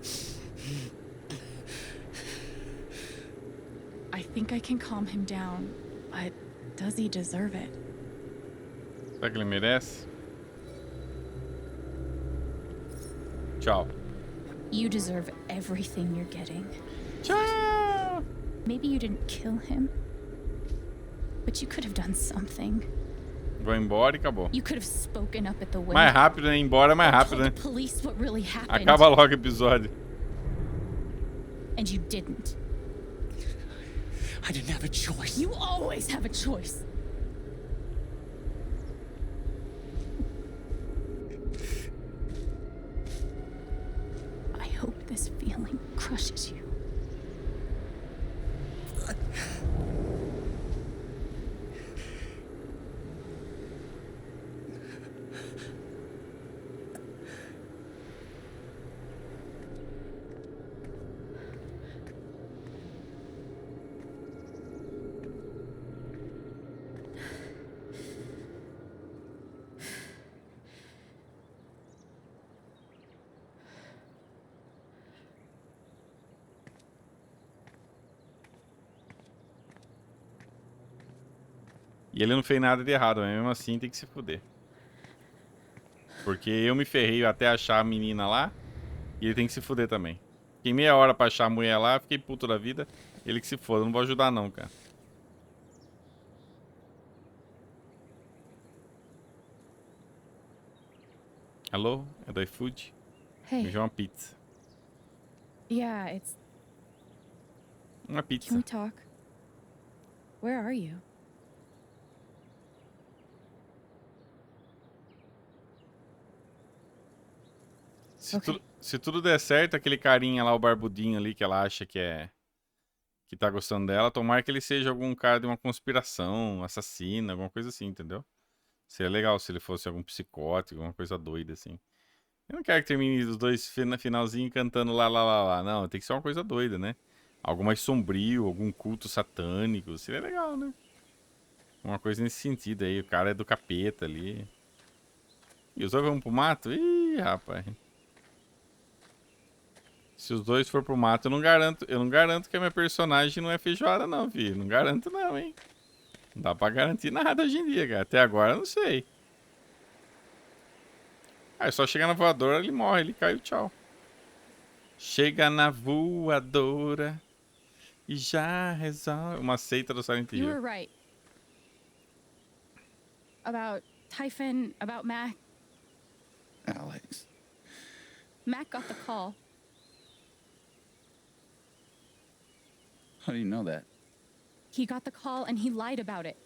I think I can calm him down, but does he deserve it? Será que ele merece? Tchau. You deserve everything you're getting. Tchau. Maybe you didn't kill him, but you could have done something. Vou embora e acabou. You could have spoken up at the wake. Mais rápido, né? Ir embora é mais rápido, né? Told the police what really happened. Acaba logo o episódio. And you didn't. I didn't have a choice. You always have a choice. I hope this feeling crushes you. E ele não fez nada de errado, mas mesmo assim tem que se fuder. Porque eu me ferrei até achar a menina lá, e ele tem que se fuder também. Fiquei meia hora pra achar a mulher lá, fiquei puto da vida. Ele que se foda, não vou ajudar não, cara. Alô? É do iFood? Hey. Me uma pizza. Yeah, it's... Uma pizza. Can we talk? Where are you? Se tudo der certo, aquele carinha lá, o barbudinho ali, que ela acha que tá gostando dela, tomara que ele seja algum cara de uma conspiração, assassino, alguma coisa assim, entendeu? Seria legal se ele fosse algum psicótico, alguma coisa doida, assim. Eu não quero que termine os dois finalzinho cantando lá, lá, lá, lá. Não, tem que ser uma coisa doida, né? Algo mais sombrio, algum culto satânico. Seria legal, né? Uma coisa nesse sentido aí. O cara é do capeta ali. E os dois vão pro mato? Ih, rapaz. Se os dois for pro mato, eu não garanto que a minha personagem não é feijoada, não, filho. Não garanto, não, hein? Não dá pra garantir nada hoje em dia, cara. Até agora eu não sei. Ah, é só chegar na voadora, ele morre, ele cai e tchau. Chega na voadora e já resolve. Uma seita do Silent You Hill. were right. About Typhon, about Mac. Alex. Mac got the call. How do you know that? He got the call and he lied about it.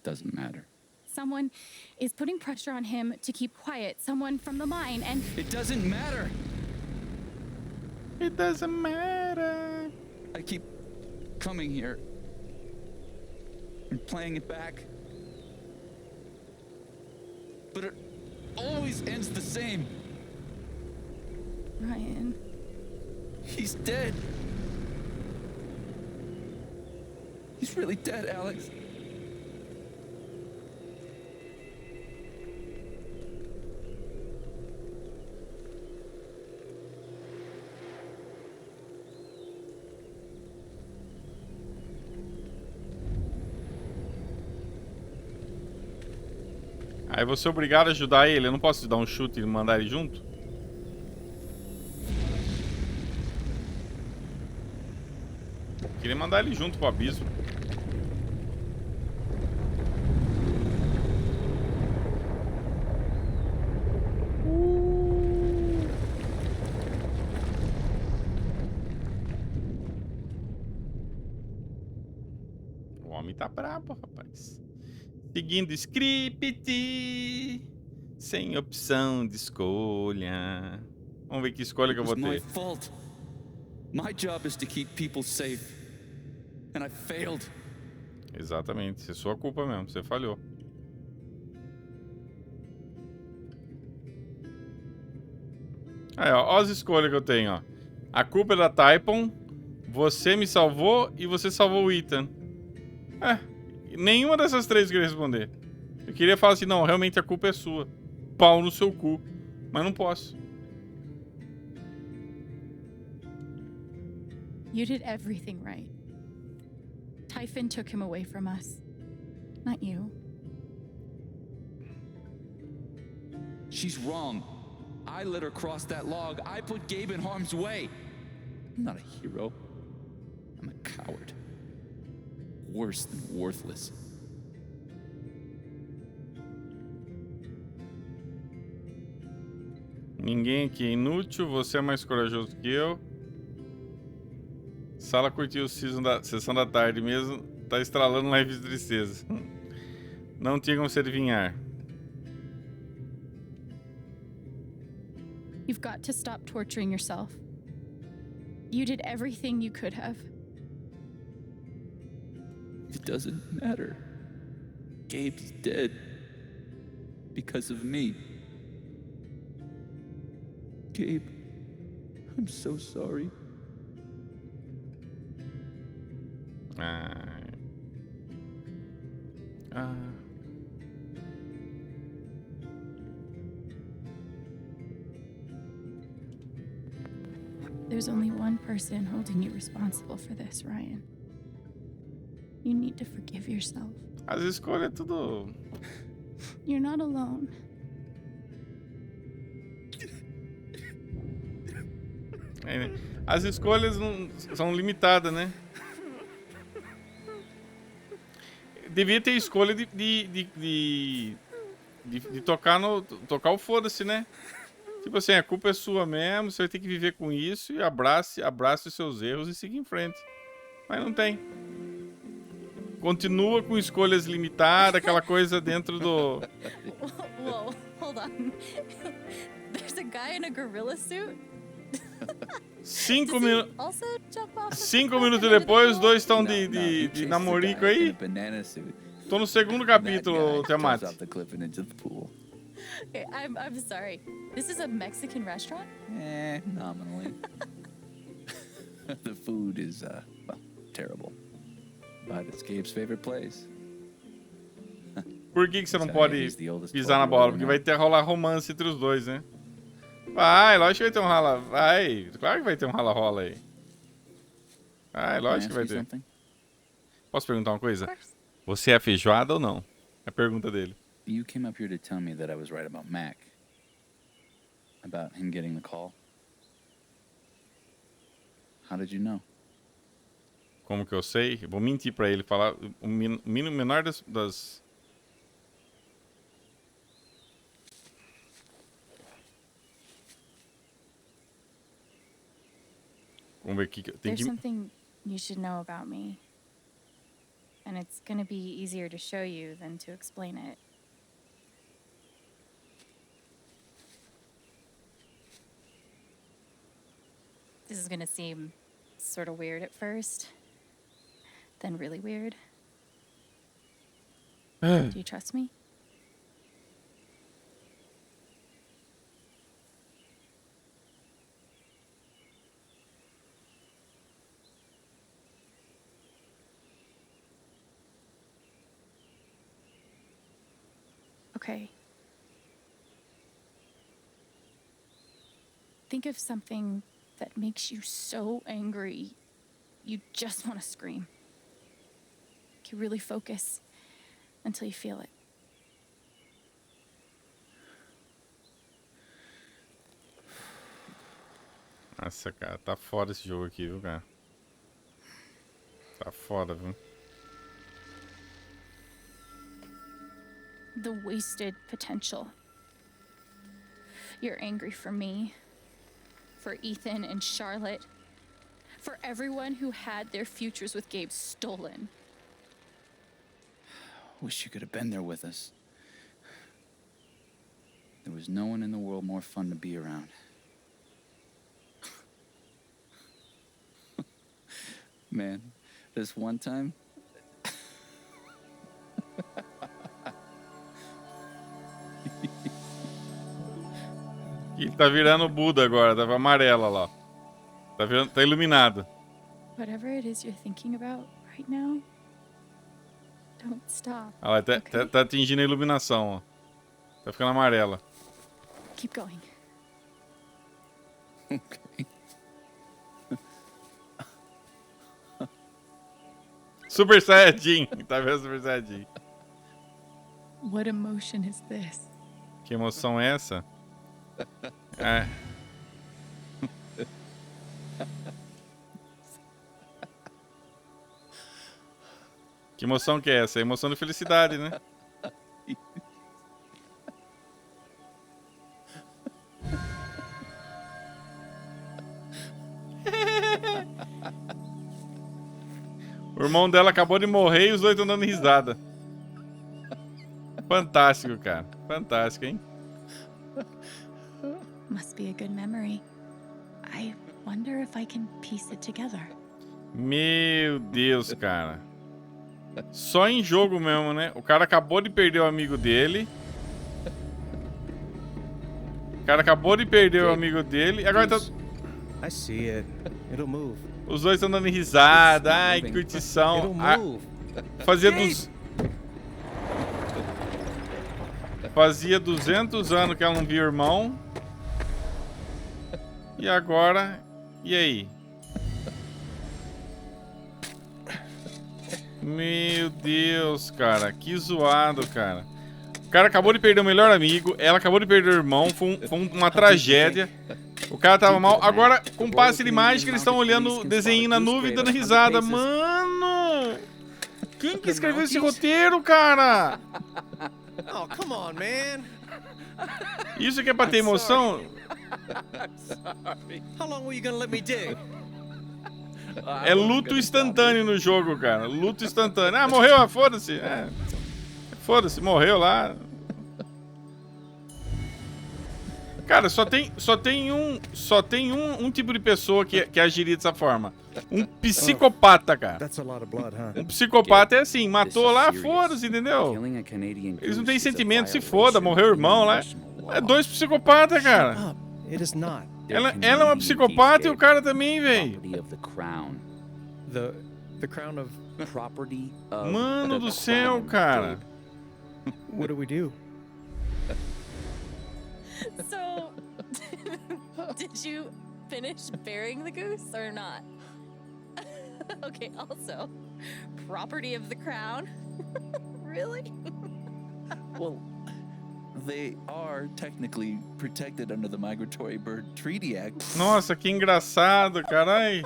Doesn't matter. Someone is putting pressure on him to keep quiet. Someone from the mine, and It doesn't matter. It doesn't matter. I keep coming here and playing it back. But it always ends the same. Ryan. He's dead. He's really dead, Alex. Aí você é obrigado a ajudar ele. Eu não posso dar um chute e mandar ele junto? Queria mandar ele junto pro abismo. O homem tá brabo, rapaz. Seguindo script, sem opção de escolha. Vamos ver que escolha que eu vou ter. My fault. My job is to keep people safe. And I failed. Exatamente, é sua culpa mesmo, você falhou. Aí, ó as escolhas que eu tenho, ó. A culpa é da Typon, você me salvou e você salvou o Ethan. Nenhuma dessas três eu queria responder. Eu queria falar assim, não, realmente a culpa é sua. Pau no seu cu. Mas não posso. You did everything right. Typhon took him away from us. Not you. She's wrong. I let her cross that log. I put Gabe in harm's way. I'm not a hero. I'm a coward. Worse than worthless. Ninguém aqui é inútil, você é mais corajoso que eu. Sala curtiu sessão da tarde mesmo, tá estralando live de tristeza. Não tinha como se adivinhar. You've got to stop torturing yourself. You did everything you could have. It doesn't matter. Gabe's dead. Because of me. Gabe, I'm so sorry. There's only one person holding you responsible for this, Ryan. You need to forgive yourself. As escolhas é tudo... You're not alone. As escolhas não, são limitadas, né? Devia ter escolha de tocar o foda-se, né? Tipo assim, a culpa é sua mesmo, você vai ter que viver com isso e abrace os seus erros e siga em frente. Mas não tem. Continua com escolhas limitadas, aquela coisa dentro do... Whoa, hold on. There's a guy in a gorilla suit? 5 minutos depois, os dois estão de namorico aí. Tô no segundo capítulo, Tiamat. Okay, I'm sorry. This is a Mexican restaurant? Nominally. The food is, well, terrible. But it's Gabe's favorite place. Por que você não pode pisar na bola? Porque vai ter rolar romance entre os dois, né? Vai, lógico que vai ter um rala... Vai, claro que vai ter um rala-rola aí. Vai, lógico que vai ter. Posso perguntar uma coisa? Você é feijoada ou não? É a pergunta dele. You came up here to tell me that I was right about Mac. About him getting the call. How did you know? Como que eu sei? Eu vou mentir pra ele, falar o menor das... Vamos ver aqui. There's something you should know about me. And it's gonna be easier to show you than to explain it. This is gonna seem sort of weird at first, then really weird. Do you trust me? Okay. Think of something that makes you so angry you just want to scream. You really focus until you feel it. Nossa, cara, tá foda esse jogo aqui, viu, cara? Tá foda, viu? The wasted potential. You're angry for me, for Ethan and Charlotte, for everyone who had their futures with Gabe stolen. Wish you could have been there with us. There was no one in the world more fun to be around. Man, this one time... Ele tá virando Buda agora, tá amarela lá. Tá, tá iluminado. Whatever it is you're thinking about right now, don't stop. Ah lá, tá atingindo a iluminação, ó. Tá ficando amarela. Keep going. Okay. Super Saiyajin. Tá vendo Super Saiyajin? What emotion is this? Que emoção é essa? É. Que emoção que é essa? É emoção de felicidade, né? O irmão dela acabou de morrer e os dois estão dando risada. Fantástico, cara. Fantástico, hein? Must be a good memory. I wonder if I can piece it together. Meu Deus, cara. Só em jogo mesmo, né? O cara acabou de perder o amigo dele. O cara acabou de perder o amigo dele. E agora tá... I see it. It'll move. Os dois estão dando risada. Ai, que curtição. Fazia 200 anos que ela não via o irmão. E agora... E aí? Meu Deus, cara. Que zoado, cara. O cara acabou de perder o melhor amigo. Ela acabou de perder o irmão. Foi uma tragédia. O cara tava mal. Agora, com passe de mágica, eles estão olhando desenho na nuvem e dando risada. Mano! Quem que escreveu esse roteiro, cara? Oh, come on, man. Isso que é pra ter emoção? How long were you gonna let me dig? É luto instantâneo no jogo, cara. Luto instantâneo. Ah, morreu? Ah, foda-se. É. Foda-se, morreu lá. Cara, só tem um tipo de pessoa que agiria dessa forma. Um psicopata, cara. Um psicopata é assim, matou lá, foda-se, entendeu? Eles não têm sentimento, se foda, morreu o irmão lá. É dois psicopatas, cara. Ela é uma psicopata e o cara também, velho. The crown of property Mano do céu, cara. What do we do? So, did you finish burying the goose or not? Okay, also, property of the crown? Really? Well, they are technically protected under the Migratory Bird Treaty Act. Nossa, que engraçado, carai.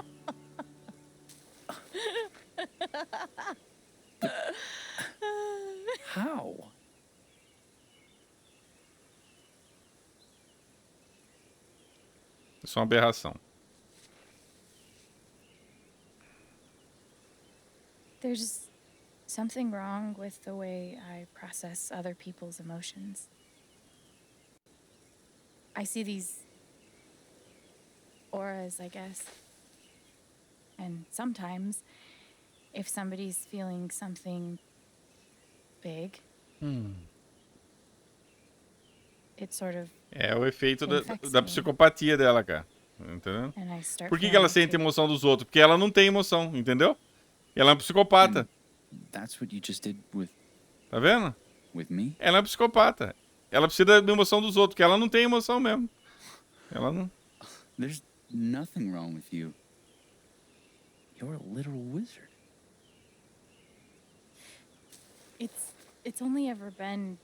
How? Isso é uma aberração. There's something wrong with the way I process other people's emotions. I see these auras, I guess. And sometimes, if somebody's feeling something big, it sort of É o efeito infects da me. psicopatia dela, cara. Entendeu? And I start Por que feeling ela it sente too. emoção dos outros? Porque ela não tem emoção, entendeu? Ela é uma psicopata. That's what you just did with Tá vendo? me? Ela é uma psicopata. Ela precisa da emoção dos outros, porque ela não tem emoção mesmo. Ela não... There's nothing wrong with you. You're a literal wizard. It's only ever been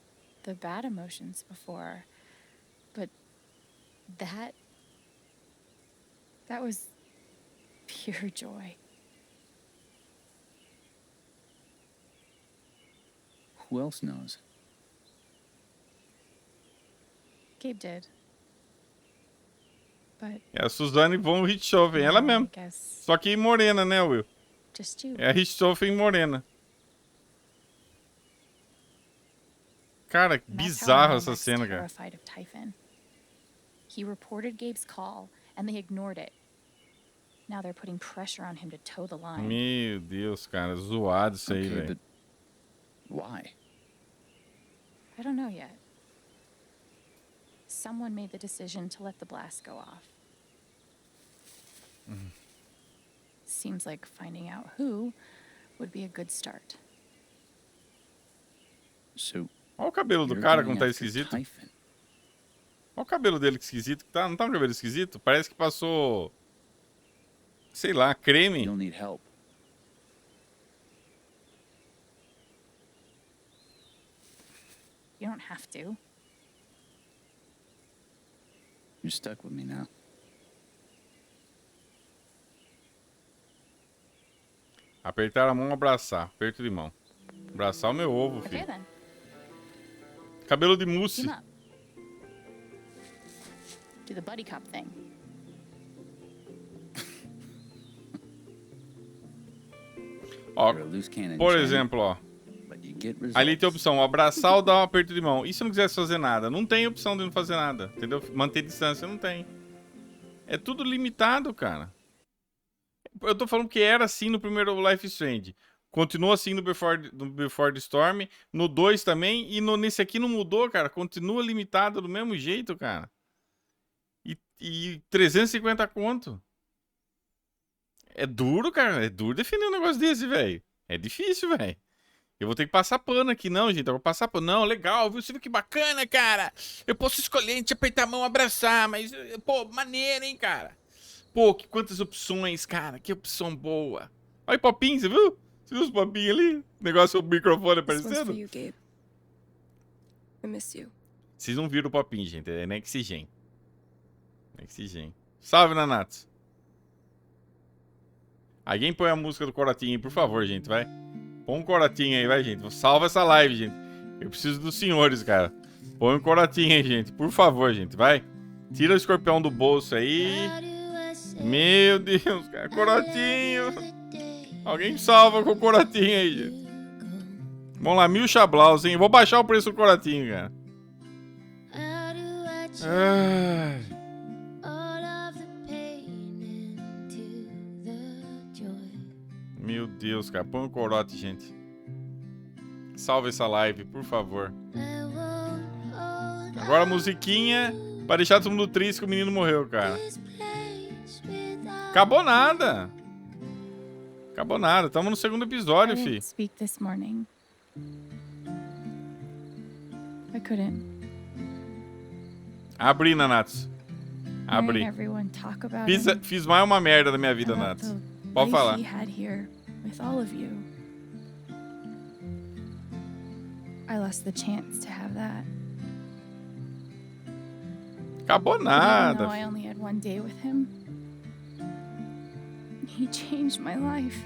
the bad emotions before. But that was pure joy. Who else knows? Gabe did. But É a Suzane von Richthofen, ela mesmo. I guess Só que morena, né, Will? just you. É a Richthofen morena. Cara, que And that's how I bizarra know essa Rex cena, cara. terrified of Typhon. He reported Gabe's call, and they ignored it. Now they're putting pressure on him to toe the line. Meu Deus, cara. Zoado isso aí, Okay, velho. but why? I don't know yet. Someone made the decision to let the blast go off. Seems like finding out who would be a good start. So, Olha o cabelo do you're cara going como tá after esquisito. Typhon. Olha o cabelo dele que esquisito. Tá, não tá um cabelo esquisito? Parece que passou... Sei lá, creme. You'll need help. You don't have to. You're stuck with me now. Apertar a mão, abraçar. Aperto de mão. Abraçar o meu ovo, Okay filho. then. Cabelo de mousse. Team up. Do the buddy cop thing. Ó, You're a loose cannon, por Chen, exemplo, ó. but you get results. Ali tem a opção, abraçar ou dar um aperto de mão. E se não quisesse fazer nada? Não tem opção de não fazer nada, entendeu? Manter distância, não tem. É tudo limitado, cara. Eu tô falando que era assim no primeiro Life is Strange. Continua assim no Before the Storm. No 2 também. E nesse aqui não mudou, cara. Continua limitado do mesmo jeito, cara. E 350 conto. É duro, cara. É duro definir um negócio desse, velho. É difícil, velho. Eu vou ter que passar pano aqui. Não, gente. Eu vou passar pano. Não, legal. Viu? Você viu que bacana, cara. Eu posso escolher entre apertar a mão e abraçar. Mas, pô, maneiro, hein, cara. Pô, quantas opções, cara. Que opção boa. Olha o popinho, você viu? Você viu os popinhos ali? Negócio do microfone This one's for aparecendo? you, Gabe. I miss you. Vocês não viram o popinho, gente. É Nexigen. Nexigen. Salve, Nanatos. Alguém põe a música do Corotinho aí, por favor, gente, vai. Põe um Corotinho aí, vai, gente. Salva essa live, gente. Eu preciso dos senhores, cara. Põe um Corotinho aí, gente. Por favor, gente, vai. Tira o escorpião do bolso aí. Meu Deus, cara. Corotinho. Alguém salva com o Corotinho aí, gente. Vamos lá, 1000 chablaus, hein. Vou baixar o preço do Corotinho, cara. Ai. Meu Deus, cara. Põe um corote, gente. Salve essa live, por favor. Agora a musiquinha pra deixar todo mundo triste que o menino morreu, cara. Acabou nada. Acabou nada. Tamo no segundo episódio, I fi. didn't speak this morning. I couldn't. Abri, Nanatos. Abri. Hearing everyone talk about him, Fiz mais uma merda na minha vida, about Nanatos. the Pode life falar. he had here with all of you. I lost the chance to have that. Acabou But even nada. though I only had one day with him, he changed my life.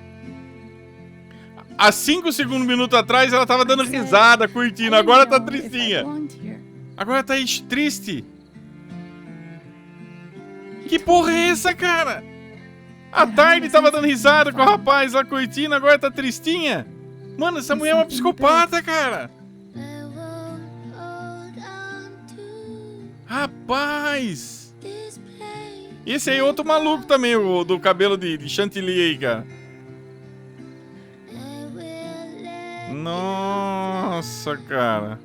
Há 5 segundos, minutos atrás, ela tava dando risada, curtindo. Agora tá tristinha. Agora tá triste. Que porra é essa, cara? À tarde tava dando risada com o rapaz lá curtindo, agora tá tristinha. Mano, essa mulher é uma psicopata, cara. Rapaz. Esse aí é outro maluco também, o do cabelo de chantilly aí, cara. Nossa, cara.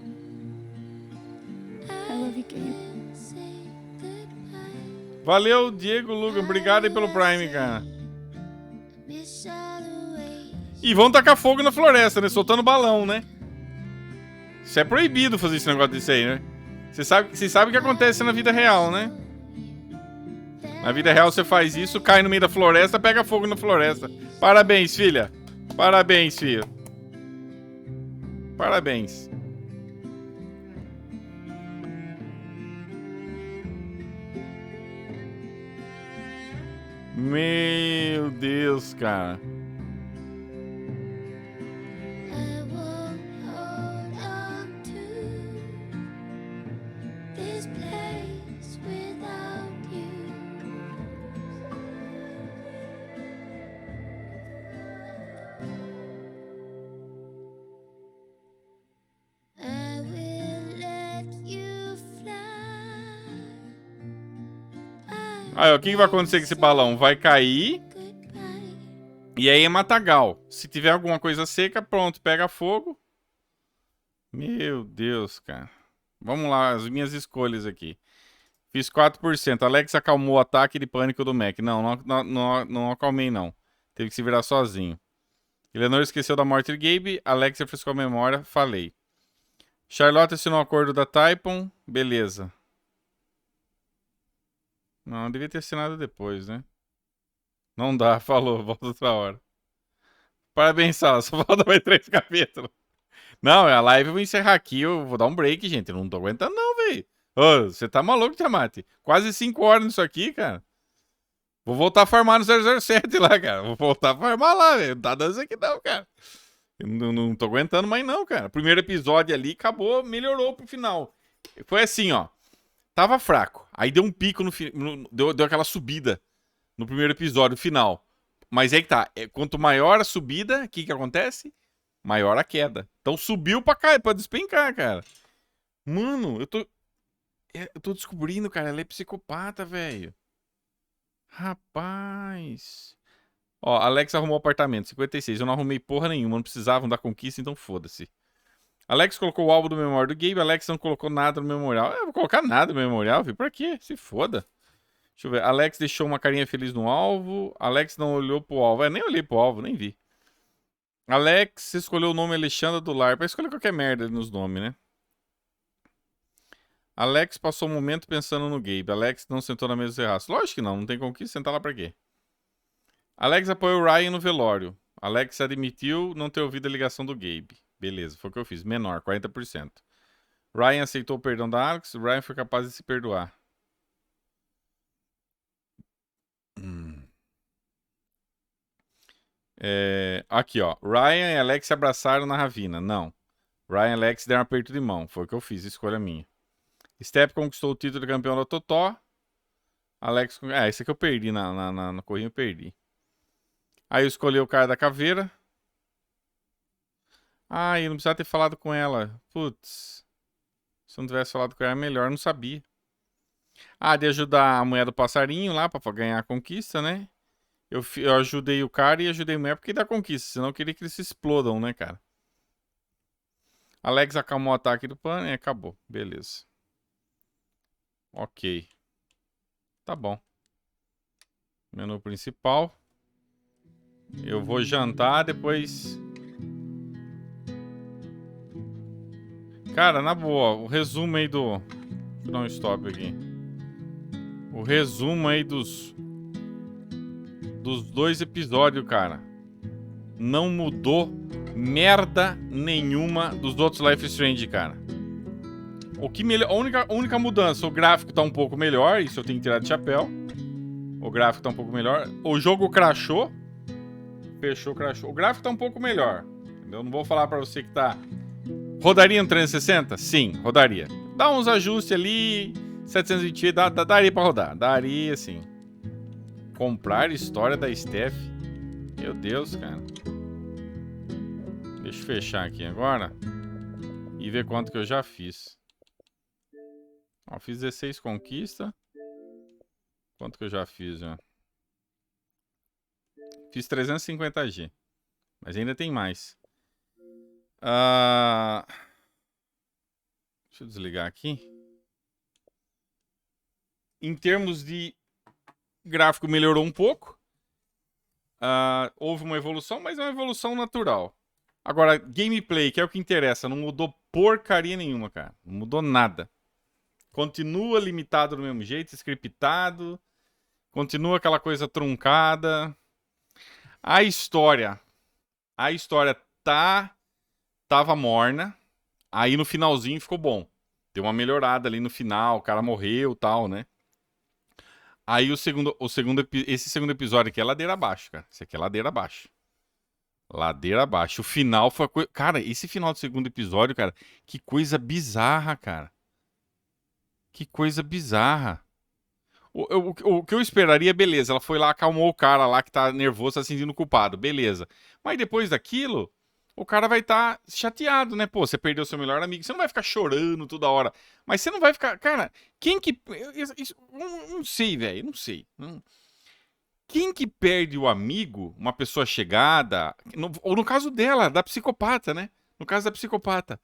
I love you, Gabe. Valeu, Diego Lugan. Obrigado aí pelo Prime, cara. E vão tacar fogo na floresta, né? Soltando balão, né? Isso é proibido fazer esse negócio desse aí, né? Você sabe o que acontece na vida real, né? Na vida real você faz isso, cai no meio da floresta, pega fogo na floresta. Parabéns, filha. Parabéns, filho. Parabéns. Meu Deus, cara. Aí, ó, o que vai acontecer com esse balão? Vai cair. E aí é matagal. Se tiver alguma coisa seca, pronto, pega fogo. Meu Deus, cara. Vamos lá, as minhas escolhas aqui. Fiz 4%. Alex acalmou o ataque de pânico do Mac. Não acalmei, não. Teve que se virar sozinho. Eleanor esqueceu da morte de Gabe. Alex refrescou a memória. Falei. Charlotte assinou o acordo da Typon. Beleza. Não, devia ter assinado depois, né? Não dá, falou, volta outra hora. Parabéns, Sala, só falta mais 3 capítulos. Não, a live eu vou encerrar aqui, eu vou dar um break, gente. Eu não tô aguentando não, velho. Você tá maluco, Tiamat? Quase 5 horas nisso aqui, cara. Vou voltar a farmar no 007 lá, cara. Vou voltar a farmar lá, velho. Não tá dando isso aqui não, cara. Eu não tô aguentando mais não, cara. Primeiro episódio ali, acabou, melhorou pro final. Foi assim, ó. Tava fraco. Aí deu um pico no final. Deu aquela subida no primeiro episódio, final. Mas aí que tá. Quanto maior a subida, o que acontece? Maior a queda. Então subiu pra cair, pra despencar, cara. Mano, eu tô descobrindo, cara. Ela é psicopata, velho. Rapaz. Ó, Alex arrumou apartamento, 56. Eu não arrumei porra nenhuma. Não precisavam da conquista, então foda-se. Alex colocou o álbum do memória do Gabe. Alex não colocou nada no memorial. Eu vou colocar nada no memorial, viu? Pra quê? Se foda. Deixa eu ver. Alex deixou uma carinha feliz no alvo. Alex não olhou pro alvo. Nem olhei pro alvo, nem vi. Alex escolheu o nome Alexandra do Lar. Pra escolher qualquer merda nos nomes, né? Alex passou um momento pensando no Gabe. Alex não sentou na mesa dos errados. Lógico que não. Não tem conquista. Sentar lá pra quê? Alex apoiou o Ryan no velório. Alex admitiu não ter ouvido a ligação do Gabe. Beleza, foi o que eu fiz. Menor, 40%. Ryan aceitou o perdão da Alex. Ryan foi capaz de se perdoar. Aqui, ó. Ryan e Alex se abraçaram na ravina. Não. Ryan e Alex deram um aperto de mão. Foi o que eu fiz. Escolha minha. Step conquistou o título de campeão da Totó. Alex... esse aqui eu perdi. Na corrida eu perdi. Aí eu escolhi o cara da caveira. Eu não precisava ter falado com ela. Putz. Se eu não tivesse falado com ela, melhor. Eu não sabia. De ajudar a mulher do passarinho lá pra ganhar a conquista, né? Eu ajudei o cara e ajudei a mulher porque dá conquista. Senão eu queria que eles se explodam, né, cara? Alex acalmou o ataque do pano. Acabou. Beleza. Ok. Tá bom. Menu principal. Eu vou jantar, depois... Cara, na boa, o resumo aí do... Deixa eu dar um stop aqui. O resumo aí dos 2 episódios, cara. Não mudou merda nenhuma dos outros Life is Strange, cara. A única mudança, o gráfico tá um pouco melhor, isso eu tenho que tirar de chapéu. O gráfico tá um pouco melhor. O jogo crashou. Fechou, crashou. O gráfico tá um pouco melhor. Eu não vou falar pra você que tá... Rodaria no 360? Sim, rodaria. Dá uns ajustes ali, 720, daria pra rodar. Daria, sim. Comprar história da Steph. Meu Deus, cara. Deixa eu fechar aqui agora. E ver quanto que eu já fiz. Ó, fiz 16 conquista. Quanto que eu já fiz, já? Fiz 350G. Mas ainda tem mais. Deixa eu desligar aqui. Em termos de gráfico, melhorou um pouco. Houve uma evolução, mas é uma evolução natural. Agora, gameplay, que é o que interessa, não mudou porcaria nenhuma, cara. Não mudou nada. Continua limitado do mesmo jeito, scriptado. Continua aquela coisa truncada. A história tava morna. Aí no finalzinho ficou bom. Deu uma melhorada ali no final, o cara morreu e tal, né? Aí esse segundo episódio aqui é ladeira abaixo, cara. Esse aqui é ladeira abaixo. Ladeira abaixo. O final foi a coisa... Cara, esse final do segundo episódio, cara, que coisa bizarra, cara. Que coisa bizarra. O que eu esperaria, beleza. Ela foi lá, acalmou o cara lá que tá nervoso, tá se sentindo culpado. Beleza. Mas depois daquilo, o cara vai estar chateado, né? Pô, você perdeu seu melhor amigo. Você não vai ficar chorando toda hora. Mas você não vai ficar... Cara, quem que... Não sei, velho. Não sei. Quem que perde o amigo, uma pessoa chegada... Ou no caso dela, da psicopata, né? No caso da psicopata.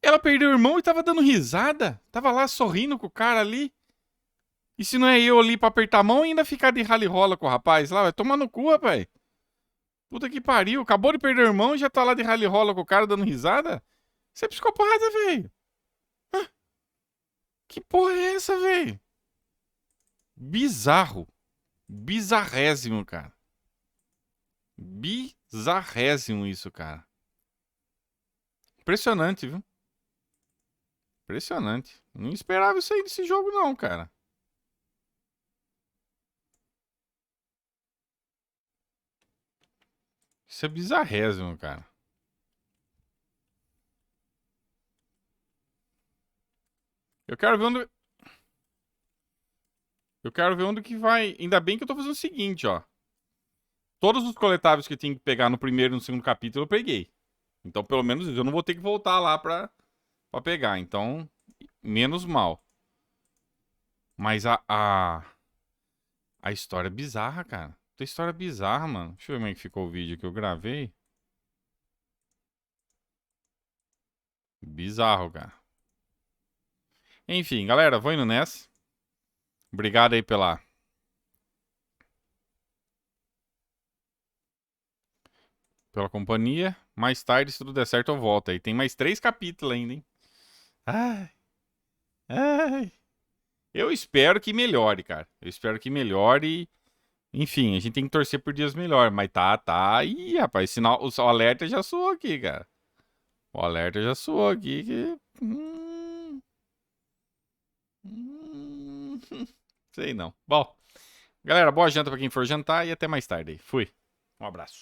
Ela perdeu o irmão e tava dando risada. Tava lá sorrindo com o cara ali. E se não é eu ali pra apertar a mão, ainda ficar de rally-rola com o rapaz lá, vai tomar no cu, rapaz. Puta que pariu. Acabou de perder o irmão e já tá lá de rally-rola com o cara dando risada? Você é psicopata, velho. Que porra é essa, velho? Bizarro. Bizarrésimo, cara. Bizarrésimo isso, cara. Impressionante, viu? Impressionante. Não esperava isso aí desse jogo, não, cara. Isso é bizarrésimo, cara. Eu quero ver onde... Eu quero ver onde que vai... Ainda bem que eu tô fazendo o seguinte, ó. Todos os coletáveis que eu tinha que pegar no primeiro e no segundo capítulo eu peguei. Então, pelo menos, eu não vou ter que voltar lá pra pegar. Então, menos mal. Mas a história é bizarra, cara. A história é bizarra, mano. Deixa eu ver como é que ficou o vídeo que eu gravei. Bizarro, cara. Enfim, galera, vou indo nessa. Obrigado aí pela companhia. Mais tarde, se tudo der certo, eu volto aí. Tem mais 3 capítulos ainda, hein? Ai. Ai. Eu espero que melhore, cara. Eu espero que melhore. Enfim, a gente tem que torcer por dias melhores. Mas tá. Ih, rapaz, o alerta já soou aqui, cara. O alerta já soou aqui que... Sei não. Bom, galera, boa janta pra quem for jantar e até mais tarde aí. Fui. Um abraço.